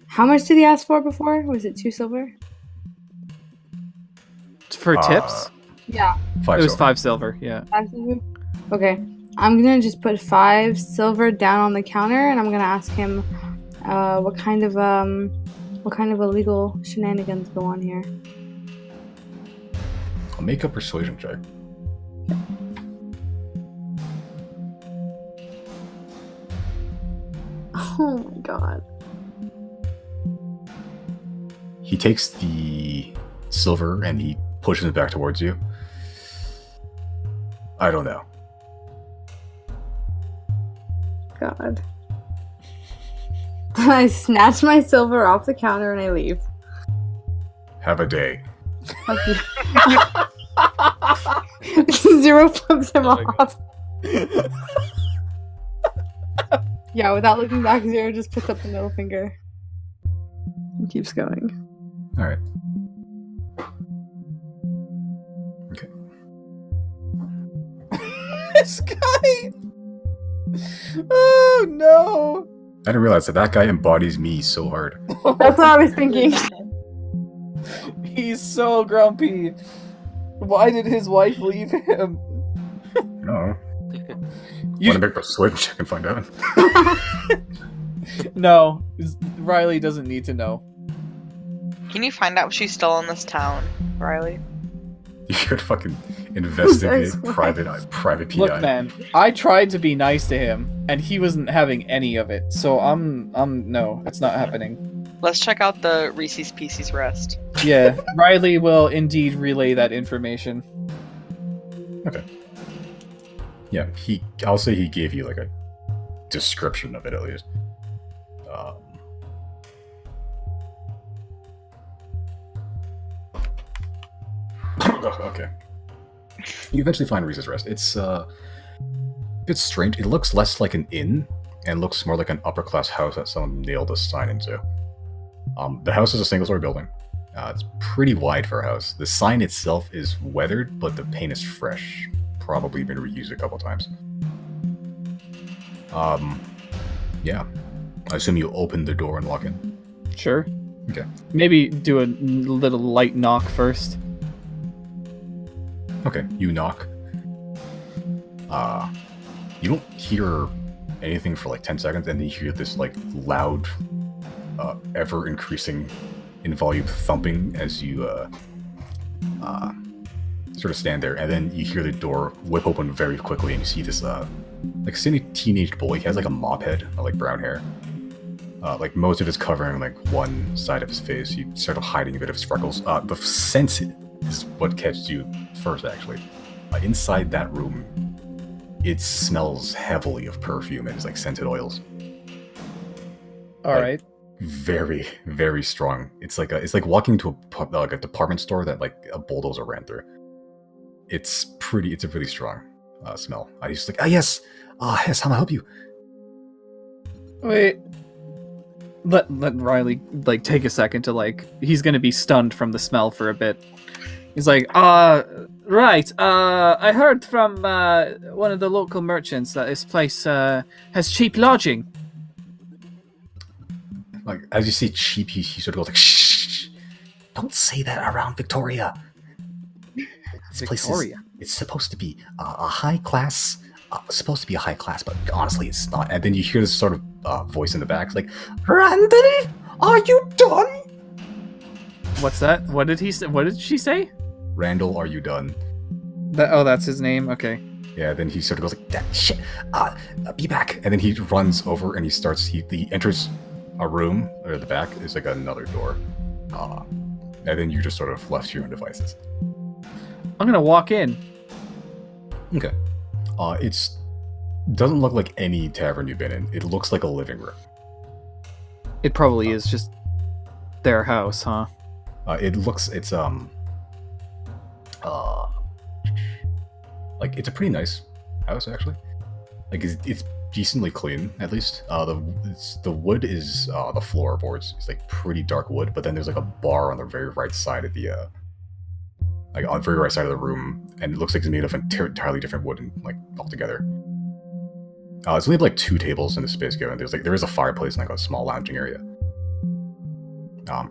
How much did he ask for before? Was it 2 silver? For tips? Yeah. 5 It was silver. 5 silver, yeah. 5 silver? Okay. I'm gonna just put 5 silver down on the counter, and I'm gonna ask him what kind of illegal shenanigans go on here. I'll make a persuasion check. Oh my god. He takes the silver and he pushes it back towards you. I don't know. God. I snatch my silver off the counter and I leave. Have a day. Fuck you. Zero flips him off. Yeah, without looking back, Zero just puts up the middle finger. And keeps going. Alright. Okay. This guy! Oh no! I didn't realize that guy embodies me so hard. That's what I was thinking. He's so grumpy. Why did his wife leave him? No. You- Want to make a persuasion check and find out? No, Riley doesn't need to know. Can you find out if she's still in this town, Riley? You should fucking investigate That's private PI. Look, man, I tried to be nice to him, and he wasn't having any of it. So no, it's not happening. Let's check out the Rhyse's Pieces Rest. Yeah, Riley will indeed relay that information. Okay. Yeah, I'll say he gave you like a description of it at least. Okay. You eventually find Rhyse's Rest. It's a bit strange. It looks less like an inn and looks more like an upper class house that someone nailed a sign into. The house is a single story building. It's pretty wide for a house. The sign itself is weathered, but the paint is fresh. Probably been reused a couple times. Yeah. I assume you open the door and walk in. Sure. Okay. Maybe do a little light knock first. Okay, you knock. You don't hear anything for like 10 seconds, and then you hear this like loud, ever increasing in volume thumping as you sort of stand there, and then you hear the door whip open very quickly, and you see this like skinny teenage boy. He has like a mop head, like brown hair. Like most of it's covering like one side of his face. He's sort of hiding a bit of his freckles. The scent is what catches you first, actually. Inside that room, it smells heavily of perfume and it's like scented oils. All right. Very, very strong. It's like walking into a department store that like a bulldozer ran through. It's a really strong smell. He's just like, yes, yes, how may I help you? Wait. Let Riley like take a second to like he's gonna be stunned from the smell for a bit. He's like, right. I heard from one of the local merchants that this place has cheap lodging. Like as you say cheap, he sort of goes like, shh, don't say that around Victoria. This place it's supposed to be a high class. Supposed to be a high class, but honestly, it's not. And then you hear this sort of voice in the back, it's like, Randall, are you done? What's that? What did he say? What did she say? Randall, are you done? That's his name. Okay. Yeah. Then he sort of goes like, that shit. Be back. And then he runs over and he enters a room. Or the back is like another door. And then you just sort of left to your own devices. I'm gonna walk in. Okay. It's doesn't look like any tavern you've been in. It looks like a living room. It probably is just their house, huh? It's like it's a pretty nice house actually. Like it's decently clean at least. The wood is the floorboards. It's like pretty dark wood, but then there's like a bar on the very right side of the like on the very right side of the room, and it looks like it's made of entirely different wood and like altogether. It's only like 2 tables in the space given. There is a fireplace and like a small lounging area.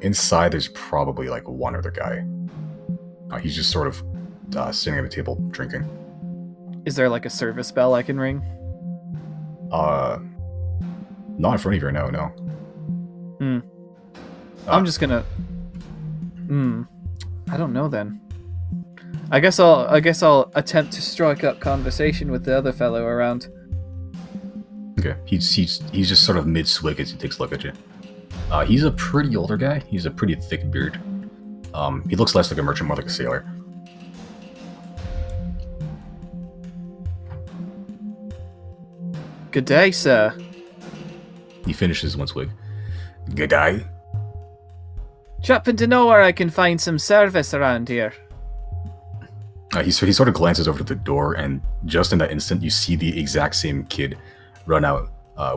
Inside there's probably like one other guy. He's just sort of sitting at a table drinking. Is there like a service bell I can ring? Not in front of you, no. I'm just gonna. I don't know then. I guess I'll attempt to strike up conversation with the other fellow around. Okay, he's just sort of mid-swig as he takes a look at you. He's a pretty older guy. He's a pretty thick beard. He looks less like a merchant, more like a sailor. Good day, sir. He finishes one swig. Good day. Happen to know where I can find some service around here? He sort of glances over to the door, and just in that instant, you see the exact same kid run out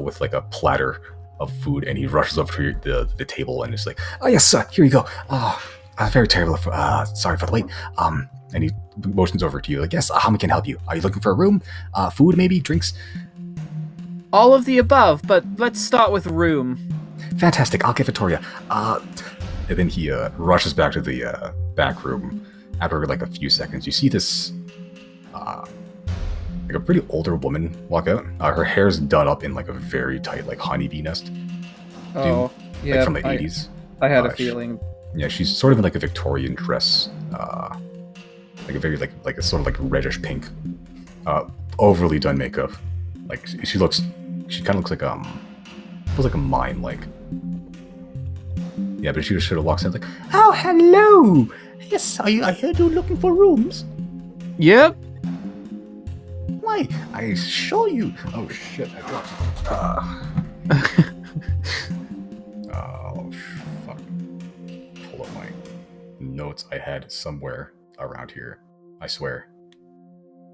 with like a platter of food, and he rushes over to the table and is like, "Oh yes, sir, here you go. Very terrible. Sorry for the wait." And he motions over to you like, "Yes, how can I help you? Are you looking for a room? Food, maybe drinks?" All of the above, but let's start with room. Fantastic. I'll get Victoria. And then he rushes back to the back room. After like a few seconds, you see this like a pretty older woman walk out. Her hair's done up in like a very tight like honeybee nest. Oh, yeah, like from the 80s. I had a feeling. Yeah, she's sort of in like a Victorian dress, like a very like a sort of like reddish pink, overly done makeup. Like she kind of looks like feels like a mime like. Yeah, but she just sort of walks in like, "Oh, hello. Yes, I heard you're looking for rooms." Yep. Why? I show you. Oh shit! I dropped. Oh fuck! Pull up my notes I had somewhere around here. I swear.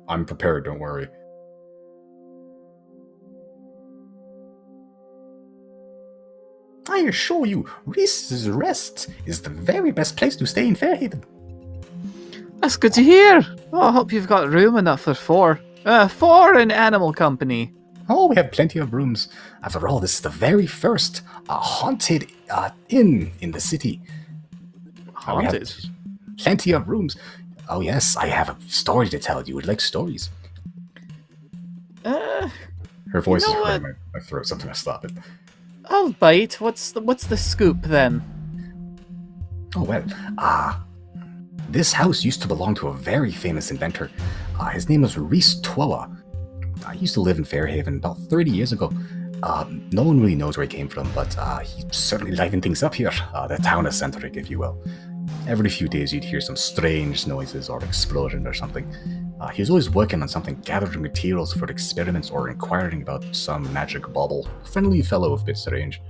I'm prepared. Don't worry. I assure you, Rhyse's Rest is the very best place to stay in Fairhaven. That's good to hear. Oh, I hope you've got room enough for four. Four in animal company. Oh, we have plenty of rooms. After all, this is the very first haunted inn in the city. We have Haunted? plenty of rooms. Oh yes, I have a story to tell you. Would you like stories? Her voice you know is hurting what? my throat. Something to stop it. I'll bite. What's the scoop then? Oh well, this house used to belong to a very famous inventor. His name was Rhyse. He used to live in Fairhaven about 30 years ago. No one really knows where he came from, but he certainly livened things up here. The town is centric, if you will. Every few days you'd hear some strange noises or explosion or something. He was always working on something, gathering materials for experiments or inquiring about some magic bauble. Friendly fellow, a bit strange.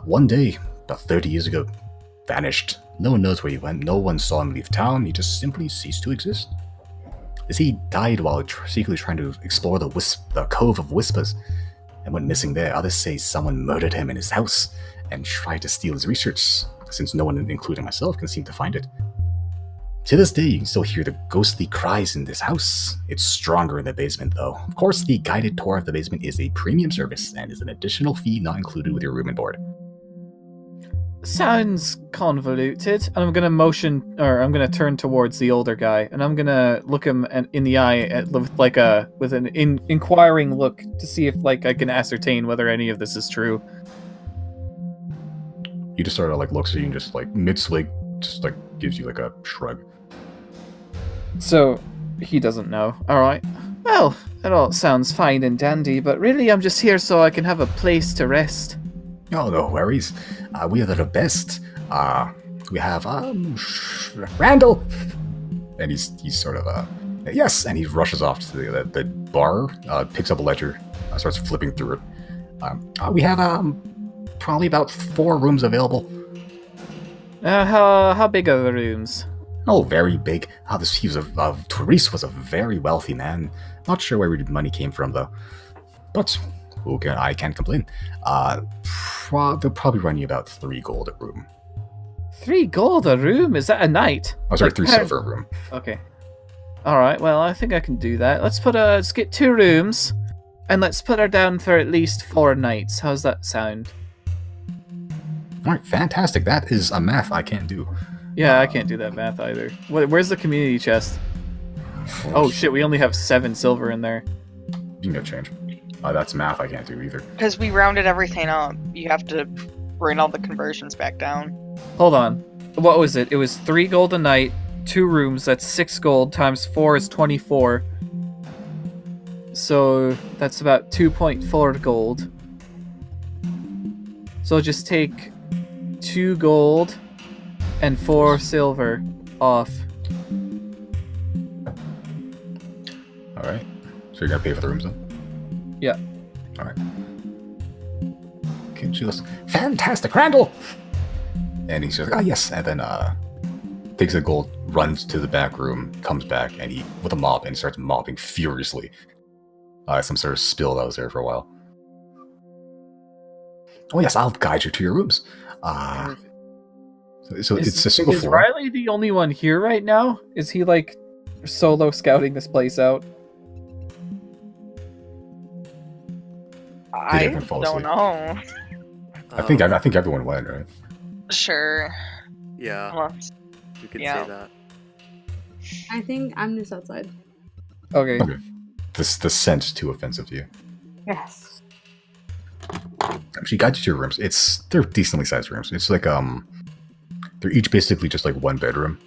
One day, about 30 years ago, vanished. No one knows where he went. No one saw him leave town. He just simply ceased to exist. They say he died while secretly trying to explore the Cove of Whispers and went missing there. Others say someone murdered him in his house and tried to steal his research, since no one, including myself, can seem to find it. To this day, you can still hear the ghostly cries in this house. It's stronger in the basement, though. Of course, the guided tour of the basement is a premium service and is an additional fee not included with your room and board. Sounds convoluted. And I'm gonna turn towards the older guy, and I'm gonna look him in the eye with an inquiring look to see if I can ascertain whether any of this is true. He just sort of looks at you and just mid-swig, just gives you a shrug. So he doesn't know. All right. Well, it all sounds fine and dandy, but really, I'm just here so I can have a place to rest. Oh, no worries. We are the best. We have, Randall! And he's sort of, yes, and he rushes off to the bar, picks up a ledger, starts flipping through it. We have, probably about 4 rooms available. How big are the rooms? Oh, very big. Rhyse was a very wealthy man. Not sure where his money came from, though. But I can't complain. They'll probably run you about 3 gold a room. 3 gold a room? Is that a night? Oh, sorry, 3 silver a room. Okay. Alright, well, I think I can do that. Let's get 2 rooms, and let's put her down for at least 4 nights. How's that sound? Alright, fantastic. That is a math I can't do. Yeah, I can't do that math either. Where's the community chest? Oh shit, we only have 7 silver in there. You can go change. That's math I can't do either. Because we rounded everything up. You have to bring all the conversions back down. Hold on. What was it? It was 3 gold a night, 2 rooms, that's 6 gold, times 4 is 24. So that's about 2.4 gold. So just take 2 gold and 4 silver off. Alright. So you're gonna pay for the rooms then? Yeah. Alright. Okay, she goes, fantastic, Randall! And he says, yes, and then takes the gold, runs to the back room, comes back, and he, with a mop, and starts mopping furiously. Some sort of spill that was there for a while. Oh yes, I'll guide you to your rooms. So it's a single floor. Is Riley the only one here right now? Is he solo scouting this place out? I everyone fall don't asleep? know. I think everyone went, right? Sure. Yeah, Unless- you could yeah. say that. I think I'm just outside. Okay. Okay. The scent's too offensive to you. Yes. She guides you to your rooms. They're decently sized rooms. It's they're each basically just one bedroom,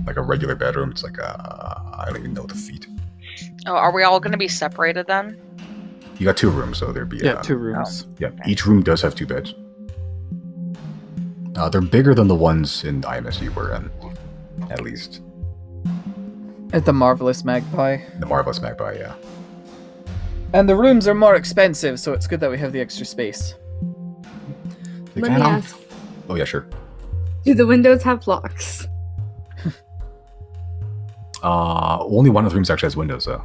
like a regular bedroom. It's I don't even know the feet. Oh, are we all going to be separated then? You got 2 rooms, so there'd be 2 rooms. Yeah, each room does have 2 beds. They're bigger than the ones in IMS you were in, at least. At the Marvelous Magpie. The Marvelous Magpie, yeah. And the rooms are more expensive, so it's good that we have the extra space. Let me ask. Oh yeah, sure. Do the windows have locks? Only one of the rooms actually has windows, though.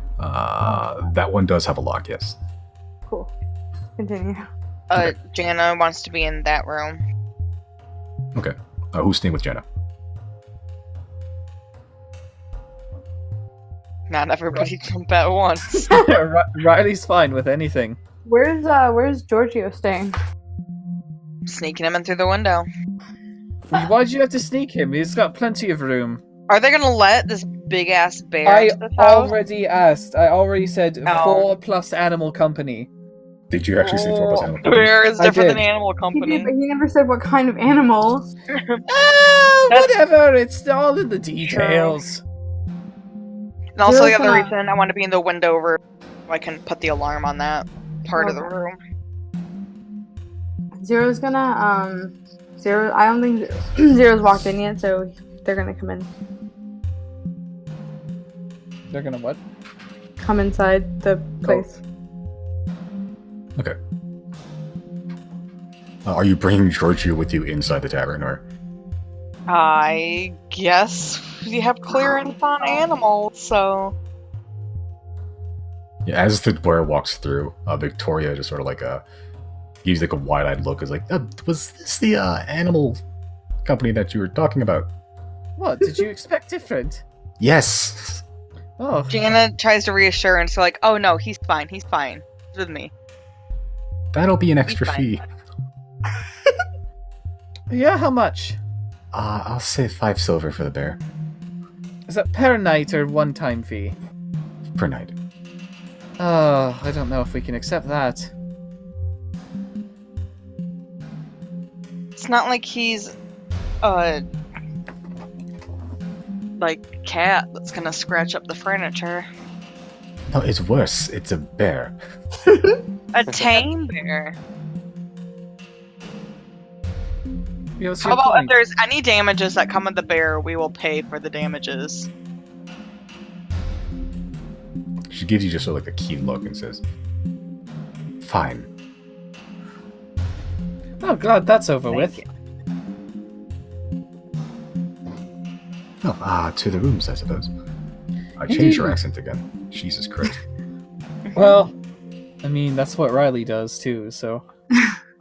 That one does have a lock, yes. Cool. Continue. Jana wants to be in that room. Okay. Who's staying with Jenna? Not everybody jump at once. Riley's fine with anything. Where's Giorgio staying? Sneaking him in through the window. Why'd you have to sneak him? He's got plenty of room. Are they gonna let this big ass bear I into this house? already asked. I already said Oh. 4+ animal company. Did you actually say 4 plus animal? Bear is I different did. than animal He company. did, but he never said what kind of animal. Whatever. It's all in the details. And also the Zero's other gonna- reason I want to be in the window room, I can put the alarm on that part of the Okay. room. Zero's gonna Zero. I don't think Zero's walked in yet, so they're gonna come in. They're gonna what? Come inside the place. Okay. Are you bringing Giorgio with you inside the tavern, or? I guess you have clearance on animals, so Yeah, as the bear walks through, Victoria just sort of like gives like a wide-eyed look. Is like, was this the animal company that you were talking about? What? Did you expect different? Yes. Oh, Jana tries to reassure and so like, oh no, he's fine, he's with me. That'll be an extra Fine. fee. yeah. How much? I'll say 5 silver for the bear Is that per night or one-time fee? per night. Oh, I don't know if we can accept that. It's not like he's like cat that's gonna scratch up the furniture. No, it's worse. It's a bear. A tame bear. Yeah, what's How your about if point? there's any damages that come with the bear, we will pay for the damages. She gives you just sort of like a keen look and says, "Fine." Oh, glad that's over with. you. Oh, to the rooms, I suppose. I changed your accent again. Jesus Christ. Well, I mean, that's what Riley does too, so.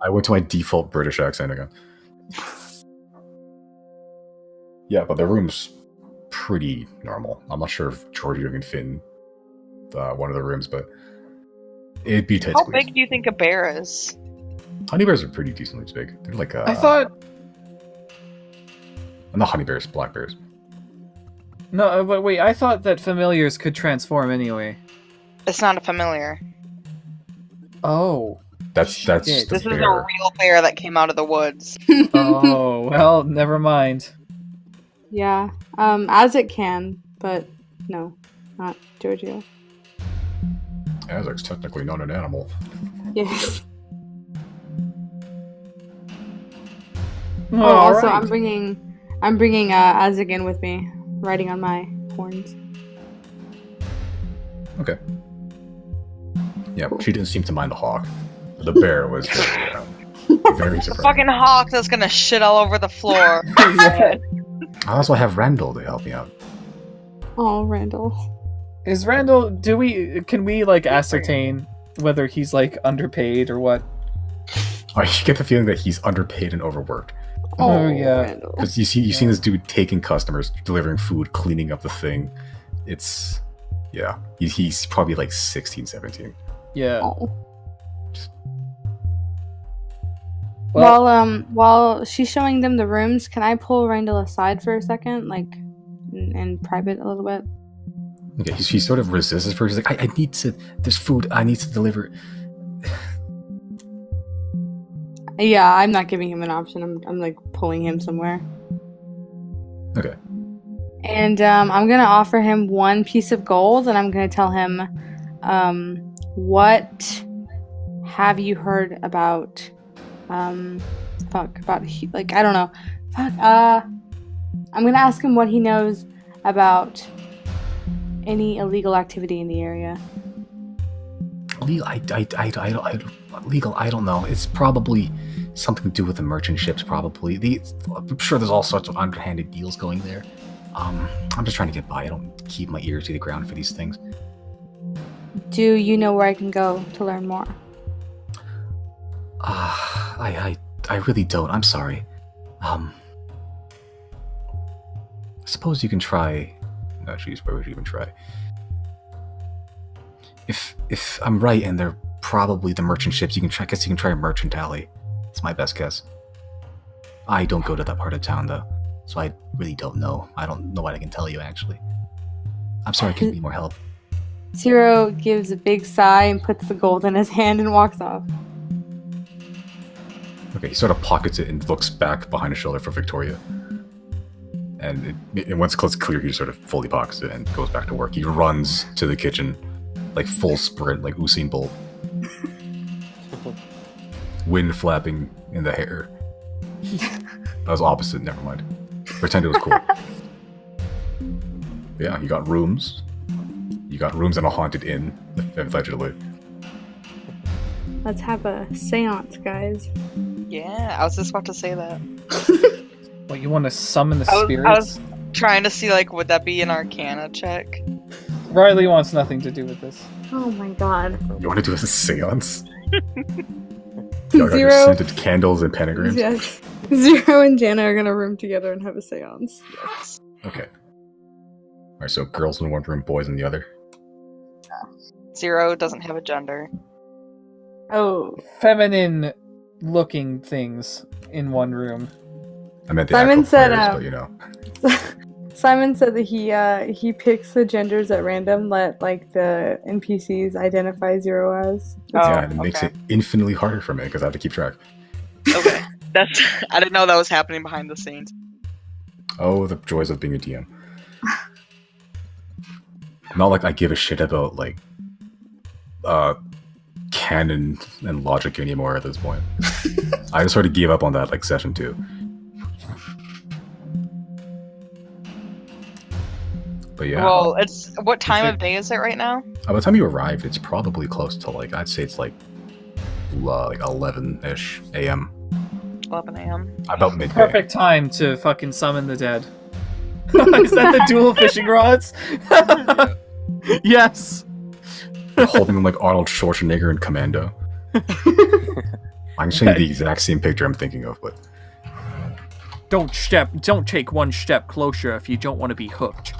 I went to my default British accent again. Yeah, but the room's pretty normal. I'm not sure if Giorgio can fit in one of the rooms, but it'd be tight How squeeze. big do you think a bear is? Honey bears are pretty decently big. They're like I thought. not honey bears, black bears. No, but wait, I thought that familiars could transform anyway. It's not a familiar. Oh. That's Shit. the This is a bear. real bear that came out of the woods. Oh, well, never mind. Yeah. As it can, but no, not Giorgio. Azek's technically not an animal. Yes. Oh, also, Alright. I'm bringing Azek in with me, riding on my horns. Okay. Yeah, she didn't seem to mind the hawk. The bear was very surprised. Fucking hawk that's gonna shit all over the floor. Yeah. I also have Randall to help me out. Oh, Randall. Is Randall, can we, like, ascertain whether he's, like, underpaid or what? I get the feeling that he's underpaid and overworked. Oh, yeah. Randall. Because you've seen this dude taking customers, delivering food, cleaning up the thing. It's, yeah, he's probably like 16, 17. Yeah. Oh. Well, While she's showing them the rooms, can I pull Randall aside for a second, like, in private a little bit? Okay, he sort of resists at first. He's like, I need to, there's food, I need to deliver. Yeah, I'm not giving him an option. I'm like pulling him somewhere. Okay. And I'm gonna offer him 1 piece of gold, and I'm gonna tell him, what have you heard about, I don't know. I'm gonna ask him what he knows about any illegal activity in the area. Legal, I don't know. It's probably something to do with the merchant ships, probably. I'm sure there's all sorts of underhanded deals going there. I'm just trying to get by. I don't keep my ears to the ground for these things. Do you know where I can go to learn more? I really don't. I'm sorry. Suppose you can try. No, jeez, where would you even try? If I'm right, and they're probably the merchant ships, you can try. I guess you can try a merchant alley. It's my best guess. I don't go to that part of town though, so I really don't know. I don't know what I can tell you actually. I'm sorry, I can't be more help. Zero gives a big sigh and puts the gold in his hand and walks off. Okay, he sort of pockets it and looks back behind his shoulder for Victoria. And once it's clear, he just sort of fully pockets it and goes back to work. He runs to the kitchen, like full sprint, like Usain Bolt. Wind flapping in the hair. That was opposite, never mind. Pretend it was cool. Yeah, you got rooms. You got rooms in a haunted inn, allegedly. Let's have a seance, guys. Yeah, I was just about to say that. What, you want to summon the I spirits? was trying to see, like, would that be an Arcana check? Riley wants nothing to do with this. Oh my god. You want to do a seance? Y'all got your Zero. scented candles and pentagrams? Yes. Zero and Jana are gonna room together and have a seance. Okay. Alright, so girls in one room, boys in the other. Zero doesn't have a gender. Oh. Feminine looking things in one room. I meant the Simon actual said, players, but you know. Simon said that he picks the genders at random, let like the NPCs identify Zero as. Yeah, and it makes okay. it infinitely harder for me because I have to keep track. Okay. That's I didn't know that was happening behind the scenes. Oh, the joys of being a DM. Not like I give a shit about like canon and logic anymore at this point. I just sort of gave up on that like session 2. But yeah, Well, it's what time of day is it right now? by the time you arrived, it's probably close to like I'd say it's like 11-ish a.m. 11 a.m. About midday. Perfect time to fucking summon the dead. Is that the dual fishing rods? Yes. Holding them like Arnold Schwarzenegger in Commando. I'm showing the exact same picture I'm thinking of, but Don't take one step closer if you don't want to be hooked.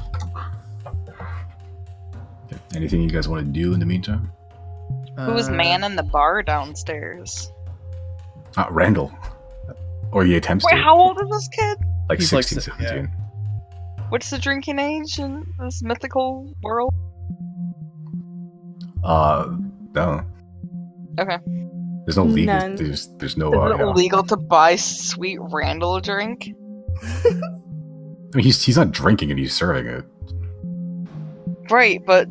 anything you guys want to do in the meantime? Who's manning the bar downstairs? Randall. Or he attempts Wait, to. how old is this kid? Like He's 16, like, 17. What's the drinking age in this mythical world? No. Okay. There's no legal. None. There's no. Is it yeah. illegal to buy Sweet Randall a drink? I mean, he's not drinking it. He's serving it. Right, but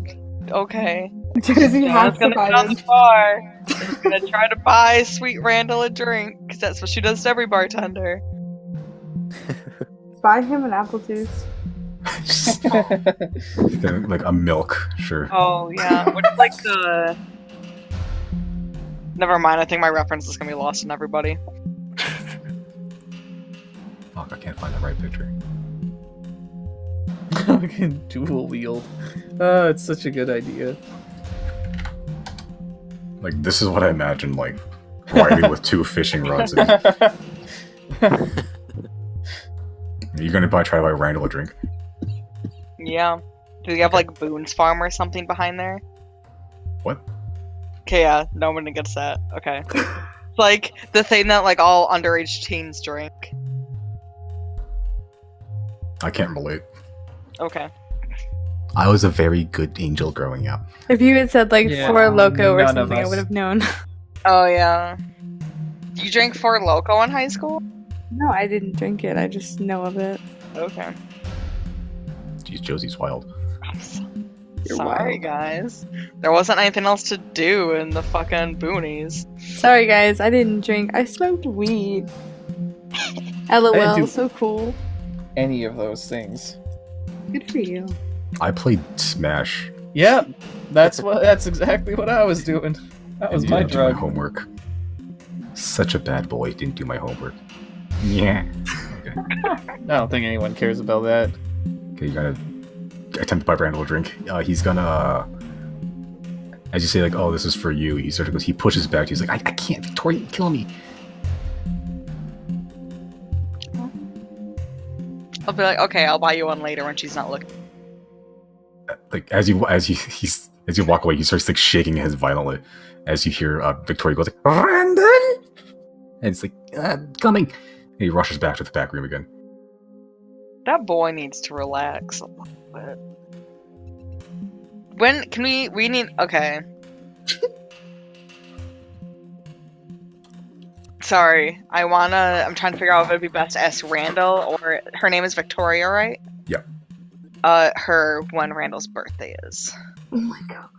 okay. Jersey I has was to gonna buy go to them. the bar. I was gonna try to buy Sweet Randall a drink because that's what she does to every bartender. Buy him an apple juice. Like a milk, sure. Oh yeah, what's like the? Never mind. I think my reference is gonna be lost on everybody. Fuck, I can't find the right picture. Fucking dual wield. Oh, it's such a good idea. Like this is what I imagine. Like riding with 2 fishing rods. You're gonna try to buy Randall a drink. Yeah. Do you have like Boone's Farm or something behind there? What? Okay, yeah. No one gets that. Okay. It's like the thing that like all underage teens drink. I can't relate. Okay. I was a very good angel growing up. If you had said like Yeah, Four Loco or none of something, I us. would have known. Oh yeah. You drank Four Loko in high school? No, I didn't drink it. I just know of it. Okay. Jeez, Josie's wild. I'm so You're sorry, wild. guys. There wasn't anything else to do in the fucking boonies. Sorry, guys. I didn't drink. I smoked weed. I LOL. didn't do- So cool. Any of those things. Good for you. I played Smash. Yep, that's exactly what I was doing. That was and my didn't do my drug. homework. Such a bad boy. Didn't do my homework. Yeah. Okay. I don't think anyone cares about that. Okay, you gotta attempt to buy Randall a drink. He's gonna As you say, like, oh, this is for you, he sort of goes, he pushes back. He's like, I can't, Victoria, you're killing me. I'll be like, okay, I'll buy you one later when she's not looking. Like, as you walk away, he starts, like, shaking his head violently. As you hear Victoria goes, like, Brandon! And it's like, coming. And he rushes back to the back room again. That boy needs to relax a little bit. When can we need, okay. Sorry, I'm trying to figure out if it'd be best to ask Randall, or her name is Victoria, right? Yep. Her when Randall's birthday is. Oh my god.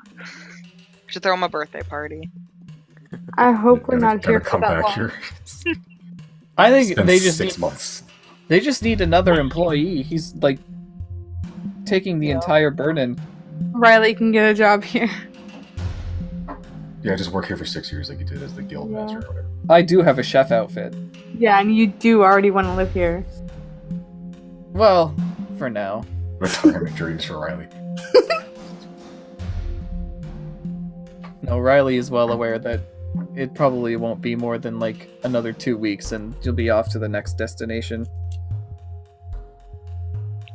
Should throw him a birthday party. I hope we're not Gonna here come for that back long. here. I think It's been they just 6 need, months. they just need another employee. He's like taking the entire burden. Riley can get a job here. Yeah, just work here for 6 years like you did as the guild master or whatever. I do have a chef outfit. Yeah, and you do already want to live here. Well, for now. Retirement dreams for Riley. No, Riley is well aware that it probably won't be more than like another 2 weeks and you'll be off to the next destination.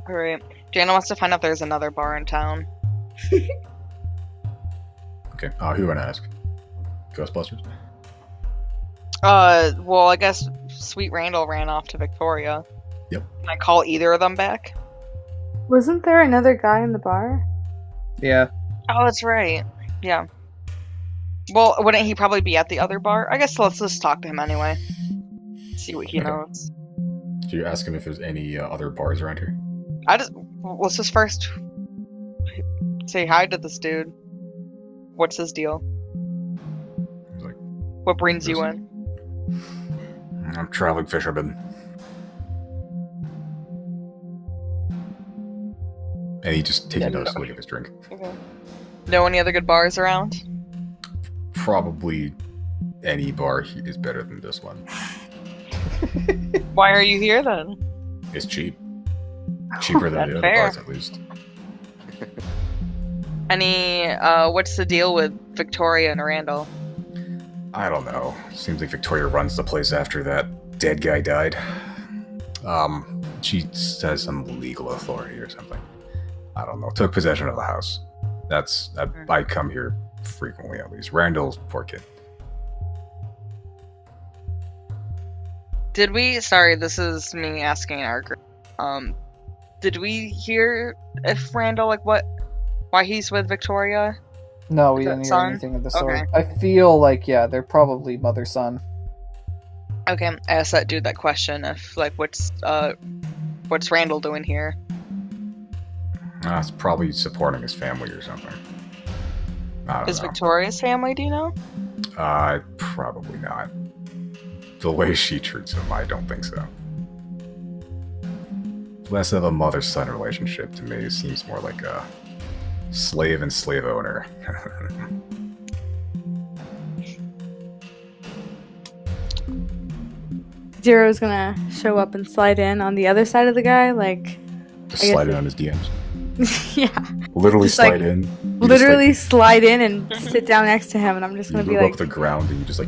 Alright. Jana wants to find out if there's another bar in town. Okay, who do you want to ask? Ghostbusters? Well, I guess Sweet Randall ran off to Victoria. Yep. Can I call either of them back? Wasn't there another guy in the bar? Yeah. Oh, that's right. Yeah. Well, wouldn't he probably be at the other bar? I guess let's just talk to him anyway. See what he Okay. knows. Do you ask him if there's any other bars around here? Let's just first say hi to this dude. What's his deal? He's like, What brings you There's- in? I'm traveling fisherman. And he just takes another swig of his drink. Okay. Know any other good bars around? Probably any bar is better than this one. Why are you here then? It's cheap. Cheaper than That's the other fair. bars, at least. What's the deal with Victoria and Randall? I don't know. Seems like Victoria runs the place after that dead guy died. She has some legal authority or something. I don't know. Took possession of the house. I come here frequently, at least. Randall's poor kid. Did we? Sorry, this is me asking our group. Did we hear if Randall why he's with Victoria? No, we Is that didn't hear son? anything of the sort. Okay. I feel like, yeah, they're probably mother-son. Okay, I asked that dude that question. If what's Randall doing here? It's probably supporting his family or something. I don't Is know. Victoria's family? Do you know? Probably not. The way she treats him, I don't think so. Less of a mother-son relationship to me. It seems more like a slave and slave owner. Zero's gonna show up and slide in on the other side of the guy, like, Just I guess slide in it- on his DMs. yeah, Literally Just like- slide in. You just, literally slide in and sit down next to him, and I'm just you gonna move be up like, the ground and you just like.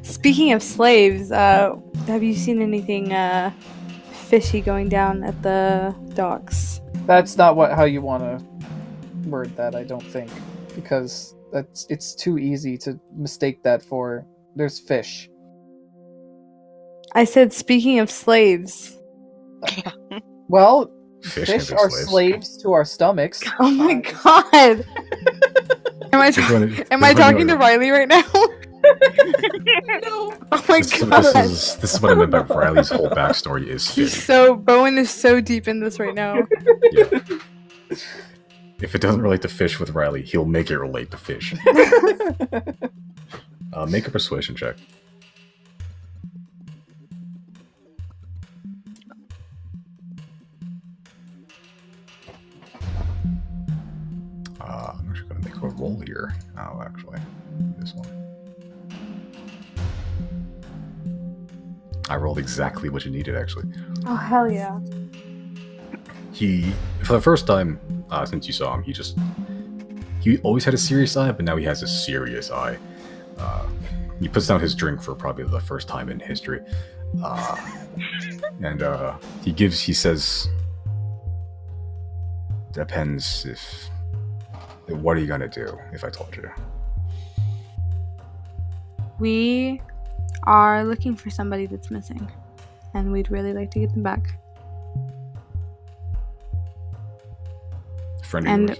speaking of slaves, have you seen anything fishy going down at the docks? That's not how you want to word that, I don't think. Because it's too easy to mistake that for there's fish. I said, speaking of slaves. Well, Fish fish can be are slaves. slaves to our stomachs. Oh my god! Am I talking to Riley right now? No. Oh my god! This is what I meant by Riley's whole backstory is fish. Bowen is so deep in this right now. Yeah. If it doesn't relate to fish with Riley, he'll make it relate to fish. Make a persuasion check. I'm actually going to make a roll here. Oh, actually, this one. I rolled exactly what you needed, actually. Oh hell yeah! He, for the first time since you saw him, he always had a serious eye, but now he has a serious eye. He puts down his drink for probably the first time in history. And he says, depends if, what are you gonna do if I told you? We are looking for somebody that's missing, and we'd really like to get them back. Friend of And yours?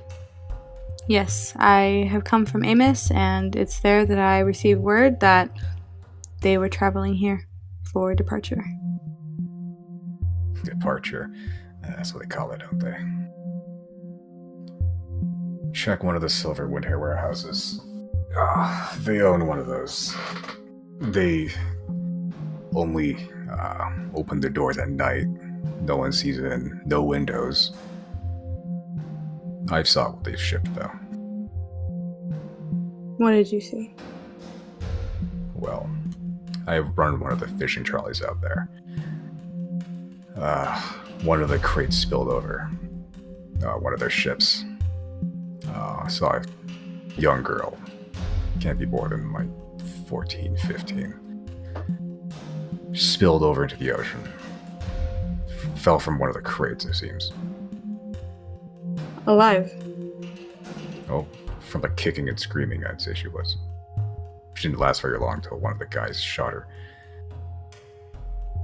yes, I have come from Amos, and it's there that I received word that they were traveling here for departure. Departure. That's what they call it, don't they? Check one of the Silver Windhair warehouses. They own one of those. They only open their doors at night. No one sees in. No windows. I saw what they shipped, though. What did you see? Well, I run one of the fishing trolleys out there. One of the crates spilled over. One of their ships. Saw a young girl. Can't be more than like 14, 15. Spilled over into the ocean. Fell from one of the crates, it seems. Alive. Oh, from the kicking and screaming, I'd say she was. She didn't last very long till one of the guys shot her.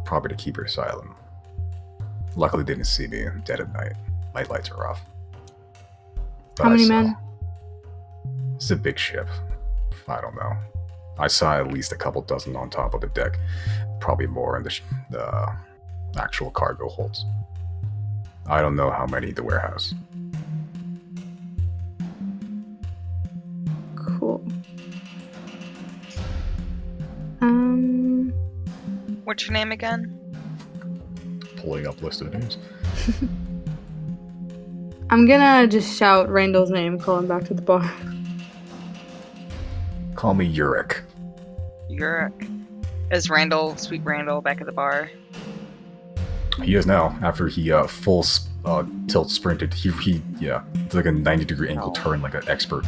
Probably to keep her silent. Luckily, they didn't see me dead at night. My lights are off. But How many I saw- men? It's a big ship. I don't know. I saw at least a couple dozen on top of the deck. Probably more in the actual cargo holds. I don't know how many in the warehouse. Cool. What's your name again? Pulling up list of names. I'm gonna just shout Randall's name, call him back to the bar. Call me Yurik. Yurik. Is Randall, sweet Randall, back at the bar? He is now. After he full tilt sprinted, he did like a 90-degree angle turn like an expert.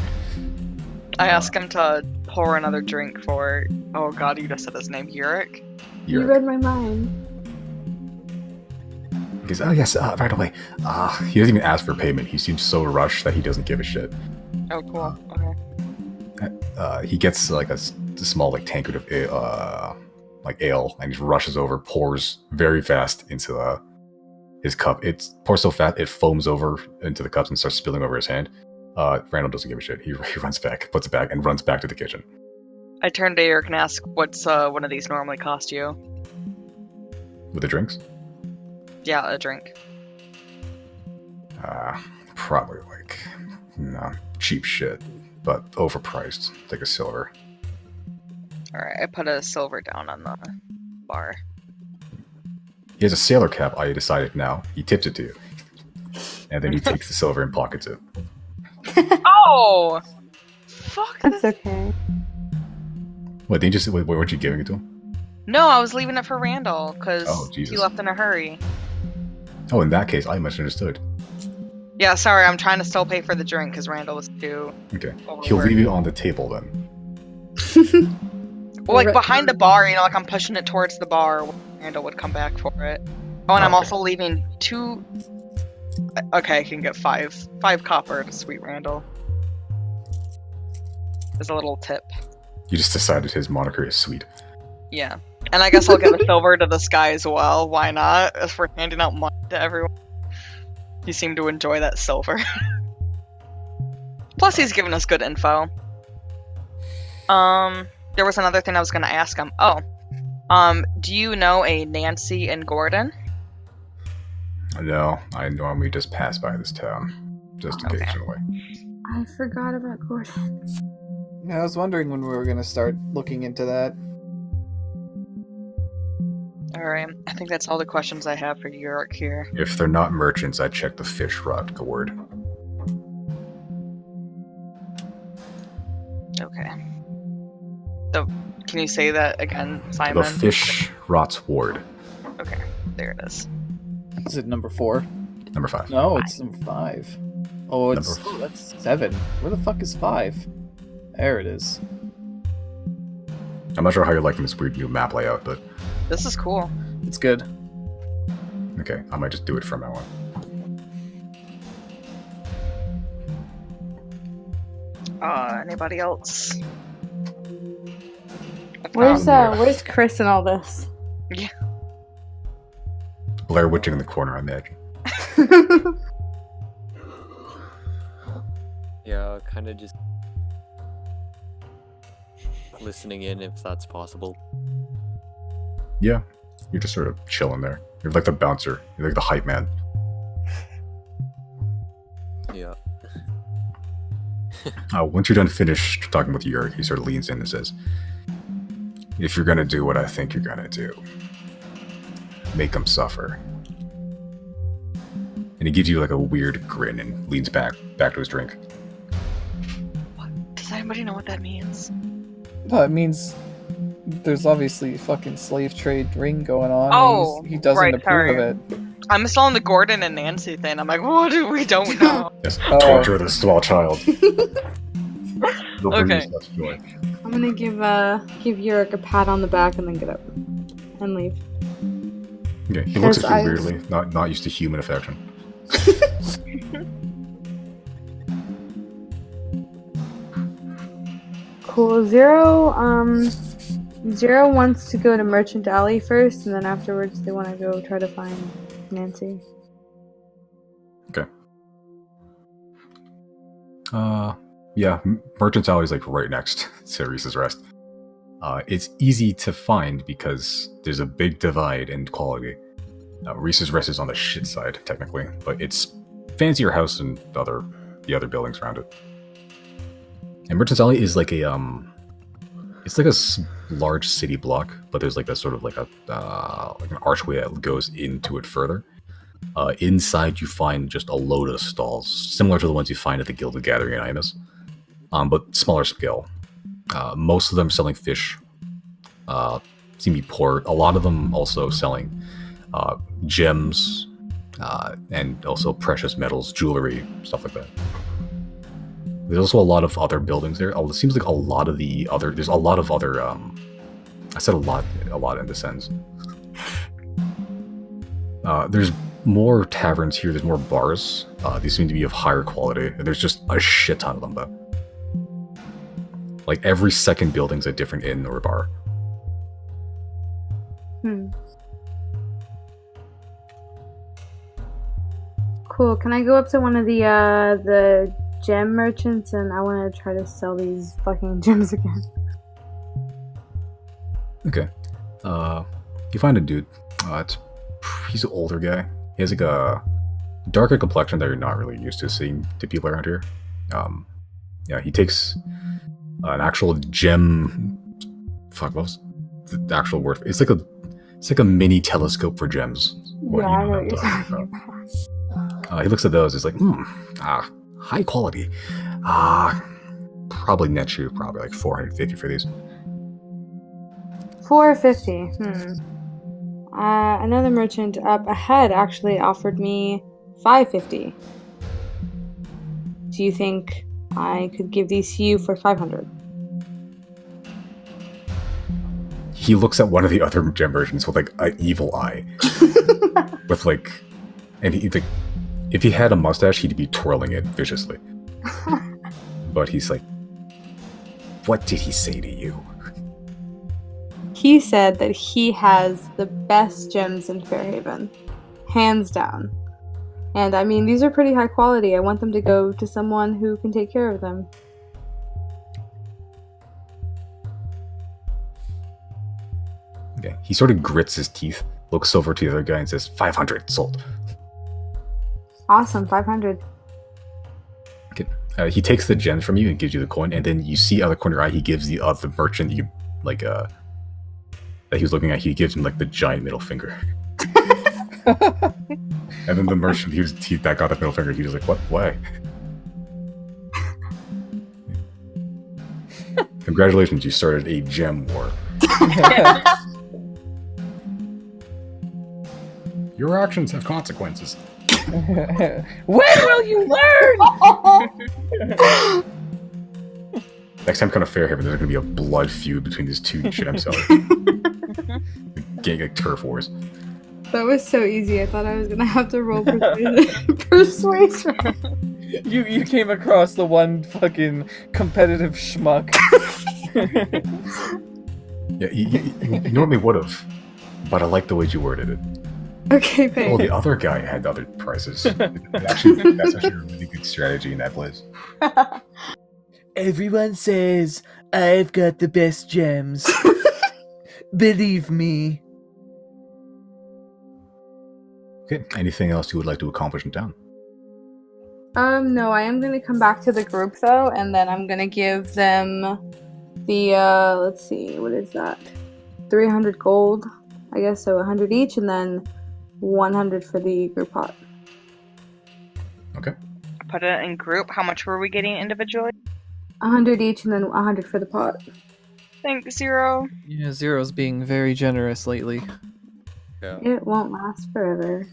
I ask him to pour another drink for. Oh god, you just said his name, Yurik. You Yurik. read my mind. He goes, oh yes, right away. He doesn't even ask for payment. He seems so rushed that he doesn't give a shit. Oh, cool. Okay. He gets like a small like tankard of ale, and he rushes over, pours very fast into his cup. It pours so fast it foams over into the cups and starts spilling over his hand. Randall doesn't give a shit. He runs back, puts it back, and runs back to the kitchen. I turn to Yurik and ask, what's one of these normally cost you? With the drinks? Yeah, a drink. Probably like cheap shit, but overpriced. Like a silver. Alright, I put a silver down on the bar. He has a sailor cap. I decided now. He tips it to you, and then he takes the silver and pockets it. Oh! Fuck That's this. okay. What? They just weren't you giving it to him? No, I was leaving it for Randall, because Oh, he Jesus. left in a hurry. Oh, in that case, I misunderstood. Yeah, sorry, I'm trying to still pay for the drink, because Randall was too Okay, he'll overworked. leave it on the table then. Well, like, behind the bar, you know, like, I'm pushing it towards the bar, where Randall would come back for it. Oh, and I'm Okay. also leaving 2... Okay, I can get 5 copper to sweet Randall. As a little tip. You just decided his moniker is sweet. Yeah. And I guess I'll give a silver to this guy as well. Why not? If we're handing out money to everyone. He seemed to enjoy that silver. Plus, he's giving us good info. There was another thing I was going to ask him. Oh. Do you know a Nancy and Gordon? No, I normally just pass by this town. Just Okay. occasionally. I forgot about Gordon. Yeah, I was wondering when we were gonna start looking into that. Alright, I think that's all the questions I have for Yurik here. If they're not merchants, I check the fish rot gourd. Okay. So, can you say that again, Simon? The fish rot's ward. Okay, there it is. Is it number 4? Number 5. No, it's number 5. Oh, it's Number- that's 7. Where the fuck is 5? There it is. I'm not sure how you're liking this weird new map layout, but This is cool. It's good. okay, I might just do it from now on. Anybody else? Where's Chris in all this? Blair Witching in the corner, I imagine. Yeah, kind of just listening in if that's possible. Yeah, you're just sort of chilling there. You're like the bouncer. You're like the hype man. Yeah. Once you're done finished talking with Yuri, he sort of leans in and says, "If you're gonna do what I think you're gonna do, make them suffer." And he gives you like a weird grin and leans back to his drink. Does anybody know what that means? Well, it means there's obviously a fucking slave trade ring going on. Oh, and he doesn't right, approve sorry. of it. I'm still on the Gordon and Nancy thing. I'm like, what do we don't know? Yes, Oh. torture the small child. They'll bring you Okay. such joy. I'm gonna give Yurik a pat on the back and then get up and leave. Okay, he looks at you Because weirdly, not used to human affection. Cool. Zero wants to go to Merchant Alley first, and then afterwards they want to go try to find Nancy. Yeah, Merchant's Alley is like right next to Rhyse's Rest. It's easy to find because there's a big divide in quality. Rhyse's Rest is on the shit side, technically, but it's fancier house than the other buildings around it. And Merchant's Alley is like a it's like a large city block, but there's like a sort of like a like an archway that goes into it further. Inside you find just a load of stalls, similar to the ones you find at the Gilded Gathering in Imus, but smaller scale. Most of them selling fish, seem to be port. A lot of them also selling gems, and also precious metals, jewelry, stuff like that. There's also a lot of other buildings there. It seems like there's a lot of other, I said a lot in the sense. There's more taverns here, there's more bars. These seem to be of higher quality. There's just a shit ton of them, though. Like, every second building's a different inn or bar. Cool. Can I go up to one of the gem merchants and I want to try to sell these fucking gems again? Okay. You find a dude. He's an older guy. He has like a darker complexion that you're not really used to seeing to people around here. Yeah, he takes an actual gem. Fuck, what was the actual word? It's like a mini telescope for gems. Yeah, I know what you're talking about. He looks at those. He's like, high quality. Probably net you probably like 450 for these. 450. Another merchant up ahead actually offered me 550. Do you think I could give these to you for 500? He looks at one of the other gem merchants with like an evil eye, with like, and he like, if he had a mustache, he'd be twirling it viciously. But he's like, "What did he say to you?" He said that he has the best gems in Fairhaven, hands down. And I mean, these are pretty high quality. I want them to go to someone who can take care of them. Okay. He sort of grits his teeth, looks over to the other guy and says, 500, sold. Awesome, 500. Okay. He takes the gems from you and gives you the coin, and then you see out of the corner of your eye, he gives the merchant you, like, that he was looking at, he gives him, like, the giant middle finger. And then the merchant, that got the middle finger, he was like, what? Why? Congratulations, you started a gem war. Your actions have consequences. When will you learn? Next time, come to Fairhaven, there's gonna be a blood feud between these two gem sellers. Getting like turf wars. That was so easy. I thought I was gonna have to roll persuasion. You came across the one fucking competitive schmuck. Yeah, you normally would have, but I like the way you worded it. Okay, thanks. Well, the other guy had other prices. Actually, that's actually a really good strategy in that place. Everyone says I've got the best gems. Believe me. Okay, anything else you would like to accomplish in town? No, I am gonna come back to the group though, and then I'm gonna give them the let's see, what is that? 300 gold, I guess, so 100 each, and then 100 for the group pot. Okay. Put it in group. How much were we getting individually? 100 each, and then 100 for the pot. Thanks, Zero. Yeah, Zero's being very generous lately. Yeah. It won't last forever.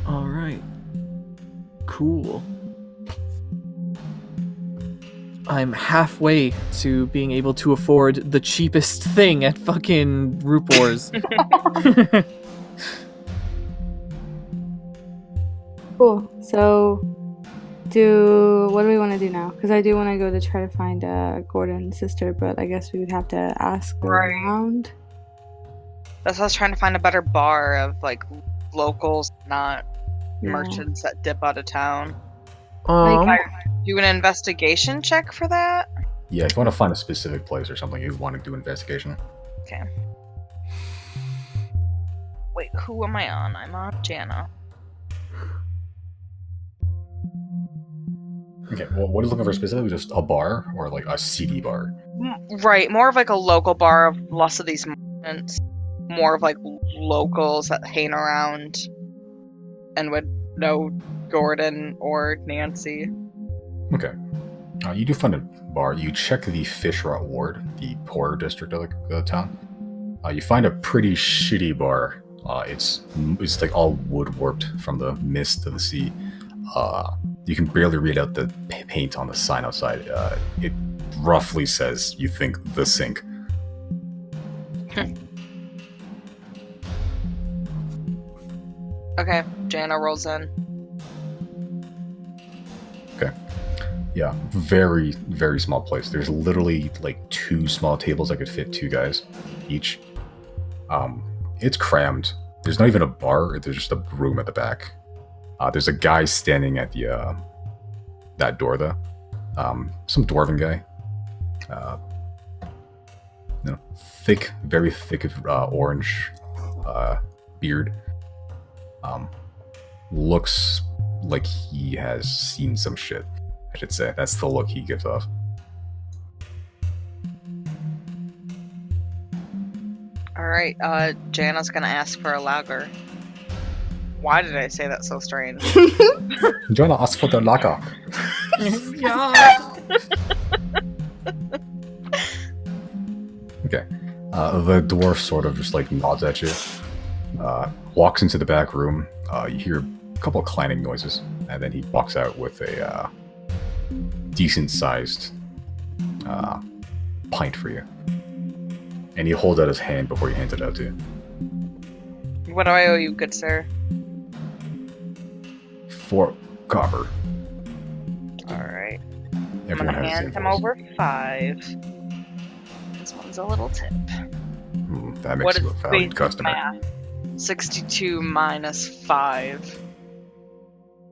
Alright. Cool. I'm halfway to being able to afford the cheapest thing at fucking Rupor's. Cool. So, what do we want to do now? Because I do want to go to try to find Gordon's sister, but I guess we would have to ask Right. around. That's why I was trying to find a better bar of like locals, not Yeah. merchants that dip out of town. Um, Do an investigation check for that? Yeah, if you want to find a specific place or something, you want to do investigation. Okay. Wait, who am I on? I'm on Jana. Okay, well, what are you looking for specifically? Just a bar or like a seedy bar? Right, more of like a local bar of less of these merchants. More of like locals that hang around and would know Gordon or Nancy. Okay. You do find a bar. You check the Fishrot Ward, the poorer district of the town. You find a pretty shitty bar. It's like all wood warped from the mist of the sea. You can barely read out the paint on the sign outside. It roughly says, you think, the sink. Okay, Jana rolls in. Yeah, very, very small place. There's literally like 2 small tables that could fit 2 guys each. It's crammed. There's not even a bar. There's just a room at the back. There's a guy standing at the that door though. Some dwarven guy. Thick, very thick orange beard. Looks like he has seen some shit, I should say. That's the look he gives off. Alright, Jana's gonna ask for a lager. Why did I say that so strange? Jonah, ask for the lager. Okay. The dwarf sort of just like nods at you. Walks into the back room. You hear a couple of clanging noises, and then he walks out with a decent-sized pint for you. And he holds out his hand before he hands it out to you. What do I owe you, good sir? 4 copper. Alright. I'm Everyone gonna has the hand same him price. over 5. This one's a little tip. That What makes you a is valued basic customer. math? 62 minus 5.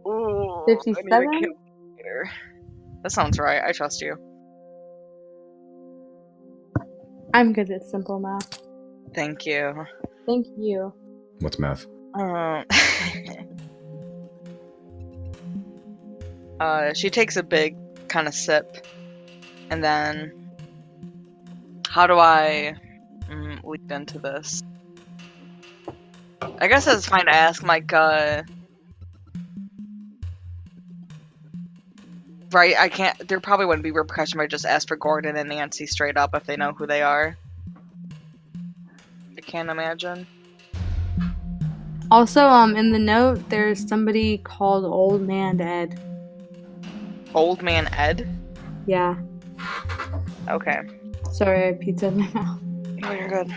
Ooh, I need a 57? calculator. That sounds right. I trust you. I'm good at simple math. Thank you. Thank you. What's math? She takes a big kind of sip, and then how do I lead into this? I guess it's fine to ask, like, Right, I can't. There probably wouldn't be repercussion. I just ask for Gordon and Nancy straight up if they know who they are. I can't imagine. Also, in the note, there's somebody called Old Man Ed. Old Man Ed? Yeah. Okay. Sorry, I had pizza in my mouth. Oh, you're good.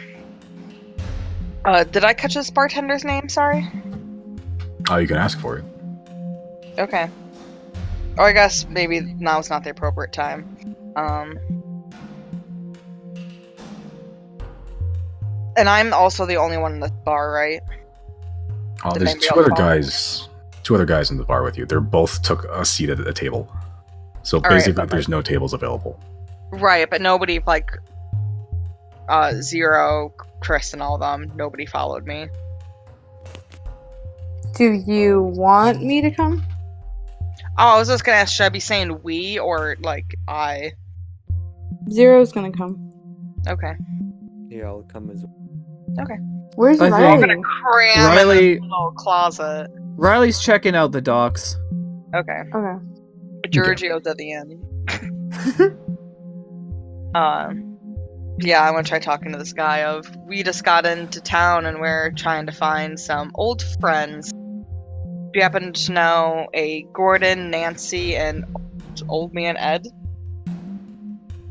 Did I catch this bartender's name? Sorry? Oh, you can ask for it. Okay. Or I guess maybe now's not the appropriate time. And I'm also the only one in the bar, right? Did There's anybody two else other follow? two other guys in the bar with you. They both took a seat at a table. So right, basically, okay. there's no tables available. Right, but nobody, like, Zero, Chris, and all them, nobody followed me. Do you want me to come? Oh, I was just gonna ask, should I be saying we or, like, I? Zero's gonna come. Okay. Yeah, I'll come as well. Where's I think- Riley? I'm gonna cram in Riley, this little closet. Riley's checking out the docks. Okay. Okay. Giorgio's at the end. Yeah, I want to try talking to this guy of, we just got into town and we're trying to find some old friends. Do you happen to know a Gordon, Nancy, and Old Man Ed?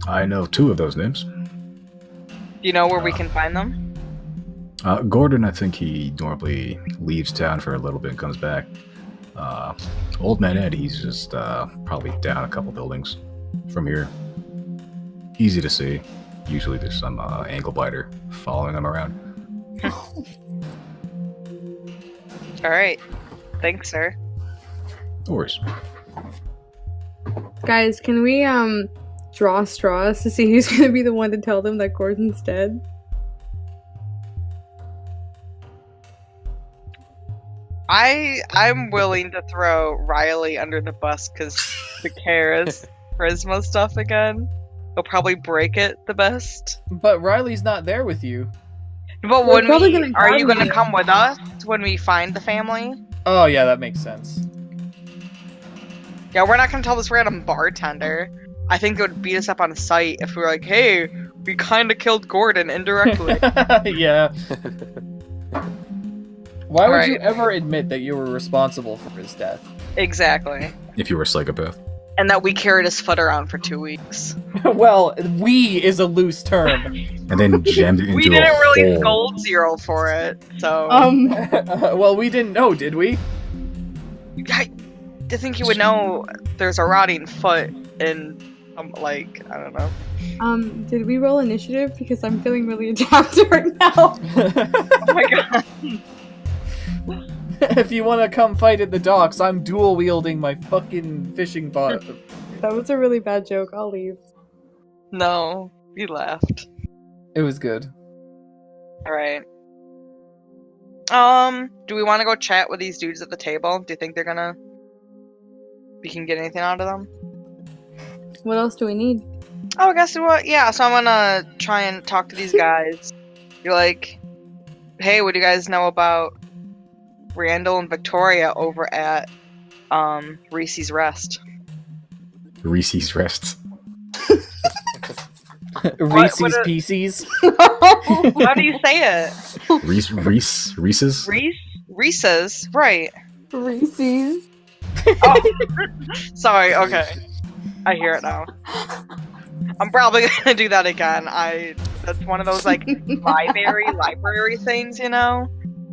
I know two of those names. Do you know where we can find them? Gordon, I think he normally leaves town for a little bit and comes back. Old Man Ed, he's just probably down a couple buildings from here. Easy to see. Usually there's some ankle biter following him around. Alright. Thanks, sir. No worries. Guys, can we draw straws to see who's gonna be the one to tell them that Gordon's dead? I'm willing to throw Riley under the bus because the charisma stuff again. He'll probably break it the best. But Riley's not there with you. But We're when probably we, gonna are find you gonna you. come with us when we find the family? Oh yeah, that makes sense. Yeah, we're not gonna tell this random bartender. I think it would beat us up on sight if we were like, hey, we kinda killed Gordon indirectly. Yeah. Why would you Right. ever admit that you were responsible for his death? Exactly. If you were a psychopath. And that we carried his foot around for 2 weeks. Well, "we" is a loose term. And then jammed it into We a didn't really hole. scold Zero for it, so... Well, we didn't know, did we? I think you would know there's a rotting foot in, like, I don't know. Did we roll initiative? Because I'm feeling really attacked right now. Oh my god. If you want to come fight at the docks, I'm dual wielding my fucking fishing boat. That was a really bad joke. I'll leave. No, you laughed. It was good. Alright. Do we want to go chat with these dudes at the table? Do you think they're gonna... we can get anything out of them? What else do we need? Oh, I guess what? Yeah, so I'm gonna try and talk to these guys. You're like, hey, what do you guys know about Randall and Victoria over at Rhyse's Rest? Reese's Rest. Reese's what a- Pieces. How do you say it? Reese's? Rhyse's, right. Reese's. Oh. Sorry, okay. I hear it now. I'm probably gonna do that again. That's one of those, like, library things, you know?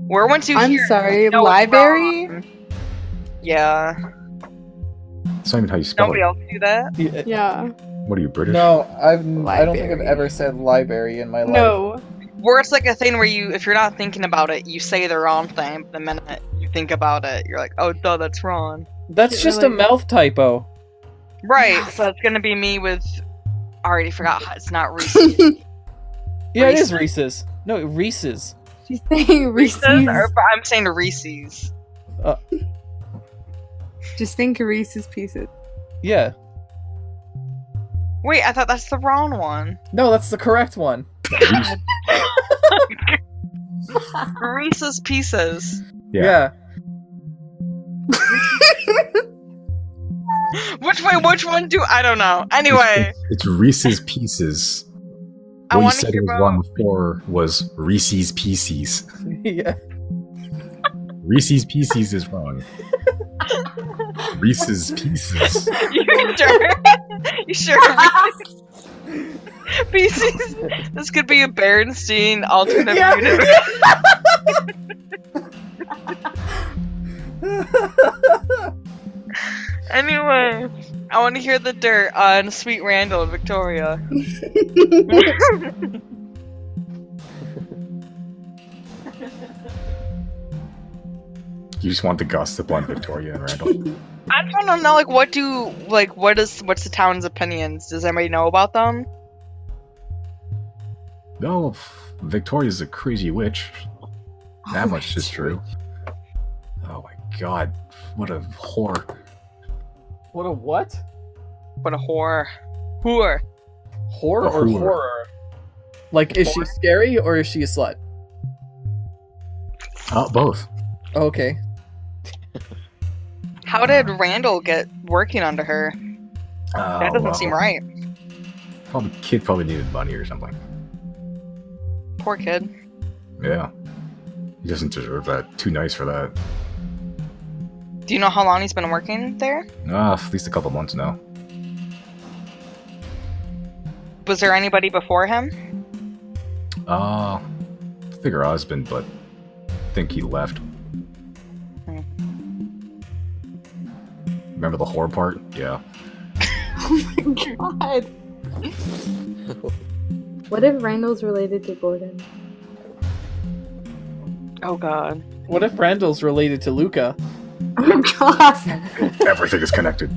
Where once you I'm hear... sorry, you know it's library? wrong. Yeah. That's not even how you spell Nobody it. else do that? Yeah. What are you, British? No, I don't think I've Library. ever said library in my life. No. Where it's like a thing where you, if you're not thinking about it, you say the wrong thing, but the minute you think about it, you're like, oh, duh, that's wrong. That's Shit, just really. a mouth typo. Right, so it's gonna be me with... I already forgot, it's not Reese. Yeah, it is Reese's? Reese's. No, Reese's. She's saying Reese's. I'm saying Reese's. Just think Reese's Pieces. Yeah. Wait, I thought that's the wrong one. No, that's the correct one. Reese's Pieces. Yeah. Which one do I don't know. Anyway, It's Rhyse's Pieces. I What you want to said hear was about. wrong before was Rhyse's Pieces. Yeah. Rhyse's Pieces is wrong. Rhyse's Pieces. You sure? You sure? Pieces. This could be a Berenstein alternate Yeah. universe. Anyway, I want to hear the dirt on Sweet Randall and Victoria. You just want the gossip on Victoria and Randall. I don't know, what's the town's opinions? Does anybody know about them? No, Victoria's a crazy witch. That much is true. Oh my god, what a whore. What a what? What a whore. Whore. Horror A or whore. horror? Like, is she scary or is she a slut? Both. Okay. How did Randall get working under her? That doesn't seem right. Kid probably needed money or something. Poor kid. Yeah. He doesn't deserve that. Too nice for that. Do you know how long he's been working there? At least a couple months now. Was there anybody before him? Figure husband, but I think he left. Remember the whore part? Yeah. Oh my god. What if Randall's related to Gordon? Oh god. What if Randall's related to Luca? Oh god. Everything is connected.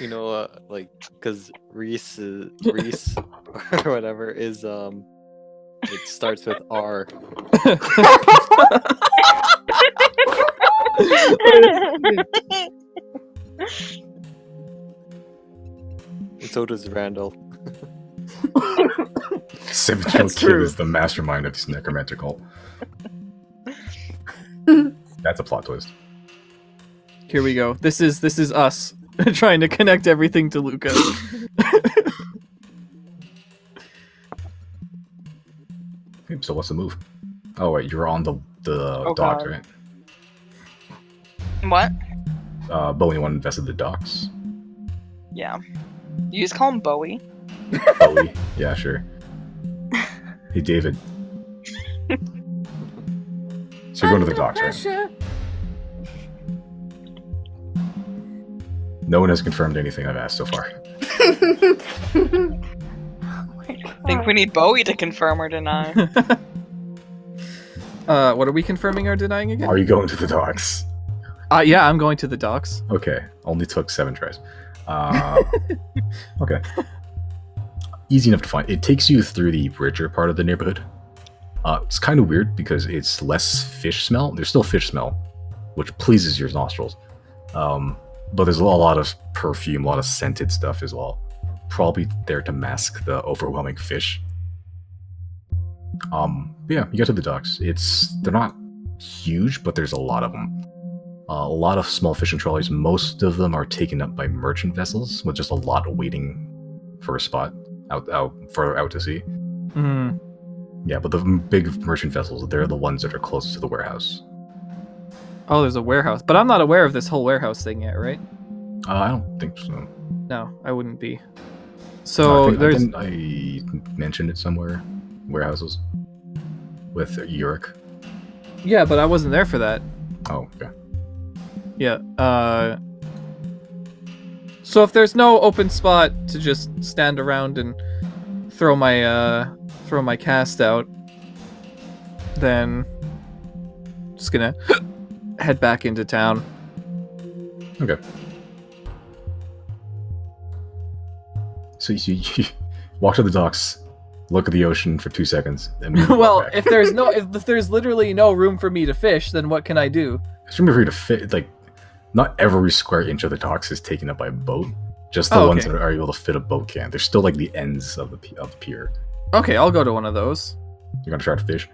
You know, because Rhyse or whatever is it starts with R. And so does Randall. 7-year-old That's kid true. is the mastermind of this necromancer cult. That's a plot twist. Here we go. This is us trying to connect everything to Luca. Okay, so what's the move? Oh wait, you're on the docks, God. right? What? Bowie, you want to invest in the docks? Yeah. You just call him Bowie. Bowie? Yeah, sure. Hey, David. So you're going to the docks, right? No one has confirmed anything I've asked so far. I think we need Bowie to confirm or deny. What are we confirming or denying again? Are you going to the docks? Yeah, I'm going to the docks. Okay, only took 7 tries. Okay. Easy enough to find. It takes you through the richer part of the neighborhood. It's kind of weird because it's less fish smell. There's still fish smell, which pleases your nostrils. But there's a lot of perfume, a lot of scented stuff as well. Probably there to mask the overwhelming fish. Yeah, you get to the docks. They're not huge, but there's a lot of them. A lot of small fishing trolleys. Most of them are taken up by merchant vessels, with just a lot waiting for a spot out to sea. Mm. Yeah, but the big merchant vessels, they're the ones that are closest to the warehouse. Oh, there's a warehouse. But I'm not aware of this whole warehouse thing yet, right? I don't think so. No, I wouldn't be. So there's... I mentioned it somewhere. Warehouses. With Uric. Yeah, but I wasn't there for that. Oh, okay. Yeah, so if there's no open spot to just stand around and throw my cast out, then just gonna head back into town. Okay. So you walk to the docks, look at the ocean for 2 seconds, and move Well, back. if there's literally no room for me to fish, then what can I do? It's room for you to fit. Like, not every square inch of the docks is taken up by a boat. Just the Oh, ones okay. that are able to fit a boat can. They're still like the ends of the pier. Okay, I'll go to one of those. You're gonna try to fish.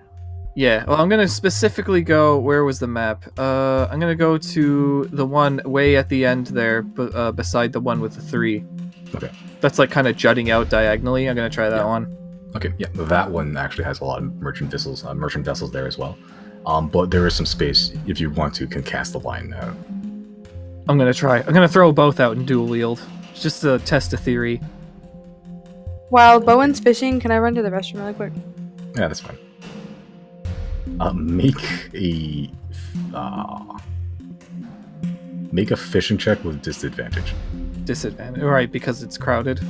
Yeah, well, I'm gonna specifically go. Where was the map? I'm gonna go to the one way at the end there, beside the one with the 3. Okay. That's like kind of jutting out diagonally. I'm gonna try that Yeah. one. Okay, yeah, that one actually has a lot of merchant vessels there as well. But there is some space if you want to can cast the line out. I'm gonna try. I'm gonna throw both out and dual wield, just to test a theory. While Bowen's fishing, can I run to the restroom really quick? Yeah, that's fine. Make a fishing check with disadvantage. Disadvantage, right? Because it's crowded.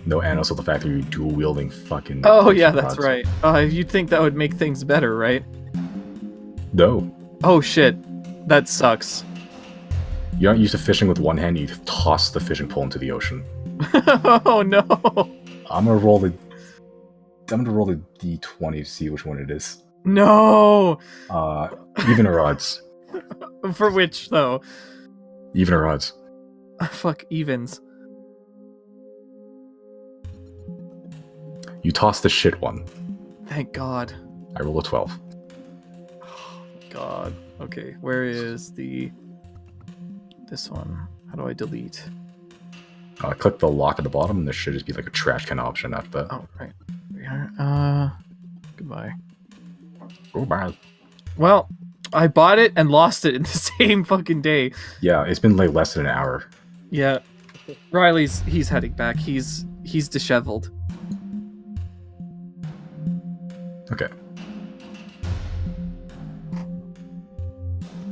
No, and also the fact that you're dual wielding fucking. Oh yeah, that's rods. right. You'd think that would make things better, right? No, Oh shit, that sucks. you're not used to fishing with one hand. You toss the fishing pole into the ocean. Oh no. I'm gonna roll the d20 to see which one it is. No. Even or odds. For which though? Even or odds. Fuck evens. You toss the shit one. Thank God. I roll a 12. Oh God. Okay, where is this one? How do I delete? Click the lock at the bottom, and there should just be like a trash can option after that. Oh right. We are. Goodbye. Goodbye. Well, I bought it and lost it in the same fucking day. Yeah, it's been like less than an hour. Yeah. He's heading back. He's disheveled. Okay.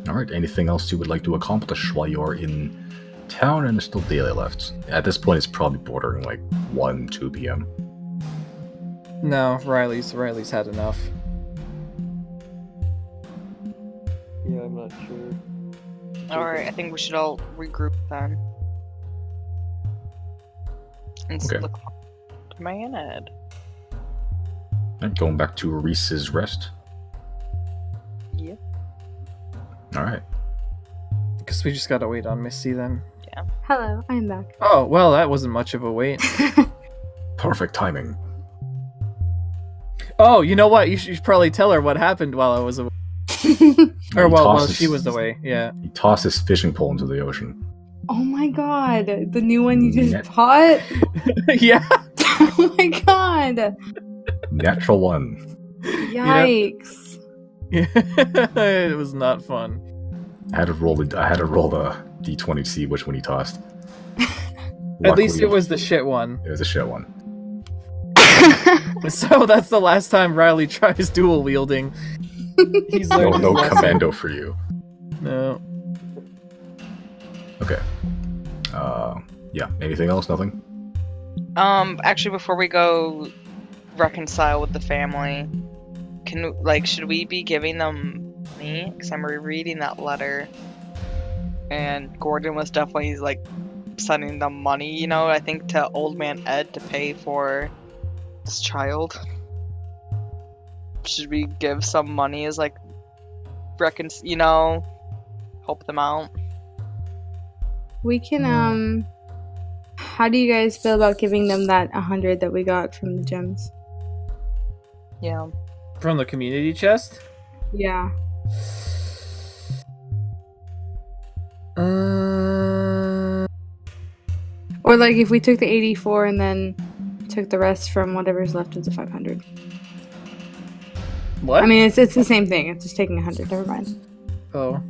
Alright, anything else you would like to accomplish while you're in town and there's still daylight left? At this point, it's probably bordering like 1, 2 p.m. No, Riley's had enough. Yeah, I'm not sure. Alright, I think we should all regroup then. And Okay. look to my head. And going back to Rhyse's rest. Yep. Alright. Guess we just gotta wait on Missy then. Hello, I'm back. Oh, well, that wasn't much of a wait. Perfect timing. Oh, you know what? You should probably tell her what happened while I was away. Or while she was away, yeah. He tossed his fishing pole into the ocean. Oh my god, the new one you just Net- bought? Yeah. Oh my god! Natural 1. Yikes. It was not fun. I had to roll the d20 to see which one he tossed. At least Luckily, it was the shit one. It was a shit one. So that's the last time Riley tries dual wielding. He's No, learned his no lesson. commando for you. No. Okay. Yeah. Anything else? Nothing? Actually, before we go reconcile with the family, should we be giving them money? Because I'm rereading that letter, and Gordon was definitely like sending them money. You know, I think to Old Man Ed to pay for this child. Should we give some money as like help them out? We can, how do you guys feel about giving them that 100 that we got from the gems? Yeah. From the community chest? Yeah. Or like if we took the 84 and then took the rest from whatever's left of the 500. What? I mean, it's the same thing. It's just taking 100. Never mind. Oh.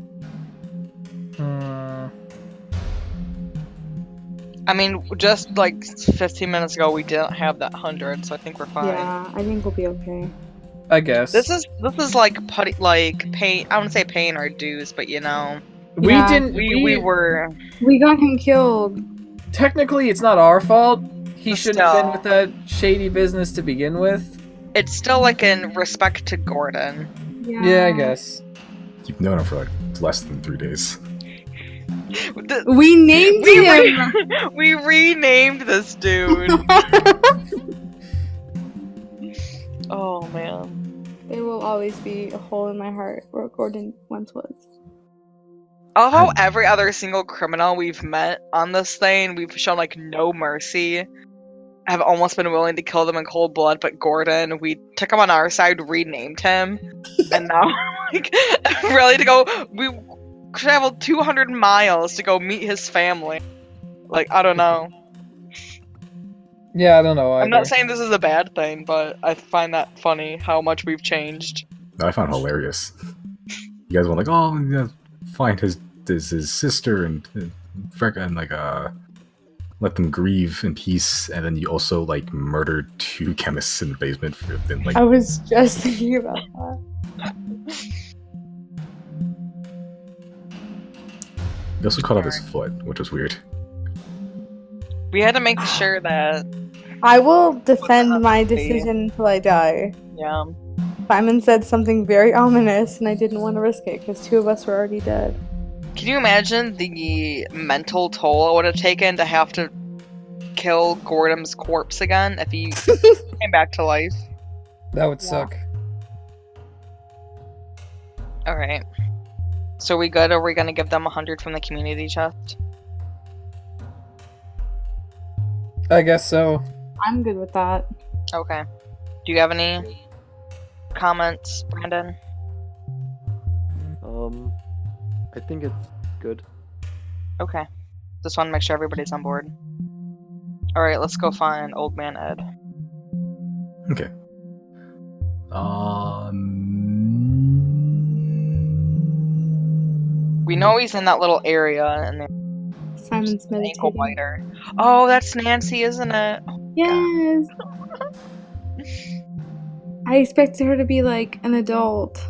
I mean, just like 15 minutes ago, we didn't have that 100, so I think we're fine. Yeah, I think we'll be okay. I guess. This is like paying. I wouldn't say paying our dues, but you know, We Yeah. didn't. we were. We got him killed. Technically, it's not our fault. He But shouldn't have been still. with that shady business to begin with. It's still like in respect to Gordon. Yeah, I guess. You've known him for like less than 3 days. We named him. We renamed this dude. Oh man. There will always be a hole in my heart where Gordon once was. Oh, how every other single criminal we've met on this thing, we've shown like no mercy. have almost been willing to kill them in cold blood, but Gordon, we took him on our side, renamed him, and now like really to go. We traveled 200 miles to go meet his family. Like I don't know. Yeah, I don't know either. I'm not saying this is a bad thing, but I find that funny how much we've changed. I found it hilarious. You guys were like, oh, you gotta find his sister and like let them grieve in peace, and then you also like murdered 2 chemists in the basement for then like. I was just thinking about that. You also cut off his foot, which was weird. We had to make sure that I will defend my decision until I die. yeah. Simon said something very ominous, and I didn't want to risk it because 2 of us were already dead. Can you imagine the mental toll it would have taken to have to kill Gordon's corpse again if he came back to life? That would suck. Alright. So we good? Or are we gonna give them 100 from the community chest? I guess so. I'm good with that. Okay. Do you have any comments, Brandon? I think it's good. Okay. Just want to make sure everybody's on board. Alright, let's go find Old Man Ed. Okay. We know he's in that little area, and there's Simon's an ankle meditating. biter. Oh, that's Nancy, isn't it? Yes! I expected her to be like an adult.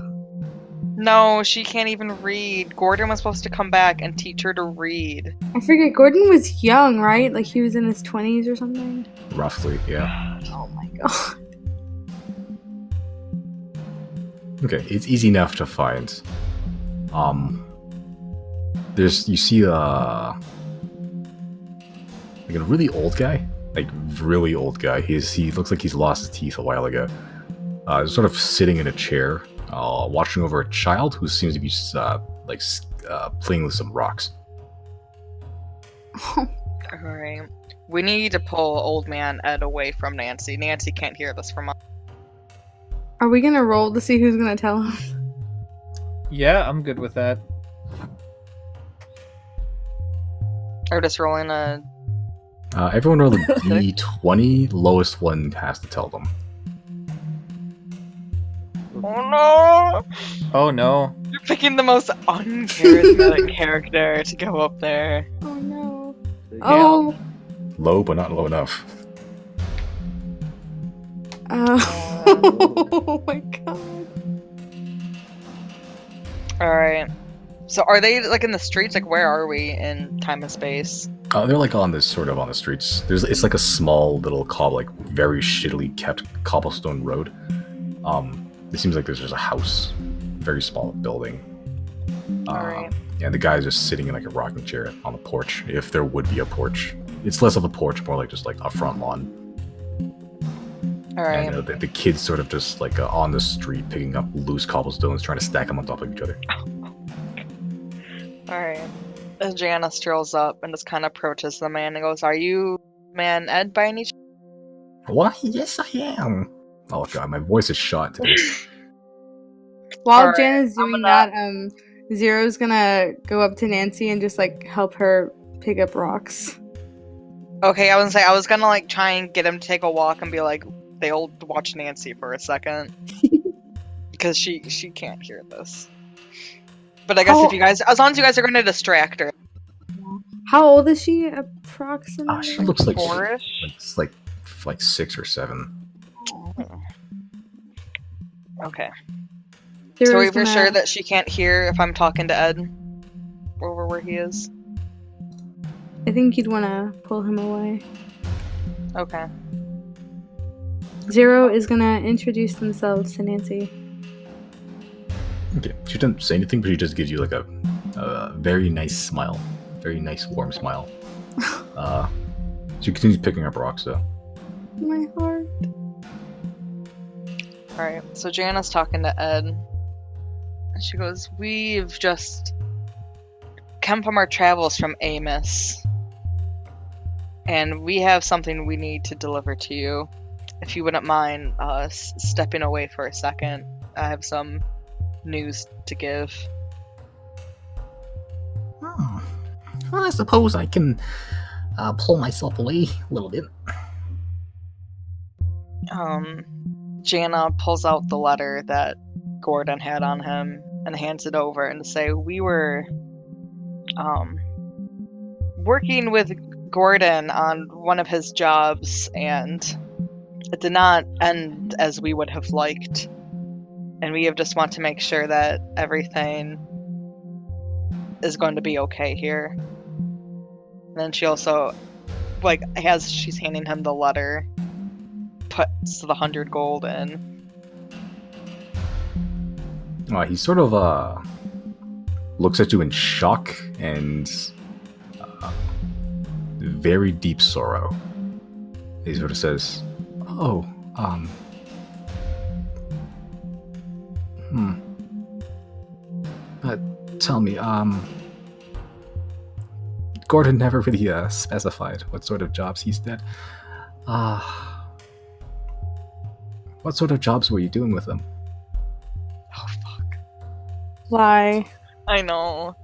No, she can't even read. Gordon was supposed to come back and teach her to read. I forget, Gordon was young, right? Like he was in his 20s or something? Roughly, yeah. Oh my god. Okay, it's easy enough to find. You see like a really old guy, he looks like he's lost his teeth a while ago. Sort of sitting in a chair, watching over a child who seems to be playing with some rocks. Alright. We need to pull Old Man Ed away from Nancy. Nancy can't hear this from us. Are we gonna roll to see who's gonna tell him? Yeah, I'm good with that. Or just rolling a... Everyone roll a d20, lowest one has to tell them. Oh no! Oh no. You're picking the most uncharismatic character to go up there. Oh no. Yeah. Oh! Low, but not low enough. Oh my god. Alright. So are they like in the streets? Like where are we in time and space? They're like on the streets. It's like a small little very shittily kept cobblestone road. It seems like there's just a house, very small building. Alright. And the guy's just sitting in like a rocking chair on the porch, if there would be a porch. It's less of a porch, more like just like a front lawn. Alright. And the kids sort of just like on the street picking up loose cobblestones, trying to stack them on top of each other. Alright. As Jana strolls up and just kind of approaches the man and goes, "Are you Man Ed by any chance?" Why? Yes, I am. Oh god, my voice is shot today. While Alright, Jana's I'm doing gonna- that, Zero's gonna go up to Nancy and just like help her pick up rocks. Okay, I was gonna like try and get him to take a walk and be like, they'll watch Nancy for a second. Because she can't hear this. But I guess if you guys, as long as you guys are gonna distract her. How old is she approximately? She looks like Four-ish? it's like 6 or 7. Okay. Zero's So we're gonna- sure that she can't hear if I'm talking to Ed over where he is. I think you'd want to pull him away. Okay. Zero is gonna introduce themselves to Nancy. Okay, she doesn't say anything, but she just gives you like a very nice smile, very nice warm smile. She continues picking up rocks though. My heart. Alright, so Jana's talking to Ed. And she goes, "We've just come from our travels from Amos. And we have something we need to deliver to you. If you wouldn't mind stepping away for a second, I have some news to give. Well, I suppose I can pull myself away a little bit. Jana pulls out the letter that Gordon had on him and hands it over and say, we were working with Gordon on one of his jobs, and it did not end as we would have liked. And we just want to make sure that everything is going to be okay here. And then she also, as she's handing him the letter, puts the 100 gold in. He sort of looks at you in shock and very deep sorrow. He sort of says, tell me, Gordon never really specified what sort of jobs he's did. What sort of jobs were you doing with him? Oh, fuck. Lie. I know.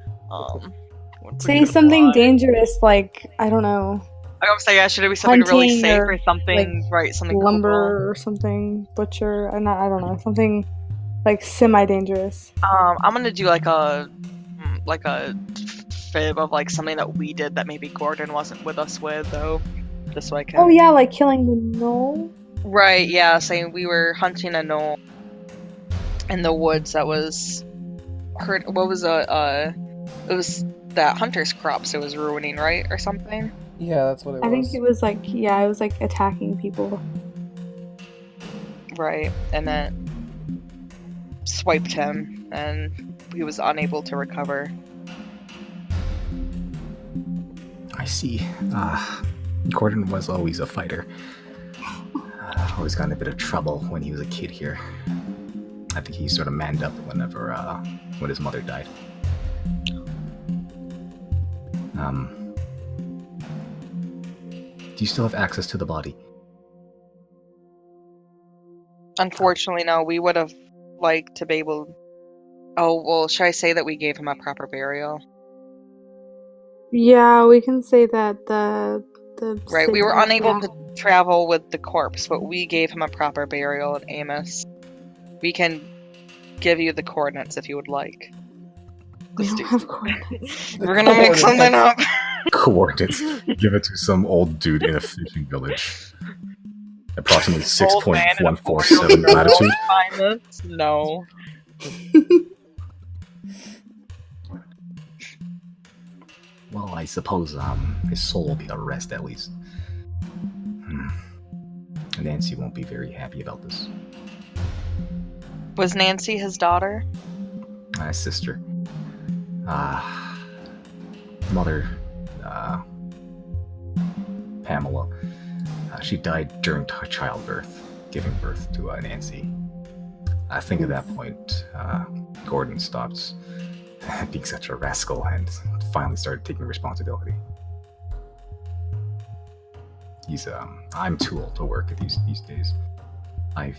Say something dangerous, like, I don't know. I would say, should it be something really Hunting safe or, or something, something lumber cool? or something, butcher, I don't know, something like semi-dangerous. I'm gonna do like a fib of something that we did that maybe Gordon wasn't with us with, though, just so I can. Oh yeah, like killing the gnoll. Right, yeah, saying we were hunting a gnoll in the woods that was hurt. What was it was that hunter's crops it was ruining, right, or something. Yeah, that's what it was. I think it was it was attacking people. Right, and then swiped him, and he was unable to recover. I see. Gordon was always a fighter. Always got in a bit of trouble when he was a kid here. I think he sort of manned up when his mother died. Do you still have access to the body? Unfortunately, no. We would have liked to be able. Oh well, should I say that we gave him a proper burial? Yeah, we can say that the Right, we were signal- unable to travel with the corpse, but we gave him a proper burial in Amos. We can give you the coordinates if you would like. We don't have coordinates. We're gonna make something up. Coordinates. Give it to some old dude in a fishing village. Approximately Old man in a 6.147 latitude. Find this? No. Well, I suppose his soul will be at rest at least. Nancy won't be very happy about this. Was Nancy his daughter? My sister. Mother, Pamela. She died during childbirth, giving birth to Nancy. I think at that point, Gordon stopped being such a rascal and finally started taking responsibility. I'm too old to work these days. I'm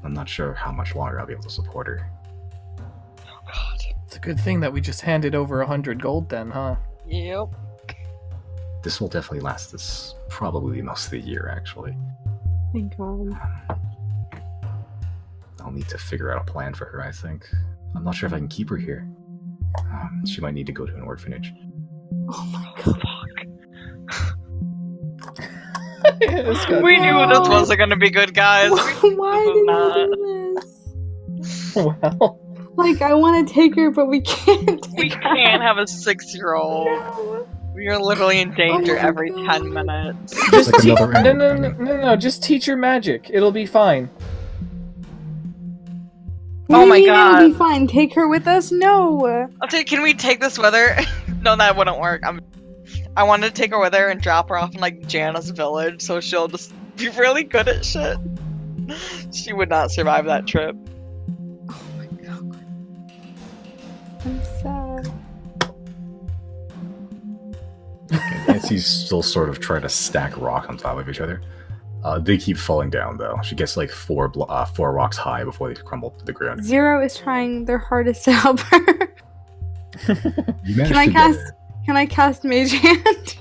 not sure how much longer I'll be able to support her. Oh god. It's a good thing that we just handed over 100 gold then, huh? Yep. This will definitely last us probably most of the year, actually. Thank God. I'll need to figure out a plan for her, I think. I'm not sure if I can keep her here. She might need to go to an orphanage. Oh my God. We knew this wasn't gonna be good, guys. Why did we do this? Well, I want to take her, but we can't. We can't have a 6-year-old. No. We are literally in danger Oh my every God. 10 minutes. just Like another no, just teach her magic. It'll be fine. What Oh do you my mean God. It'll be fine. Take her with us? No. Can we take this with her? No, that wouldn't work. I wanted to take her with her and drop her off in Jana's village, so she'll just be really good at shit. She would not survive that trip. Oh my God. I'm sad. Okay, Nancy's still sort of trying to stack rocks on top of each other. They keep falling down, though. She gets like four rocks high before they crumble to the ground. Zero is trying their hardest to help her. You managed to get it. Can I cast Mage Hand?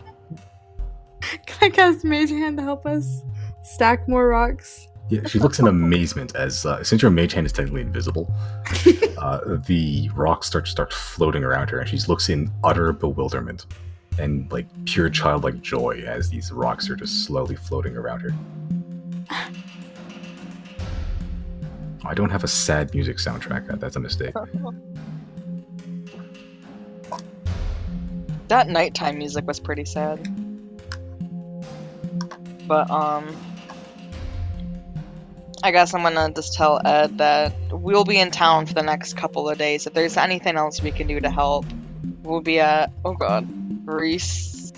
Can I cast Mage Hand to help us stack more rocks? Yeah, she looks in amazement as, since your mage hand is technically invisible, the rocks start floating around her, and she looks in utter bewilderment and like pure childlike joy as these rocks are just slowly floating around her. I don't have a sad music soundtrack. That's a mistake. That nighttime music was pretty sad. But, I guess I'm gonna just tell Ed that we'll be in town for the next couple of days. If there's anything else we can do to help, we'll be at, oh god, Rhyse.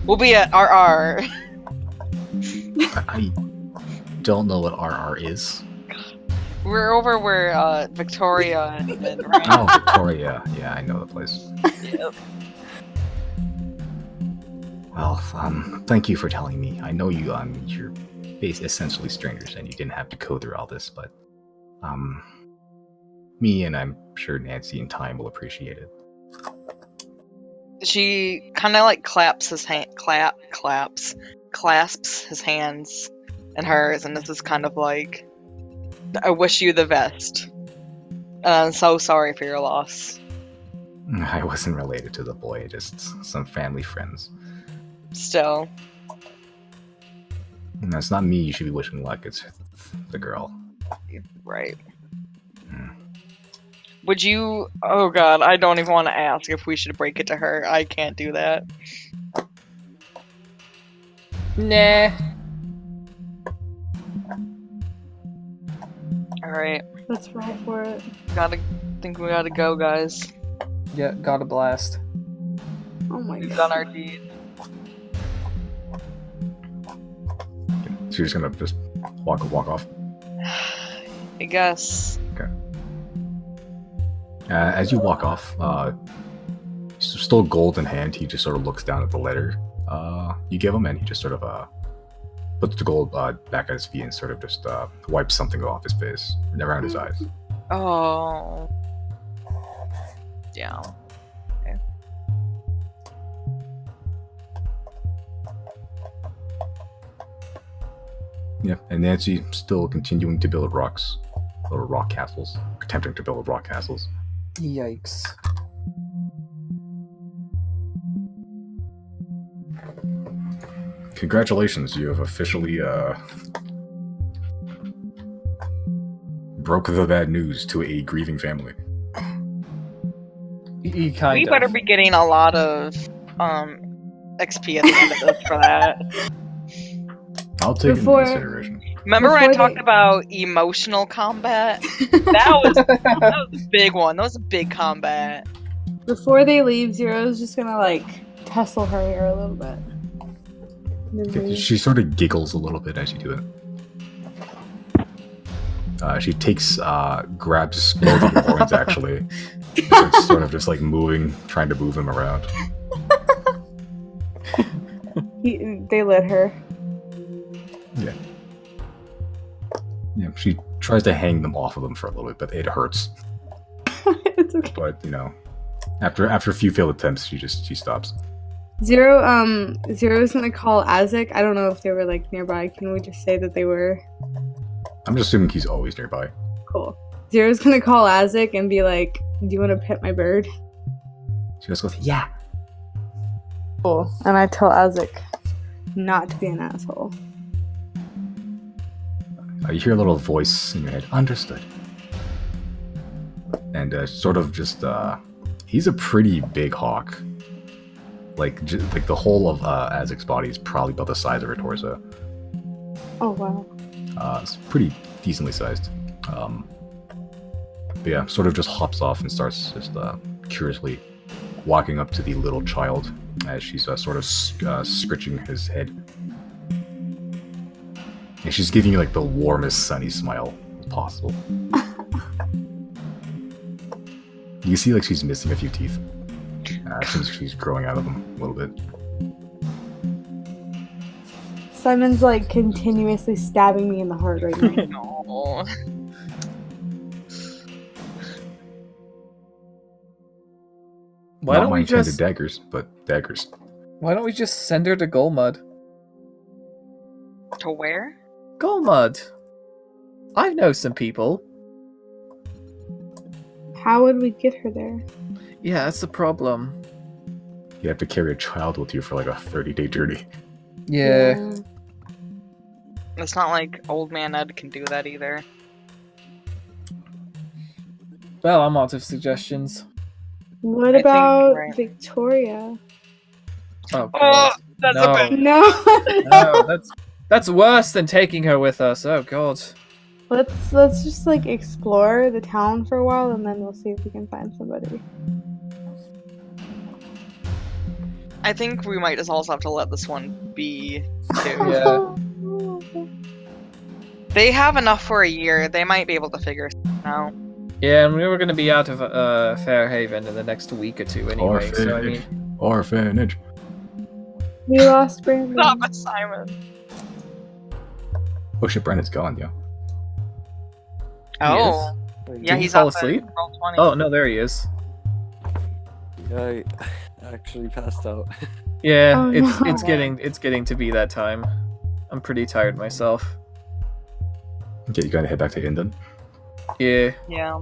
We'll be at RR. I don't know what RR is. We're over where Victoria and right? Oh, Victoria. Yeah, I know the place. Yep. Well, thank you for telling me. I know you're essentially strangers and you didn't have to go through all this, but, me and I'm sure Nancy in time will appreciate it. She kind of like clasps his hands in hers, and this is kind of like, I wish you the best. And I'm so sorry for your loss. I wasn't related to the boy, just some family friends. Still. And that's not me you should be wishing luck, it's the girl. Right. Would you... Oh god, I don't even want to ask if we should break it to her. I can't do that. Nah. Alright. Let's roll for it. Think we gotta go, guys. Yeah, got a blast. Oh my We've god. done our deed. She's gonna just walk off. I guess. Okay. As you walk off, still gold in hand, he just sort of looks down at the letter you give him, and he just sort of puts the gold back at his feet and sort of just wipes something off his face and around his eyes. Oh. Yeah. Okay. Yeah, and Nancy still continuing to build rocks, little rock castles, attempting to build rock castles. Yikes. Congratulations, you have officially broke the bad news to a grieving family. You kind We of. better be getting a lot of XP at the end of this for that. I'll take it into consideration. Remember when I Before talked they- about emotional combat? That was a big one. That was a big combat. Before they leave, Zero's just gonna like tussle her hair a little bit. And then leave. She sort of giggles a little bit as you do it. She grabs both of your horns actually. It's sort of just like trying to move them around. They let her. Yeah. Yeah, she tries to hang them off of them for a little bit, but it hurts. It's okay. But, after a few failed attempts, she stops. Zero's gonna call Azek. I don't know if they were like nearby. Can we just say that they were? I'm just assuming he's always nearby. Cool. Zero's gonna call Azek and be like, "Do you want to pet my bird?" She just goes, yeah. Cool. And I tell Azek not to be an asshole. You hear a little voice in your head, understood. And sort of just, he's a pretty big hawk. Like the whole of Azek's body is probably about the size of her torso. Oh wow. It's pretty decently sized. But yeah, sort of just hops off and starts just curiously walking up to the little child as she's sort of scritching his head. And she's giving you like the warmest sunny smile possible. You see like she's missing a few teeth. Seems she's growing out of them a little bit. Simon's like continuously stabbing me in the heart right now. No. Why Not don't my we intended just daggers, but daggers. Why don't we just send her to Golmud? To where? Golmud. I know some people. How would we get her there? Yeah, that's the problem. You have to carry a child with you for like a 30-day journey. Yeah. It's not like old man Ed can do that either. Well, I'm out of suggestions. What I think, about right. Victoria? Oh, Oh, God. that's No. a bit. No. No, that's worse than taking her with us. Oh God. Let's just like explore the town for a while, and then we'll see if we can find somebody. I think we might just also have to let this one be, too. Yeah. They have enough for a year. They might be able to figure something out. Yeah, and we were going to be out of Fairhaven in the next week or two anyway. So I mean, Orphanage. We lost Brandon. Stop it, Simon. Oh shit, Brandon's gone, yeah. Oh. Wait, Yeah, Did he he's fall up at asleep? roll 20. Oh no, there he is. I actually passed out. Yeah, Oh, it's no. it's getting to be that time. I'm pretty tired myself. Okay, you gotta head back to Inn then? Yeah. Yeah.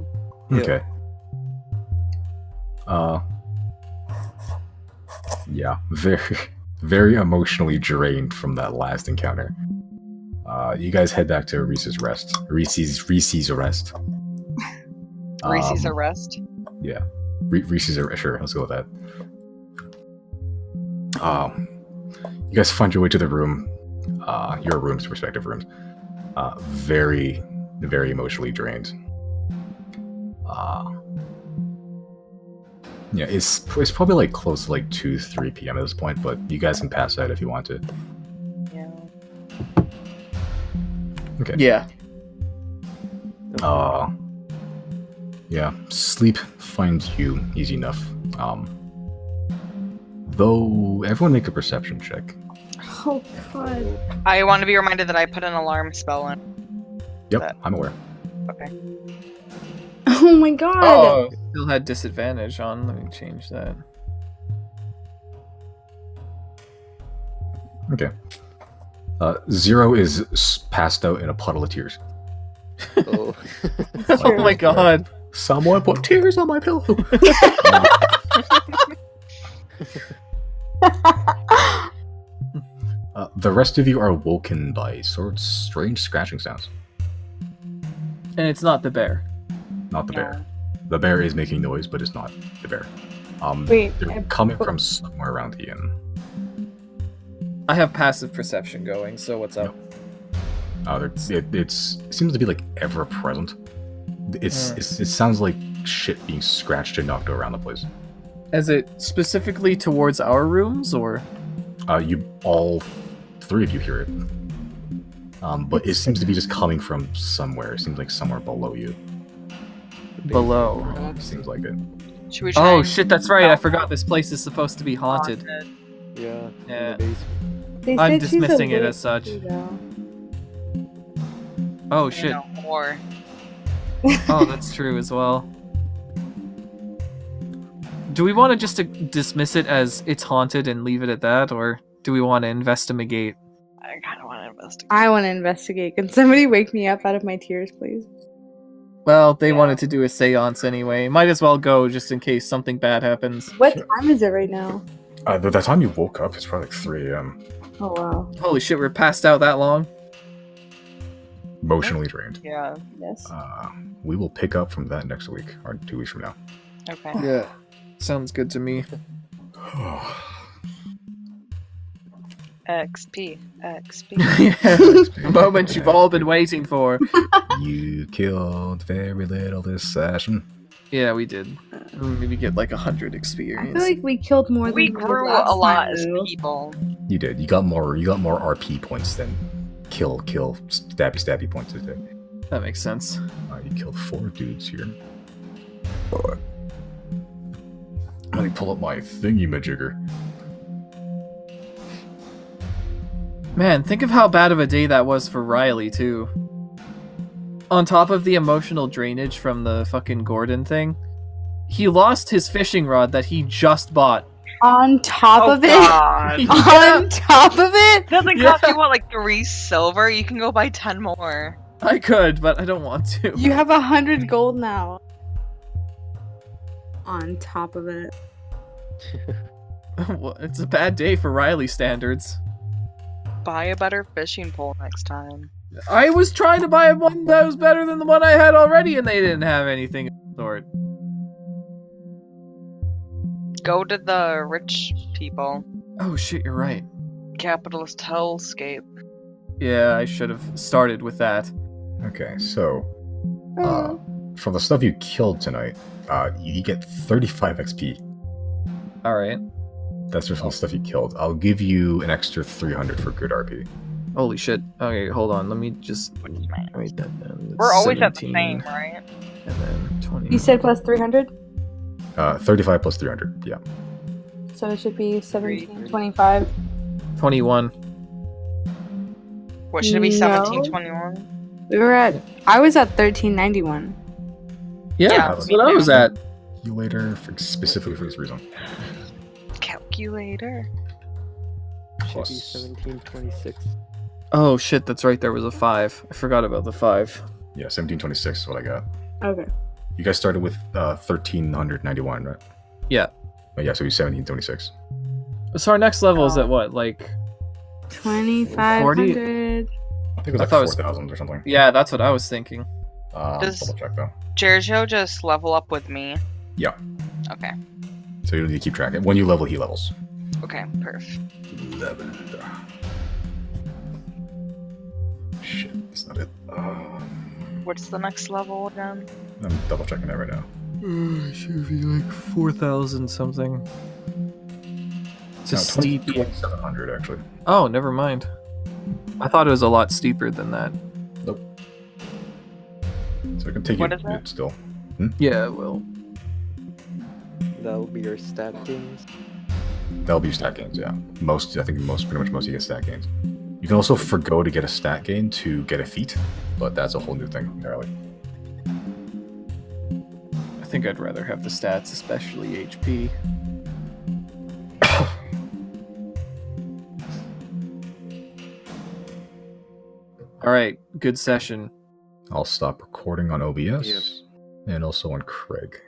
Yeah. Okay. Yeah, very emotionally drained from that last encounter. You guys head back to Rhyse's rest. Rhyse's arrest. Reese's arrest. Yeah. Rhyse's arrest, sure, let's go with that. You guys find your way to the room, your rooms, respective rooms. Very emotionally drained. Yeah, it's probably like close to like 2-3 p.m. at this point, but you guys can pass out if you want to. Yeah. Okay. Yeah. Yeah, sleep finds you easy enough. Though everyone make a perception check. Oh God. I want to be reminded that I put an alarm spell in. Yep, I'm aware. Okay. Oh my God. Oh, still had disadvantage on. Let me change that. Okay. Zero is passed out in a puddle of tears. Oh. Oh my God. Someone put tears on my pillow. The rest of you are woken by sort of strange scratching sounds. And it's not the bear. Not the Yeah. bear. The bear is making noise, but it's not the bear. Wait, They're coming from somewhere around the inn. I have passive perception going, so what's up? It seems to be like ever present. It sounds like shit being scratched and knocked around the place. Is it specifically towards our rooms, or? You all three of you hear it. But it seems to be just coming from somewhere. It seems like somewhere below you. Below. Seems like it. Should we try Oh and- shit, that's right. I forgot this place is supposed to be haunted. Yeah. Yeah. In the basement. They I'm said she's a dismissing it witch, as such. though. Oh You shit. know, or Oh, that's true as well. Do we want to just dismiss it as it's haunted and leave it at that, or do we want to investigate? I kind of want to investigate. I want to investigate. Can somebody wake me up out of my tears, please? Well, they Yeah. wanted to do a seance anyway. Might as well go just in case something bad happens. What time is it right now? By the time you woke up, it's probably like 3 a.m. Oh wow. Holy shit, we're passed out that long? Emotionally drained. Yeah. Yes. We will pick up from that next week, or 2 weeks from now. Okay. Yeah. Sounds good to me. XP. XP. Yeah. The moment you've all been waiting for. You killed very little this session. Yeah, we did. Maybe get like 100 I experience. feel like we killed more than We did grew last a lot time, as though. people. You did. You got more RP points than kill, stabby points today. That makes sense. You killed 4 dudes here. Let me pull up my thingy-majigger. Man, think of how bad of a day that was for Riley, too. On top of the emotional drainage from the fucking Gordon thing, he lost his fishing rod that he just bought. On top of it? God. On top of it? Doesn't cost you what, like 3 silver? You can go buy 10 more. I could, but I don't want to. You have 100 gold now. On top of it. Well, it's a bad day for Riley standards. Buy a better fishing pole next time. I was trying to buy one that was better than the one I had already, and they didn't have anything of the sort. Go to the rich people. Oh shit, you're right. Capitalist hellscape. Yeah, I should have started with that. Okay, so from the stuff you killed tonight, you get 35 XP. Alright. That's just from the stuff you killed. I'll give you an extra 300 for good RP. Holy shit. Okay, hold on. Let me just Which is nice. write that down. That's We're always at the 17, same, right? And then 20. You said plus 300? 35 plus 300, yeah. So it should be 1725. 21. What should it be? No. 1721? I was at 1391. Yeah, Yeah, that's me what I too. was at. Later, specifically for this reason. Calculator. Should be Plus- 1726. Oh shit, that's right, there was a 5. I forgot about the 5. Yeah, 1726 is what I got. Okay. You guys started with 1391, right? Yeah. Oh, yeah, so you 1726. So our next level is at what, like... 2500. I think it was I like thought it was- 4,000 or something. Yeah, that's what I was thinking. Does- Double check though. Giorgio just level up with me. Yeah. Okay. So you need to keep track. When you level, he levels. Okay, perf. 11. Shit, that's not it. What's the next level again? I'm double checking that right now. Should be like 4,000 something. It's a steep... 2700 actually. Oh, never mind. I thought it was a lot steeper than that. Nope. So I can take What you is that? still. Yeah, well... That'll be your stat gains. That'll be your stat gains, yeah. Pretty much most you get stat gains. You can also forgo to get a stat gain to get a feat, but that's a whole new thing entirely. I think I'd rather have the stats, especially HP. Alright, good session. I'll stop recording on OBS Yep. and also on Craig.